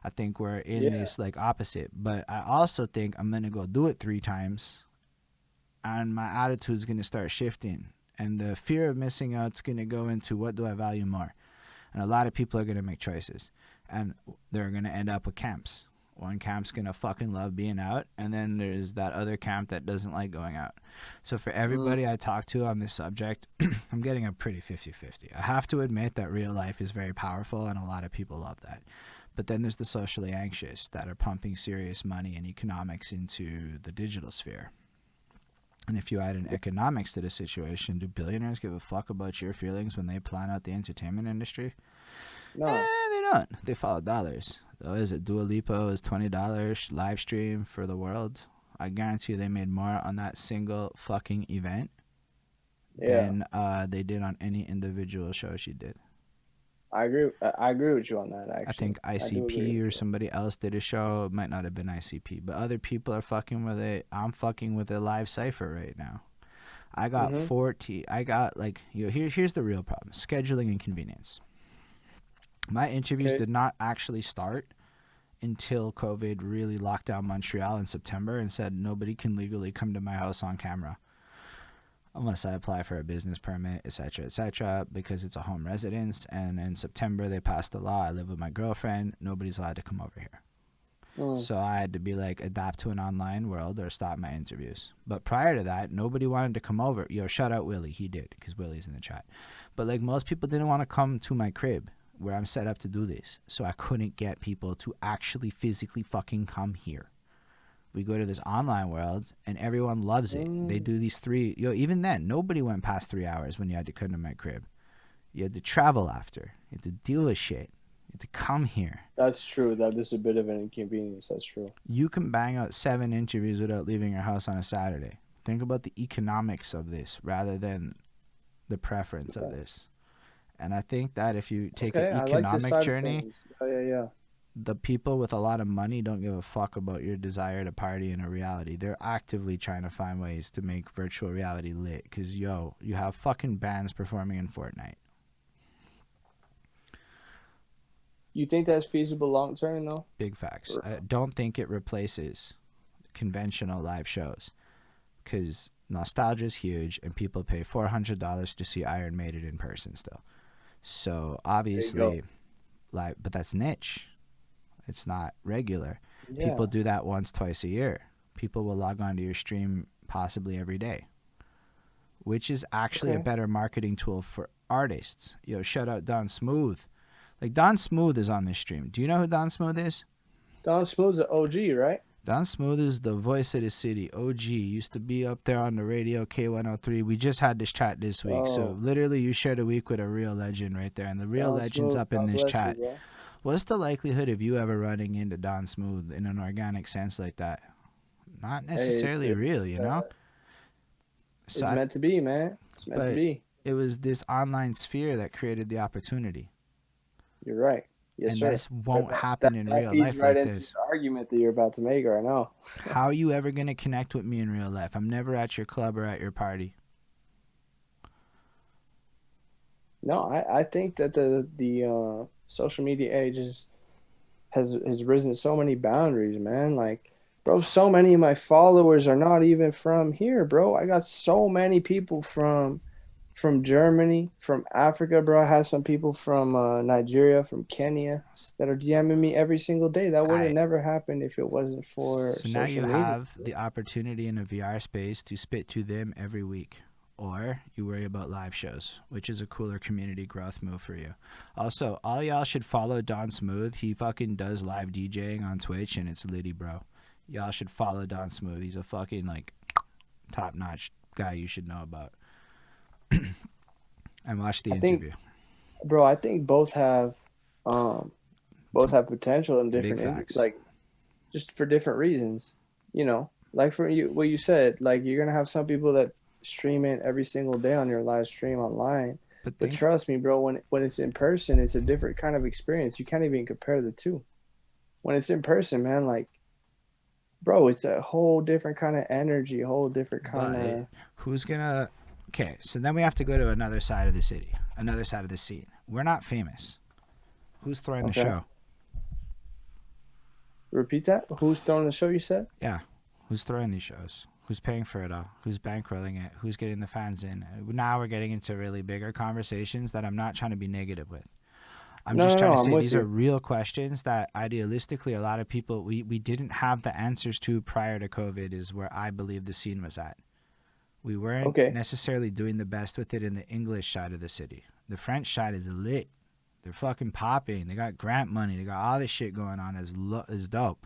A: I think we're in this like opposite, but I also think I'm going to go do it 3 times and my attitude's going to start shifting. And the fear of missing out's going to go into, what do I value more? And a lot of people are going to make choices, and they're going to end up with camps. One camp's going to fucking love being out, and then there's that other camp that doesn't like going out. So for everybody I talk to on this subject, I'm getting a pretty 50-50. I have to admit that real life is very powerful, and a lot of people love that. But then there's the socially anxious that are pumping serious money and economics into the digital sphere. And if you add an economics to the situation, do billionaires give a fuck about your feelings when they plan out the entertainment industry?
B: No.
A: They don't. They follow dollars. So is it Dua Lipa's $20 live stream for the world? I guarantee you they made more on that single fucking event than they did on any individual show she did.
B: I agree with you on that, actually.
A: I think ICP or somebody else did a show. It might not have been ICP, but other people are fucking with it. I'm fucking with a live cipher right now. I got 40. I got like, here's the real problem: scheduling and convenience. My interviews did not actually start until COVID really locked down Montreal in September and said nobody can legally come to my house on camera unless I apply for a business permit, etc., because it's a home residence. And in September, they passed a law. I live with my girlfriend. Nobody's allowed to come over here. So I had to be like, adapt to an online world or stop my interviews. But prior to that, nobody wanted to come over. Yo, shout out Willie. He did, because Willie's in the chat. But like, most people didn't want to come to my crib where I'm set up to do this. So I couldn't get people to actually physically fucking come here. We go to this online world, and everyone loves it. They do these 3... even then, nobody went past 3 hours when you had to come to my crib. You had to travel after. You had to deal with shit. You had to come here.
B: That's true. That is a bit of an inconvenience. That's true.
A: You can bang out 7 interviews without leaving your house on a Saturday. Think about the economics of this rather than the preference of this. And I think that if you take an economic journey... the people with a lot of money don't give a fuck about your desire to party in a reality. They're actively trying to find ways to make virtual reality lit. Because, you have fucking bands performing in Fortnite.
B: You think that's feasible long term, though?
A: Big facts. I don't think it replaces conventional live shows. Because nostalgia is huge, and people pay $400 to see Iron Maiden in person still. So, obviously, but that's niche. It's not regular. Yeah. People do that once, twice a year. People will log on to your stream possibly every day, which is actually a better marketing tool for artists. Shout out Don Smooth. Like, Don Smooth is on this stream. Do you know who Don Smooth is?
B: Don Smooth's an OG, right?
A: Don Smooth is the voice of the city. OG. Used to be up there on the radio, K103. We just had this chat this week. So literally you shared a week with a real legend right there. And the real legend's up in this chat. You, what's the likelihood of you ever running into Don Smooth in an organic sense like that? Not necessarily real, you know?
B: So it's meant to be, man. It's meant to be.
A: It was this online sphere that created the opportunity.
B: You're right. Yes,
A: and
B: sir.
A: this won't happen in real life
B: right
A: like
B: into
A: this.
B: The argument that you're about to make right now.
A: How are you ever going to connect with me in real life? I'm never at your club or at your party.
B: No, I think that the social media age has risen so many boundaries, man. Like, bro, so many of my followers are not even from here, bro. I got so many people from Germany, from Africa, bro. I have some people from Nigeria, from Kenya that are DMing me every single day. That would have never happened if it wasn't for social media.
A: So now you have the opportunity in a VR space to spit to them every week. Or you worry about live shows, which is a cooler community growth move for you. Also, all y'all should follow Don Smooth. He fucking does live DJing on Twitch, and it's litty, bro. Y'all should follow Don Smooth. He's a fucking like top notch guy you should know about. And watch the
B: I think,
A: interview.
B: bro, I think um both have potential in
A: Big
B: different
A: facts.
B: like just for different reasons. You know, like for you, what you said, like you're gonna have some people that stream it every single day on your live stream online.
A: But
B: But
A: think
B: trust me, bro, when it's in person, it's a different kind of experience. You can't even compare the two. When it's in person, man, like, bro, it's a whole different kind of energy, a whole different kind
A: but
B: of.
A: who's gonna okay, so then we have to go to another side of the city, another side of the scene. We're not famous. Who's throwing the
B: Okay,
A: show?
B: repeat that. Who's throwing the show? You said.
A: Yeah. Who's throwing these shows? Who's paying for it all? Who's bankrolling it? Who's getting the fans in? Now we're getting into really bigger conversations that I'm not trying to be negative with. I'm
B: No,
A: just
B: no,
A: trying
B: no.
A: to
B: I'm
A: say
B: with
A: these are
B: you.
A: real questions that idealistically a lot of people we didn't have the answers to prior to COVID is where I believe the scene was at. We weren't
B: Okay.
A: necessarily doing the best with it in the English side of the city. The French side is lit. They're fucking popping. They got grant money. They got all this shit going on is dope.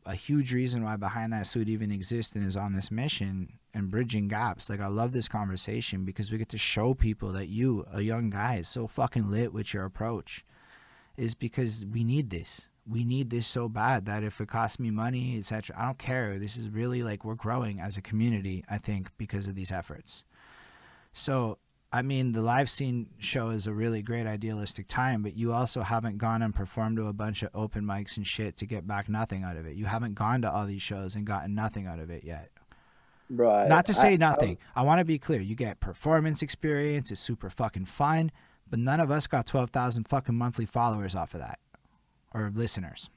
A: A huge reason why Behind That Suit even exists and is on this mission and bridging gaps. Like I love this conversation because we get to show people that you, a young guy, is so fucking lit with your approach. Is because we need this. We need this so bad that if it costs me money, etc., I don't care. This is really like we're growing as a community, I think, because of these efforts. So, I mean, the live scene show is a really great idealistic time, but you also haven't gone and performed to a bunch of open mics and shit to get back nothing out of it. You haven't gone to all these shows and gotten nothing out of it yet.
B: Bro,
A: Not to say
B: I
A: nothing. I want to be clear. You get performance experience. It's super fucking fun, but none of us got 12,000 fucking monthly followers off of that or listeners.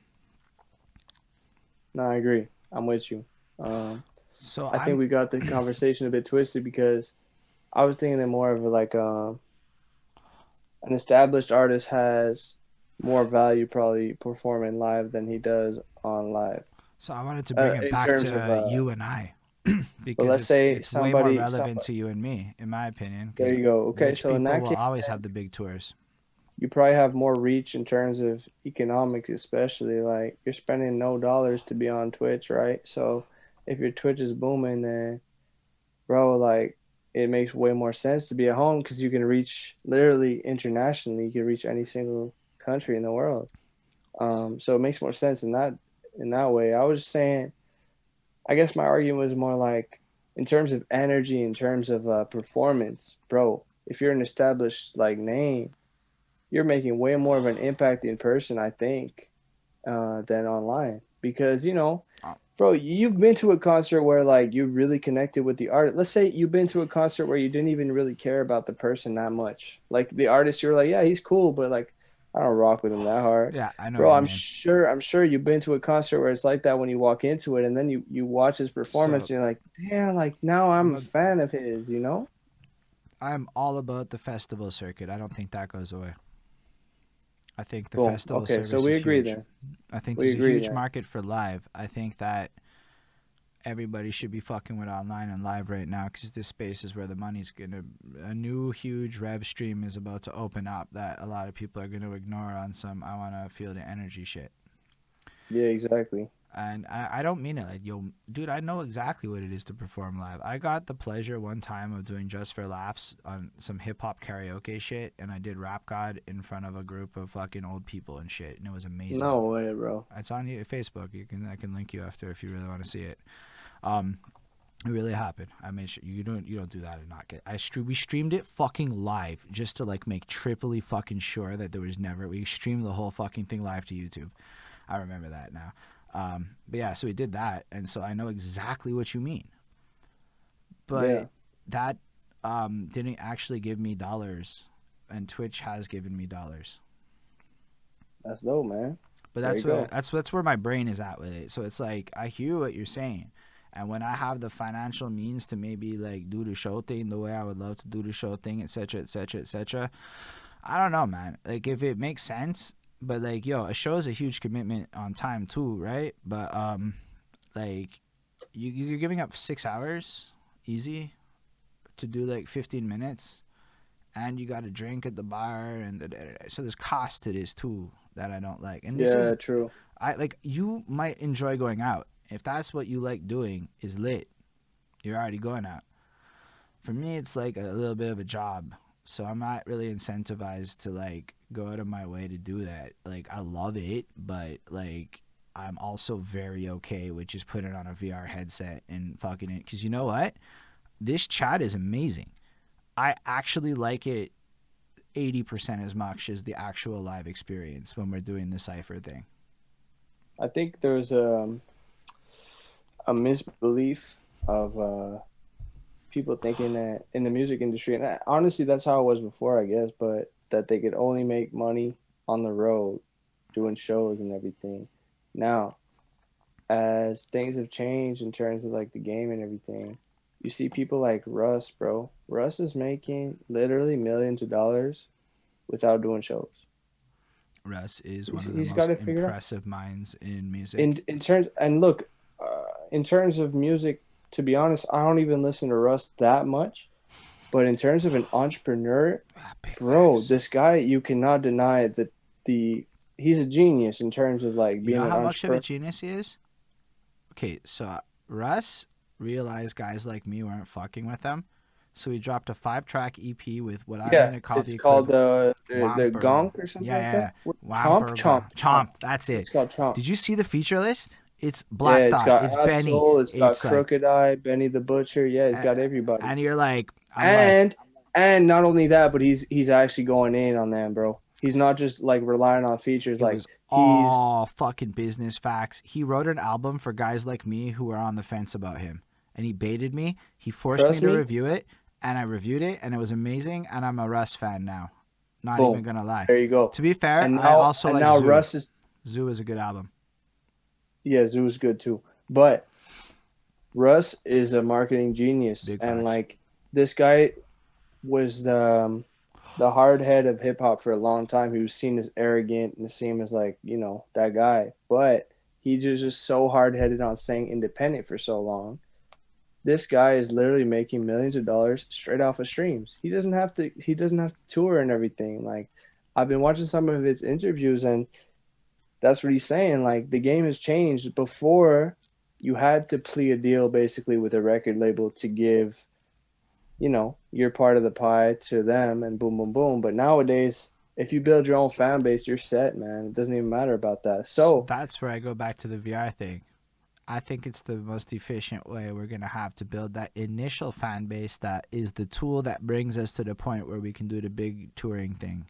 B: no, I agree. I'm with you. Um,
A: So
B: I think
A: I'm
B: we got the conversation a bit twisted because I was thinking that more of like an established artist has more value probably performing live than he does on live.
A: so I wanted to bring it
B: In
A: back
B: terms of
A: to you and I
B: but
A: because
B: let's
A: it's
B: say
A: it's way more relevant
B: somebody
A: to you and me in my opinion
B: there
A: because
B: you go. Okay,
A: rich
B: so in
A: people
B: that
A: will
B: case,
A: always have the big tours.
B: you probably have more reach in terms of economics, especially like you're spending no dollars to be on Twitch, right? So if your Twitch is booming, then bro, like it makes way more sense to be at home because you can reach literally internationally. You can reach any single country in the world. So it makes more sense in that way. I was saying, I guess my argument was more like in terms of energy, in terms of performance, bro. If you're an established like name, you're making way more of an impact in person, I think, than online because
A: Oh,
B: bro, you've been to a concert where like you really connected with the artist. Let's say you've been to a concert where you didn't even really care about the person that much. Like the artist, you were like, yeah, he's cool, but like I don't rock with him that hard.
A: yeah, I know what
B: Bro,
A: you mean.
B: I'm sure you've been to a concert where it's like that when you walk into it and then you watch his performance
A: So
B: and you're like, damn, like now I'm
A: I'm
B: a
A: a
B: fan of his, you know?
A: I'm all about the festival circuit. I don't think that goes away. I think the
B: Boom.
A: festival
B: Okay, so
A: service
B: we
A: is
B: agree
A: huge.
B: then.
A: I think
B: We
A: there's a
B: agree
A: huge
B: then.
A: market for live. I think that everybody should be fucking with online and live right now because this space is where the money's gonna. A new huge rev stream is about to open up that a lot of people are gonna ignore on some I wanna feel the energy shit.
B: Yeah, exactly.
A: And I don't mean it like, yo, dude, I know exactly what it is to perform live. I got the pleasure one time of doing Just for Laughs on some hip hop karaoke shit, and I did Rap God in front of a group of fucking old people and shit, and it was amazing.
B: No way, bro.
A: It's on Facebook. I can link you after if you really want to see it. Um, it really happened. I made sure you don't do that and not get. We streamed it fucking live just to like make triply fucking sure that there was never. We streamed the whole fucking thing live to YouTube. I remember that now. But yeah, so we did that, and so I know exactly what you mean. But
B: Yeah,
A: that didn't actually give me dollars, and Twitch has given me dollars.
B: that's dope, man.
A: But
B: There you go.
A: that's where my brain is at with it. So it's like I hear what you're saying, and when I have the financial means to maybe like do the show thing the way I would love to do the show thing, etc., etc., etc. I don't know, man. Like if it makes sense, but like yo, a show is a huge commitment on time too, right? But like you're giving up 6 hours easy to do like 15 minutes, and you got to drink at the bar, and so there's cost to this too that I don't like. And this
B: Yeah,
A: is
B: true.
A: I like you might enjoy going out If that's what you like doing, is lit. You're already going out. For me, it's like a little bit of a job. So I'm not really incentivized to like go out of my way to do that. Like I love it, but like I'm also very okay with just putting on a VR headset and fucking it. Because you know what? This chat is amazing. I actually like it 80% as much as the actual live experience when we're doing the cipher thing.
B: I think there's a misbelief of people thinking that in the music industry, and honestly, that's how it was before, I guess, but that they could only make money on the road doing shows and everything. Now, as things have changed in terms of like the game and everything, you see people like Russ, bro. Russ is making literally millions of dollars without doing shows.
A: Russ is one
B: He's,
A: of the
B: he's got
A: most
B: it figured out.
A: impressive minds in music.
B: In terms and look, in terms of music, to be honest, I don't even listen to Russ that much. But in terms of an entrepreneur,
A: Big
B: bro,
A: facts.
B: this guy you cannot deny that the he's a genius in terms of like
A: You
B: being
A: know
B: an
A: how much of a
B: entrepreneur.
A: genius he is? Okay, so Russ realized guys like me weren't fucking with him. So he dropped a 5-track EP with what I'm
B: Yeah,
A: gonna call
B: it's
A: the
B: called
A: equivalent
B: the
A: Wamper.
B: Gonk or something
A: Yeah,
B: like
A: yeah, yeah.
B: that. What, Chomp, Chomp,
A: Wamperga.
B: Chomp.
A: Chomp, that's it.
B: It's called Chomp.
A: Did you see the feature list? It's
B: Yeah,
A: Black
B: it's
A: Dot.
B: got
A: It's Benny.
B: Absol, it's got
A: It's like,
B: Crooked Eye, Benny the Butcher. Yeah, it's
A: uh,
B: got everybody.
A: and you're like, I'm like,
B: And and not only that, but he's actually going in on them, bro. He's not just like relying on features.
A: it
B: Like
A: was
B: he's
A: all fucking business facts. He wrote an album for guys like me who were on the fence about him. And he baited me. He forced me
B: trust
A: to
B: me,
A: review it. And I reviewed it. And it was amazing. And I'm a Russ fan now. Not even
B: boom,
A: going to lie.
B: there you go.
A: To be fair,
B: And
A: I
B: now
A: also
B: and
A: like
B: now
A: Zoo.
B: Russ is
A: Zoo is a good album.
B: yeah, Zoo's good too. But Russ is a marketing genius,
A: Big
B: and
A: facts.
B: like this guy was the hard head of hip hop for a long time. He was seen as arrogant and seen as like that guy, but he just so hard headed on staying independent for so long. This guy is literally making millions of dollars straight off of streams. He doesn't have to. He doesn't have to tour and everything. Like I've been watching some of his interviews, and that's what he's saying. Like the game has changed. Before, you had to plea a deal basically with a record label to give, your part of the pie to them, and boom, boom, boom. But nowadays, if you build your own fan base, you're set, man. It doesn't even matter about that.
A: So
B: So
A: that's where I go back to the VR thing. I think it's the most efficient way we're going to have to build that initial fan base that is the tool that brings us to the point where we can do the big touring thing.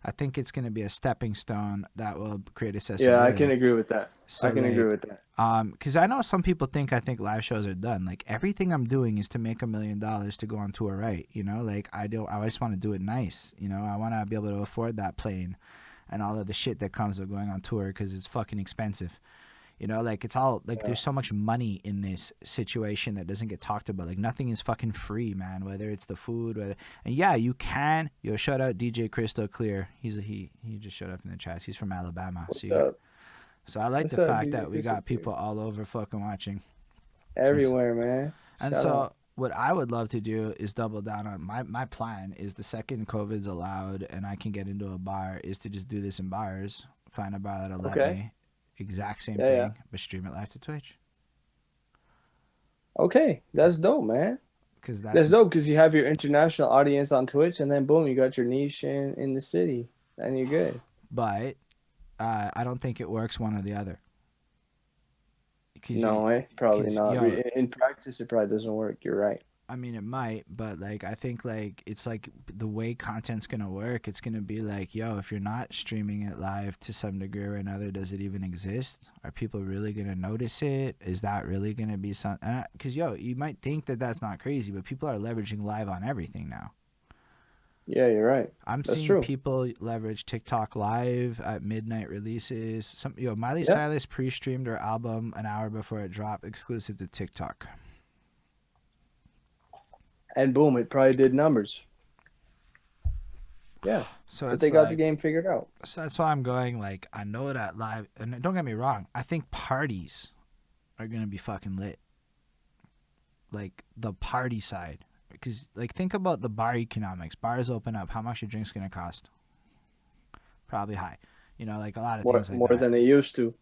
A: I think it's going to be a stepping stone that will create
B: yeah, I can
A: accessibility.
B: agree with that. I
A: So
B: can agree
A: like,
B: with that.
A: because I know some people think I think live shows are done. Like everything I'm doing is to make $1 million to go on tour, right? You know, like I don't. I just want to do it nice. You know, I want to be able to afford that plane and all of the shit that comes with going on tour because it's fucking expensive. You know, like it's all like
B: Yeah.
A: there's so much money in this situation that doesn't get talked about. Like nothing is fucking free, man. Whether it's the food, whether and yeah, you can. Yo, shout out DJ Crystal Clear. He just showed up in the chat. He's from Alabama.
B: What's
A: See,
B: up?
A: so I like
B: What's
A: the
B: up,
A: fact
B: DJ
A: that we
B: Chris?
A: got people all over fucking watching. And so,
B: Everywhere, man.
A: and
B: Shout out.
A: so what I would love to do is double down on my plan is the second COVID's allowed and I can get into a bar is to just do this in bars. Find a bar that'll let
B: Okay.
A: me. Exact same
B: Yeah, yeah.
A: thing, but stream it live to Twitch.
B: Okay, that's dope, man.
A: Because that's
B: That's dope because you have your international audience on Twitch, and then boom, you got your niche in the city, and you're good.
A: but I don't think it works one or the other. Because
B: No, probably not.
A: yo,
B: In practice, it probably doesn't work. You're right.
A: I mean it might, but like I think like it's like the way content's gonna work. It's gonna be like, yo, if you're not streaming it live to some degree or another, does it even exist? Are people really gonna notice it? Is that really gonna be something? Because yo, you might think that that's not crazy, but people are leveraging live on everything now.
B: Yeah, you're right.
A: I'm
B: That's
A: seeing
B: true.
A: people leverage TikTok live at midnight releases. Miley
B: Yeah,
A: Cyrus pre-streamed her album an hour before it dropped, exclusive to TikTok.
B: and boom, it probably did numbers. Yeah,
A: So
B: but
A: it's
B: they got the
A: like,
B: game figured out.
A: so that's why I'm going. Like, I know that live, and don't get me wrong. I think parties are gonna be fucking lit. Like the party side, because like think about the bar economics. Bars open up. How much your drink's gonna cost? Probably high. You know, like a lot of
B: More
A: things like
B: more
A: that.
B: than they used to.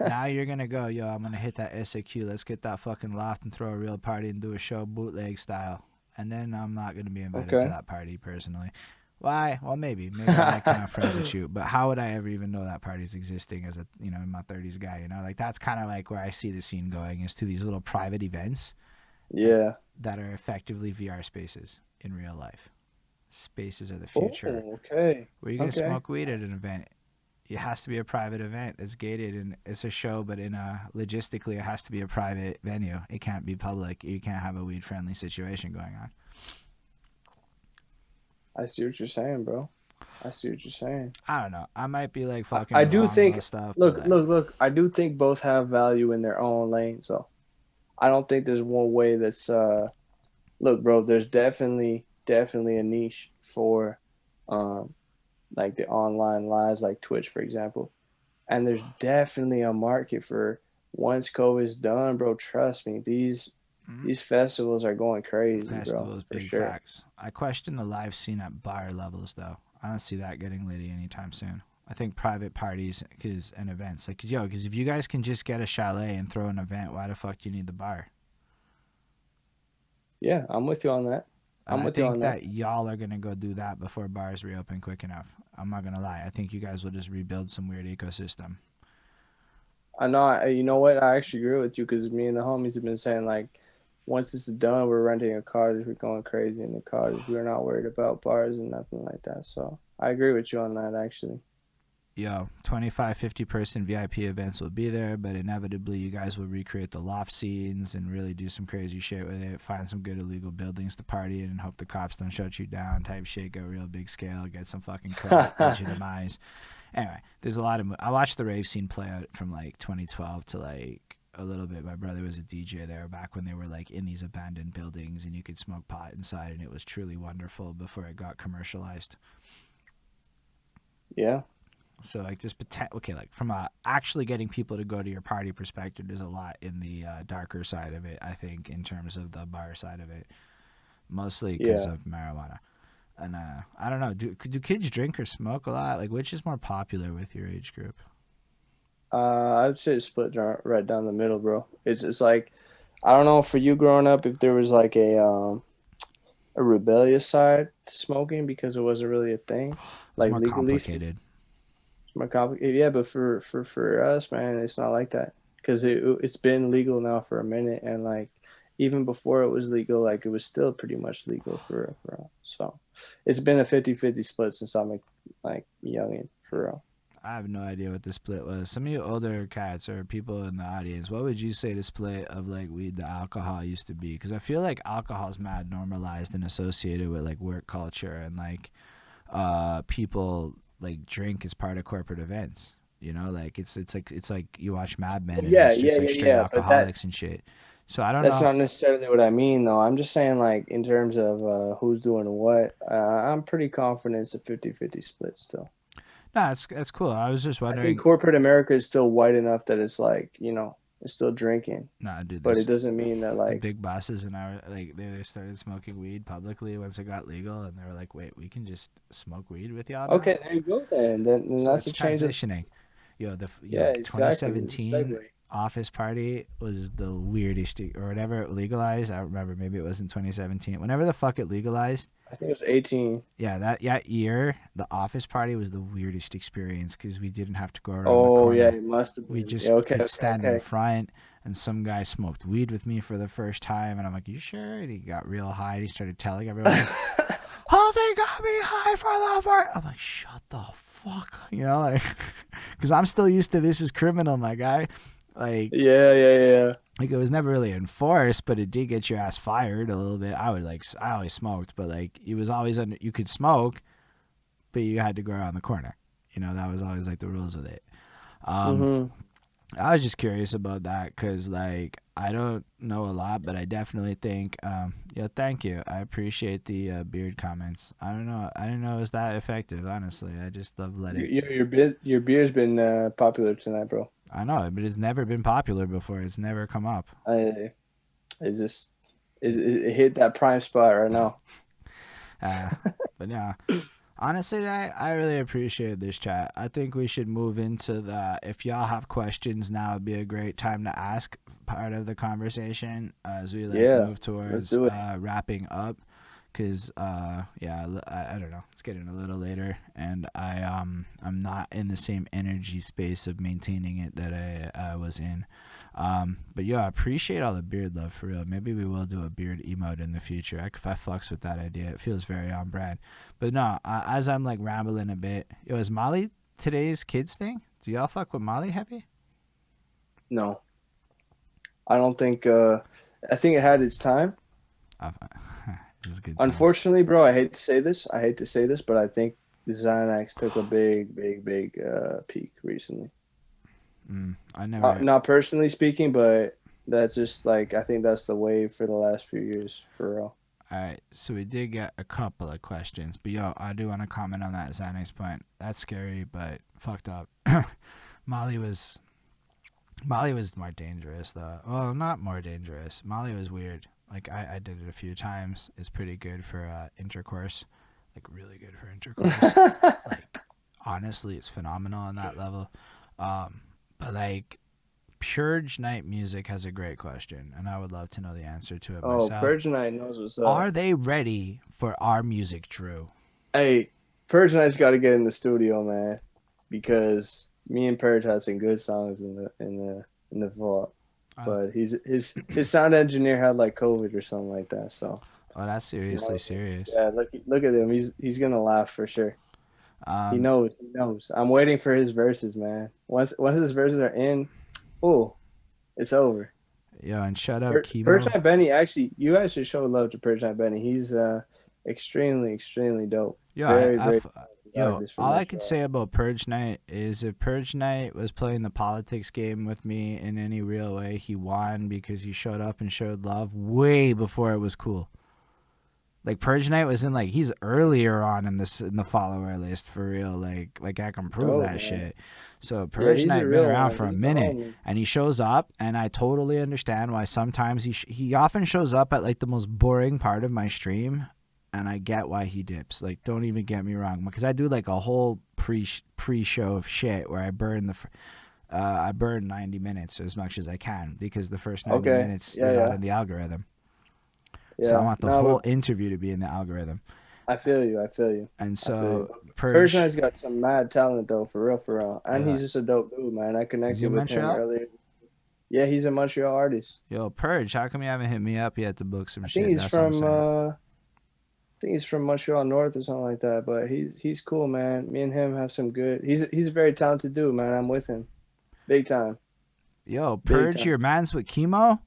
A: Now you're gonna go, yo, I'm gonna hit that SAQ. Let's get that fucking loft and throw a real party and do a show bootleg style. And then I'm not gonna be invited to
B: Okay.
A: that party personally. Why? Well, maybe. Maybe I'll make enough friends with you. But how would I ever even know that party's existing as a, in my 30s guy? Like that's kind of like where I see the scene going is to these little private events
B: Yeah.
A: that are effectively VR spaces in real life. Spaces are the
B: Oh,
A: future.
B: okay.
A: Where you gonna
B: Okay.
A: smoke weed at an event? It has to be a private event. It's gated and it's a show, but logistically, it has to be a private venue. It can't be public. You can't have a weed friendly situation going on.
B: I see what you're saying, bro. I see what you're saying.
A: I don't know. I might be like
B: I
A: fucking
B: do
A: wrong
B: think,
A: about stuff, but
B: look,
A: like,
B: look, look. I do think both have value in their own lane. So I don't think there's one way that's. Look, bro. There's definitely a niche for, um, like the online lives, like Twitch, for example. And there's definitely a market for once COVID's done, bro. Trust me, these festivals are going crazy, bro,
A: festivals,
B: for
A: big
B: sure.
A: facts. I question the live scene at bar levels though. I don't see that getting litty anytime soon. I think private parties and events, like, cause if you guys can just get a chalet and throw an event, why the fuck do you need the bar?
B: Yeah, I'm with you on that.
A: And
B: I'm
A: I
B: with you
A: think
B: on that.
A: that y'all are gonna go do that before bars reopen quick enough. I'm not gonna lie. I think you guys will just rebuild some weird ecosystem.
B: I know. You know what? I actually agree with you because me and the homies have been saying like, once this is done, we're renting a cottage. We're going crazy in the cottage. We're not worried about bars and nothing like that. So I agree with you on that, actually.
A: 25, 50 person VIP events will be there, but inevitably you guys will recreate the loft scenes and really do some crazy shit with it. Find some good illegal buildings to party in and hope the cops don't shut you down type shit. Go real big scale, get some fucking clout, legitimize. Anyway, there's a lot of. I watched the rave scene play out from like 2012 to like a little bit. My brother was a DJ there back when they were like in these abandoned buildings and you could smoke pot inside and it was truly wonderful before it got commercialized.
B: Yeah.
A: So like there's potential. Okay, like from actually getting people to go to your party perspective, there's a lot in the darker side of it. I think in terms of the bar side of it, mostly because
B: Yeah.
A: of marijuana. And I don't know. Do kids drink or smoke a lot? Like which is more popular with your age group?
B: I'd say right down the middle, bro. It's like I don't know for you growing up if there was like a rebellious side to smoking because it wasn't really a thing,
A: It's
B: like
A: more
B: legally speaking.
A: complicated.
B: It's more complicated. Yeah, but for us, man, it's not like that because it's been legal now for a minute, and like even before it was legal, like it was still pretty much legal for us. So it's been a 50-50 split since I'm like youngin for real.
A: I have no idea what the split was. Some of you older cats or people in the audience, what would you say the split of like weed to alcohol used to be? Because I feel like alcohol's mad normalized and associated with like work culture and like people like drink as part of corporate events. Like it's like you watch Mad Men and
B: Yeah,
A: it's just
B: yeah,
A: like
B: yeah,
A: straight
B: yeah. But
A: alcoholics and shit. So I don't
B: that's
A: know.
B: not necessarily what I mean, though. I'm just saying, like, in terms of who's doing what, I'm pretty confident it's a 50-50 split still.
A: No, it's cool. I was just
B: I think
A: wondering.
B: corporate America is still white enough that it's like, it's still drinking,
A: Nah, dude,
B: but it
A: this
B: doesn't mean that,
A: the
B: like,
A: big bosses in our like they started smoking weed publicly once it got legal, and they were like, "Wait, we can just smoke weed with y'all now."
B: okay, there you go then. Then
A: So
B: that's
A: it's
B: a change of,
A: transitioning.
B: yeah, exactly. It's a
A: 2017
B: segue.
A: office party was the weirdest or whatever it legalized. I don't remember. Maybe it was in 2017. Whenever the fuck it legalized,
B: I think it was 18.
A: yeah, that year the office party was the weirdest experience because we didn't have to go around the
B: Oh, yeah,
A: corner.
B: it must have
A: We
B: been. Yeah,
A: just
B: okay,
A: could
B: okay,
A: stand in
B: okay.
A: front, and some guy smoked weed with me for the first time, and I'm like, "You sure?" And he got real high. And he started telling everyone, "Oh, they got me high for the first." I'm like, "Shut the fuck," like, because I'm still used to this is criminal, my guy. Like,
B: Yeah, yeah, yeah.
A: like it was never really enforced, but it did get your ass fired a little bit. I always smoked, but like it was always under. You could smoke, but you had to go around the corner. That was always like the rules with it. Um,
B: Mm-hmm.
A: I was just curious about that because, like, I don't know a lot, but I definitely think, thank you. I appreciate the beard comments. I don't know. I didn't know it was that effective, honestly. I just love letting.
B: Your beer's been popular tonight, bro.
A: I know, but it's never been popular before. It's never come up.
B: I it just it hit that prime spot right now.
A: Uh, but yeah. Honestly, I really appreciate this chat. I think we should move into the, if y'all have questions now, would be a great time to ask part of the conversation as we like
B: Yeah,
A: move
B: let's
A: towards
B: do it.
A: wrapping up. Cause yeah, I don't know. It's getting a little later, and I'm not in the same energy space of maintaining it that I was in. But yeah, I appreciate all the beard love for real. Maybe we will do a beard emote in the future. I fucks with that idea. It feels very on brand. But no, as I'm like rambling a bit, yo, is Molly today's kids thing? Do y'all fuck with Molly heavy?
B: No, I don't think. I think it had its time.
A: Uh, it was good times.
B: Unfortunately, bro, I hate to say this. I hate to say this, but I think Xanax took a big peak recently.
A: I
B: Not,
A: never.
B: not personally speaking, but that's just like I think that's the wave for the last few years, for real.
A: All right, so we did get a couple of questions, but yo, I do want to comment on that Xanax point. That's scary, but fucked up. Molly was Molly was more dangerous though. Well, not more dangerous. Molly was weird. Like I did it a few times. It's pretty good for intercourse. Like really good for intercourse. Like honestly, it's phenomenal on that level. But like Purge Night Music has a great question, and I would love to know the answer to it
B: Oh,
A: myself.
B: Purge Night knows what's up.
A: Are they ready for our music, Drew?
B: Hey, Purge Night's got to get in the studio, man, because me and Purge had some good songs in the vault.
A: Uh,
B: But his sound engineer had like COVID or something like that. So
A: oh, that's
B: you
A: seriously
B: know,
A: serious.
B: yeah, look at him. He's gonna laugh for sure. He
A: Um,
B: knows. He knows. I'm waiting for his verses, man. Once his verses are in, oh, it's over.
A: yo, and shout out
B: Purge
A: Chemo.
B: Night Benny, actually, you guys should show love to Purge Night Benny. He's extremely dope.
A: Yo,
B: Very talented
A: yo,
B: artist from
A: all I could
B: Montreal.
A: say about Purge Night is if Purge Night was playing the politics game with me in any real way, he won because he showed up and showed love way before it was cool. Like Purge Night was in like he's earlier on in this in the follower list for real. Like I can prove
B: Dope,
A: that
B: man.
A: shit. So
B: Yeah,
A: Purge
B: he's a
A: Night been
B: real
A: around
B: one.
A: for a
B: He's the
A: minute,
B: homie.
A: and he shows up, and I totally understand why sometimes he often shows up at like the most boring part of my stream, and I get why he dips. Like don't even get me wrong, because I do like a whole pre show of shit where I burn 90 minutes as much as I can because the first 90
B: Okay.
A: minutes you're
B: Yeah,
A: not
B: yeah.
A: in the algorithm. So I
B: Yeah.
A: want the
B: No,
A: whole
B: but
A: interview to be in the algorithm.
B: I feel you. I feel you.
A: And
B: I feel you.
A: so
B: But Purge
A: Purge
B: Night's got some mad talent though, for real, for real. And
A: uh,
B: he's just a dope dude, man. I
A: is he
B: connected
A: in
B: with him
A: Montreal?
B: earlier. Yeah, he's a Montreal artist.
A: Yo, Purge, how come you haven't hit me up yet to book some
B: I think
A: shit?
B: he's
A: That's what I'm
B: from
A: saying.
B: I think he's from Montreal North or something like that. But he's cool, man. Me and him have some good. He's a very talented dude, man. I'm with him, big time,
A: Yo,
B: big
A: Purge,
B: time.
A: your man's with Chemo?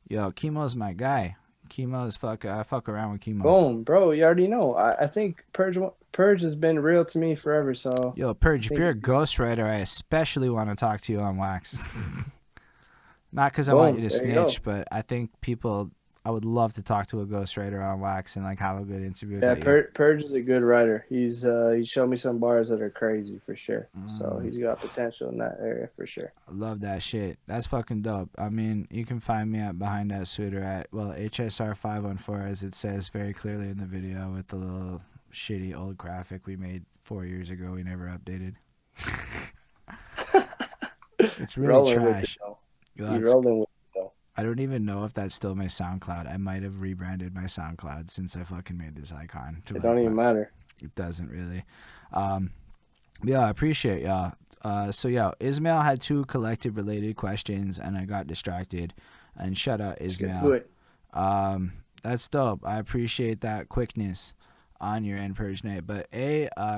A: Yo, Chemo's my guy. Chemo's I fuck around with Chemo.
B: Boom, bro. You already know. I think Purge has been real to me forever. So
A: Yo,
B: I
A: Purge, if
B: think
A: you're a ghostwriter, I especially want to talk to you on Wax. Not because I want you
B: boom.
A: to
B: There you go.
A: snitch, but I think I would love to talk to a ghostwriter on Wax and like have a good interview with
B: Yeah,
A: that. Yo,
B: Purge is a good writer. He showed me some bars that are crazy for sure. So
A: mm,
B: he's got potential in that area for sure.
A: I love that shit. That's fucking dope. I mean, you can find me at behind that suitor at well HSR 514 as it says very clearly in the video with the little shitty old graphic we made 4 years ago. We never updated. It's really
B: Rolling with it
A: trash.
B: though.
A: Well,
B: You
A: it's,
B: rolling with it though.
A: I don't even know if that's still my SoundCloud. I might have rebranded my SoundCloud since I fucking made this icon to
B: It don't
A: like
B: even
A: my.
B: matter.
A: It doesn't really. Um, yeah, I appreciate y'all. So yeah, Ismail had two collective related questions, and I got distracted. And shout out
B: Let's get to
A: Ismail.
B: it.
A: That's dope. I appreciate that quickness on your end, Purge Night. But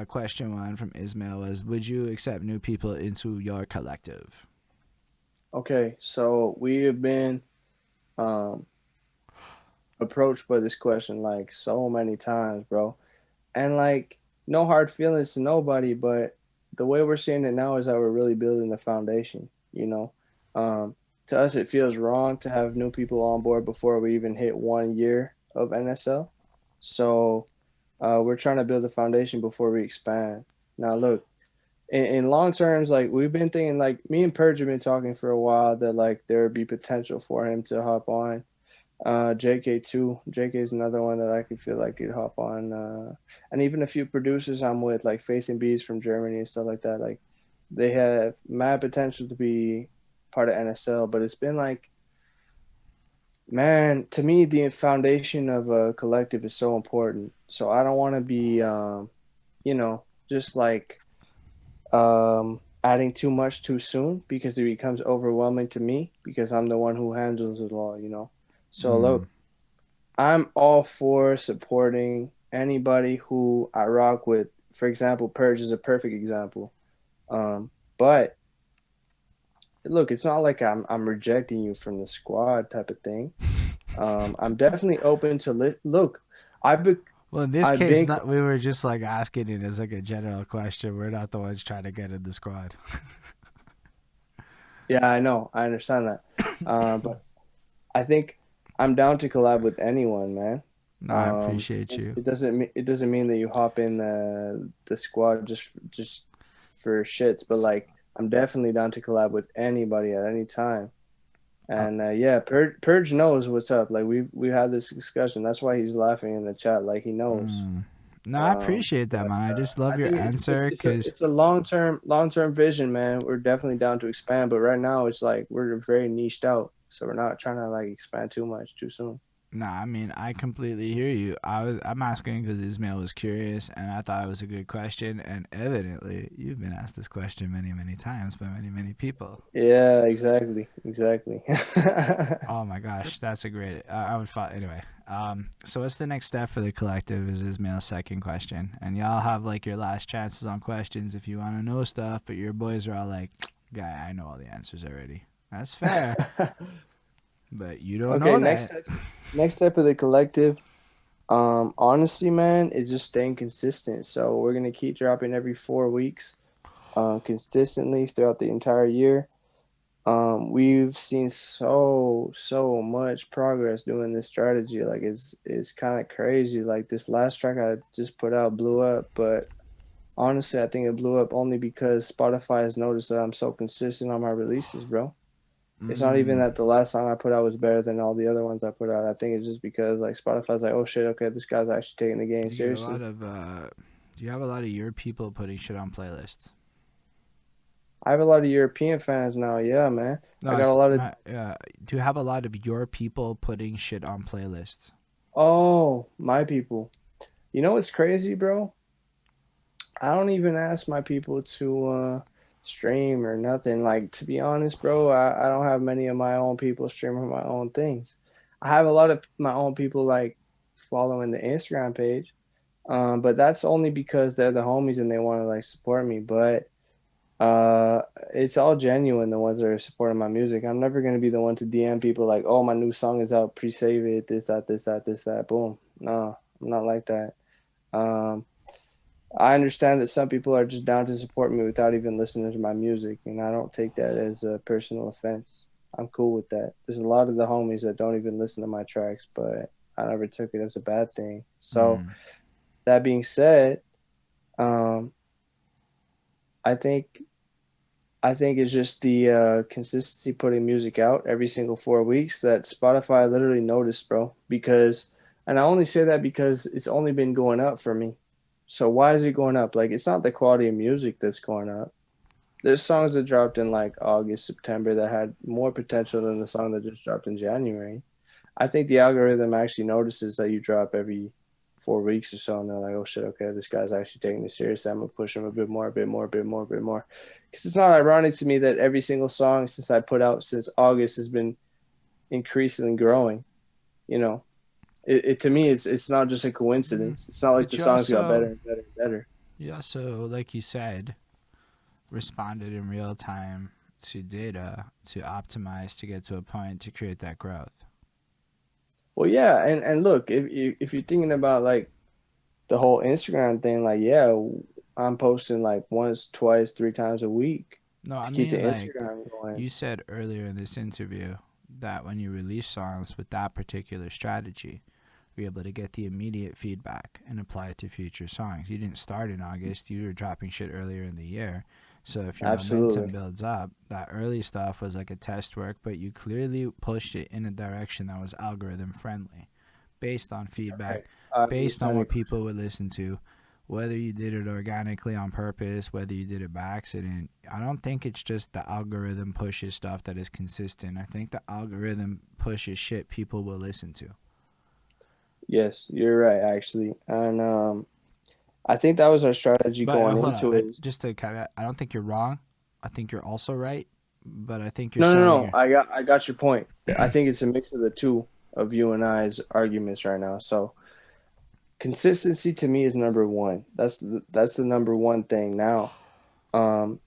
A: question one from Ismail was: would you accept new people into your collective?
B: Okay, so we have been um approached by this question like so many times, bro. And like no hard feelings to nobody, but the way we're seeing it now is that we're really building the foundation, you know. Um to us it feels wrong to have new people on board before we even hit 1 year of NSL. So we're trying to build a foundation before we expand. Now look, in long terms, like we've been thinking, like me and Purge have been talking for a while that like there would be potential for him to hop on. JK too. JK is another one that I could feel like could hop on. And even a few producers I'm with, like Faith and Bees from Germany and stuff like that. Like they have mad potential to be part of NSL, but it's been like, man, to me the foundation of a collective is so important. So I don't want to be, just like adding too much too soon because it becomes overwhelming to me because I'm the one who handles it all. So
A: Mm.
B: look, I'm all for supporting anybody who I rock with. For example, Purge is a perfect example. But look, it's not like I'm rejecting you from the squad type of thing. I'm definitely open to look. I've be-
A: Well, in this
B: I've
A: case,
B: been
A: not, we were just like asking it as like a general question. We're not the ones trying to get in the squad.
B: Yeah, I know, I understand that. But I think I'm down to collab with anyone, man.
A: No, I appreciate you.
B: It doesn't mean that you hop in the squad just for shits, but like I'm definitely down to collab with anybody at any time.
A: Uh,
B: And yeah, Purge knows what's up. Like we had this discussion. That's why he's laughing in the chat. Like he knows.
A: mm. No, I appreciate that,
B: But
A: man. I just love
B: I
A: your
B: think
A: answer because
B: it's a long term vision, man. We're definitely down to expand, but right now it's like we're very niched out, so we're not trying to like expand too much too soon.
A: nah, I mean, I completely hear you. I'm asking because Ismail was curious, and I thought it was a good question. And evidently, you've been asked this question many, many times by many, many people.
B: Yeah, exactly.
A: Oh my gosh, that's a great. I would follow anyway. So what's the next step for the collective? Is Ismail's second question, and y'all have like your last chances on questions if you want to know stuff. But your boys are all like, "Guy, I know all the answers already." That's fair, but you don't
B: Okay,
A: know that.
B: next step of the collective. Honestly, man, is just staying consistent. So we're gonna keep dropping every 4 weeks, consistently throughout the entire year. We've seen so much progress doing this strategy. Like it's kind of crazy. Like this last track I just put out blew up, but honestly, I think it blew up only because Spotify has noticed that I'm so consistent on my releases, bro. It's not even
A: Mm,
B: that the last song I put out was better than all the other ones I put out. I think it's just because like Spotify's like, oh shit, okay, this guy's actually taking the game
A: you get a
B: seriously.
A: lot of. Do you have a lot of your people putting shit on playlists?
B: I have a lot of European fans now. Yeah, man.
A: No,
B: I got a lot of.
A: do you have a lot of your people putting shit on playlists?
B: Oh, my people. You know what's crazy, bro? I don't even ask my people to stream or nothing. Like to be honest, bro, I don't have many of my own people streaming my own things. I have a lot of my own people like following the Instagram page. But that's only because they're the homies and they want to like support me. But uh, it's all genuine, the ones that are supporting my music. I'm never gonna be the one to DM people like, "Oh, my new song is out, pre-save it, this, that, boom." No, I'm not like that. Um, I understand that some people are just down to support me without even listening to my music, and I don't take that as a personal offense. I'm cool with that. There's a lot of the homies that don't even listen to my tracks, but I never took it as a bad thing. So
A: Mm.
B: that being said, um, I think I think it's just the consistency putting music out every single 4 weeks that Spotify literally noticed, bro. And I only say that because it's only been going up for me. So why is it going up? Like, it's not the quality of music that's going up. There's songs that dropped in like August, September that had more potential than the song that just dropped in January. I think the algorithm actually notices that you drop every 4 weeks or so, and they're like, "Oh shit, okay, this guy's actually taking this seriously. I'm gonna push him a bit more, a bit more, a bit more, a bit more." Because it's not ironic to me that every single song since I put out since August has been increasing and growing. You know, to me, it's not just a
A: Mm.
B: coincidence. It's not like
A: But
B: the songs got better and better and better.
A: you also, like you said, responded in real time to data to optimize to get to a point to create that growth.
B: Well, yeah, and look, if you're thinking about like the whole Instagram thing, like yeah, I'm posting like once, twice, 3 times a week
A: No, I
B: to keep the
A: mean, like
B: Instagram going.
A: you said earlier in this interview that when you release songs with that particular strategy, you're able to get the immediate feedback and apply it to future songs. You didn't start in August, you were dropping shit earlier in the year. So if your momentum
B: Absolutely.
A: builds up, that early stuff was like a test work, but you clearly pushed it in a direction that was algorithm friendly, based on feedback,
B: Right. I
A: based on
B: understand your
A: what
B: question.
A: people would listen to, whether you did it organically on purpose, whether you did it by accident. I don't think it's just the algorithm pushes stuff that is consistent. I think the algorithm pushes shit people will listen to.
B: Yes, you're right, actually. And I think that was our strategy
A: But
B: going
A: hold on,
B: into it.
A: just to caveat, I don't think you're wrong. I think you're also right, but I think you're
B: No, no,
A: saying
B: no. I got your point. I think it's a mix of the two of you and I's arguments right now. So consistency to me is number one. That's the number one thing. Now, um,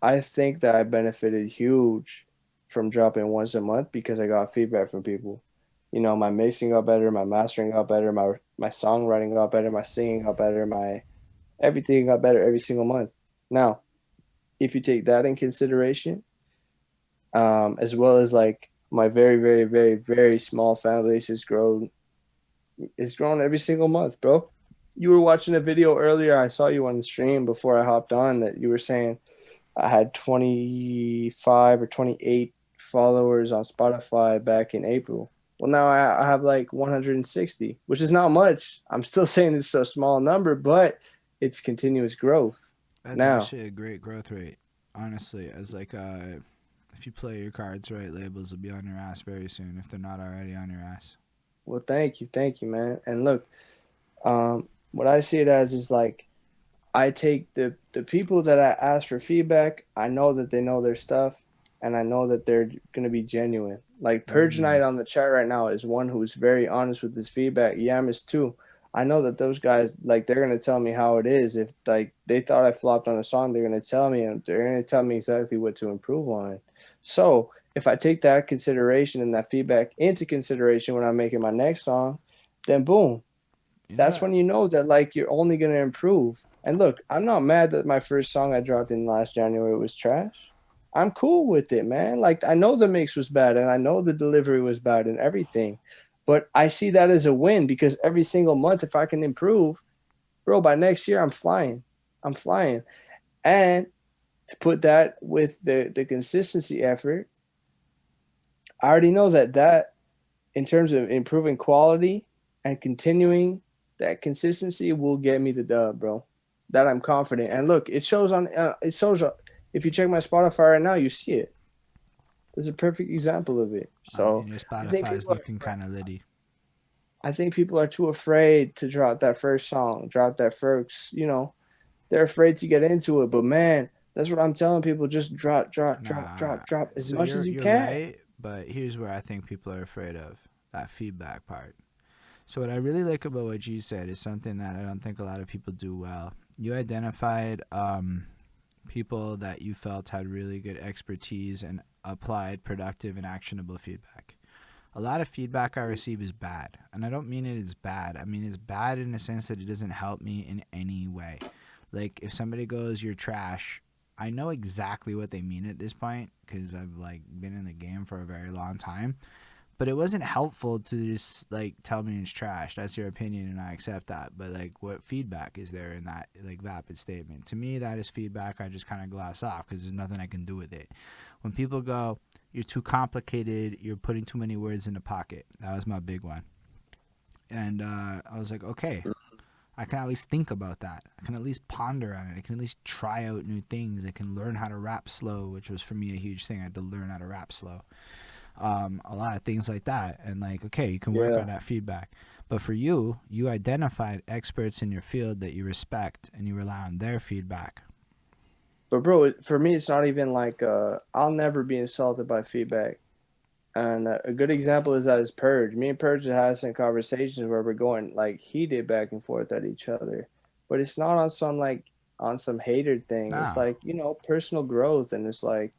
B: I think that I benefited huge from dropping once a month because I got feedback from people. My mixing got better, my mastering got better, my songwriting got better, my singing got better, my everything got better every single month. Now, if you take that in consideration, as well as like my very, very, very, very small fan base is grown every single month, bro. You were watching a video earlier. I saw you on the stream before I hopped on that you were saying I had 25 or 28 followers on Spotify back in April. Well, now I have like 160, which is not much. I'm still saying it's a small number, but it's continuous growth.
A: that's
B: Now,
A: actually a great growth rate. Honestly, as like if you play your cards right, labels will be on your ass very soon if they're not already on your ass.
B: well, thank you, man. And look, what I see it as is like I take the people that I ask for feedback. I know that they know their stuff, and I know that they're gonna be genuine. Like Purge
A: Mm,
B: Knight on the chat right now is one who's very honest with his feedback. Yam is too. I know that those guys like they're gonna tell me how it is. If like they thought I flopped on a song, they're gonna tell me, and they're gonna tell me exactly what to improve on. So if I take that consideration and that feedback into consideration when I'm making my next song, then boom,
A: you know
B: that's
A: what?
B: when you know that like you're only gonna improve. And look, I'm not mad that my first song I dropped in last January was trash. I'm cool with it, man. Like I know the mix was bad and I know the delivery was bad and everything. But I see that as a win because every single month if I can improve, bro, by next year I'm flying. I'm flying. And to put that with the consistency effort, I already know that in terms of improving quality and continuing that consistency will get me the dub, bro. That I'm confident. And look, it shows if you check my Spotify right now, you see it. There's a perfect example of it.
A: I mean,
B: So
A: your
B: I think
A: Spotify is
B: people are
A: looking kind of litty.
B: I think people are too afraid to drop that first song, drop that first, they're afraid to get into it. But man, that's what I'm telling people. Just drop, drop, drop,
A: Nah,
B: drop, drop as
A: so
B: much as you
A: you're
B: can.
A: right, but here's where I think people are afraid of that feedback part. So what I really like about what you said is something that I don't think a lot of people do well. You identified people that you felt had really good expertise and applied productive and actionable feedback. A lot of feedback I receive is bad, and I don't mean it is bad. I mean it's bad in the sense that it doesn't help me in any way. Like if somebody goes, "You're trash," I know exactly what they mean at this point because I've like been in the game for a very long time. But it wasn't helpful to just like tell me it's trash. That's your opinion, and I accept that. But like, what feedback is there in that like vapid statement? To me, that is feedback. I just kind of gloss off because there's nothing I can do with it. When people go, "You're too complicated. You're putting too many words in the pocket." That was my big one, and I was like, okay, I can at least think about that. I can at least ponder on it. I can at least try out new things. I can learn how to rap slow, which was for me a huge thing. I had to learn how to rap slow, a lot of things like that. And like, okay, you can work on
B: Yeah.
A: that feedback. But for you, you identified experts in your field that you respect and you rely on their feedback.
B: But bro, for me, it's not even like I'll never be insulted by feedback. And a good example is that is Purge. Me and Purge have had some conversations where we're going like heated back and forth at each other, but it's not on some hater thing. It's
A: No,
B: like personal growth, and it's like,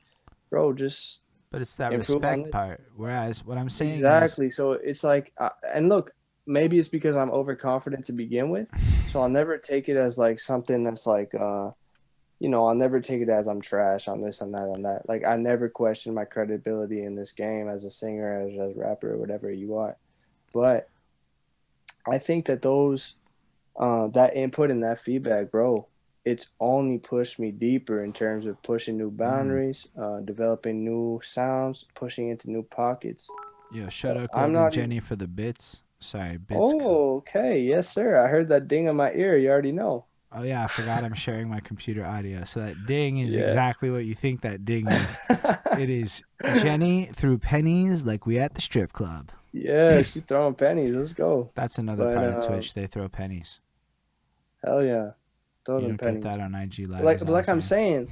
B: bro, just
A: but it's that
B: improve on
A: respect
B: this.
A: part. Whereas what I'm saying is,
B: Exactly. So it's like, and look, maybe it's because I'm overconfident to begin with, so I'll never take it as like something that's like I'll never take it as I'm trash on this and that and that. Like I never question my credibility in this game as a singer, as a rapper, or whatever you are. But I think that that input and that feedback, bro, it's only pushed me deeper in terms of pushing new
A: Mm.
B: boundaries, developing new sounds, pushing into new pockets.
A: Yo, shout out
B: I'm
A: Golden
B: not even.
A: Jenny for the bits. Sorry, bits.
B: Oh, okay. Yes, sir. I heard that ding in my ear. You already know.
A: Oh yeah, I forgot I'm sharing my computer audio. So that ding is
B: Yeah.
A: exactly what you think that ding is. It is Jenny threw pennies like we at the strip club.
B: Yeah, she throwing pennies. Let's go.
A: That's another
B: But
A: part of Twitch. They throw pennies.
B: hell yeah, throw
A: You
B: them
A: don't get
B: pennies.
A: that on IG Live,
B: Like,
A: is
B: but
A: all I'm saying.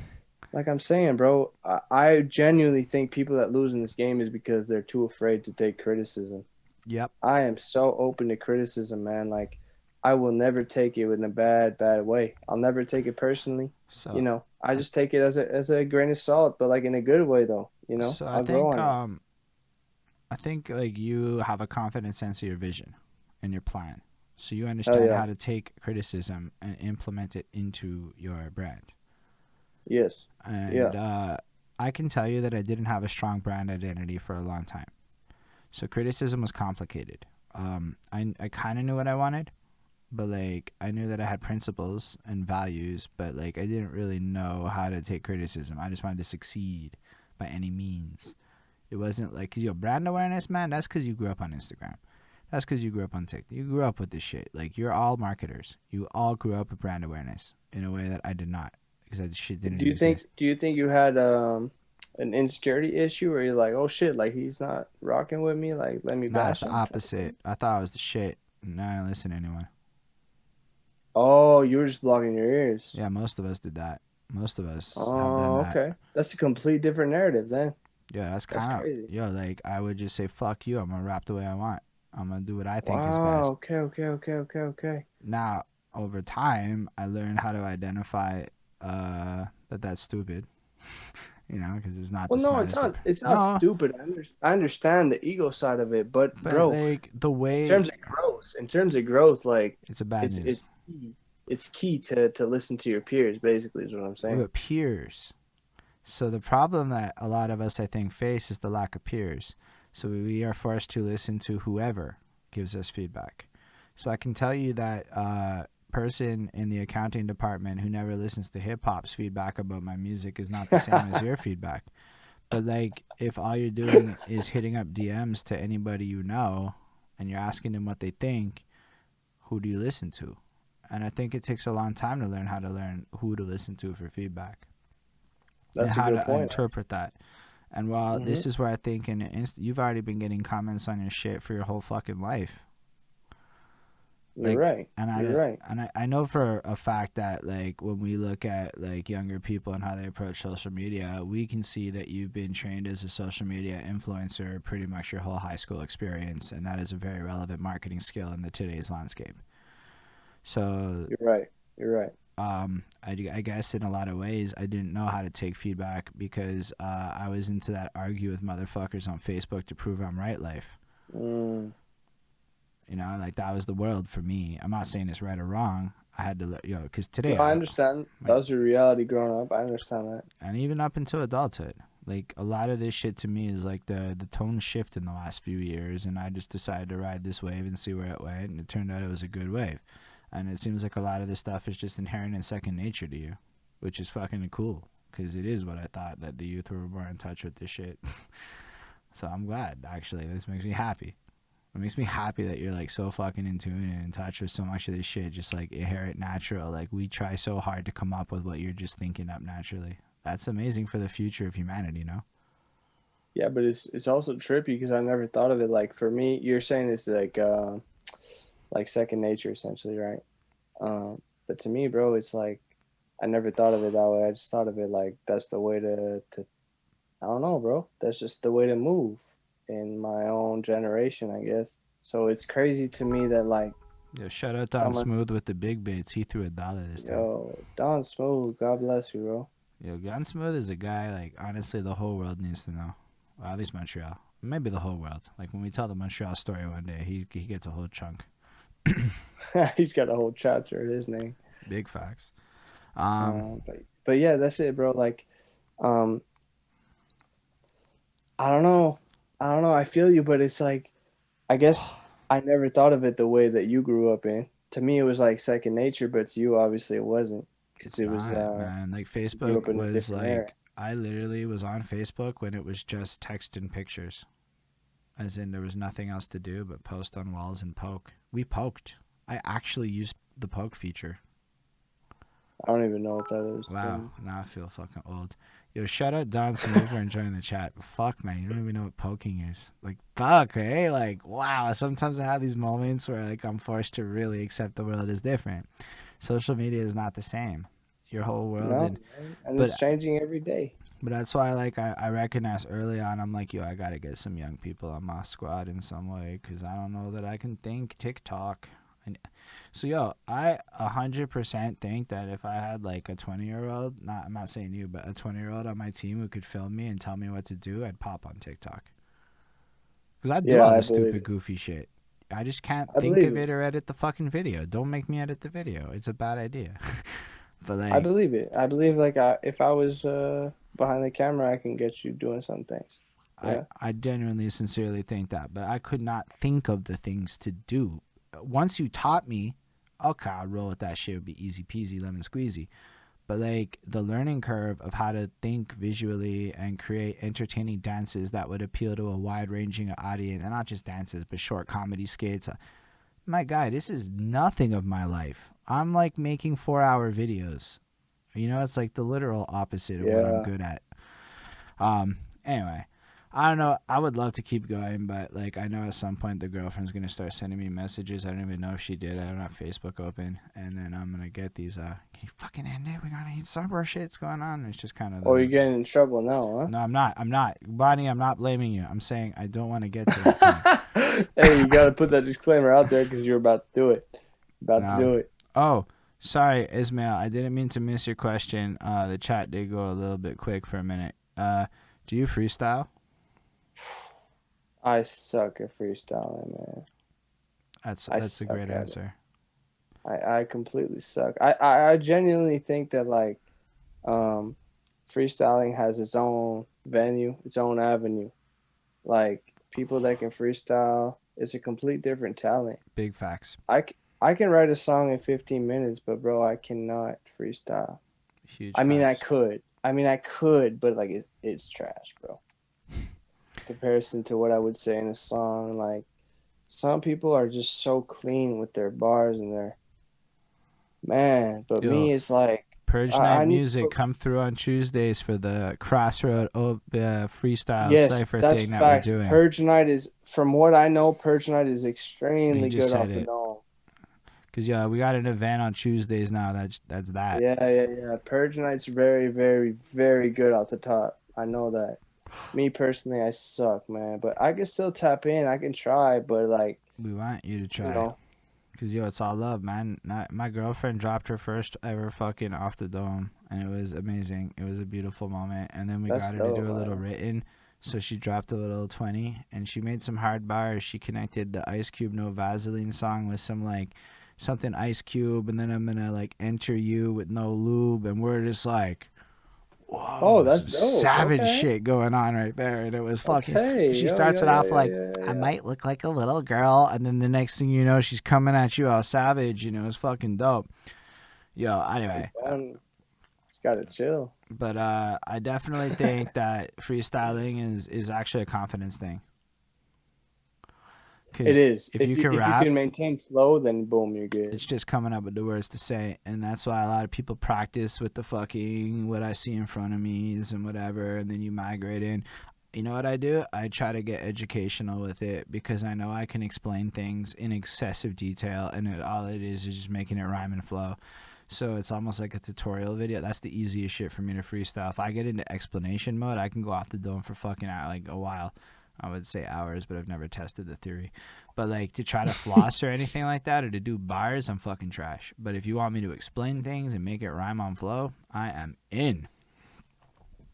B: like I'm saying, bro. I genuinely think people that lose in this game is because they're too afraid to take criticism.
A: Yep.
B: I am so open to criticism, man. Like, I will never take it in a bad way. I'll never take it personally.
A: So,
B: I
A: I,
B: just take it as a grain of salt, but like in a good way, though.
A: so
B: I'll grow on it.
A: I think like you have a confident sense of your vision and your plan. So you
B: Hell
A: understand
B: yeah.
A: how to take criticism and implement it into your brand.
B: Yes. Yeah.
A: And I can tell you that I didn't have a strong brand identity for a long time. So criticism was complicated. I kind of knew what I wanted, but like I knew that I had principles and values, but like I didn't really know how to take criticism. I just wanted to succeed by any means. It wasn't like, cause your brand awareness, man. That's cause you grew up on Instagram. That's cause you grew up on TikTok. You grew up with this shit. Like you're all marketers. You all grew up with brand awareness in a way that I did not, because that shit didn't exist.
B: Do you think you had an insecurity issue where you're like, oh shit, like he's not rocking with me, like let me
A: Nah, it's
B: bash
A: the
B: him type of
A: opposite.
B: thing?
A: I thought I was the shit. Now I don't listen to anyone.
B: Oh, you were just blocking your ears.
A: Yeah, most of us did that. Most of us have done
B: Oh,
A: that.
B: okay. That's a complete different narrative then.
A: Yeah, that's
B: That's
A: kind of,
B: crazy.
A: yo, like, I would just say, fuck you. I'm going to rap the way I want. I'm going to do what I think is
B: Wow,
A: best.
B: okay.
A: Now, over time, I learned how to identify that that's stupid, because it's not the
B: Well, no,
A: smartest.
B: it's not
A: No,
B: stupid. I understand the ego side of it, but
A: but
B: bro,
A: like the
B: in
A: way
B: terms of growth, like
A: it's a bad
B: it's
A: news.
B: it's key. It's key to listen to your peers, basically, is what I'm
A: Yeah,
B: saying.
A: but peers. So the problem that a lot of us, I think, face is the lack of peers. So we are forced to listen to whoever gives us feedback. So I can tell you that person in the accounting department who never listens to hip hop's feedback about my music is not the same as your feedback. But like, if all you're doing is hitting up DMs to anybody you know, and you're asking them what they think, who do you listen to? And I think it takes a long time to learn how to learn who to listen to for feedback and
B: That's a
A: how
B: good
A: to
B: point.
A: interpret that. And while
B: Hmm.
A: this is where I think you've already been getting comments on your shit for your whole fucking life.
B: You're
A: Like,
B: right. You're right.
A: I know for a fact that like when we look at like younger people and how they approach social media, we can see that you've been trained as a social media influencer pretty much your whole high school experience, and that is a very relevant marketing skill in the today's landscape. So
B: You're right. You're right.
A: I guess in a lot of ways I didn't know how to take feedback because I was into that argue with motherfuckers on Facebook to prove I'm right life.
B: Mm.
A: Like that was the world for me. I'm not saying it's right or wrong. I had to, because today
B: No, I understand. That
A: like,
B: was your reality growing up. I understand that.
A: and even up until adulthood, like a lot of this shit to me is like the tone shift in the last few years, and I just decided to ride this wave and see where it went, and it turned out it was a good wave. And it seems like a lot of this stuff is just inherent in second nature to you, which is fucking cool because it is what I thought, that the youth were more in touch with this shit. So I'm glad, actually. This makes me happy. It makes me happy that you're like so fucking in tune and in touch with so much of this shit, just like inherent natural. Like we try so hard to come up with what you're just thinking up naturally. That's amazing for the future of humanity.
B: Yeah, but it's also trippy because I never thought of it like for me. You're saying it's like second nature essentially, right? But to me, bro, it's like I never thought of it that way. I just thought of it like that's the way to I don't know, bro. That's just the way to move in my own generation, I guess. So it's crazy to me that like
A: Yo, shout out Don
B: someone,
A: Smooth with the big bits. He threw $1 this time.
B: yo, Don Smooth, God bless you, bro.
A: Yo, Don Smooth is a guy like honestly the whole world needs to know. Well, at least Montreal. Maybe the whole world. Like when we tell the Montreal story one day, he gets a whole chunk.
B: He's got a whole chapter of his name.
A: Big facts. Um,
B: But yeah, that's it, bro. Like, um, I don't know. I don't know. I feel you, but it's like I guess I never thought of it the way that you grew up in. To me, it was like second nature, but to you, obviously, it wasn't. because
A: It's
B: it was
A: not, man. Like
B: grew up
A: Facebook
B: in a
A: was
B: different era.
A: like I literally was on Facebook when it was just text and pictures. As in there was nothing else to do but post on walls and poke. We poked. I actually used the poke feature.
B: I don't even know what that is.
A: Wow, now I feel fucking old. Yo, shout out Don Smooth for enjoying the chat. Fuck, man, you don't even know what poking is. Like, fuck, hey? Like, wow. Sometimes I have these moments where, like, I'm forced to really accept the world is different. Social media is not the same. Your whole world,
B: No, man. And
A: but
B: it's changing every day.
A: but that's why, like, I recognize early on, I'm like, yo, I gotta get some young people on my squad in some way, because I don't know that I can think TikTok. So, yo, I 100% think that if I had, like, a 20-year-old, I'm not saying you, but a 20-year-old on my team who could film me and tell me what to do, I'd pop on TikTok. Because I do all
B: I
A: this
B: believe
A: stupid,
B: it.
A: goofy shit. I just can't
B: I
A: think
B: believe
A: of
B: it.
A: it or edit the fucking video. Don't make me edit the video. It's a bad idea. But,
B: I
A: like,
B: believe it. I believe like if I was behind the camera, I can get you doing some things. Yeah.
A: I genuinely, sincerely think that. But I could not think of the things to do. Once you taught me, okay, I'll roll with that shit. It would be easy peasy, lemon squeezy. But, like, the learning curve of how to think visually and create entertaining dances that would appeal to a wide-ranging audience, and not just dances, but short comedy skits. My guy, this is nothing of my life. I'm, like, making 4-hour videos. You know, it's like the literal opposite of what I'm
B: Yeah.
A: good at. Anyway, I don't know. I would love to keep going, but, like, I know at some point the girlfriend's gonna start sending me messages. I don't even know if she did. I don't have Facebook open, and then I'm gonna get these. Can you fucking end it? We gotta eat supper. Shit's going on. It's just kind of
B: Oh, you're
A: the.
B: getting in trouble now,
A: No, I'm not. I'm not, Bonnie. I'm not blaming you. I'm saying I don't want to get to that
B: huh? Hey, you got to put that disclaimer out there because you're about to do it. About to
A: point.
B: do it.
A: Oh, sorry, Ismail. I didn't mean to miss your question. The chat did go a little bit quick for a minute. Do you freestyle?
B: I suck at freestyling, man. I
A: That's a
B: suck
A: great
B: at it.
A: answer.
B: I completely suck. I genuinely think that like um freestyling has its own venue, its own avenue. Like people that can freestyle, it's a complete different talent.
A: Big facts.
B: I can write a song in 15 minutes, but bro, I cannot freestyle.
A: Huge
B: I mean, I
A: facts.
B: could. I mean, I could, but like it's trash, bro. Comparison to what I would say in a song, like some people are just so clean with their bars and their man, but
A: Yo,
B: me, it's like
A: Purge Night
B: I need to
A: Music,
B: put.
A: come through on Tuesdays for the Crossroad freestyle
B: Yes,
A: cipher
B: that's
A: thing that we're
B: facts.
A: doing.
B: Purge Night is, from what I know, Purge Night is
A: You
B: extremely
A: just
B: good
A: said
B: off the
A: it.
B: dome.
A: Because, yeah, we got an event on Tuesdays now. That's that.
B: Yeah. Purge Night's very, very, very good off the top. I know that. Me personally, I suck, man, but I can still tap in. I can try, but like,
A: We want you to
B: you
A: try.
B: know,
A: Because, yo, it's all love, man. My girlfriend dropped her first ever fucking off the dome, and it was amazing. It was a beautiful moment. And then we
B: that's
A: got her to do
B: dope,
A: a little
B: man.
A: written. So she dropped a little 20, and she made some hard bars. She connected the Ice Cube No Vaseline song with some, like, something Ice Cube, and then I'm gonna, like, enter you with no lube, and we're just like,
B: Oh,
A: whoa,
B: that's
A: some
B: dope.
A: savage
B: Okay.
A: shit going on right there. And it was fucking, because
B: Okay.
A: she starts it off like, I might look like a little girl, and then the next thing you know, she's coming at you all savage. You know, it's fucking dope. Yo,
B: Hey,
A: anyway,
B: fun. Just gotta chill.
A: but I definitely think that freestyling is actually a confidence thing.
B: It
A: Because
B: is.
A: if you can
B: If you
A: rap,
B: can maintain flow, then boom, you're good.
A: it's just coming up with the words to say, and that's why a lot of people practice with the fucking what I see in front of me and whatever, and then you migrate in. You know what I do? I try to get educational with it because I know I can explain things in excessive detail, and all it is just making it rhyme and flow. So it's almost like a tutorial video. That's the easiest shit for me to freestyle. If I get into explanation mode, I can go off the dome for fucking like a while. I would say hours, but I've never tested the theory. But like to try to floss or anything like that, or to do bars, I'm fucking trash. But if you want me to explain things and make it rhyme on flow, I am in.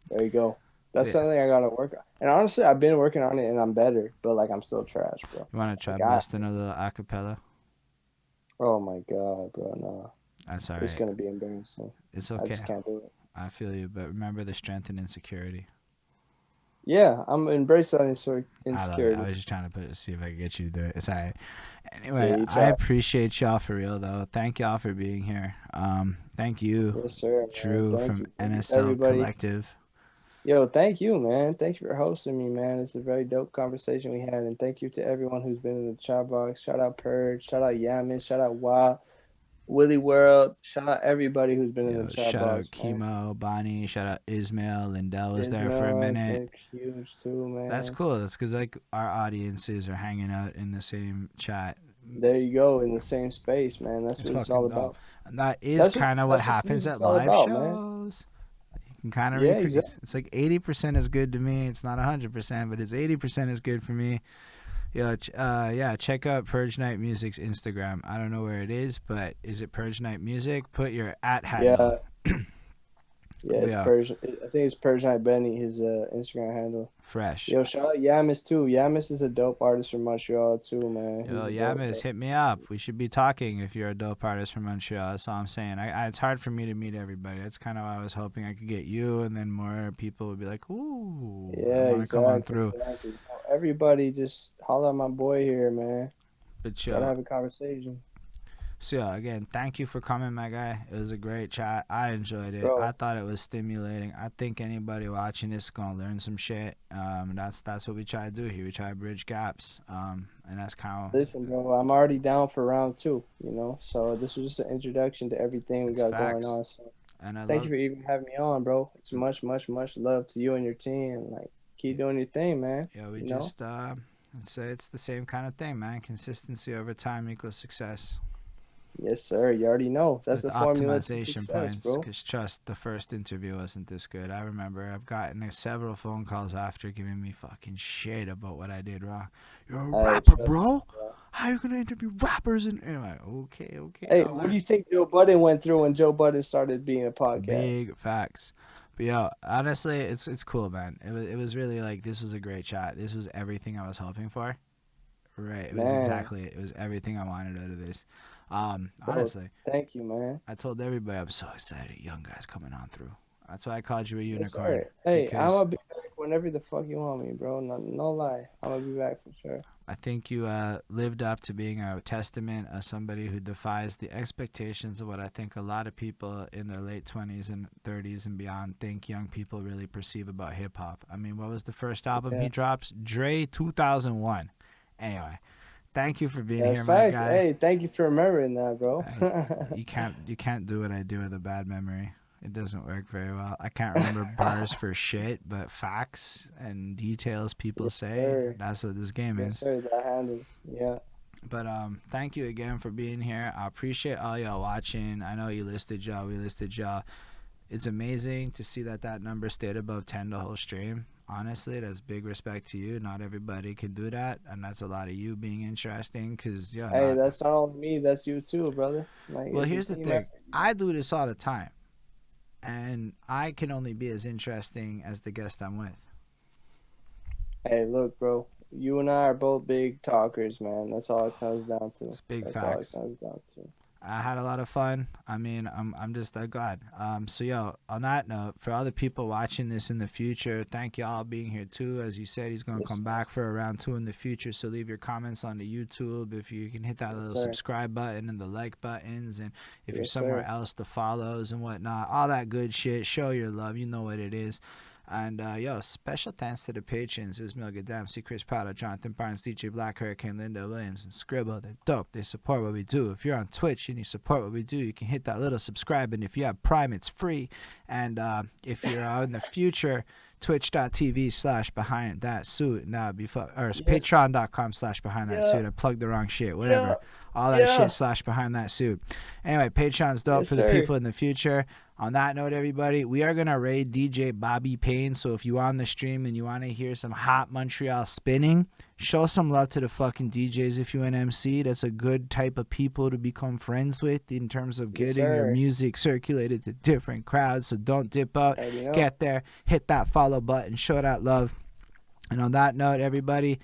B: There you go. That's
A: Yeah.
B: something I gotta work on. And honestly, I've been working on it and I'm better, but like I'm still trash, bro.
A: You want to try
B: Like I,
A: busting a little acapella?
B: oh my God, bro, no.
A: That's all
B: It's
A: right.
B: gonna be embarrassing.
A: It's
B: I
A: okay.
B: just can't do it.
A: I feel you, but remember the strength and insecurity.
B: Yeah, I'm embracing
A: I love it. I
B: insecurity.
A: was just trying to see if I could get you to do it. It's all right.
B: Yeah,
A: Anyway,
B: you
A: I
B: try.
A: appreciate y'all for real though. Thank y'all for being here. Thank you,
B: Yes, sir, man.
A: Drew
B: Thank
A: from
B: you. Thank you,
A: NSL
B: everybody.
A: Collective.
B: Yo, thank you, man. Thank you for hosting me, man. It's a very dope conversation we had, and thank you to everyone who's been in the chat box. Shout out Purge, shout out Yamis, shout out Wild, Willie World, shout out everybody who's been in the
A: Yo,
B: chat
A: shout
B: box,
A: out
B: man.
A: Chemo, Bonnie. Shout out Ismail. Lindell was there for a
B: Ismail has
A: minute.
B: been huge too,
A: That's
B: man.
A: cool. That's because like our audiences are hanging out in the same chat.
B: There you go, in the same space, man. That's
A: It's
B: what it's all
A: fucking dope.
B: about.
A: And that is kind of what
B: That's what
A: happens at
B: music's all
A: live
B: about, man.
A: shows. You can kind of
B: Yeah,
A: recreate.
B: exactly.
A: It's like 80% is good to me. It's not 100%, but it's 80% is good for me. Yeah, check out Purge Night Music's Instagram. I don't know where it is, but is it Purge Night Music? Put your at handle.
B: Yeah, yeah.
A: But
B: It's
A: yeah,
B: Persian. I think it's Persian Benny, his Instagram handle.
A: fresh.
B: Yo, shout out Yamis too. Yamis is a dope artist from Montreal too, man.
A: Yo,
B: He's a
A: Yamis,
B: dope.
A: hit me up. We should be talking if you're a dope artist from Montreal. That's all I'm saying. It's hard for me to meet everybody. That's kind of why I was hoping I could get you, and then more people would be like, ooh, I
B: Yeah,
A: want to come on
B: exactly,
A: through.
B: exactly. Everybody just holler at my boy here, man.
A: But
B: Gotta
A: yo,
B: have a conversation,
A: so yeah, again, thank you for coming, my guy. It was a great chat. I enjoyed it. I
B: bro.
A: thought it was stimulating. I think anybody watching this is gonna learn some shit. That's what we try to do here. We try to bridge gaps. And that's kind of
B: Listen, bro. I'm already down for round two. So this was just an introduction to everything we
A: it's
B: got going
A: facts.
B: on. So
A: And I
B: thank you
A: love
B: for even having me on, bro. It's much, much, much love to you and your team. Like, keep doing your thing, man.
A: Yeah, we
B: You know?
A: just say it's the same kind of thing, man. Consistency over time equals success
B: Yes, sir. You already know. That's
A: with
B: the formula to
A: optimization
B: success,
A: points.
B: bro.
A: Cause trust, the first interview wasn't this good. I remember I've gotten several phone calls after giving me fucking shit about what I did wrong. You're a
B: Hey,
A: rapper,
B: trust me,
A: bro.
B: bro.
A: How you gonna interview rappers? And anyway, okay,
B: Hey,
A: I'll
B: what do
A: learn.
B: you think Joe Budden went through when Joe Budden started being a podcast?
A: Big facts. But yo, honestly, it's cool, man. It was really like this was a great chat. This was everything I was hoping for. Right.
B: Man,
A: It was everything I wanted out of this.
B: bro,
A: Honestly,
B: thank you, man.
A: I told everybody I'm so excited. Young guys coming on through. That's why I called you a
B: Yes,
A: unicorn
B: sir. Hey, I'm
A: because
B: gonna be back whenever the fuck you want me, bro. No, no lie. I'm gonna be back for sure.
A: I think you lived up to being a testament of somebody who defies the expectations of what I think a lot of people in their late 20s and 30s and beyond think young people really perceive about hip hop. I mean, what was the first album he
B: Yeah,
A: drops? Dre 2001. Anyway, thank you for being
B: that's
A: here, my
B: facts.
A: guy.
B: Hey, thank you for remembering that, bro.
A: I, you can't do what I do with a bad memory. It doesn't work very well. I can't remember bars for shit, but facts and details people
B: Yes,
A: say,
B: sir.
A: that's what this game
B: Yes,
A: is.
B: sir. That handles. Yeah.
A: But thank you again for being here. I appreciate all y'all watching. I know you listed y'all, we listed y'all. It's amazing to see that number stayed above 10 the whole stream. Honestly, that's big respect to you. Not everybody can do that, and that's a lot of you being interesting. Cause yeah,
B: Hey,
A: not.
B: that's not only me. That's you too, brother. Like,
A: Well,
B: it's a
A: here's the
B: team
A: thing.
B: effort.
A: I do this all the time, and I can only be as interesting as the guest I'm with.
B: Hey, look, bro. You and I are both big talkers, man. That's all it comes down to.
A: It's big
B: That's all it
A: facts.
B: comes down to.
A: I had a lot of fun. I mean, I'm just a god. So yo, on that note, for all the people watching this in the future, thank y'all being here too. As you said, he's gonna
B: Yes,
A: come
B: sir.
A: back for a round two in the future. So leave your comments on the YouTube. If you can hit that
B: Yes,
A: little
B: sir.
A: subscribe button and the like buttons, and if you're
B: Yes,
A: somewhere
B: sir.
A: else, the follows and whatnot, all that good shit. Show your love. You know what it is. And yo, special thanks to the patrons: Ismail Gadam, C. Chris Prado, Jonathan Barnes, DJ Black, Hurricane, Linda Williams, and Scribble. They're dope. They support what we do. If you're on Twitch and you support what we do, you can hit that little subscribe. And if you have Prime, it's free. And if you're in the future, twitch.tv/behind that suit, and that would be or it's
B: Yeah.
A: patreon.com/behind that
B: Yeah.
A: suit. I plugged the wrong shit,
B: Yeah.
A: whatever. All that shit
B: Yeah.
A: /behind that suit. Anyway, Patreon's dope
B: Yes,
A: for the
B: sir.
A: people in the future. On that note, everybody, we are going to raid DJ Bobby Payne. So if you're on the stream and you want to hear some hot Montreal spinning, show some love to the fucking DJs if you're an MC. That's a good type of people to become friends with in terms of
B: Yes,
A: getting your
B: sir.
A: music circulated to different crowds. So don't dip out.
B: Already know.
A: Get there, hit that follow button, show that love. And on that note, everybody,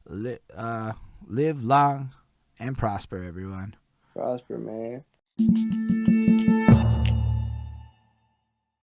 A: live long and prosper, everyone.
B: Prosper, man.